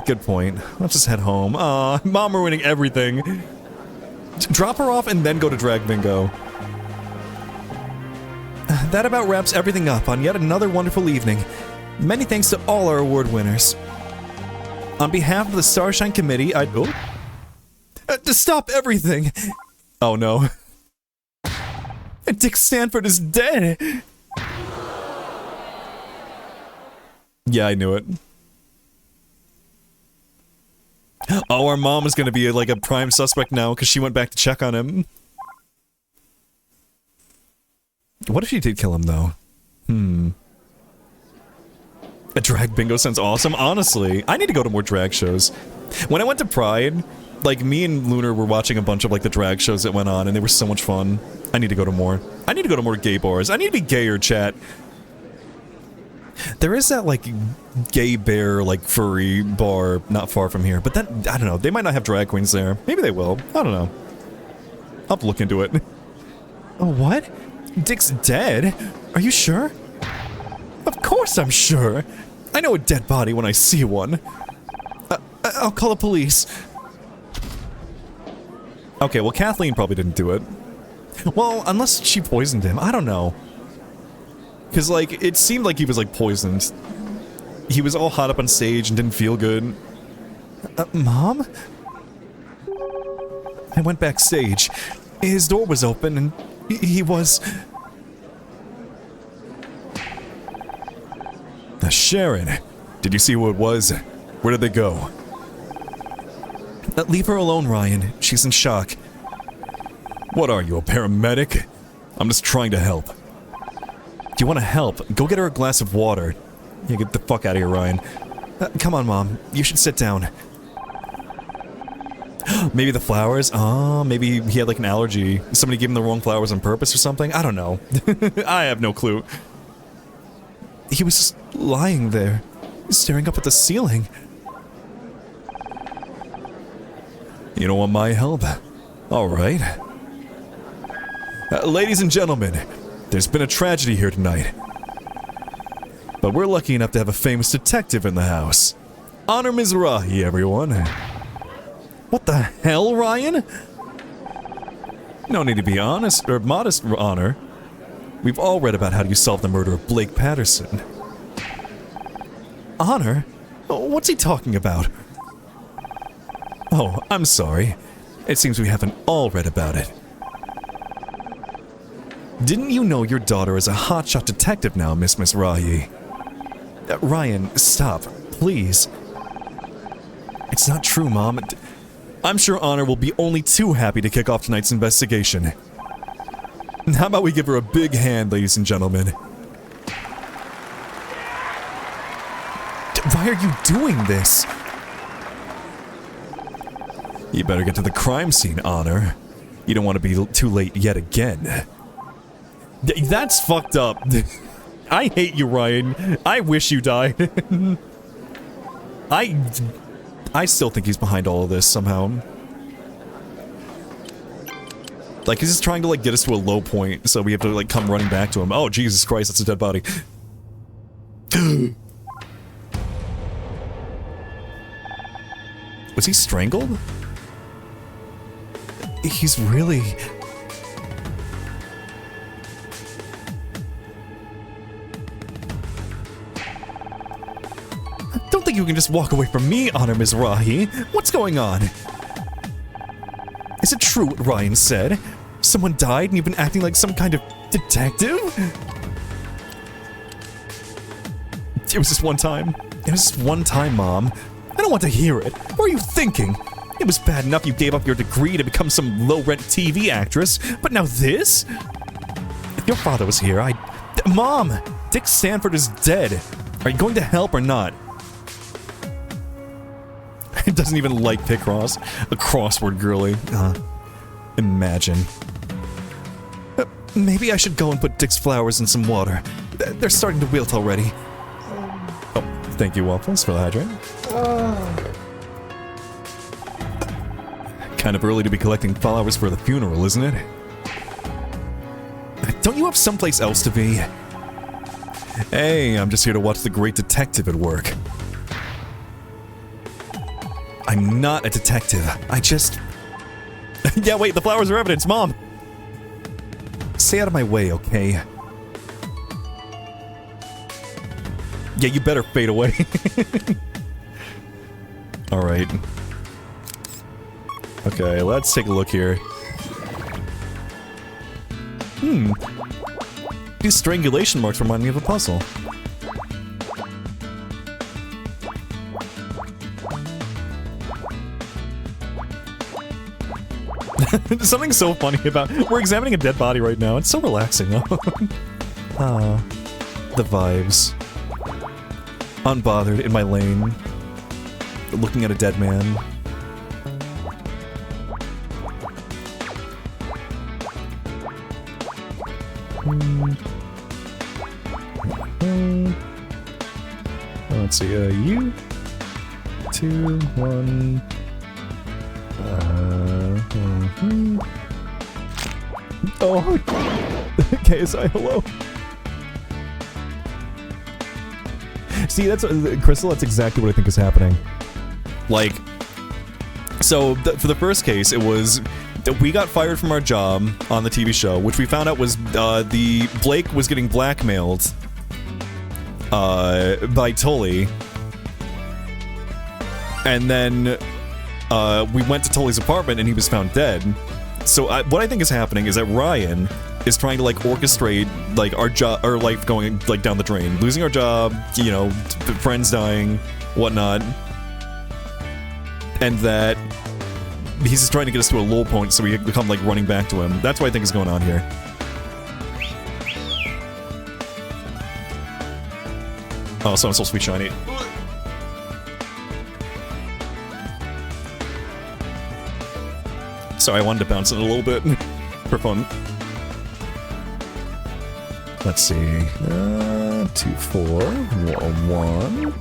Good point. Let's just head home. Aw, Mom ruining everything. Drop her off and then go to drag bingo. That about wraps everything up on yet another wonderful evening. Many thanks to all our award winners. On behalf of the Starshine Committee, I'd... Oh. To stop everything! Oh no. Dick Stanford is dead! Yeah, I knew it. Oh, our mom is gonna be like a prime suspect now because she went back to check on him. What if she did kill him, though? A drag bingo sounds awesome, honestly. I need to go to more drag shows. When I went to Pride, like, me and Lunar were watching a bunch of, like, the drag shows that went on, and they were so much fun. I need to go to more. I need to go to more gay bars. I need to be gayer, chat. There is that, like, gay bear, like, furry bar not far from here, but that, I don't know, they might not have drag queens there. Maybe they will. I don't know. I'll have to look into it. Oh, what? Dick's dead? Are you sure? Of course I'm sure! I know a dead body when I see one. I'll call the police. Okay, well, Kathleen probably didn't do it. Well, unless she poisoned him. I don't know. Because, like, it seemed like he was, like, poisoned. He was all hot up on stage and didn't feel good. Mom? I went backstage. His door was open and he was... Sharon, did you see who it was? Where did they go? Leave her alone, Ryan. She's in shock. What are you, a paramedic? I'm just trying to help. Do you want to help? Go get her a glass of water. Yeah, get the fuck out of here, Ryan. Come on, Mom. You should sit down. Maybe the flowers? Oh, maybe he had like an allergy. Somebody gave him the wrong flowers on purpose or something? I don't know. I have no clue. He was just lying there, staring up at the ceiling. You don't want my help? Alright. Ladies and gentlemen, there's been a tragedy here tonight. But we're lucky enough to have a famous detective in the house. Honor Mizrahi, everyone. What the hell, Ryan? No need to be honest, or modest, Honor. We've all read about how you solved the murder of Blake Patterson. Honor? What's he talking about? Oh, I'm sorry. It seems we haven't all read about it. Didn't you know your daughter is a hotshot detective now, Miss Mizrahi? Ryan, stop, please. It's not true, Mom. I'm sure Honor will be only too happy to kick off tonight's investigation. How about we give her a big hand, ladies and gentlemen? Why are you doing this? You better get to the crime scene, Honor. You don't want to be too late yet again. That's fucked up. I hate you, Ryan. I wish you died. I still think he's behind all of this somehow. Like, he's just trying to, like, get us to a low point, so we have to, like, come running back to him. Oh, Jesus Christ, that's a dead body. Was he strangled? He's really... I don't think you can just walk away from me, Honor Mizrahi. What's going on? Is it true what Ryan said? Someone died and you've been acting like some kind of detective? It was just one time. It was just one time, Mom. I don't want to hear it. What are you thinking? It was bad enough you gave up your degree to become some low-rent TV actress, but now this? If your father was here, Mom! Dick Sanford is dead. Are you going to help or not? It doesn't even like Picross. A crossword girly. Imagine. Maybe I should go and put Dick's flowers in some water. They're starting to wilt already. Oh, thank you, Waffles, for the hydrant. Kind of early to be collecting flowers for the funeral, isn't it? Don't you have someplace else to be? Hey, I'm just here to watch the great detective at work. I'm not a detective. I just... Yeah, wait, the flowers are evidence, Mom! Stay out of my way, okay? Yeah, you better fade away. Alright. Okay, let's take a look here. These strangulation marks remind me of a puzzle. Something so funny about... We're examining a dead body right now. It's so relaxing. The vibes. Unbothered, in my lane. Looking at a dead man. Let's see, you... 2, 1... Oh, KSI, hello. See, that's Crystal. That's exactly what I think is happening. Like, so for the first case, it was that we got fired from our job on the TV show, which we found out was the Blake was getting blackmailed by Tully, and then we went to Tully's apartment and he was found dead. So what I think is happening is that Ryan is trying to like orchestrate like our life going like down the drain, losing our job, you know, friends dying, whatnot, and that he's just trying to get us to a low point so we become like running back to him. That's what I think is going on here. Oh, so I'm so sweet shiny. Sorry, I wanted to bounce it a little bit for fun. Let's see. 2, 4, 1.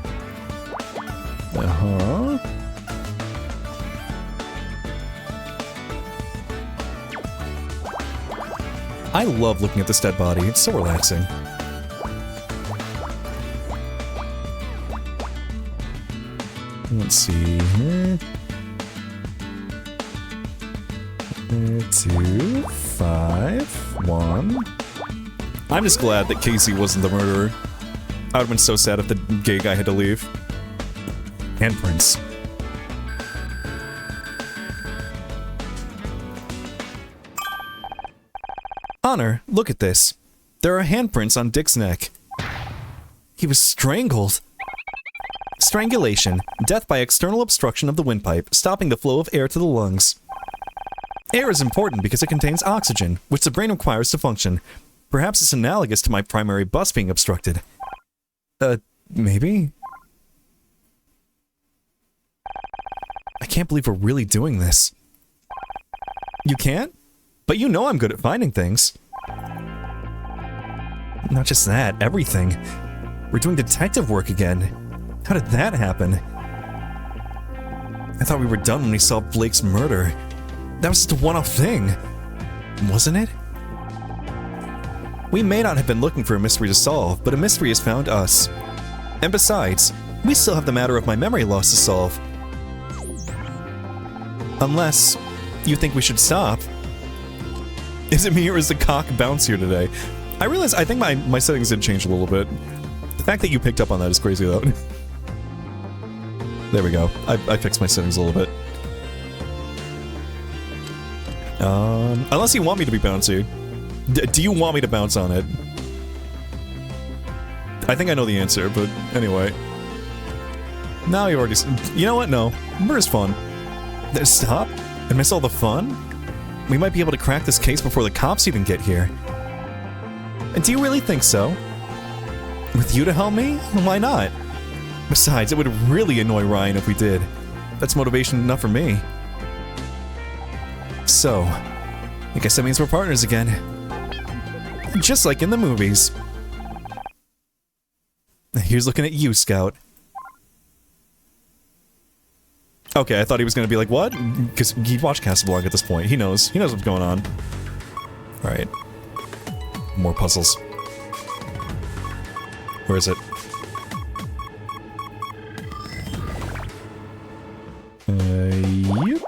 I love looking at this dead body. It's so relaxing. Let's see. 2, 5, 1. I'm just glad that Casey wasn't the murderer. I would've been so sad if the gay guy had to leave. Handprints. Honor, look at this. There are handprints on Dick's neck. He was strangled. Strangulation. Death by external obstruction of the windpipe, stopping the flow of air to the lungs. Air is important because it contains oxygen, which the brain requires to function. Perhaps it's analogous to my primary bus being obstructed. Maybe? I can't believe we're really doing this. You can't? But you know I'm good at finding things. Not just that, everything. We're doing detective work again. How did that happen? I thought we were done when we saw Blake's murder. That was just a one-off thing, wasn't it? We may not have been looking for a mystery to solve, but a mystery has found us. And besides, we still have the matter of my memory loss to solve. Unless you think we should stop. Is it me or is the cock bouncier today? I realize I think my settings did change a little bit. The fact that you picked up on that is crazy though. There we go. I fixed my settings a little bit. Unless you want me to be bouncy. Do you want me to bounce on it? I think I know the answer, but anyway. Now you already... You know what? No. Murder's fun. Stop? I miss all the fun? We might be able to crack this case before the cops even get here. And do you really think so? With you to help me? Why not? Besides, it would really annoy Ryan if we did. That's motivation enough for me. So, I guess that means we're partners again. Just like in the movies. Here's looking at you, Scout. Okay, I thought he was gonna be like, what? Because he watched Casablanca at this point. He knows. He knows what's going on. Alright. More puzzles. Where is it? Yep.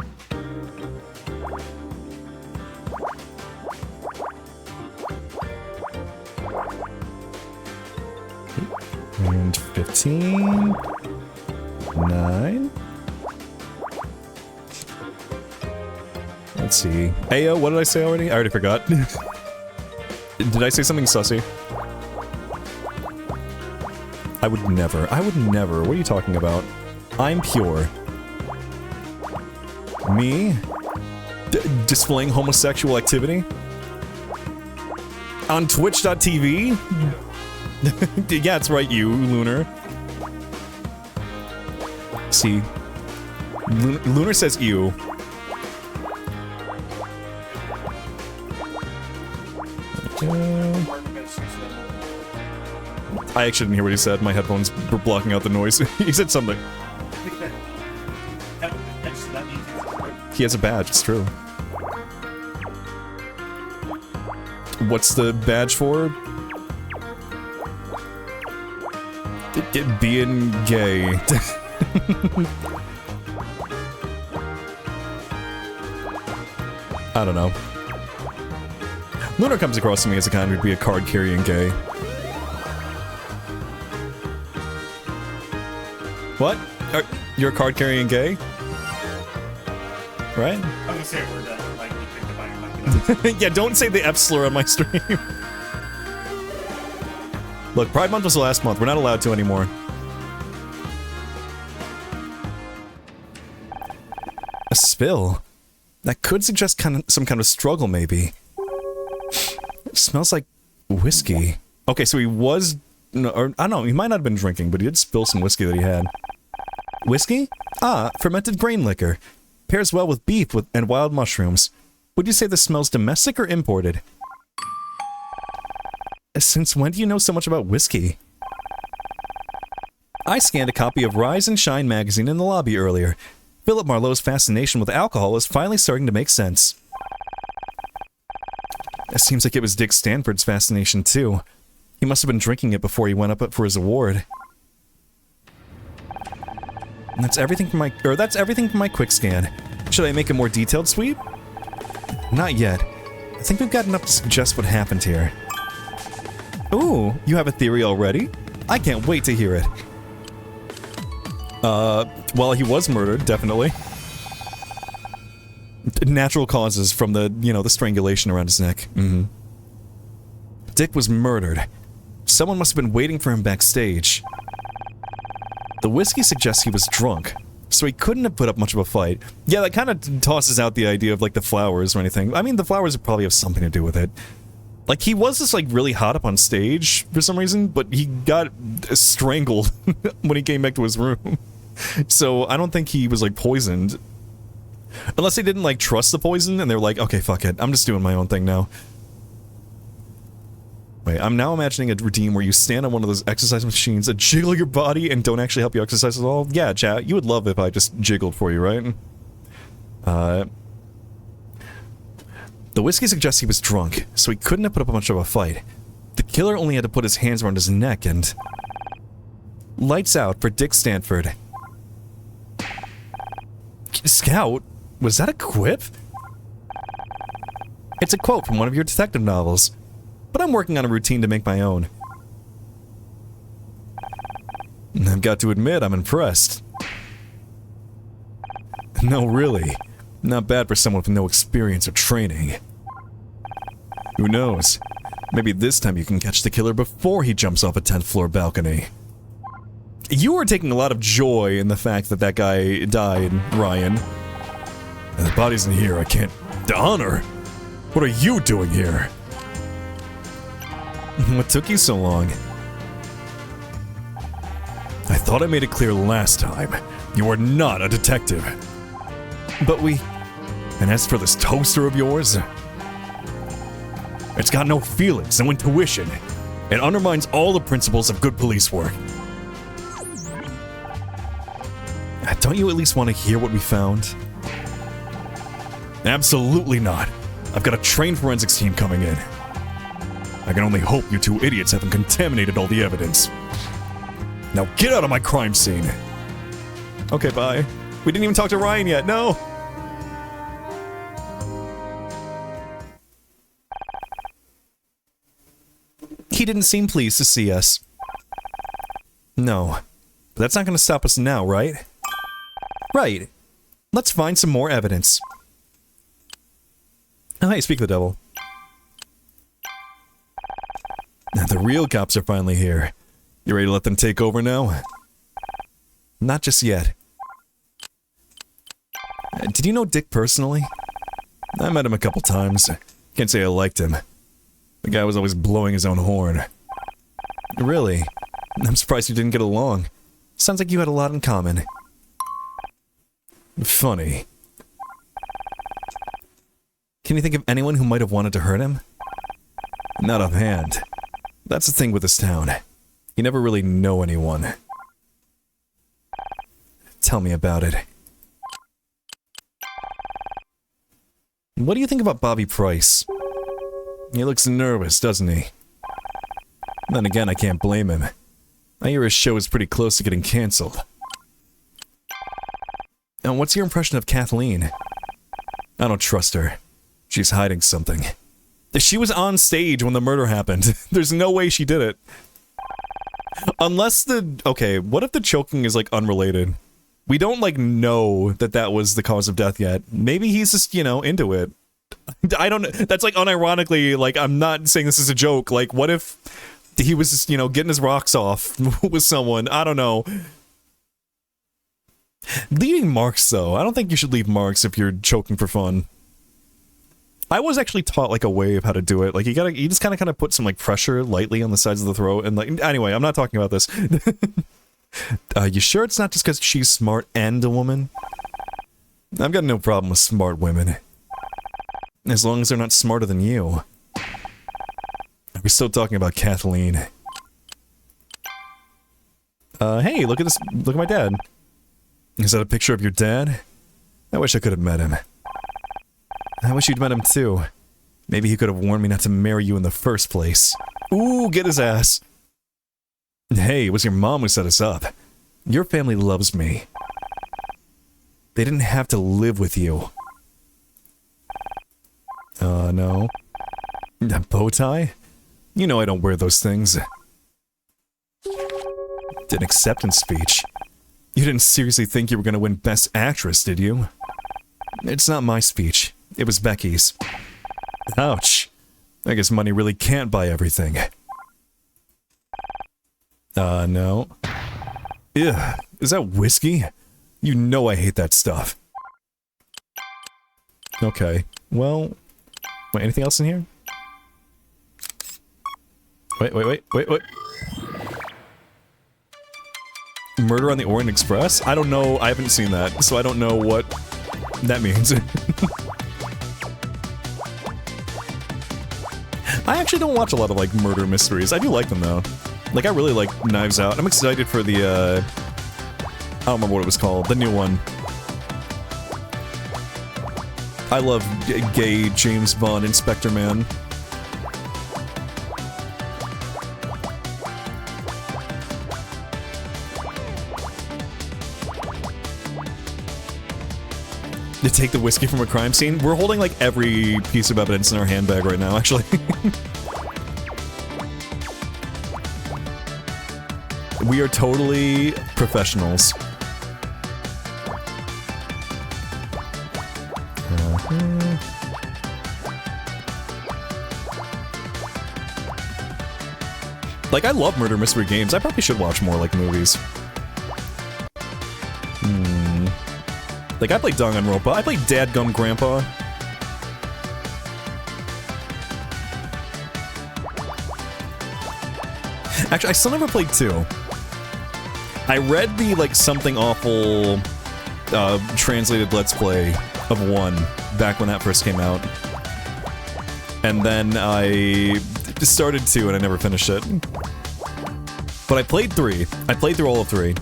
And 15. 9. Let's see. Ayo, what did I say already? I already forgot. Did I say something sussy? I would never. What are you talking about? I'm pure. Me? Displaying homosexual activity? On Twitch.tv? Yeah, that's right, you, Lunar. See. Lunar says ew. I actually didn't hear what he said. My headphones were blocking out the noise. He said something. He has a badge, it's true. What's the badge for? Being gay. I don't know. Lunar comes across to me as a kind who'd be a card-carrying gay. What? You're a card-carrying gay? Right? I'm gonna say a word that might be picked up on your mic. Yeah, don't say the F slur on my stream. Look, Pride Month was last month. We're not allowed to anymore. A spill? That could suggest some kind of struggle, maybe. It smells like whiskey. Okay, so he was... No, or, I don't know, he might not have been drinking, but he did spill some whiskey that he had. Whiskey? Ah, fermented grain liquor. Pairs well with beef and wild mushrooms. Would you say this smells domestic or imported? Since when do you know so much about whiskey? I scanned a copy of Rise and Shine magazine in the lobby earlier. Philip Marlowe's fascination with alcohol is finally starting to make sense. It seems like it was Dick Stanford's fascination too. He must have been drinking it before he went up for his award. And that's everything for my quick scan. Should I make a more detailed sweep? Not yet. I think we've got enough to suggest what happened here. You have a theory already? I can't wait to hear it. Well, he was murdered, definitely. Natural causes from the, you know, the strangulation around his neck. Dick was murdered. Someone must have been waiting for him backstage. The whiskey suggests he was drunk, so he couldn't have put up much of a fight. Yeah, that kind of tosses out the idea of, like, the flowers or anything. I mean, the flowers would probably have something to do with it. Like, he was just, like, really hot up on stage for some reason, but he got strangled when he came back to his room. So, I don't think he was, like, poisoned. Unless they didn't, like, trust the poison, and they were like, okay, fuck it, I'm just doing my own thing now. Wait, I'm now imagining a routine where you stand on one of those exercise machines that jiggle your body and don't actually help you exercise at all. Yeah, chat, you would love if I just jiggled for you, right? The whiskey suggests he was drunk, so he couldn't have put up much of a fight. The killer only had to put his hands around his neck and... Lights out for Dick Stanford. Scout? Was that a quip? It's a quote from one of your detective novels, but I'm working on a routine to make my own. I've got to admit, I'm impressed. No, really. Not bad for someone with no experience or training. Who knows? Maybe this time you can catch the killer before he jumps off a 10th floor balcony. You are taking a lot of joy in the fact that that guy died, Ryan. The body's in here, I can't... Honor? What are you doing here? What took you so long? I thought I made it clear last time. You are not a detective. But we... And as for this toaster of yours... It's got no feelings, no intuition. It undermines all the principles of good police work. Don't you at least want to hear what we found? Absolutely not. I've got a trained forensics team coming in. I can only hope you two idiots haven't contaminated all the evidence. Now get out of my crime scene. Okay, bye. We didn't even talk to Ryan yet, no! He didn't seem pleased to see us. No. But that's not gonna stop us now, right? Right. Let's find some more evidence. Oh, hey, speak of the devil. The real cops are finally here. You ready to let them take over now? Not just yet. Did you know Dick personally? I met him a couple times. Can't say I liked him. The guy was always blowing his own horn. Really? I'm surprised you didn't get along. Sounds like you had a lot in common. Funny. Can you think of anyone who might have wanted to hurt him? Not offhand. That's the thing with this town. You never really know anyone. Tell me about it. What do you think about Bobby Price? He looks nervous, doesn't he? Then again, I can't blame him. I hear his show is pretty close to getting cancelled. And what's your impression of Kathleen? I don't trust her. She's hiding something. She was on stage when the murder happened. There's no way she did it. Unless the... Okay, what if the choking is, like, unrelated? We don't, like, know that that was the cause of death yet. Maybe he's just, you know, into it. I don't... That's, like, unironically, like, I'm not saying this is a joke. Like, what if he was just, you know, getting his rocks off with someone? I don't know. Leaving marks, though. I don't think you should leave marks if you're choking for fun. I was actually taught, like, a way of how to do it. Like, you just kind of put some, like, pressure lightly on the sides of the throat, and, like, anyway, I'm not talking about this. You sure it's not just because she's smart and a woman? I've got no problem with smart women. As long as they're not smarter than you. Are we still talking about Kathleen? Hey, look at this, look at my dad. Is that a picture of your dad? I wish I could have met him. I wish you'd met him too. Maybe he could have warned me not to marry you in the first place. Ooh, get his ass. Hey, it was your mom who set us up. Your family loves me. They didn't have to live with you. No. That bow tie? You know I don't wear those things. An acceptance speech. You didn't seriously think you were gonna win Best Actress, did you? It's not my speech. It was Becky's. Ouch. I guess money really can't buy everything. No. Ugh, is that whiskey? You know I hate that stuff. Okay, well... Wait, anything else in here? Wait. Murder on the Orient Express? I don't know, I haven't seen that, so I don't know what that means. I actually don't watch a lot of, like, murder mysteries. I do like them, though. Like, I really like Knives Out. I'm excited for the, I don't remember what it was called. The new one. I love gay James Bond Inspector Man. To take the whiskey from a crime scene? We're holding, like, every piece of evidence in our handbag right now, actually. We are totally professionals. Like, I love murder mystery games. I probably should watch more, like, movies. Like, I played Danganronpa. I played Dadgum Grandpa. Actually, I still never played 2. I read the, like, something awful translated Let's Play of 1 back when that first came out. And then I started 2 and I never finished it. But I played 3. I played through all of 3.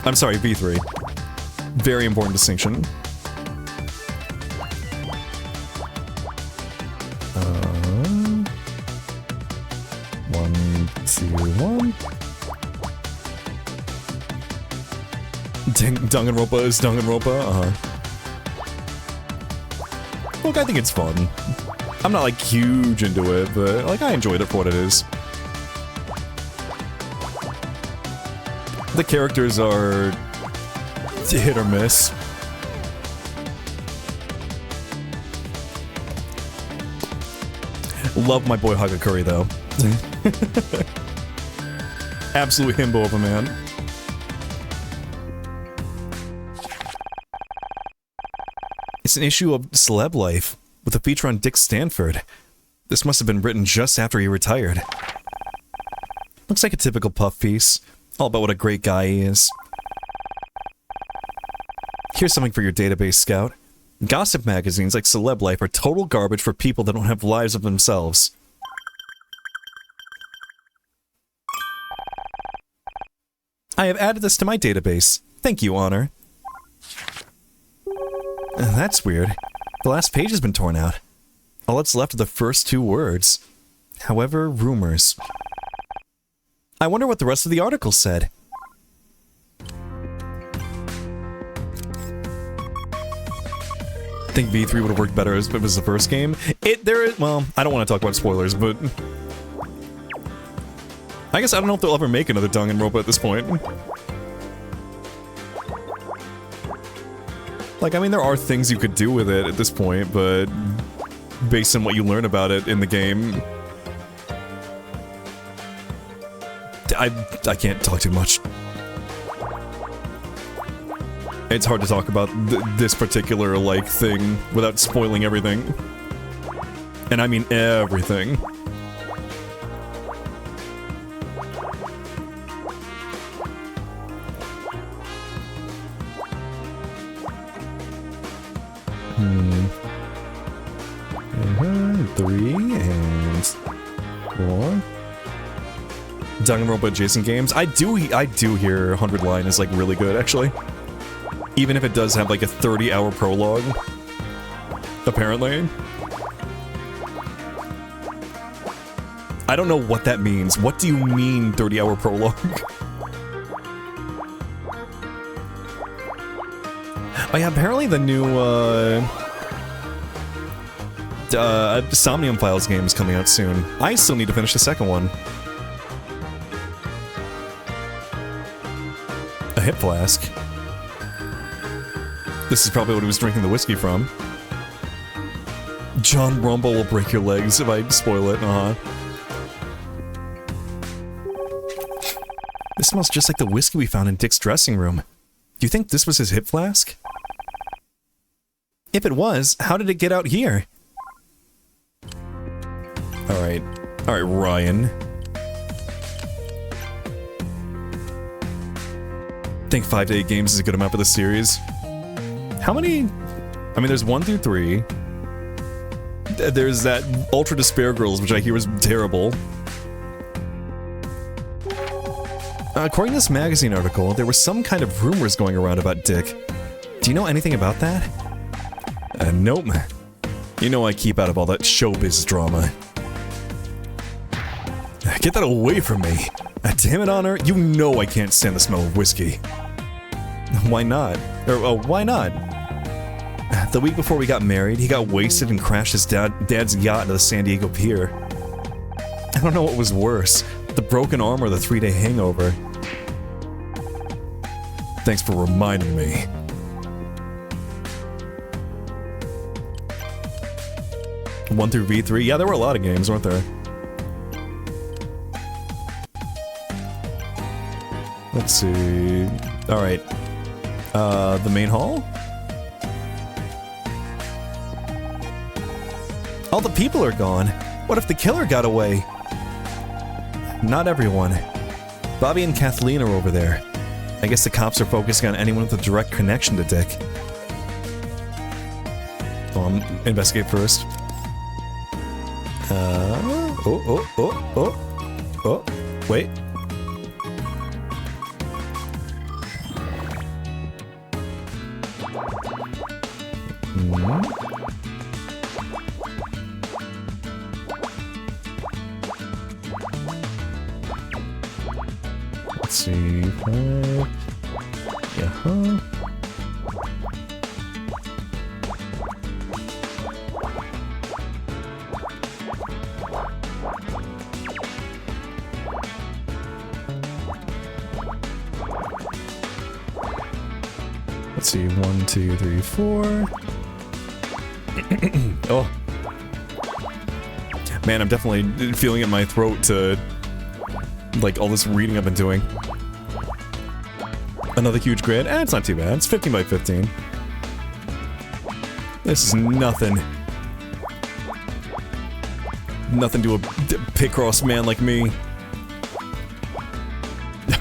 I'm sorry, V3. Very important distinction. 1, 2, 1. Danganronpa is Danganronpa, Look, I think it's fun. I'm not, like, huge into it, but, like, I enjoyed it for what it is. The characters are hit or miss. Love my boy Hagakure, though. Absolute himbo of a man. It's an issue of Celeb Life, with a feature on Dick Stanford. This must have been written just after he retired. Looks like a typical puff piece, all about what a great guy he is. Here's something for your database, Scout. Gossip magazines like Celeb Life are total garbage for people that don't have lives of themselves. I have added this to my database. Thank you, Honor. That's weird. The last page has been torn out. All that's left are the first 2 words. However, rumors. I wonder what the rest of the article said. I think V3 would have worked better if it was the first game. Well, I don't want to talk about spoilers, but... I guess I don't know if they'll ever make another Danganronpa at this point. Like, I mean, there are things you could do with it at this point, but... based on what you learn about it in the game... I can't talk too much. It's hard to talk about this particular, like, thing without spoiling everything. And I mean everything. Three and 4. Danganronpa adjacent games. I do hear 100 Line is, like, really good, actually. Even if it does have, like, a 30-hour prologue. Apparently. I don't know what that means. What do you mean, 30-hour prologue? Oh yeah, apparently the new, Somnium Files game is coming out soon. I still need to finish the second one. A hip flask. This is probably what he was drinking the whiskey from. John Rumble will break your legs if I spoil it, This smells just like the whiskey we found in Dick's dressing room. Do you think this was his hip flask? If it was, how did it get out here? Alright, Ryan. I think 5 to 8 games is a good amount for the series. How many? I mean, there's 1 through 3. There's that Ultra Despair Girls, which I hear was terrible. According to this magazine article, there were some kind of rumors going around about Dick. Do you know anything about that? Nope. You know I keep out of all that showbiz drama. Get that away from me! Damn it, Honor, you know I can't stand the smell of whiskey. Why not? Why not? The week before we got married, he got wasted and crashed his dad's yacht into the San Diego pier. I don't know what was worse, the broken arm or the 3-day hangover. Thanks for reminding me. One through V3? Yeah, there were a lot of games, weren't there? Let's see... Alright. The main hall? All the people are gone. What if the killer got away? Not everyone. Bobby and Kathleen are over there. I guess the cops are focusing on anyone with a direct connection to Dick. Investigate first. Wait. Let's see. Yeah. Let's see, 1, 2, 3, 4. Oh. Man, I'm definitely feeling it in my throat to, like, all this reading I've been doing. Another huge grid? It's not too bad. It's 15 by 15. This is nothing. Nothing to a Picross man like me.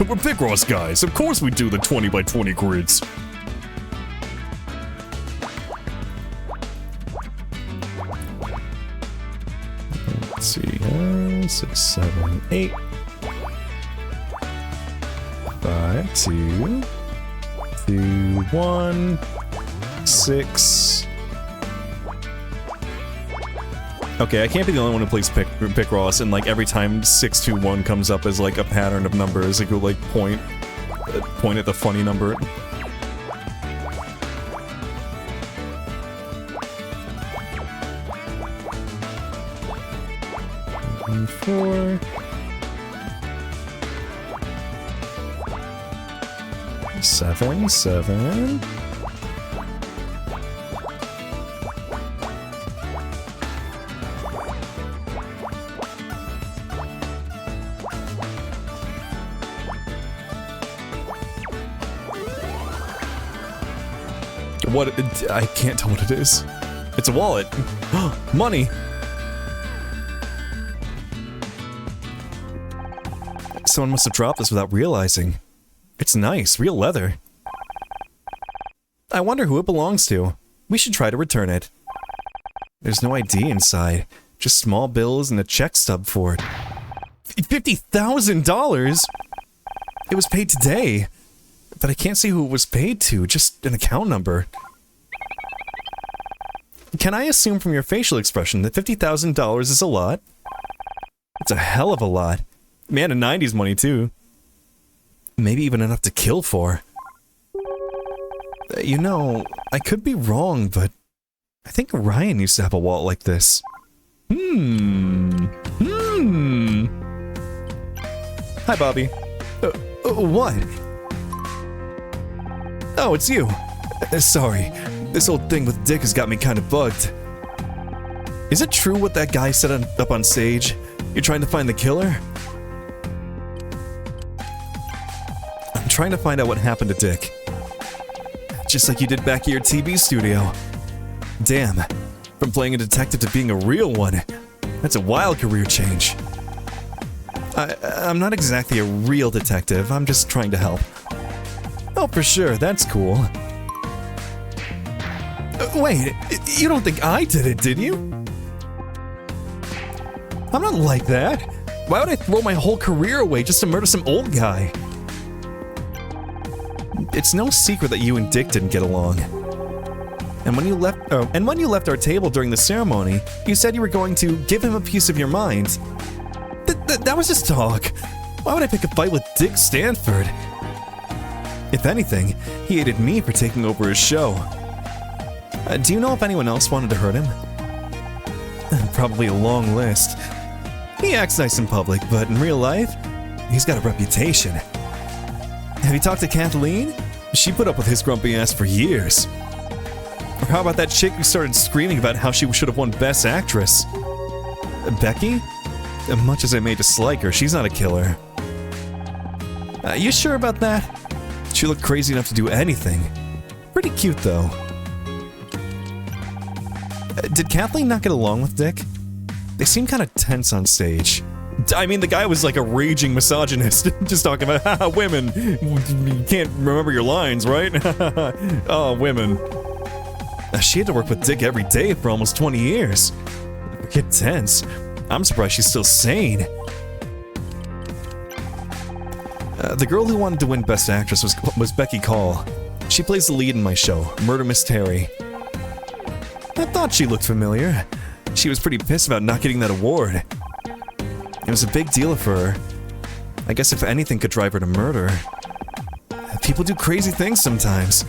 We're Picross guys. Of course we do the 20 by 20 grids. Let's see, 6, 7, 8. 5, 2, 2, 1, 6. Okay, I can't be the only one who plays Picross, and like every time 6, 2, 1 comes up as like a pattern of numbers, like you'll like point at the funny number. And 4. 7, 7. What? I can't tell what it is. It's a wallet. Money! Someone must have dropped this without realizing. It's nice, real leather. I wonder who it belongs to. We should try to return it. There's no ID inside. Just small bills and a check stub for it. $50,000?! It was paid today. But I can't see who it was paid to, just an account number. Can I assume from your facial expression that $50,000 is a lot? It's a hell of a lot. Man, in 90s money, too. Maybe even enough to kill for. You know, I could be wrong, but I think Ryan used to have a wallet like this. Hi, Bobby. What? Oh, it's you. Sorry. This whole thing with Dick has got me kind of bugged. Is it true what that guy said up on stage? You're trying to find the killer? I'm trying to find out what happened to Dick. Just like you did back at your TV studio. Damn. From playing a detective to being a real one. That's a wild career change. I'm not exactly a real detective. I'm just trying to help. Oh, for sure. That's cool. Wait, you don't think I did it, did you? I'm not like that. Why would I throw my whole career away just to murder some old guy? It's no secret that you and Dick didn't get along. And when you left our table during the ceremony, you said you were going to give him a piece of your mind. That was just talk. Why would I pick a fight with Dick Stanford? If anything, he hated me for taking over his show. Do you know if anyone else wanted to hurt him? Probably a long list. He acts nice in public, but in real life, he's got a reputation. Have you talked to Kathleen? She put up with his grumpy ass for years. Or how about that chick who started screaming about how she should have won Best Actress? Becky? Much as I may dislike her, she's not a killer. You sure about that? She looked crazy enough to do anything. Pretty cute, though. Did Kathleen not get along with Dick? They seemed kind of tense on stage. I mean, the guy was like a raging misogynist, just talking about, haha, women. You can't remember your lines, right? Oh, women. She had to work with Dick every day for almost 20 years. Get tense. I'm surprised she's still sane. The girl who wanted to win Best Actress was Becky Call. She plays the lead in my show, Murder Mystery. I thought she looked familiar. She was pretty pissed about not getting that award. It was a big deal for her. I guess if anything could drive her to murder. People do crazy things sometimes.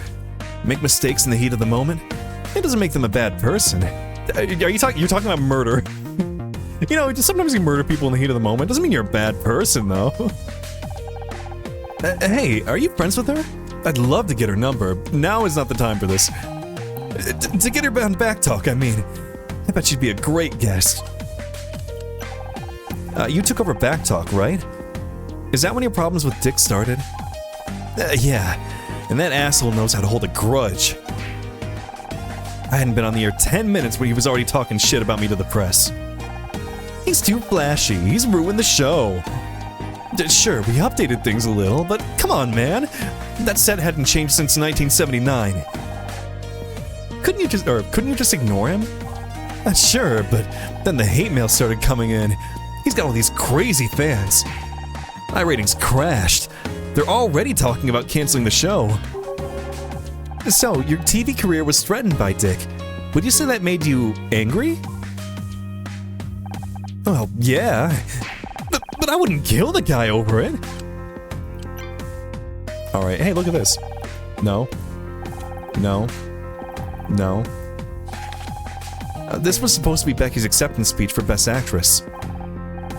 Make mistakes in the heat of the moment. It doesn't make them a bad person. You're talking about murder. You know, sometimes you murder people in the heat of the moment. Doesn't mean you're a bad person, though. Hey, are you friends with her? I'd love to get her number. Now is not the time for this. To get her on back talk, I mean. I bet she'd be a great guest. You took over back talk, right? Is that when your problems with Dick started? Yeah, and that asshole knows how to hold a grudge. I hadn't been on the air 10 minutes when he was already talking shit about me to the press. He's too flashy, he's ruined the show. Sure, we updated things a little, but come on, man. That set hadn't changed since 1979. Couldn't you just ignore him? Sure, but then the hate mail started coming in. He's got all these crazy fans. My ratings crashed. They're already talking about canceling the show. So, your TV career was threatened by Dick. Would you say that made you angry? Well, yeah. But I wouldn't kill the guy over it. Alright, hey, look at this. No. No. No. This was supposed to be Becky's acceptance speech for Best Actress.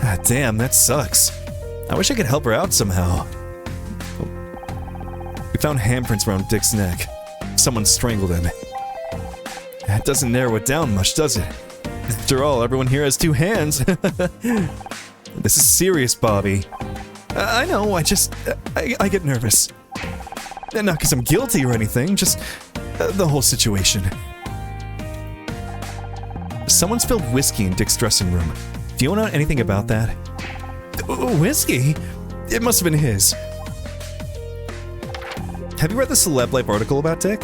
Ah, damn, that sucks. I wish I could help her out somehow. We found handprints around Dick's neck. Someone strangled him. That doesn't narrow it down much, does it? After all, everyone here has two hands. This is serious, Bobby. I know, I get nervous. Not because I'm guilty or anything, just the whole situation. Someone spilled whiskey in Dick's dressing room. Do you know anything about that? Whiskey? It must have been his. Have you read the Celeb Life article about Dick?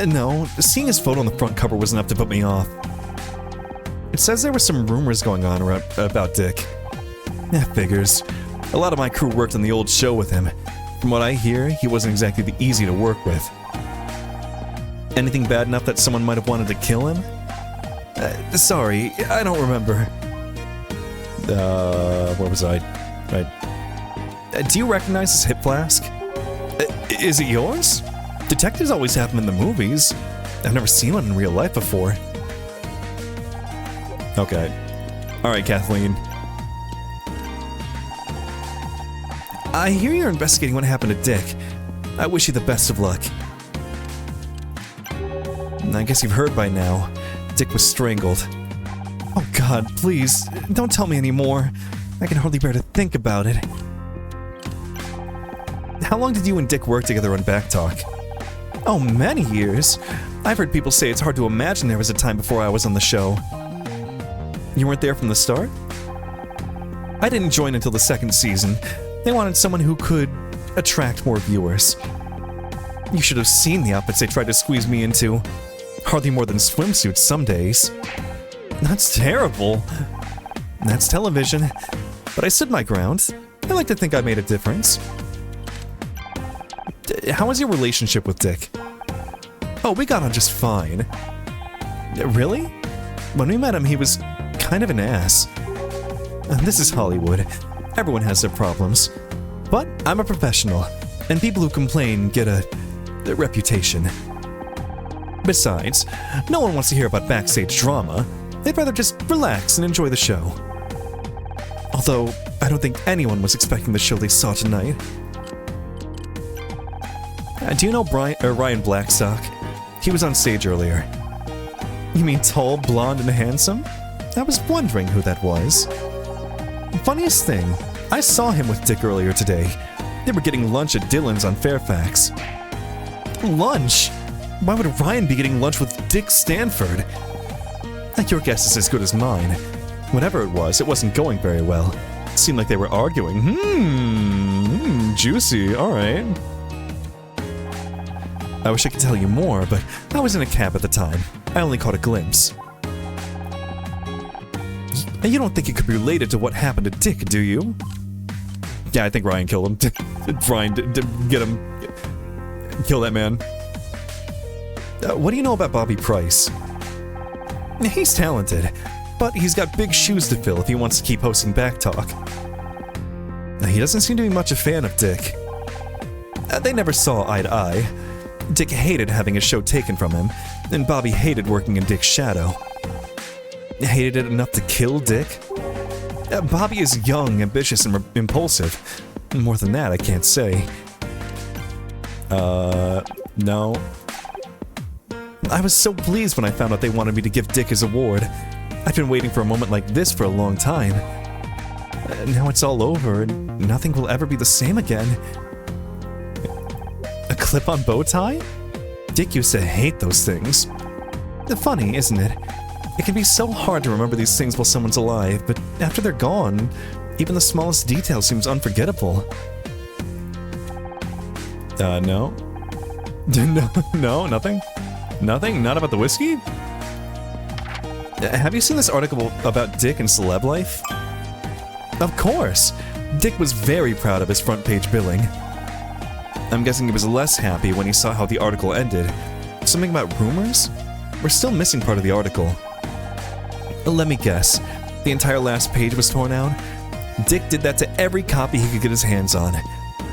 No. Seeing his photo on the front cover was enough to put me off. It says there were some rumors going on about Dick. Figures. A lot of my crew worked on the old show with him. From what I hear, he wasn't exactly easy to work with. Anything bad enough that someone might have wanted to kill him? Sorry, I don't remember. Where was I? Right. Do you recognize this hip flask? Is it yours? Detectives always have them in the movies. I've never seen one in real life before. Okay. Alright, Kathleen. I hear you're investigating what happened to Dick. I wish you the best of luck. I guess you've heard by now. Dick was strangled. Oh God, please, don't tell me anymore. I can hardly bear to think about it. How long did you and Dick work together on Backtalk? Oh, many years. I've heard people say it's hard to imagine there was a time before I was on the show. You weren't there from the start? I didn't join until the second season. They wanted someone who could attract more viewers. You should have seen the outfits they tried to squeeze me into. Hardly more than swimsuits some days. That's terrible. That's television. But I stood my ground. I like to think I made a difference. How was your relationship with Dick? Oh, we got on just fine. Really? When we met him, he was kind of an ass. This is Hollywood. Everyone has their problems. But I'm a professional, and people who complain get a reputation. Besides, no one wants to hear about backstage drama. They'd rather just relax and enjoy the show. Although, I don't think anyone was expecting the show they saw tonight. Do you know Ryan Blackstock? He was on stage earlier. You mean tall, blonde, and handsome? I was wondering who that was. Funniest thing, I saw him with Dick earlier today. They were getting lunch at Dylan's on Fairfax. Lunch? Why would Ryan be getting lunch with Dick Stanford? Your guess is as good as mine. Whatever it wasn't going very well. It seemed like they were arguing. Juicy, alright. I wish I could tell you more, but I was in a cab at the time. I only caught a glimpse. You don't think it could be related to what happened to Dick, do you? Yeah, I think Ryan killed him. Ryan, get him. Kill that man. What do you know about Bobby Price? He's talented, but he's got big shoes to fill if he wants to keep hosting Backtalk. He doesn't seem to be much a fan of Dick. They never saw eye to eye. Dick hated having his show taken from him, and Bobby hated working in Dick's shadow. Hated it enough to kill Dick? Bobby is young, ambitious, and impulsive. More than that, I can't say. No. I was so pleased when I found out they wanted me to give Dick his award. I've been waiting for a moment like this for a long time. Now it's all over, and nothing will ever be the same again. A clip-on bow tie? Dick used to hate those things. Funny, isn't it? It can be so hard to remember these things while someone's alive, but after they're gone, even the smallest detail seems unforgettable. No? No, nothing? Nothing? Not about the whiskey? Have you seen this article about Dick and celeb life? Of course! Dick was very proud of his front page billing. I'm guessing he was less happy when he saw how the article ended. Something about rumors? We're still missing part of the article. Let me guess. The entire last page was torn out? Dick did that to every copy he could get his hands on.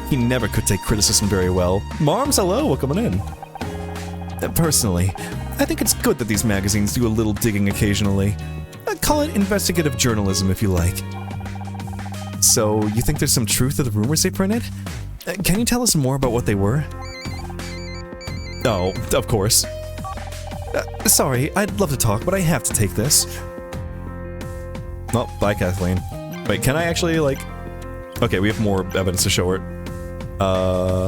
He never could take criticism very well. Marms, hello, welcome in. Personally, I think it's good that these magazines do a little digging occasionally. Call it investigative journalism if you like. So, you think there's some truth to the rumors they printed? Can you tell us more about what they were? Oh, of course. Sorry, I'd love to talk, but I have to take this. Oh, bye, Kathleen. Wait, can I actually, like... Okay, we have more evidence to show her.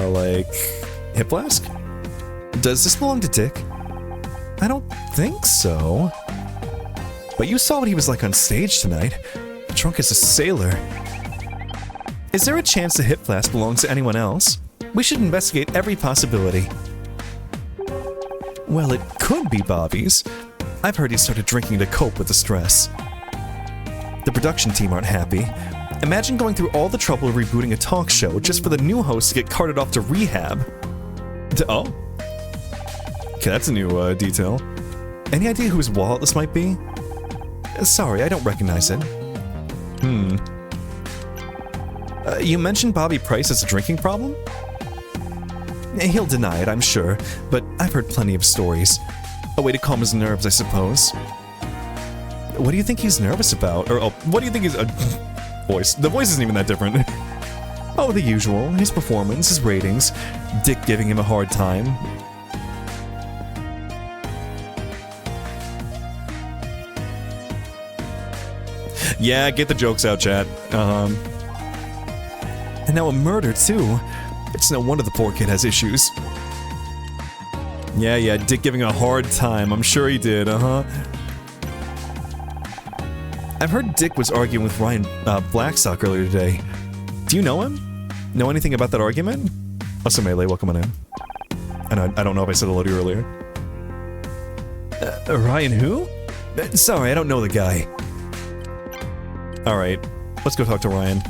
Like... Hip flask? Does this belong to Dick? I don't think so. But you saw what he was like on stage tonight. Drunk as a sailor. Is there a chance the hip flask belongs to anyone else? We should investigate every possibility. Well, it could be Bobby's. I've heard he started drinking to cope with the stress. The production team aren't happy. Imagine going through all the trouble of rebooting a talk show just for the new host to get carted off to rehab. Oh? Okay, that's a new detail. Any idea whose wallet this might be? Sorry, I don't recognize it. You mentioned Bobby Price has a drinking problem? He'll deny it, I'm sure, but I've heard plenty of stories. A way to calm his nerves, I suppose. What do you think he's nervous about? Or, oh, what do you think he's... voice. The voice isn't even that different. Oh, the usual. His performance, his ratings, Dick giving him a hard time. Yeah, get the jokes out, chat. And now a murder, too. It's no wonder the poor kid has issues. Yeah, Dick giving a hard time. I'm sure he did, I've heard Dick was arguing with Ryan Blackstock earlier today. Do you know him? Know anything about that argument? Also, Melee, welcome on in. And I don't know if I said hello to you earlier. Ryan who? Sorry, I don't know the guy. Alright, let's go talk to Ryan.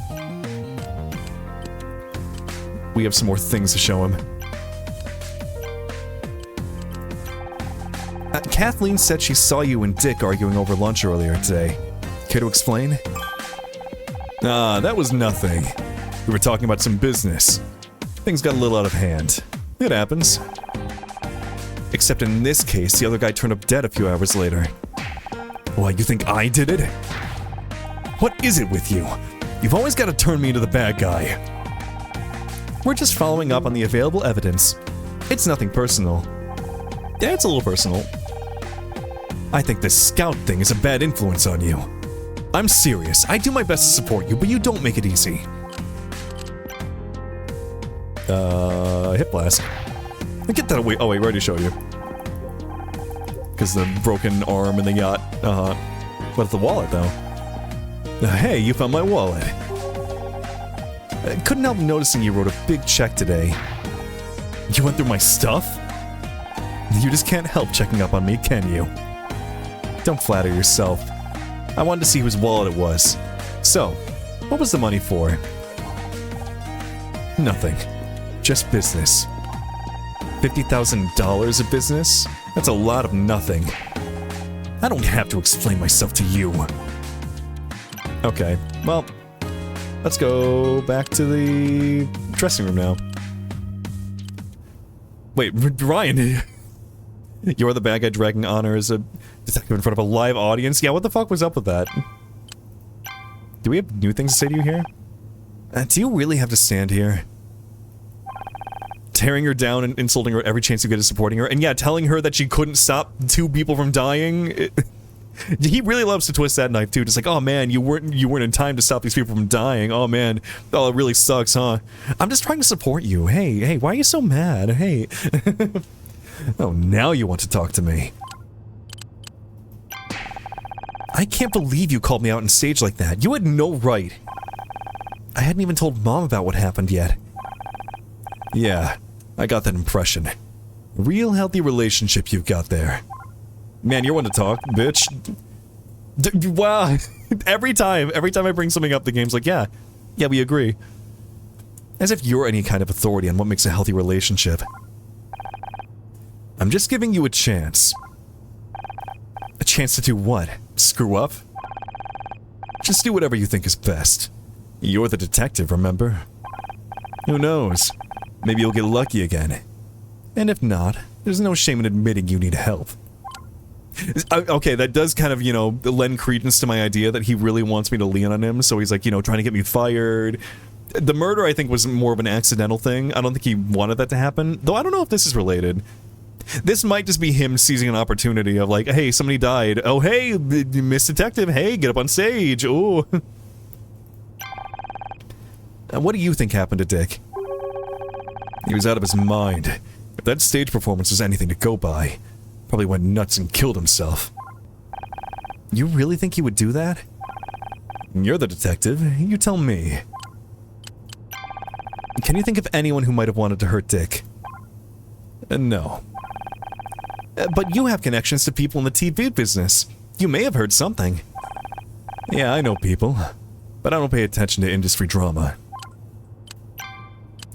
We have some more things to show him. Kathleen said she saw you and Dick arguing over lunch earlier today. Care to explain? That was nothing. We were talking about some business. Things got a little out of hand. It happens. Except in this case, the other guy turned up dead a few hours later. What, you think I did it? What is it with you? You've always got to turn me into the bad guy. We're just following up on the available evidence. It's nothing personal. Yeah, it's a little personal. I think this scout thing is a bad influence on you. I'm serious. I do my best to support you, but you don't make it easy. Hip blast. Get that away. Oh wait, we already showed you. Because the broken arm and the yacht. But the wallet though. Hey, you found my wallet. Couldn't help noticing you wrote a big check today. You went through my stuff? You just can't help checking up on me, can you? Don't flatter yourself. I wanted to see whose wallet it was. So, what was the money for? Nothing. Just business. $50,000 of business? That's a lot of nothing. I don't have to explain myself to you. Okay, well, let's go back to the dressing room now. Wait, Ryan, you're the bad guy dragging honor as a detective in front of a live audience? Yeah, what the fuck was up with that? Do we have new things to say to you here? Do you really have to stand here? Tearing her down and insulting her every chance you get of supporting her, and yeah, telling her that she couldn't stop 2 people from dying? He really loves to twist that knife too, just like, oh man, you weren't in time to stop these people from dying. Oh man, oh it really sucks, huh? I'm just trying to support you. Hey, why are you so mad? Hey. Oh, now you want to talk to me. I can't believe you called me out on stage like that. You had no right. I hadn't even told Mom about what happened yet. Yeah, I got that impression. Real healthy relationship you've got there. Man, you're one to talk, bitch. Wow. Every time I bring something up, the game's like, yeah, we agree. As if you're any kind of authority on what makes a healthy relationship. I'm just giving you a chance. A chance to do what? Screw up? Just do whatever you think is best. You're the detective, remember? Who knows? Maybe you'll get lucky again. And if not, there's no shame in admitting you need help. Okay, that does kind of, you know, lend credence to my idea that he really wants me to lean on him, so he's like, you know, trying to get me fired. The murder, I think, was more of an accidental thing. I don't think he wanted that to happen, though I don't know if this is related. This might just be him seizing an opportunity of like, hey, somebody died. Oh, hey, Miss Detective, hey, get up on stage. Ooh. What do you think happened to Dick? He was out of his mind. If that stage performance was anything to go by, probably went nuts and killed himself. You really think he would do that? You're the detective. You tell me. Can you think of anyone who might have wanted to hurt Dick? No. But you have connections to people in the TV business. You may have heard something. Yeah, I know people. But I don't pay attention to industry drama.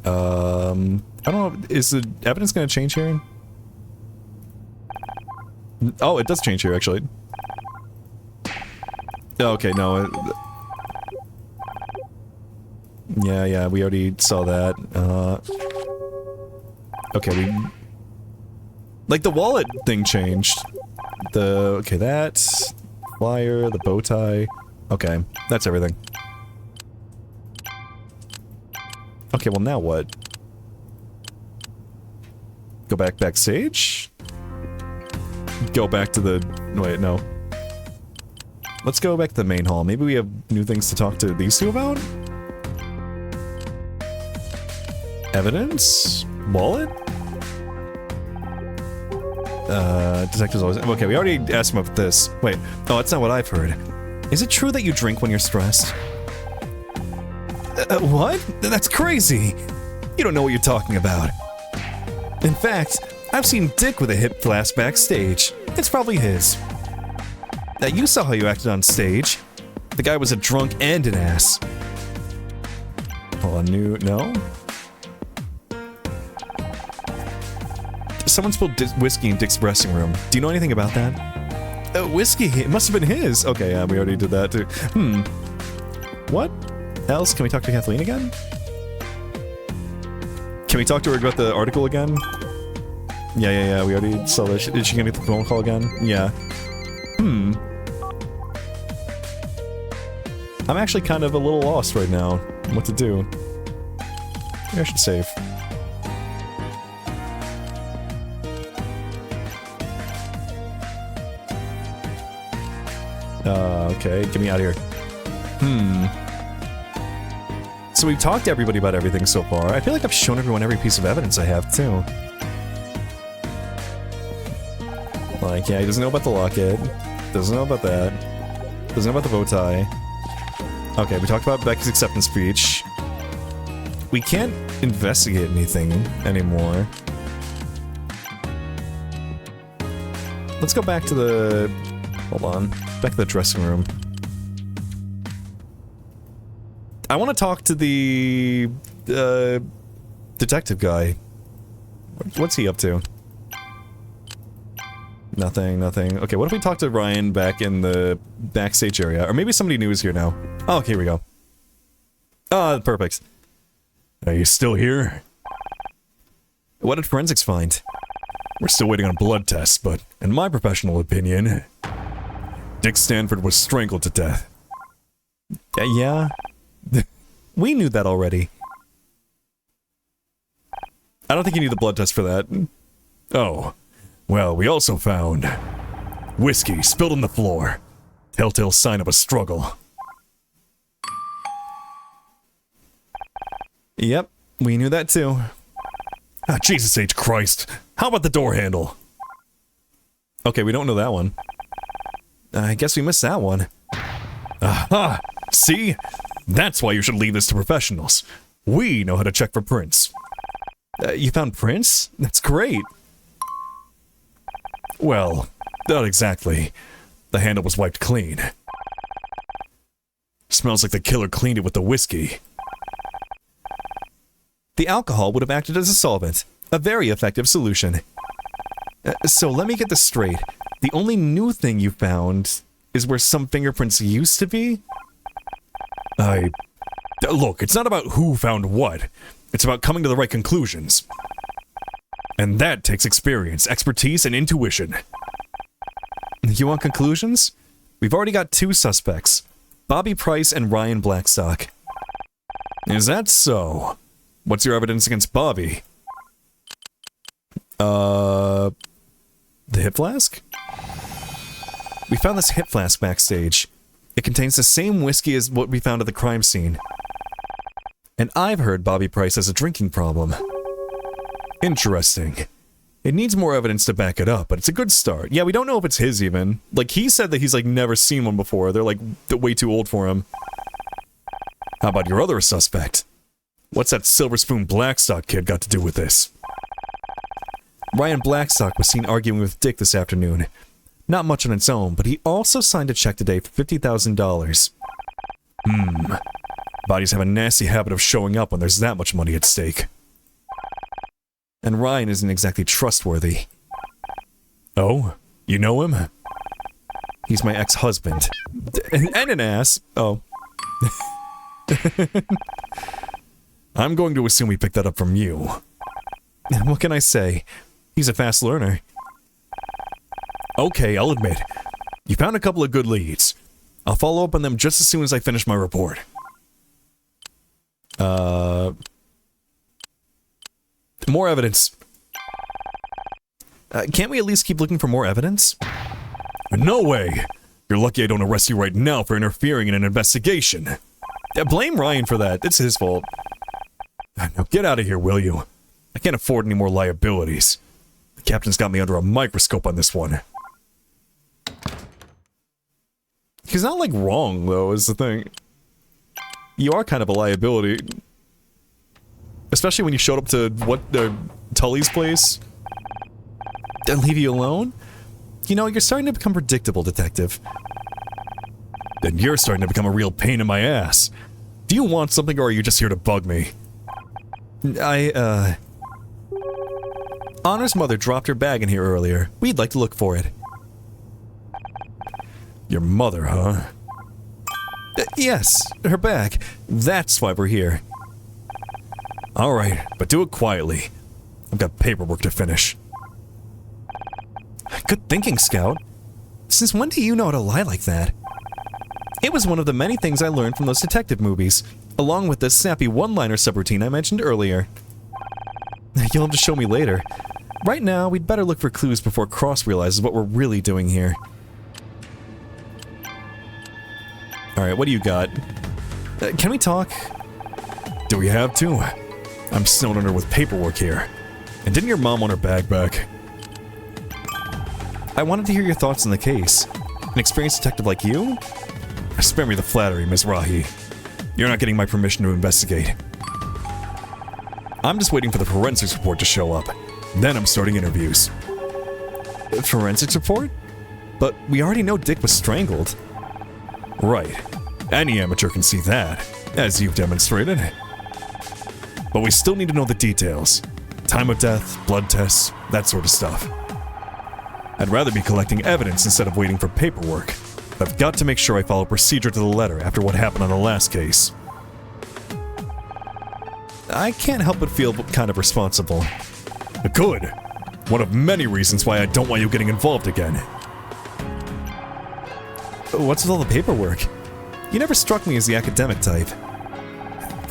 I don't know, is the evidence gonna change here? Oh, it does change here, actually. Okay, no. Yeah, we already saw that. Okay, like, the wallet thing changed. Okay, that... flyer, the bow tie... Okay, that's everything. Okay, well now what? Go back backstage? Go back to the... Wait, no. Let's go back to the main hall. Maybe we have new things to talk to these two about? Evidence? Wallet? Detectives always... Okay, we already asked him about this. Wait. Oh, that's not what I've heard. Is it true that you drink when you're stressed? What? That's crazy! You don't know what you're talking about. In fact, I've seen Dick with a hip flask backstage. It's probably his. You saw how you acted on stage. The guy was a drunk and an ass. Hold on, no? Someone spilled whiskey in Dick's dressing room. Do you know anything about that? Whiskey? It must have been his. Okay, yeah, we already did that too. What else? Can we talk to Kathleen again? Can we talk to her about the article again? Yeah, we already saw that. Is she gonna get the phone call again? Yeah. I'm actually kind of a little lost right now. What to do. Maybe I should save. Okay, get me out of here. So we've talked to everybody about everything so far. I feel like I've shown everyone every piece of evidence I have, too. Like, yeah, he doesn't know about the locket. Doesn't know about that. Doesn't know about the bow tie. Okay, we talked about Becky's acceptance speech. We can't investigate anything anymore. Let's go back to the... Hold on. Back to the dressing room. I want to talk to the... detective guy. What's he up to? Nothing. Okay, what if we talk to Ryan back in the backstage area? Or maybe somebody new is here now. Oh, okay, here we go. Oh, perfect. Are you still here? What did forensics find? We're still waiting on blood tests, but in my professional opinion, Dick Stanford was strangled to death. Yeah? We knew that already. I don't think you need the blood test for that. Oh. Well, we also found whiskey spilled on the floor. Telltale sign of a struggle. Yep, we knew that too. Ah, Jesus H. Christ. How about the door handle? Okay, we don't know that one. I guess we missed that one. Aha! See? That's why you should leave this to professionals. We know how to check for prints. You found prints? That's great. Well, not exactly. The handle was wiped clean. Smells like the killer cleaned it with the whiskey. The alcohol would have acted as a solvent. A very effective solution. So let me get this straight. The only new thing you found is where some fingerprints used to be? Look, it's not about who found what. It's about coming to the right conclusions. And that takes experience, expertise, and intuition. You want conclusions? We've already got two suspects. Bobby Price and Ryan Blackstock. Is that so? What's your evidence against Bobby? The hip flask? We found this hip flask backstage. It contains the same whiskey as what we found at the crime scene. And I've heard Bobby Price has a drinking problem. Interesting. It needs more evidence to back it up, but it's a good start. Yeah, we don't know if it's his even. Like, he said that he's, like, never seen one before. They're, like, way too old for him. How about your other suspect? What's that Silver Spoon Blackstock kid got to do with this? Ryan Blackstock was seen arguing with Dick this afternoon. Not much on its own, but he also signed a check today for $50,000. Bodies have a nasty habit of showing up when there's that much money at stake. And Ryan isn't exactly trustworthy. Oh? You know him? He's my ex-husband. And an ass. Oh. I'm going to assume we picked that up from you. What can I say? He's a fast learner. Okay, I'll admit. You found a couple of good leads. I'll follow up on them just as soon as I finish my report. More evidence. Can't we at least keep looking for more evidence? No way! You're lucky I don't arrest you right now for interfering in an investigation. Blame Ryan for that. It's his fault. Now get out of here, will you? I can't afford any more liabilities. The captain's got me under a microscope on this one. He's not, like, wrong, though, is the thing. You are kind of a liability. Especially when you showed up to, Tully's place? And leave you alone? You know, you're starting to become predictable, Detective. Then you're starting to become a real pain in my ass. Do you want something, or are you just here to bug me? Honor's mother dropped her bag in here earlier. We'd like to look for it. Your mother, huh? Yes, her bag. That's why we're here. Alright, but do it quietly. I've got paperwork to finish. Good thinking, Scout. Since when do you know how to lie like that? It was one of the many things I learned from those detective movies, along with the snappy one-liner subroutine I mentioned earlier. You'll have to show me later. Right now, we'd better look for clues before Cross realizes what we're really doing here. Alright, what do you got? Can we talk? Do we have to? I'm snowed under with paperwork here. And didn't your mom want her bag back? I wanted to hear your thoughts on the case. An experienced detective like you? Spare me the flattery, Ms. Rahi. You're not getting my permission to investigate. I'm just waiting for the forensics report to show up. Then I'm starting interviews. Forensics report? But we already know Dick was strangled. Right. Any amateur can see that, as you've demonstrated. But we still need to know the details. Time of death, blood tests, that sort of stuff. I'd rather be collecting evidence instead of waiting for paperwork. But I've got to make sure I follow procedure to the letter after what happened on the last case. I can't help but feel kind of responsible. Good. One of many reasons why I don't want you getting involved again. What's with all the paperwork? You never struck me as the academic type.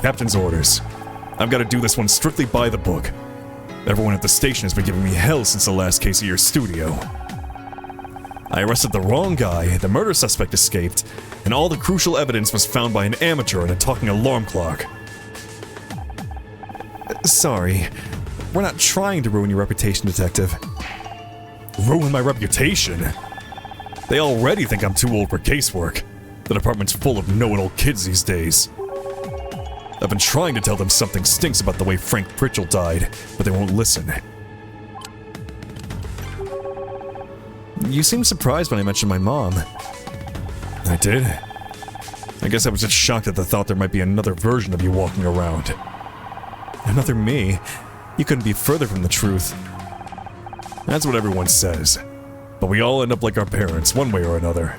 Captain's orders. I've got to do this one strictly by the book. Everyone at the station has been giving me hell since the last case at your studio. I arrested the wrong guy, the murder suspect escaped, and all the crucial evidence was found by an amateur in a talking alarm clock. Sorry. We're not trying to ruin your reputation, Detective. Ruin my reputation? They already think I'm too old for casework. The department's full of know-it-all kids these days. I've been trying to tell them something stinks about the way Frank Pritchell died, but they won't listen. You seemed surprised when I mentioned my mom. I did? I guess I was just shocked at the thought there might be another version of you walking around. Another me? You couldn't be further from the truth. That's what everyone says. But we all end up like our parents, one way or another.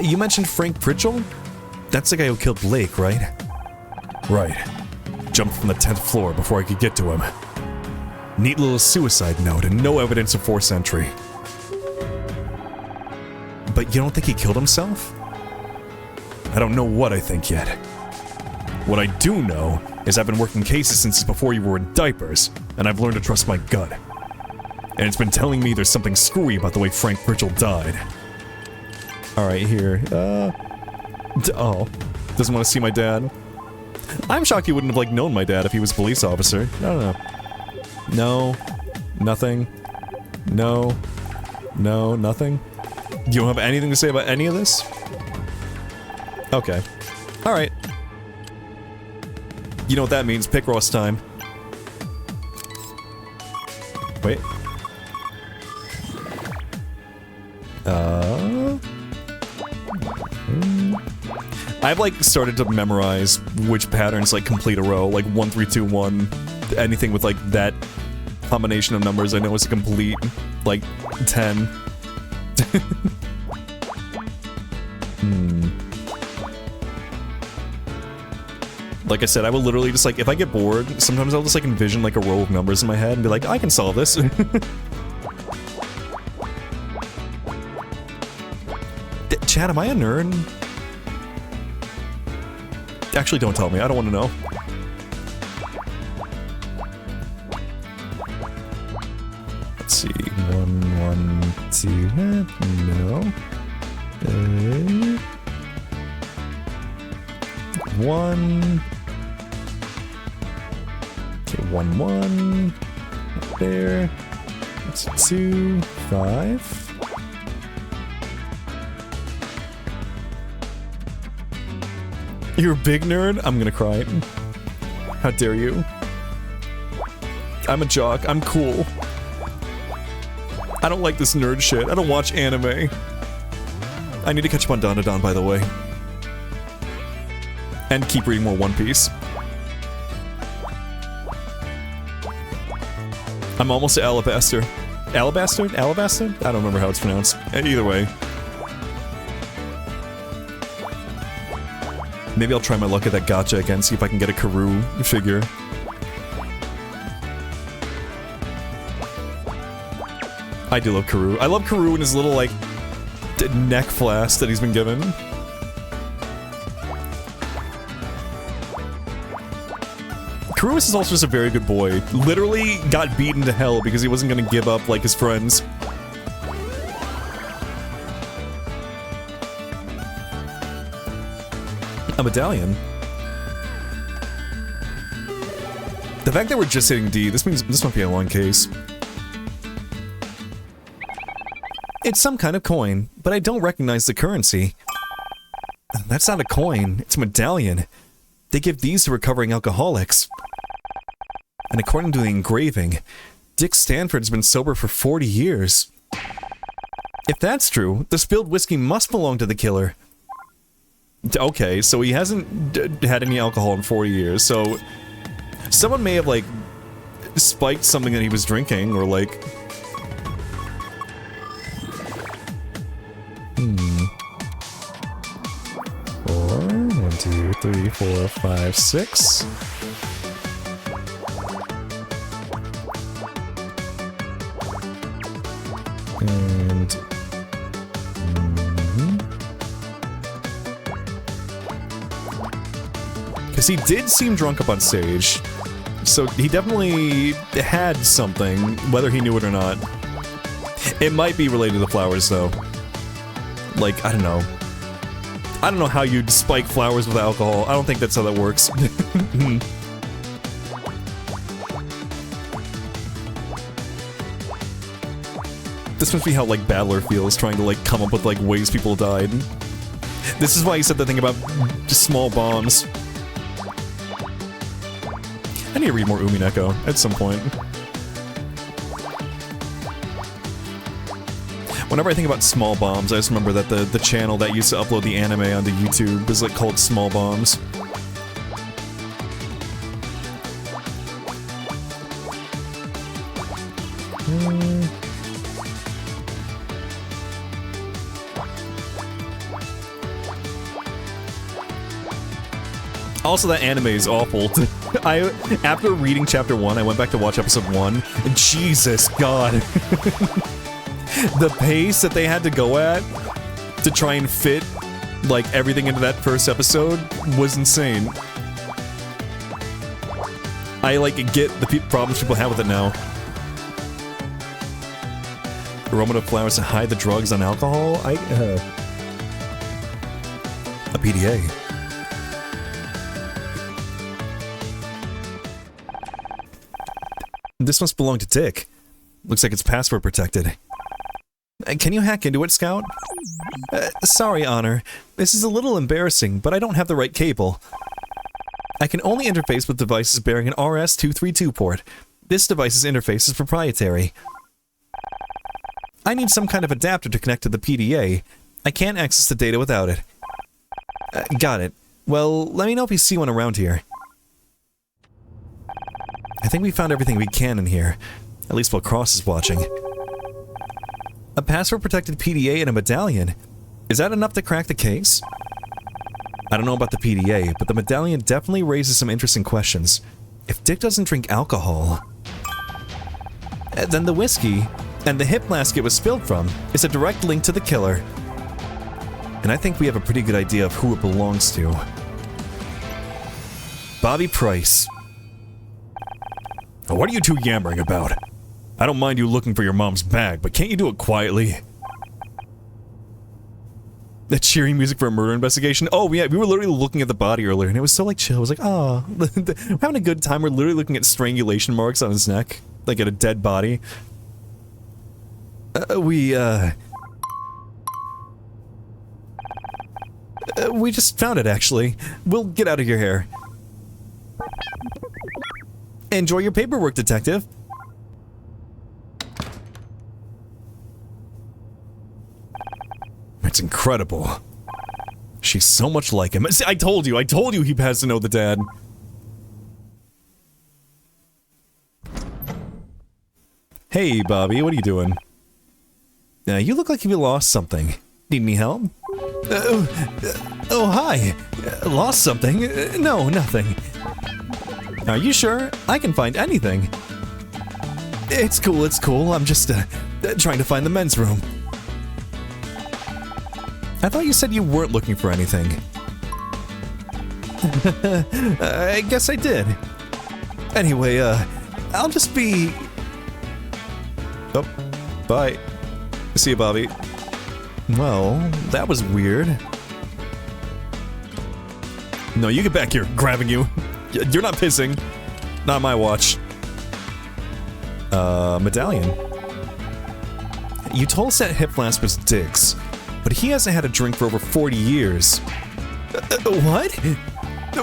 You mentioned Frank Pritchell? That's the guy who killed Blake, right? Right. Jumped from the 10th floor before I could get to him. Neat little suicide note and no evidence of forced entry. But you don't think he killed himself? I don't know what I think yet. What I do know is I've been working cases since before you were in diapers, and I've learned to trust my gut. And it's been telling me there's something screwy about the way Frank Pritchell died. Alright, here. Oh. Doesn't want to see my dad. I'm shocked he wouldn't have, like, known my dad if he was a police officer. I don't know. No. Nothing. No. No, nothing. You don't have anything to say about any of this? Okay. Alright. You know what that means, Picross time. Wait. I've like started to memorize which patterns like complete a row, like 1, 3, 2, 1. Anything with like that combination of numbers I know is a complete, like 10. Like I said, I will literally just like, if I get bored, sometimes I'll just like envision like a row of numbers in my head and be like, I can solve this. Chad, am I a nerd? Actually, don't tell me. I don't want to know. 1, 2, no. 1. Okay, 1, 1. Up there. That's 2, 5. You're a big nerd? I'm gonna cry. How dare you? I'm a jock. I'm cool. I don't like this nerd shit. I don't watch anime. I need to catch up on Dandadan, by the way. And keep reading more One Piece. I'm almost to Alabaster. Alabaster? Alabaster? I don't remember how it's pronounced. Either way. Maybe I'll try my luck at that gacha again, see if I can get a Karoo figure. I do love Karoo. I love Karoo and his little, like, neck flask that he's been given. Karoo is also just a very good boy. Literally got beaten to hell because he wasn't gonna give up like his friends. A medallion? The fact that we're just hitting D, this means this might be a long case. It's some kind of coin, but I don't recognize the currency. That's not a coin, it's a medallion. They give these to recovering alcoholics. And according to the engraving, Dick Stanford's been sober for 40 years. If that's true, the spilled whiskey must belong to the killer. Okay, so he hasn't had any alcohol in 40 years, so someone may have, like, spiked something that he was drinking, or, like... 4, 1, 2, 3, 4, 5, 6. And... Because he did seem drunk up on stage, so he definitely had something, whether he knew it or not. It might be related to the flowers, though. Like, I don't know. I don't know how you'd spike flowers with alcohol. I don't think that's how that works. This must be how, like, Battler feels, trying to, like, come up with, like, ways people died. This is why he said the thing about just small bombs. I need to read more Umineko at some point. Whenever I think about Small Bombs, I just remember that the channel that used to upload the anime onto YouTube is, like, called Small Bombs. Also, that anime is awful. After reading chapter 1, I went back to watch episode 1, and Jesus God. The pace that they had to go at to try and fit, like, everything into that first episode was insane. I, like, get the problems people have with it now. Aroma of flowers to hide the drugs on alcohol? A PDA. This must belong to Dick. Looks like it's password protected. Can you hack into it, Scout? Sorry, Honor. This is a little embarrassing, but I don't have the right cable. I can only interface with devices bearing an RS-232 port. This device's interface is proprietary. I need some kind of adapter to connect to the PDA. I can't access the data without it. Got it. Well, let me know if you see one around here. I think we found everything we can in here. At least while Cross is watching. A password-protected PDA and a medallion? Is that enough to crack the case? I don't know about the PDA, but the medallion definitely raises some interesting questions. If Dick doesn't drink alcohol... then the whiskey, and the hip flask it was spilled from, is a direct link to the killer. And I think we have a pretty good idea of who it belongs to. Bobby Price. What are you two yammering about? I don't mind you looking for your mom's bag, but can't you do it quietly? That cheering music for a murder investigation? Oh, yeah, we were literally looking at the body earlier, and it was so, like, chill. It was like, oh, we're having a good time. We're literally looking at strangulation marks on his neck, like at a dead body. We just found it, actually. We'll get out of your hair. Enjoy your paperwork, detective. It's incredible. She's so much like him. See, I told you he has to know the dad. Hey, Bobby, what are you doing? You look like you lost something. Need any help? Oh, hi. Lost something? No, nothing. Are you sure? I can find anything. It's cool. I'm just, trying to find the men's room. I thought you said you weren't looking for anything. I guess I did. Anyway, I'll just be... Oh, bye. See you, Bobby. Well, that was weird. No, you get back here, grabbing you. You're not pissing. Not my watch. Medallion. You told us that Hip Flask was Dick's, but he hasn't had a drink for over 40 years. What?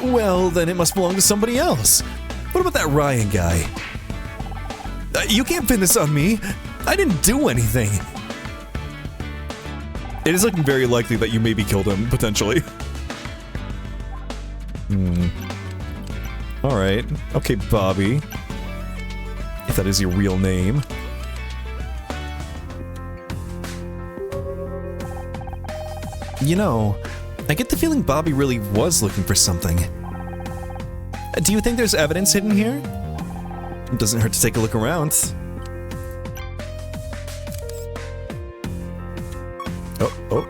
Well, then it must belong to somebody else. What about that Ryan guy? You can't pin this on me. I didn't do anything. It is looking very likely that you maybe killed him, potentially. Alright. Okay, Bobby. If that is your real name. You know, I get the feeling Bobby really was looking for something. Do you think there's evidence hidden here? It doesn't hurt to take a look around. Oh.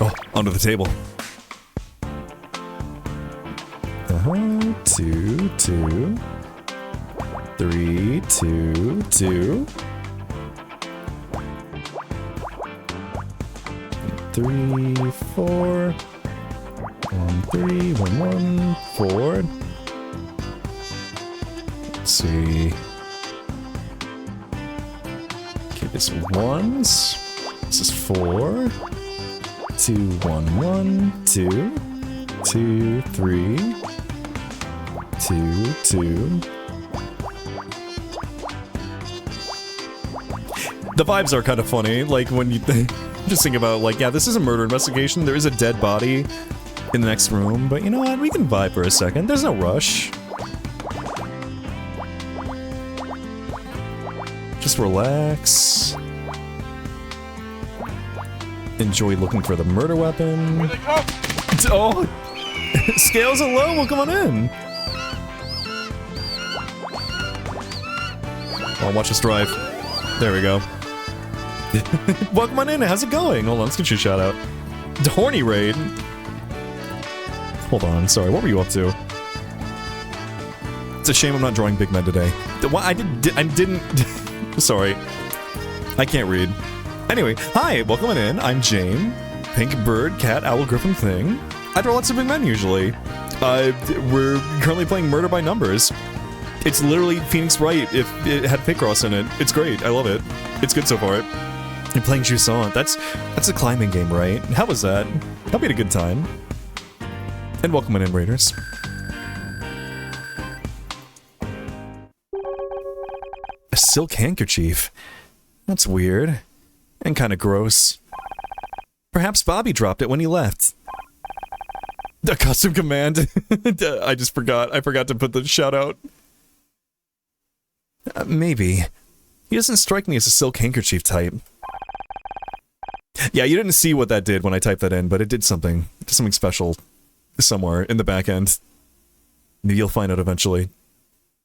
Oh, onto the table. 2, 2. 3, 2, 2. 3, 4. 1, 3, 1, 1, 4. Let's see. Okay, this is 1s. This is 4. 2, 1, 1, 2. 2, 3. 2, 2. The vibes are kind of funny, like when you just think about, like, yeah, this is a murder investigation. There is a dead body in the next room, but you know what? We can vibe for a second. There's no rush. Just relax. Enjoy looking for the murder weapon. Here they come! Oh! Scales are low, well, come on in. Oh, watch us drive. There we go. Welcome on in, how's it going? Hold on, let's get you a shout out. The Horny Raid. Hold on, sorry, what were you up to? It's a shame I'm not drawing big men today. I didn't... Sorry. I can't read. Anyway, hi, welcome on in, I'm Jane. Pink bird, cat, owl, griffin thing. I draw lots of big men usually. We're currently playing Murder by Numbers. It's literally Phoenix Wright if it had Picross in it. It's great, I love it. It's good so far. You're playing Jusant. That's a climbing game, right? How was that? Hope you had a good time. And welcome on in, Raiders. A silk handkerchief. That's weird. And kind of gross. Perhaps Bobby dropped it when he left. The custom command. I just forgot. I forgot to put the shout out. Maybe. He doesn't strike me as a silk handkerchief type. Yeah, you didn't see what that did when I typed that in, but it did something. It did something special somewhere in the back end. Maybe you'll find out eventually.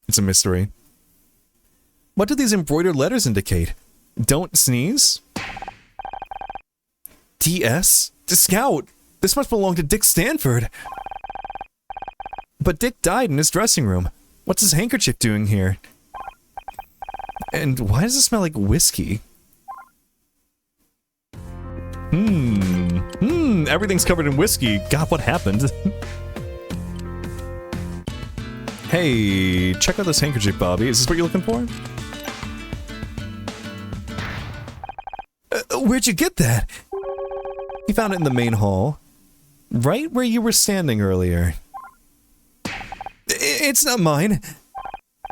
It's a mystery. What do these embroidered letters indicate? Don't sneeze? DS? To Scout! This must belong to Dick Stanford. But Dick died in his dressing room. What's his handkerchief doing here? And why does it smell like whiskey? Everything's covered in whiskey. God, what happened? Hey, check out this handkerchief, Bobby. Is this what you're looking for? Where'd you get that? You found it in the main hall. Right where you were standing earlier. It's not mine.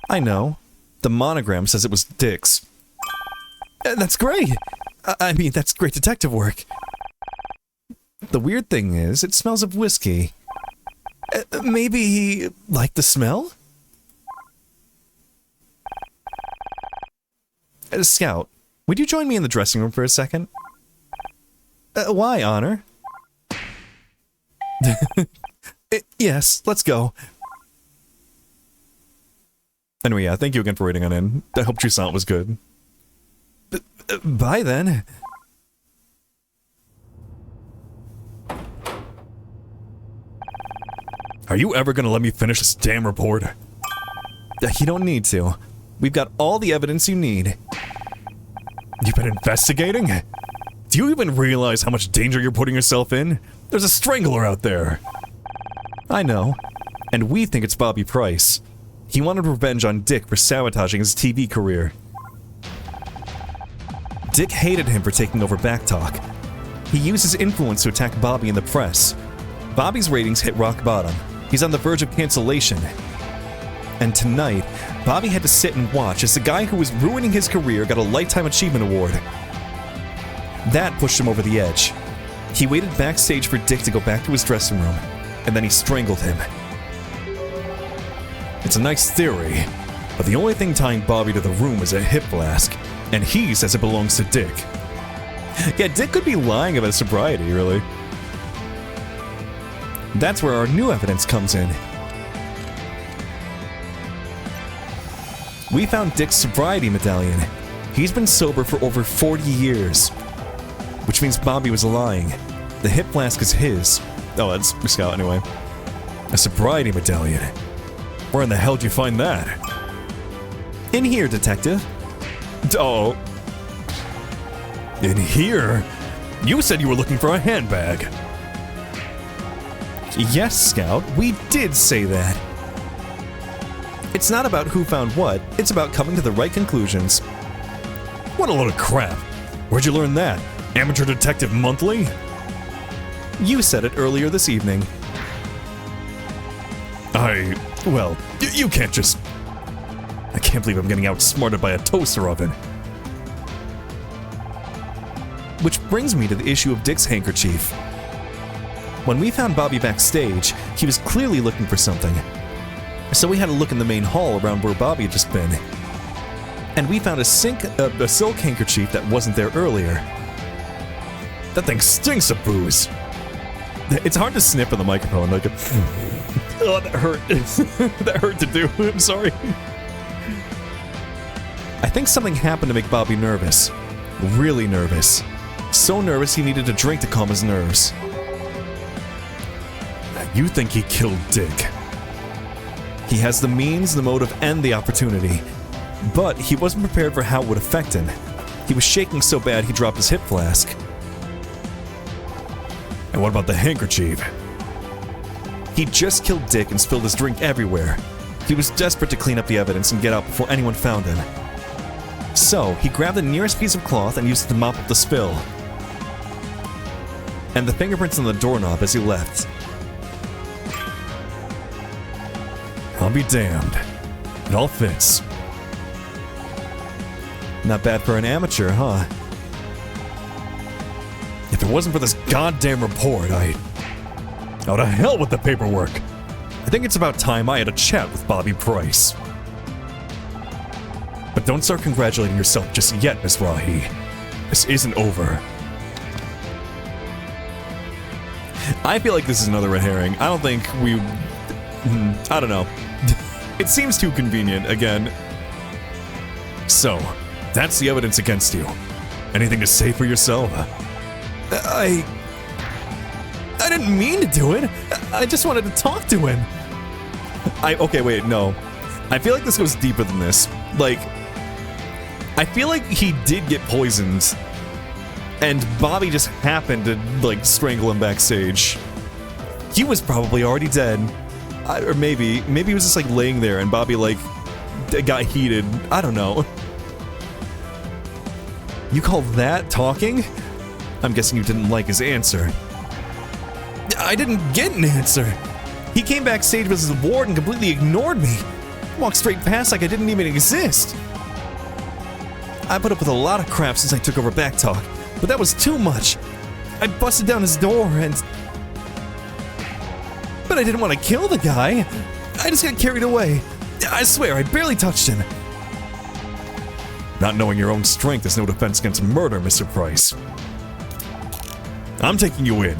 I know. The monogram says it was Dick's. That's great. I mean, that's great detective work. The weird thing is, it smells of whiskey. Maybe he liked the smell? Scout, would you join me in the dressing room for a second? Why, Honor? Yes, let's go. Anyway, yeah, thank you again for waiting on in. I hope Toussaint was good. Bye then. Are you ever gonna let me finish this damn report? You don't need to. We've got all the evidence you need. You've been investigating? Do you even realize how much danger you're putting yourself in? There's a strangler out there. I know. And we think it's Bobby Price. He wanted revenge on Dick for sabotaging his TV career. Dick hated him for taking over Backtalk. He used his influence to attack Bobby in the press. Bobby's ratings hit rock bottom. He's on the verge of cancellation. And tonight, Bobby had to sit and watch as the guy who was ruining his career got a Lifetime Achievement Award. That pushed him over the edge. He waited backstage for Dick to go back to his dressing room, and then he strangled him. It's a nice theory, but the only thing tying Bobby to the room is a hip flask, and he says it belongs to Dick. Yeah, Dick could be lying about his sobriety, really. That's where our new evidence comes in. We found Dick's sobriety medallion. He's been sober for over 40 years. Which means Bobby was lying. The hip flask is his. Oh, that's Scout anyway. A sobriety medallion? Where in the hell did you find that? In here, detective. Oh. In here? You said you were looking for a handbag. Yes, Scout, we did say that. It's not about who found what, it's about coming to the right conclusions. What a load of crap. Where'd you learn that? Amateur Detective Monthly? You said it earlier this evening. Well, you can't just... I can't believe I'm getting outsmarted by a toaster oven. Which brings me to the issue of Dick's handkerchief. When we found Bobby backstage, he was clearly looking for something. So we had a look in the main hall around where Bobby had just been. And we found a silk handkerchief that wasn't there earlier. That thing stinks of booze. It's hard to snip in the microphone, like Oh, that hurt. That hurt to do. I'm sorry. I think something happened to make Bobby nervous. Really nervous. So nervous he needed a drink to calm his nerves. You think he killed Dick? He has the means, the motive, and the opportunity. But he wasn't prepared for how it would affect him. He was shaking so bad he dropped his hip flask. And what about the handkerchief? He just killed Dick and spilled his drink everywhere. He was desperate to clean up the evidence and get out before anyone found him. So, he grabbed the nearest piece of cloth and used it to mop up the spill. And the fingerprints on the doorknob as he left. I'll be damned. It all fits. Not bad for an amateur, huh? If it wasn't for this goddamn report, Oh, to hell with the paperwork. I think it's about time I had a chat with Bobby Price. But don't start congratulating yourself just yet, Miss Rahi. This isn't over. I feel like this is another red herring. I don't think we... I don't know. It seems too convenient, again. So, that's the evidence against you. Anything to say for yourself? I I didn't mean to do it. I just wanted to talk to him. Okay, wait, no. I feel like this goes deeper than this. Like, I feel like he did get poisoned, and Bobby just happened to, like, strangle him backstage. He was probably already dead. Or maybe he was just, like, laying there, and Bobby, like, got heated. I don't know. You call that talking? I'm guessing you didn't like his answer. I didn't get an answer. He came backstage with his ward and completely ignored me. Walked straight past like I didn't even exist. I put up with a lot of crap since I took over Backtalk, but that was too much. I busted down his door and... But I didn't want to kill the guy. I just got carried away. I swear, I barely touched him. Not knowing your own strength is no defense against murder, Mr. Price. I'm taking you in.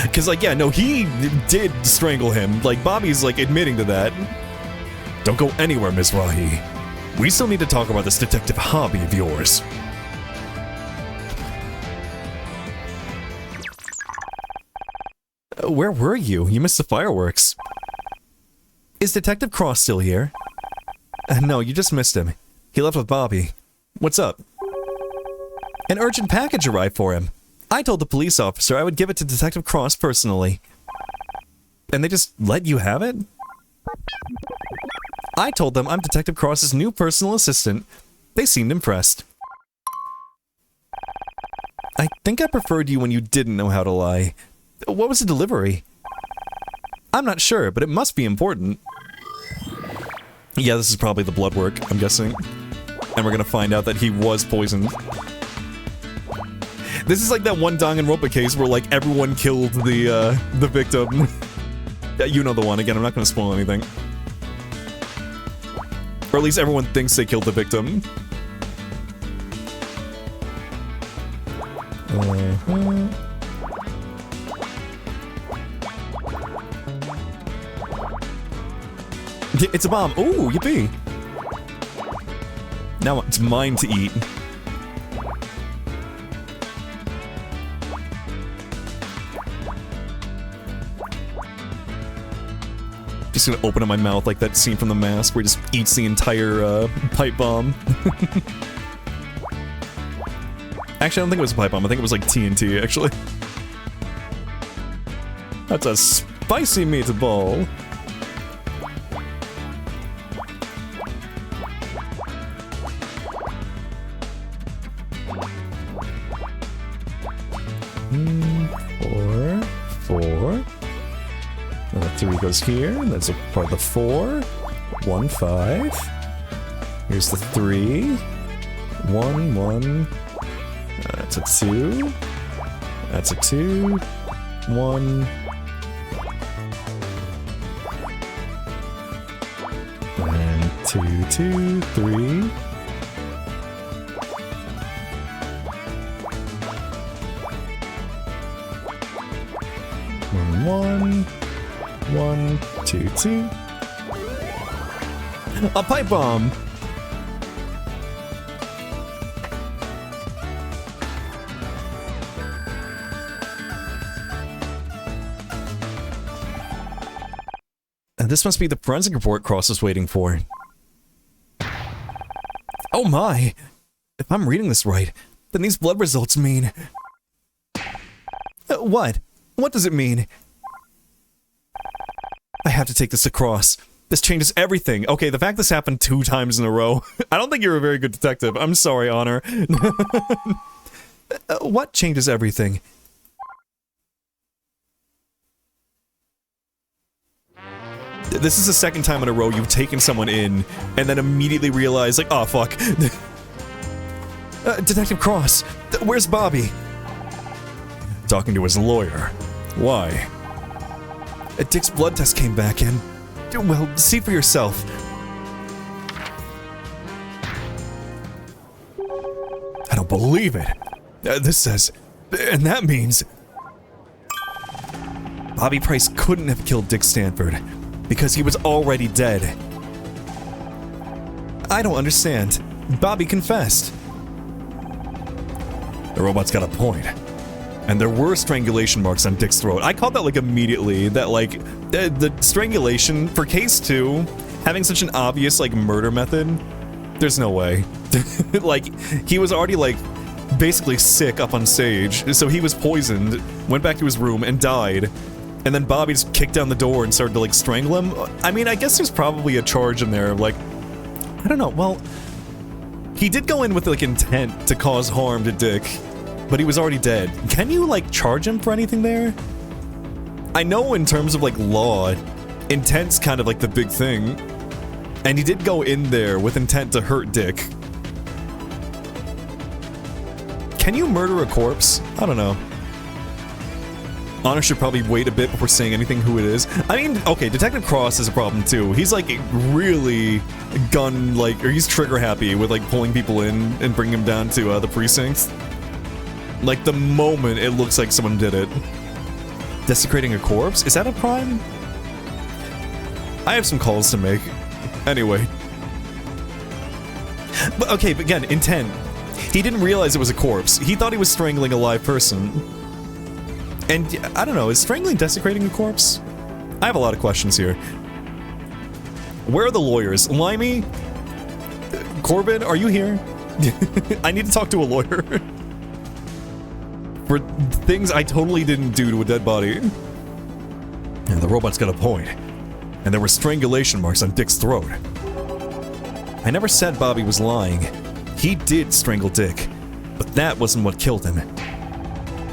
Because, like, yeah, no, he did strangle him. Like, Bobby's, like, admitting to that. Don't go anywhere, Ms. Rahi. We still need to talk about this detective hobby of yours. Where were you? You missed the fireworks. Is Detective Cross still here? No, you just missed him. He left with Bobby. What's up? An urgent package arrived for him. I told the police officer I would give it to Detective Cross personally. And they just let you have it? I told them I'm Detective Cross's new personal assistant. They seemed impressed. I think I preferred you when you didn't know how to lie. What was the delivery? I'm not sure, but it must be important. Yeah, this is probably the blood work, I'm guessing. And we're gonna find out that he was poisoned. This is like that one Danganronpa case where, like, everyone killed the victim. You know the one. Again, I'm not gonna spoil anything. Or at least everyone thinks they killed the victim. It's a bomb. Ooh, yippee. Now it's mine to eat. Just gonna open up my mouth like that scene from The Mask where he just eats the entire pipe bomb. Actually, I don't think it was a pipe bomb. I think it was like TNT, actually. That's a spicy meatball. Four. And the 3 goes here. That's a part of the 4. 1, 5. Here's the 3. 1, 1. That's a 2. That's a 2. 1. And 2, 2, 3. One, 1, 2, 2. A pipe bomb! And this must be the forensic report Cross is waiting for. Oh my! If I'm reading this right, then these blood results mean... What? What does it mean? I have to take this across. This changes everything. Okay, the fact this happened 2 times in a row. I don't think you're a very good detective. I'm sorry, Honor. What changes everything? This is the 2nd time in a row you've taken someone in, and then immediately realize, like, oh, fuck. Detective Cross, where's Bobby? Talking to his lawyer. Why? Dick's blood test came back in. Well, see for yourself. I don't believe it. This says... And that means... Bobby Price couldn't have killed Dick Stanford, because he was already dead. I don't understand. Bobby confessed. The robot's got a point. And there were strangulation marks on Dick's throat. I called that like immediately, that like, the strangulation for case 2, having such an obvious like murder method, there's no way. Like, he was already like, basically sick up on stage, so he was poisoned, went back to his room and died, and then Bobby just kicked down the door and started to like strangle him. I mean, I guess there's probably a charge in there, like, I don't know, well, he did go in with like intent to cause harm to Dick, but he was already dead. Can you like charge him for anything there? I know in terms of like law, intent's kind of like the big thing, and he did go in there with intent to hurt Dick. Can you murder a corpse? I don't know. Honor should probably wait a bit before saying anything who it is. I mean, okay, Detective Cross is a problem too. He's like really gun, like, or he's trigger happy with like pulling people in and bringing them down to the precincts. Like the moment it looks like someone did it. Desecrating a corpse? Is that a crime? I have some calls to make. Anyway. But okay, but again, intent. He didn't realize it was a corpse. He thought he was strangling a live person. And, I don't know, is strangling desecrating a corpse? I have a lot of questions here. Where are the lawyers? Limey? Corbin, are you here? I need to talk to a lawyer. For things I totally didn't do to a dead body. Yeah, the robot's got a point. And there were strangulation marks on Dick's throat. I never said Bobby was lying. He did strangle Dick, but that wasn't what killed him.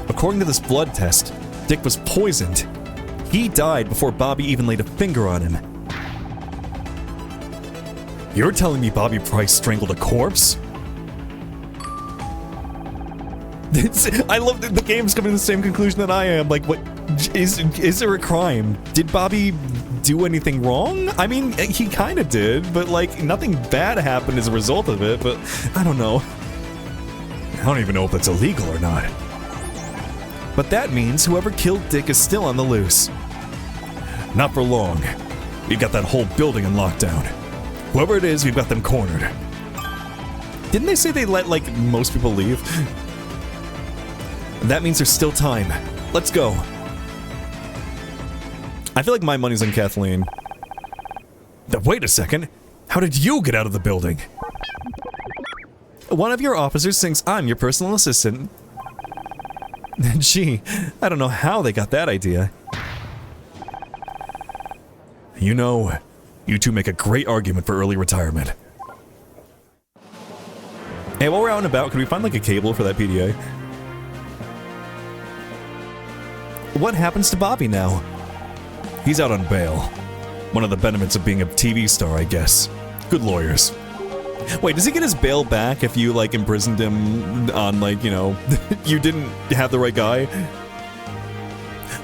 According to this blood test, Dick was poisoned. He died before Bobby even laid a finger on him. You're telling me Bobby Price strangled a corpse? I love that the game's coming to the same conclusion that I am. Like, what is there a crime? Did Bobby do anything wrong? I mean, he kind of did, but like nothing bad happened as a result of it, but I don't know. I don't even know if that's illegal or not. But that means whoever killed Dick is still on the loose. Not for long. We've got that whole building in lockdown. Whoever it is, we've got them cornered. Didn't they say they let like most people leave? That means there's still time. Let's go. I feel like my money's on Kathleen. Wait a second. How did you get out of the building? One of your officers thinks I'm your personal assistant. Gee, I don't know how they got that idea. You know, you two make a great argument for early retirement. Hey, while we're out and about, can we find like a cable for that PDA? What happens to Bobby now? He's out on bail. One of the benefits of being a TV star, I guess. Good lawyers. Wait, does he get his bail back if you, like, imprisoned him on, like, you know, you didn't have the right guy?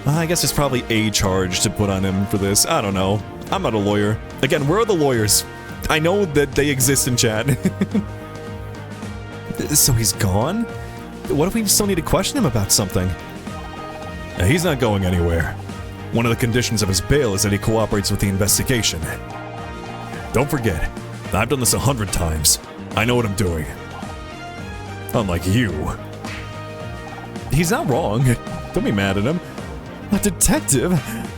I guess there's probably a charge to put on him for this. I don't know. I'm not a lawyer. Again, where are the lawyers? I know that they exist in chat. So he's gone? What if we still need to question him about something? He's not going anywhere. One of the conditions of his bail is that he cooperates with the investigation. Don't forget, I've done this 100 times. I know what I'm doing. Unlike you. He's not wrong. Don't be mad at him. A detective?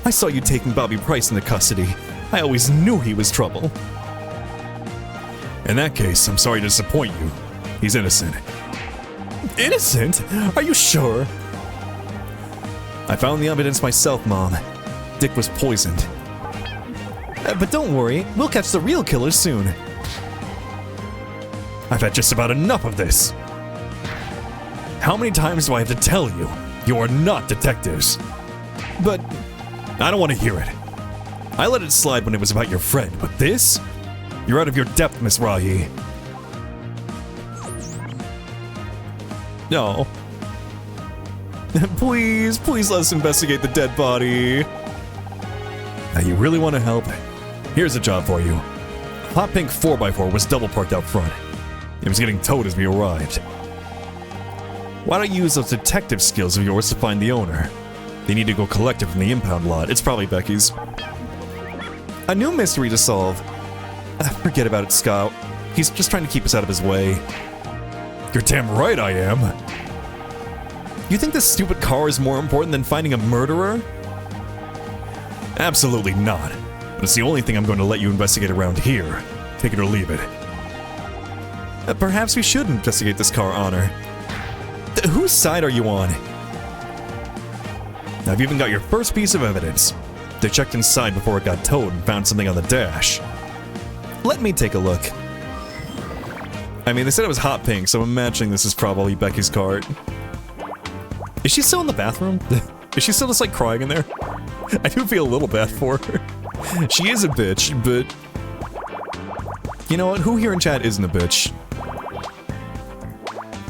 I saw you taking Bobby Price into custody. I always knew he was trouble. In that case, I'm sorry to disappoint you. He's innocent. Innocent? Are you sure? I found the evidence myself, Mom. Dick was poisoned. But don't worry, we'll catch the real killer soon. I've had just about enough of this. How many times do I have to tell you? You are not detectives. But I don't want to hear it. I let it slide when it was about your friend, but this? You're out of your depth, Miss Rahi. No. Please, please let us investigate the dead body. Now you really want to help? Here's a job for you. Hot pink 4x4 was double parked out front. It was getting towed as we arrived. Why don't you use those detective skills of yours to find the owner? They need to go collect it from the impound lot. It's probably Becky's. A new mystery to solve. Forget about it, Scout. He's just trying to keep us out of his way. You're damn right I am. You think this stupid car is more important than finding a murderer? Absolutely not. It's the only thing I'm going to let you investigate around here. Take it or leave it. Perhaps we should investigate this car, Honor. Whose side are you on? I've even got your first piece of evidence. They checked inside before it got towed and found something on the dash. Let me take a look. I mean, they said it was hot pink, so I'm imagining this is probably Becky's car. Is she still in the bathroom? Is she still just like crying in there? I do feel a little bad for her. She is a bitch, but... You know what? Who here in chat isn't a bitch?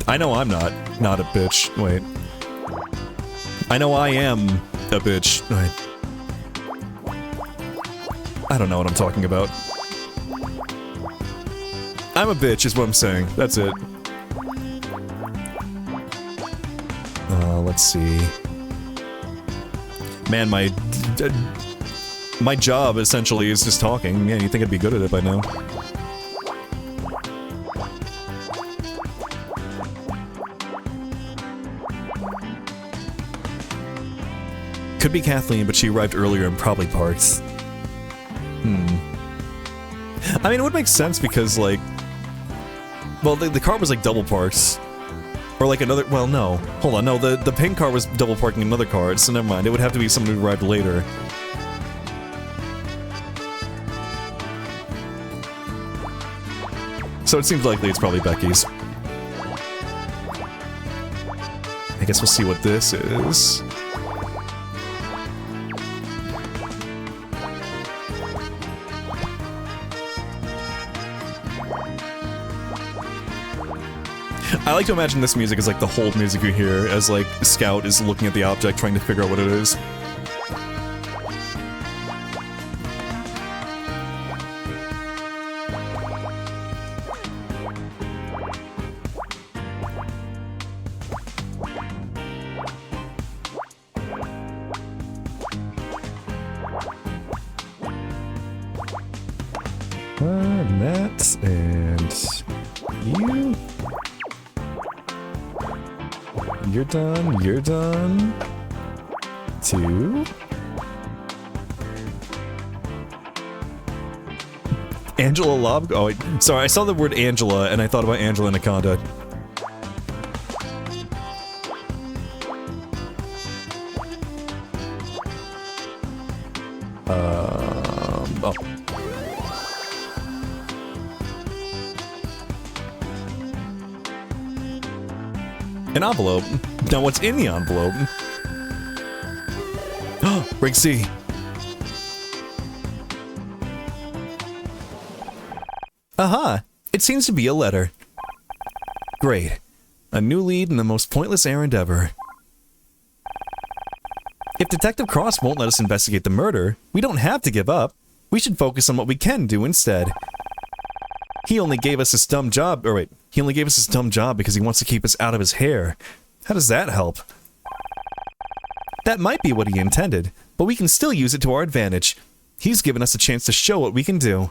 I know I'm not a bitch. Wait. I know I am a bitch. Wait. I don't know what I'm talking about. I'm a bitch is what I'm saying. That's it. Let's see. Man, my job essentially is just talking. Yeah, you think I'd be good at it by now. Could be Kathleen, but she arrived earlier and probably parked. I mean, it would make sense because, like... Well, the car was, like, double parked. Or, like, another... Well, no. Hold on, no, the pink car was double parking another car, so never mind. It would have to be someone who arrived later. So it seems likely it's probably Becky's. I guess we'll see what this is. I like to imagine this music as like the hold music you hear as like Scout is looking at the object trying to figure out what it is. Matt and you. You're done, you're done. 2. Angela Lob? Oh, wait. Sorry, I saw the word Angela and I thought about Angela Anaconda. Oh. An envelope. Now what's in the envelope? Oh, Rig C. Aha! It seems to be a letter. Great. A new lead in the most pointless errand ever. If Detective Cross won't let us investigate the murder, we don't have to give up. We should focus on what we can do instead. He only gave us this dumb job, or wait, he only gave us this dumb job because he wants to keep us out of his hair. How does that help? That might be what he intended, but we can still use it to our advantage. He's given us a chance to show what we can do.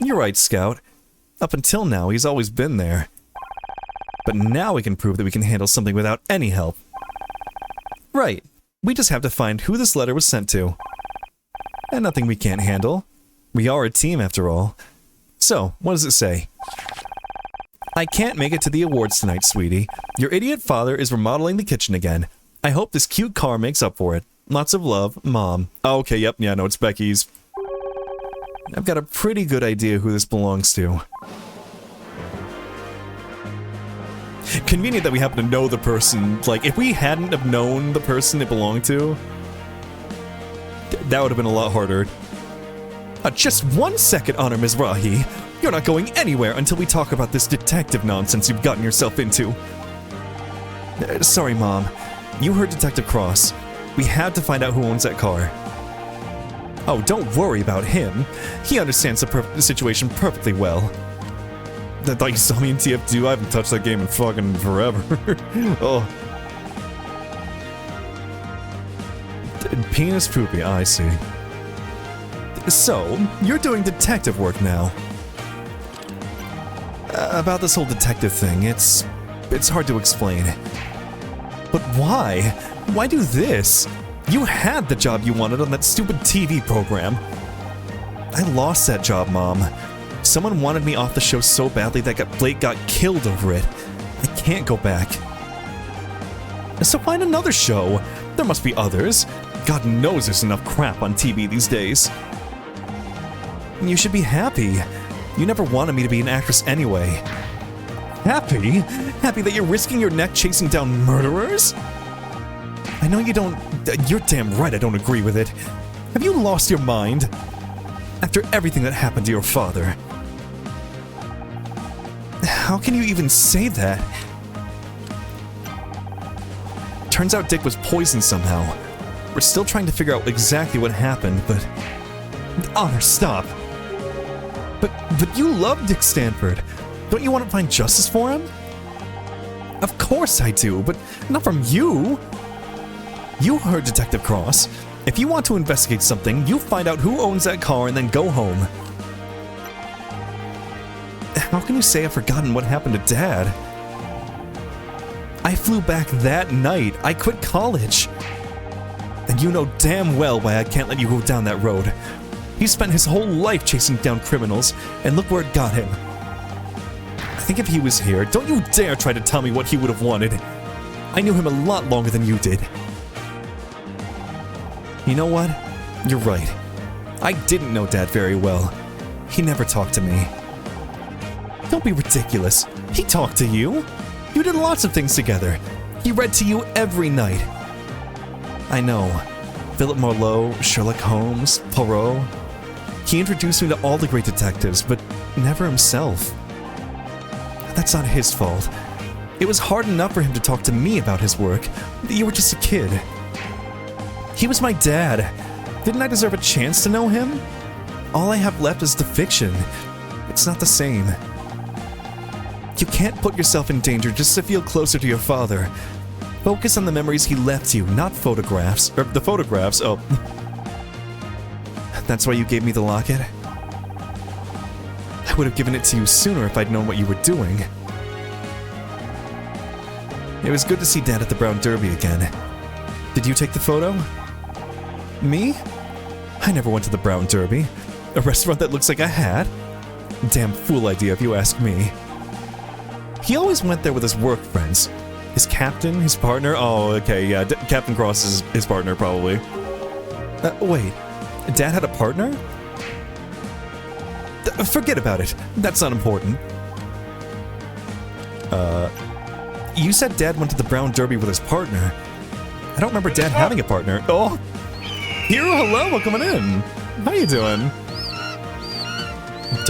You're right, Scout. Up until now, he's always been there. But now we can prove that we can handle something without any help. Right. We just have to find who this letter was sent to. And nothing we can't handle. We are a team, after all. So, what does it say? I can't make it to the awards tonight, sweetie. Your idiot father is remodeling the kitchen again. I hope this cute car makes up for it. Lots of love, Mom. Oh, okay, yep, yeah, no, it's Becky's. I've got a pretty good idea who this belongs to. Convenient that we happen to know the person. Like, if we hadn't have known the person it belonged to, that would have been a lot harder. Just 1 second, Honor Mizrahi. You're not going anywhere until we talk about this detective nonsense you've gotten yourself into. Sorry, Mom. You heard Detective Cross. We had to find out who owns that car. Oh, don't worry about him. He understands the situation perfectly well. I thought you saw me in TF2. I haven't touched that game in fucking forever. Oh. Penis poopy, I see. So, you're doing detective work now. About this whole detective thing, it's It's hard to explain. But why? Why do this? You had the job you wanted on that stupid TV program. I lost that job, Mom. Someone wanted me off the show so badly that Blake got killed over it. I can't go back. So find another show. There must be others. God knows there's enough crap on TV these days. You should be happy. You never wanted me to be an actress anyway. Happy? Happy that you're risking your neck chasing down murderers? I know you don't... You're damn right I don't agree with it. Have you lost your mind? After everything that happened to your father. How can you even say that? Turns out Dick was poisoned somehow. We're still trying to figure out exactly what happened, but... Honor, stop. But you love Dick Stanford. Don't you want to find justice for him? Of course I do, but not from you. You heard Detective Cross. If you want to investigate something, you find out who owns that car and then go home. How can you say I've forgotten what happened to Dad? I flew back that night. I quit college. And you know damn well why I can't let you go down that road. He spent his whole life chasing down criminals, and look where it got him. I think if he was here, don't you dare try to tell me what he would have wanted. I knew him a lot longer than you did. You know what? You're right. I didn't know Dad very well. He never talked to me. Don't be ridiculous. He talked to you. You did lots of things together. He read to you every night. I know. Philip Marlowe, Sherlock Holmes, Poirot. He introduced me to all the great detectives, but never himself. That's not his fault. It was hard enough for him to talk to me about his work. You were just a kid. He was my dad. Didn't I deserve a chance to know him? All I have left is the fiction. It's not the same. You can't put yourself in danger just to feel closer to your father. Focus on the memories he left you, not photographs. Or the photographs, oh. That's why you gave me the locket? I would have given it to you sooner if I'd known what you were doing. It was good to see Dad at the Brown Derby again. Did you take the photo? Me? I never went to the Brown Derby. A restaurant that looks like a hat? Damn fool idea if you ask me. He always went there with his work friends. His captain, his partner? Oh, okay, yeah, Captain Cross is his partner, probably. Wait, Dad had a partner? Forget about it. That's not important. You said Dad went to the Brown Derby with his partner. I don't remember Dad having a partner. Oh! Hero, hello, welcome in! How you doing?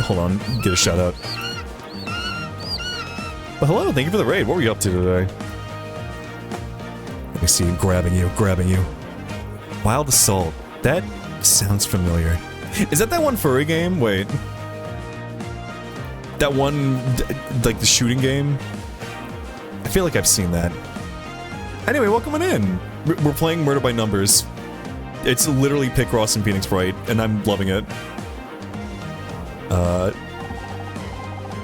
Hold on, get a shout out. Well, hello, thank you for the raid. What were you up to today? Let me see, grabbing you. Wild Assault. That sounds familiar. Is that one furry game? Wait. That one, like the shooting game? I feel like I've seen that. Anyway, welcome in. We're playing Murder by Numbers. It's literally Picross and Phoenix Wright, and I'm loving it.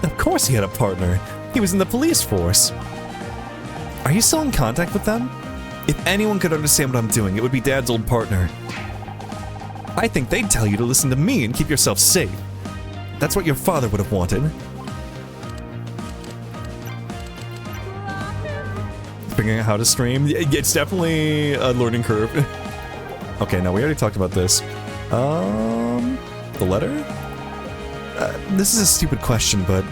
Of course he had a partner. He was in the police force. Are you still in contact with them? If anyone could understand what I'm doing, it would be Dad's old partner. I think they'd tell you to listen to me and keep yourself safe. That's what your father would have wanted. Figuring out how to stream? It's definitely a learning curve. Okay, no, we already talked about this. The letter? This is a stupid question, but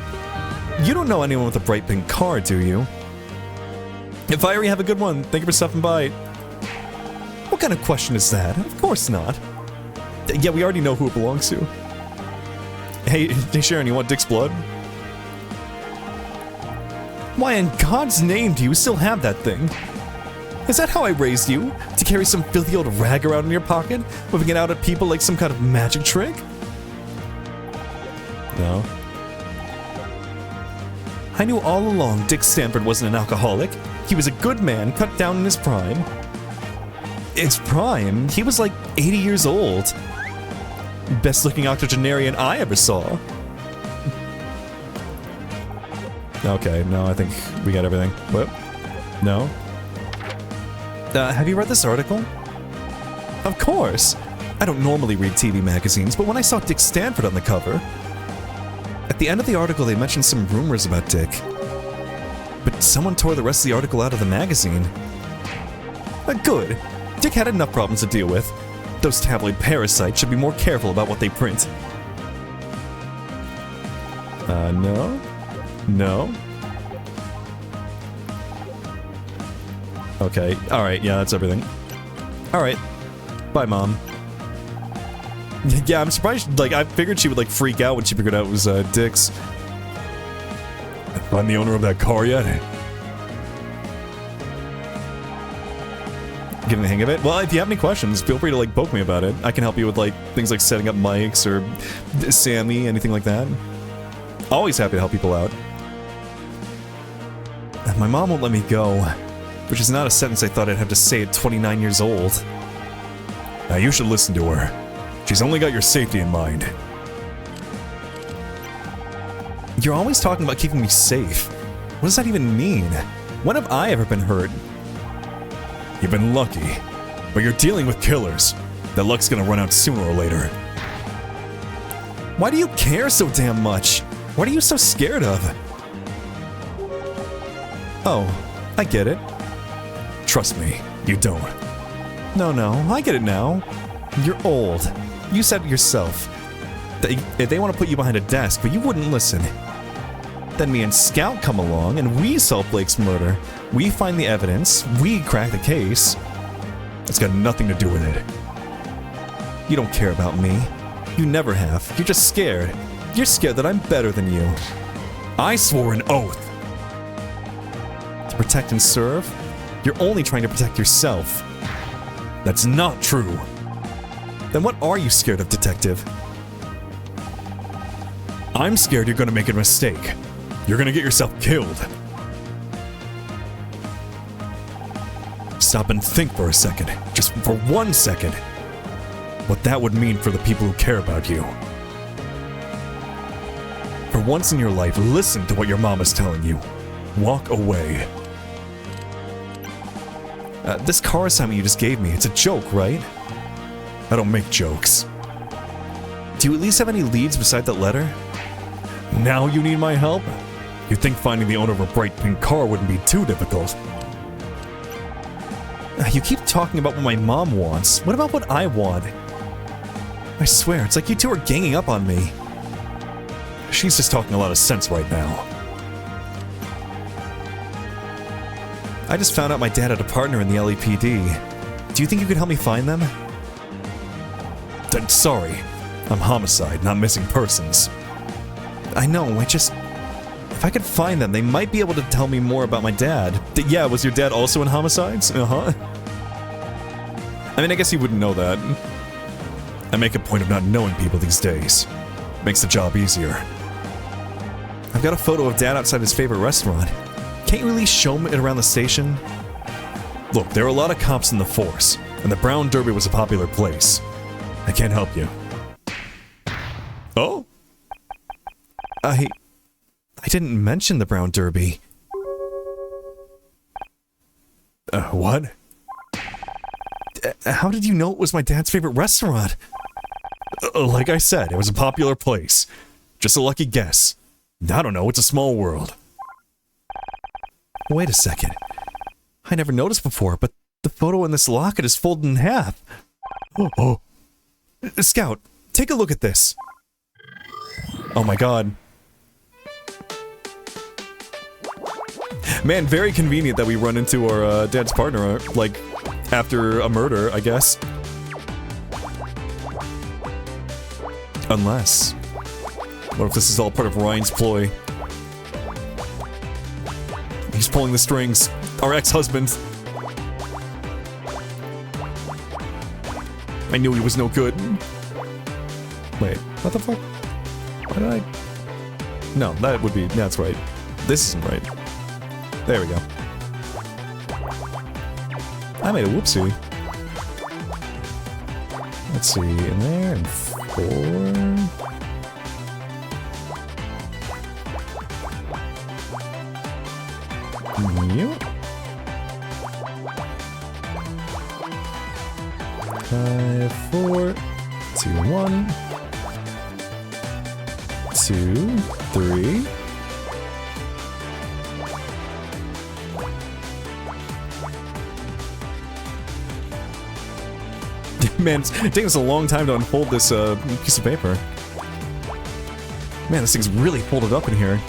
you don't know anyone with a bright pink car, do you? Fiery, have a good one. Thank you for stopping by. What kind of question is that? Of course not. Yeah, we already know who it belongs to. Hey Sharon, you want Dick's blood? Why in God's name do you still have that thing? Is that how I raised you? To carry some filthy old rag around in your pocket? Whipping it out at people like some kind of magic trick? No. I knew all along Dick Stanford wasn't an alcoholic. He was a good man, cut down in his prime. His prime? He was like 80 years old. Best looking octogenarian I ever saw. Okay, no, I think we got everything. What? No? Have you read this article? Of course! I don't normally read TV magazines, but when I saw Dick Stanford on the cover... At the end of the article, they mentioned some rumors about Dick. But someone tore the rest of the article out of the magazine. Good. Dick had enough problems to deal with. Those tabloid parasites should be more careful about what they print. No? No? Okay, alright, yeah, that's everything. Alright. Bye, Mom. Yeah, I'm surprised, like, I figured she would, like, freak out when she figured out it was, Dick's. Find the owner of that car yet? Getting the hang of it? Well, if you have any questions, feel free to, like, poke me about it. I can help you with, like, things like setting up mics or Sammy, anything like that. Always happy to help people out. My mom won't let me go, which is not a sentence I thought I'd have to say at 29 years old. Now you should listen to her. She's only got your safety in mind. You're always talking about keeping me safe. What does that even mean? When have I ever been hurt? You've been lucky, but you're dealing with killers. That luck's gonna run out sooner or later. Why do you care so damn much? What are you so scared of? Oh, I get it. Trust me, you don't. No, I get it now. You're old. You said it yourself. They want to put you behind a desk, but you wouldn't listen. Then me and Scout come along, and we solve Blake's murder. We find the evidence, we crack the case. It's got nothing to do with it. You don't care about me. You never have. You're just scared. You're scared that I'm better than you. I swore an oath. To protect and serve? You're only trying to protect yourself. That's not true. Then what are you scared of, Detective? I'm scared you're gonna make a mistake. You're gonna get yourself killed. Stop and think for a second, just for 1 second, what that would mean for the people who care about you. For once in your life, listen to what your mom is telling you. Walk away. This car assignment you just gave me, it's a joke, right? I don't make jokes. Do you at least have any leads beside that letter? Now you need my help? You'd think finding the owner of a bright pink car wouldn't be too difficult. You keep talking about what my mom wants. What about what I want? I swear, it's like you two are ganging up on me. She's just talking a lot of sense right now. I just found out my dad had a partner in the LAPD. Do you think you could help me find them? Sorry. I'm homicide, not missing persons. I know, if I could find them, they might be able to tell me more about my dad. Yeah, was your dad also in homicides? Uh-huh. I mean, I guess he wouldn't know that. I make a point of not knowing people these days. Makes the job easier. I've got a photo of Dad outside his favorite restaurant. Can't you at least show me it around the station? Look, there are a lot of cops in the force, and the Brown Derby was a popular place. I can't help you. Oh? I didn't mention the Brown Derby. What? How did you know it was my dad's favorite restaurant? Like I said, it was a popular place. Just a lucky guess. I don't know, it's a small world. Wait a second. I never noticed before, but the photo in this locket is folded in half. Oh. Scout, take a look at this. Oh my god. Man, very convenient that we run into our dad's partner, like, after a murder, I guess. Unless... what if this is all part of Ryan's ploy? He's pulling the strings. Our ex-husband. I knew he was no good. Wait, what the fuck? Why did I... No, that would be... that's right. This isn't right. There we go. I made a whoopsie. Let's see, in there, and 4... Yep. 5, 4, 2, 1, 2, 3. Man, it's taking us a long time to unfold this piece of paper. Man, this thing's really folded up in here.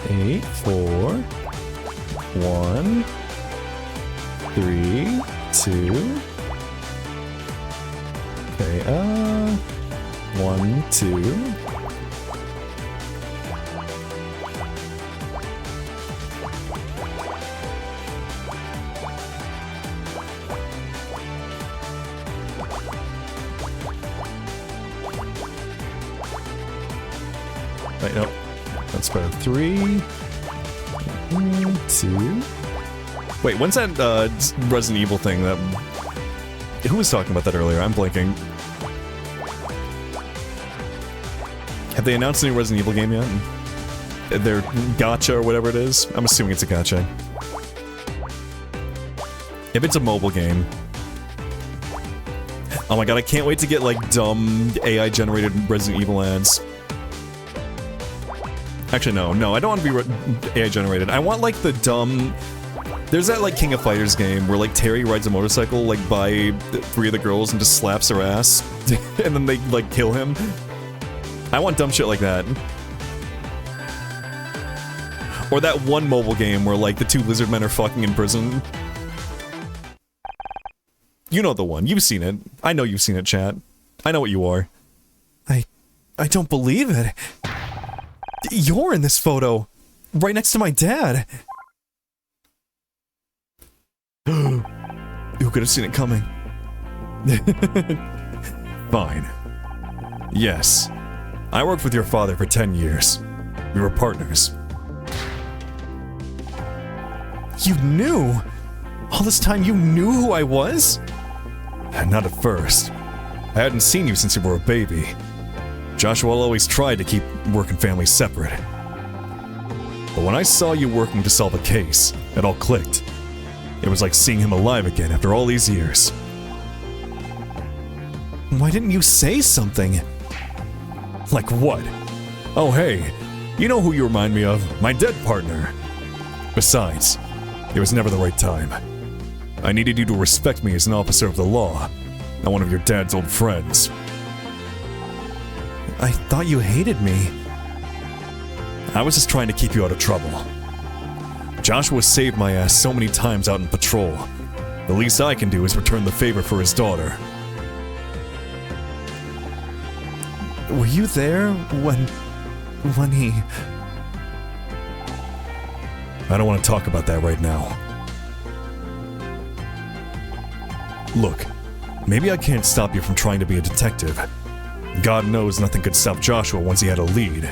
Eight, 4, 1, 3, 2. Okay, 1, 2. Wait, no. That's better. 3, 2. Wait, when's that Resident Evil thing that... Who was talking about that earlier? I'm blanking. Have they announced a new Resident Evil game yet? Their gacha or whatever it is? I'm assuming it's a gacha. If it's a mobile game... Oh my god, I can't wait to get, like, dumb AI-generated Resident Evil ads. Actually, no, I don't want to be AI-generated. I want, like, the dumb... There's that, like, King of Fighters game where, like, Terry rides a motorcycle, like, by 3 of the girls and just slaps her ass. And then they, like, kill him. I want dumb shit like that. Or that one mobile game where, like, the 2 lizard men are fucking in prison. You know the one. You've seen it. I know you've seen it, chat. I know what you are. I don't believe it. You're in this photo. Right next to my dad. Who could have seen it coming? Fine. Yes. I worked with your father for 10 years. We were partners. You knew? All this time you knew who I was? Not at first. I hadn't seen you since you were a baby. Joshua always tried to keep work and family separate. But when I saw you working to solve a case, it all clicked. It was like seeing him alive again after all these years. Why didn't you say something? Like what? Oh hey, you know who you remind me of? My dead partner. Besides, it was never the right time. I needed you to respect me as an officer of the law, not one of your dad's old friends. I thought you hated me. I was just trying to keep you out of trouble. Joshua saved my ass so many times out in patrol. The least I can do is return the favor for his daughter. Were you there when he... I don't want to talk about that right now. Look, maybe I can't stop you from trying to be a detective. God knows nothing could stop Joshua once he had a lead.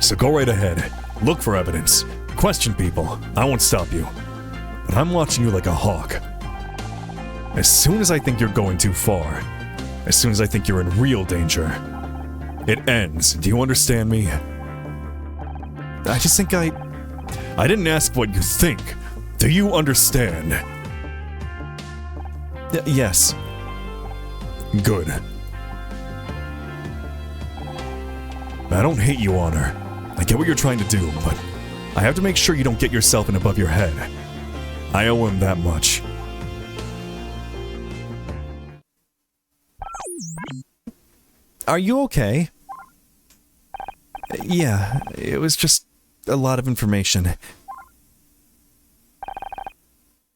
So go right ahead, look for evidence, question people, I won't stop you. But I'm watching you like a hawk. As soon as I think you're going too far, as soon as I think you're in real danger, it ends. Do you understand me? I just think I didn't ask what you think. Do you understand? Yes. Good. I don't hate you, Honor. I get what you're trying to do, but I have to make sure you don't get yourself in above your head. I owe him that much. Are you okay? Yeah, it was just a lot of information.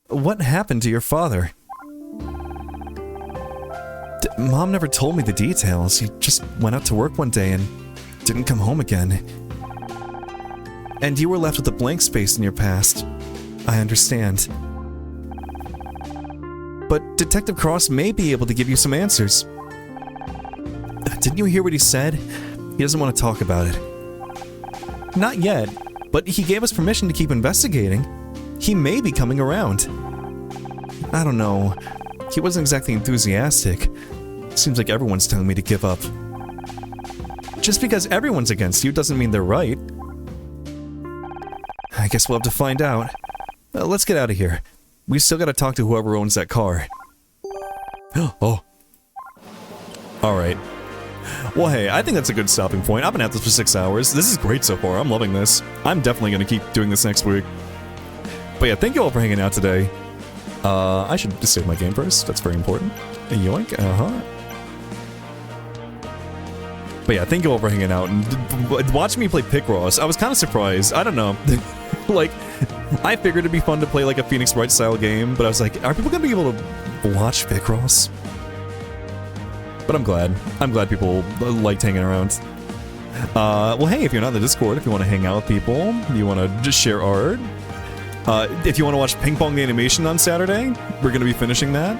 What happened to your father? Mom never told me the details. He just went out to work one day and didn't come home again. And you were left with a blank space in your past. I understand. But Detective Cross may be able to give you some answers. Didn't you hear what he said? He doesn't want to talk about it. Not yet, but he gave us permission to keep investigating. He may be coming around. I don't know. He wasn't exactly enthusiastic. Seems like everyone's telling me to give up. Just because everyone's against you doesn't mean they're right. I guess we'll have to find out. Let's get out of here. We still gotta talk to whoever owns that car. Oh. Alright. Well, hey, I think that's a good stopping point. I've been at this for 6 hours. This is great so far. I'm loving this. I'm definitely gonna keep doing this next week. But yeah, thank you all for hanging out today. I should just save my game first. That's very important. Yoink, But yeah, thank you all for hanging out and watching me play Picross. I was kind of surprised. I don't know. Like, I figured it'd be fun to play like a Phoenix Wright style game, but I was like, are people gonna be able to watch Picross? But I'm glad. I'm glad people liked hanging around. Well, hey, if you're not in the Discord, if you want to hang out with people, you want to just share art. If you want to watch Ping Pong the Animation on Saturday, we're going to be finishing that.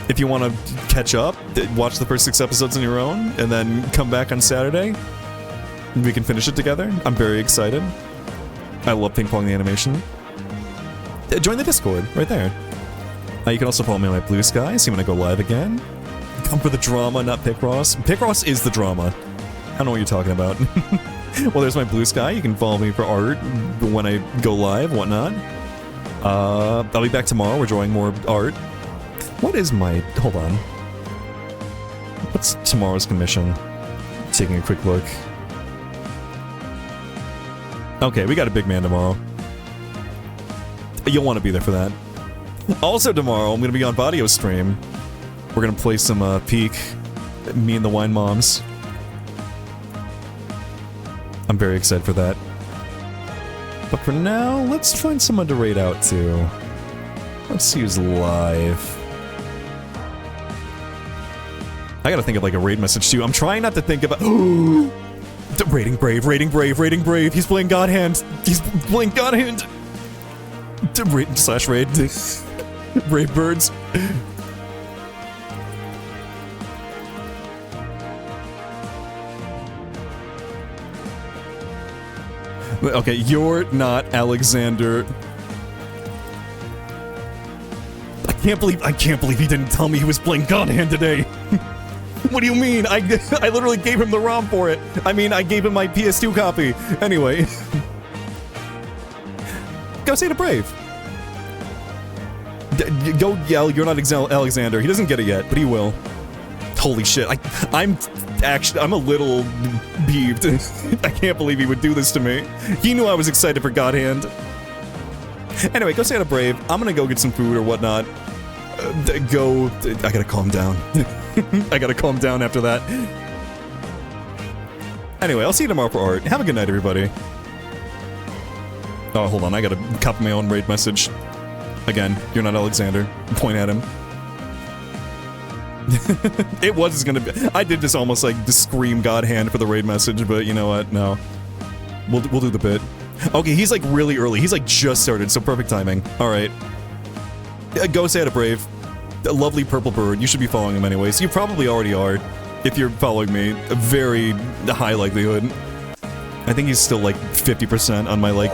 If you want to catch up, watch the first 6 episodes on your own, and then come back on Saturday, we can finish it together. I'm very excited. I love Ping Pong the Animation. Join the Discord, right there. You can also follow me on my Blue Sky, so you want to go live again. Come for the drama, not Picross. Picross is the drama. I don't know what you're talking about. Well, there's my Blue Sky. You can follow me for art when I go live, whatnot. I'll be back tomorrow. We're drawing more art. What is my... Hold on. What's tomorrow's commission? Taking a quick look. Okay, we got a big man tomorrow. You'll want to be there for that. Also tomorrow, I'm going to be on Vadio stream. We're going to play some Peak. Me and the Wine Moms. I'm very excited for that. But for now, let's find someone to raid out to. Let's see who's live. I gotta think of like a raid message too. I'm trying not to think about... Raiding Brave, Raiding Brave, Raiding Brave. He's playing God Hand. He's playing God Hand. Raid. Brave Birds. Okay, you're not Alexander. I can't believe he didn't tell me he was playing God Hand today. What do you mean? I literally gave him the ROM for it. I mean, I gave him my PS2 copy. Anyway. Go say to Brave. Go yell, you're not Alexander. He doesn't get it yet, but he will. Holy shit, I'm a little peeved. I can't believe he would do this to me. He knew I was excited for God Hand. Anyway, go say to Brave. I'm gonna go get some food or whatnot. I gotta calm down. I gotta calm down after that. Anyway, I'll see you tomorrow for art. Have a good night, everybody. Oh, hold on, I gotta copy my own raid message. Again, you're not Alexander. Point at him. It was gonna be... I did just almost like scream God Hand for the raid message, but you know what? No. We'll do the bit. Okay, he's like really early. He's like just started, so perfect timing. Alright. Go say hi to Brave. A lovely purple bird. You should be following him anyways. You probably already are. If you're following me. A very high likelihood. I think he's still like 50% on my like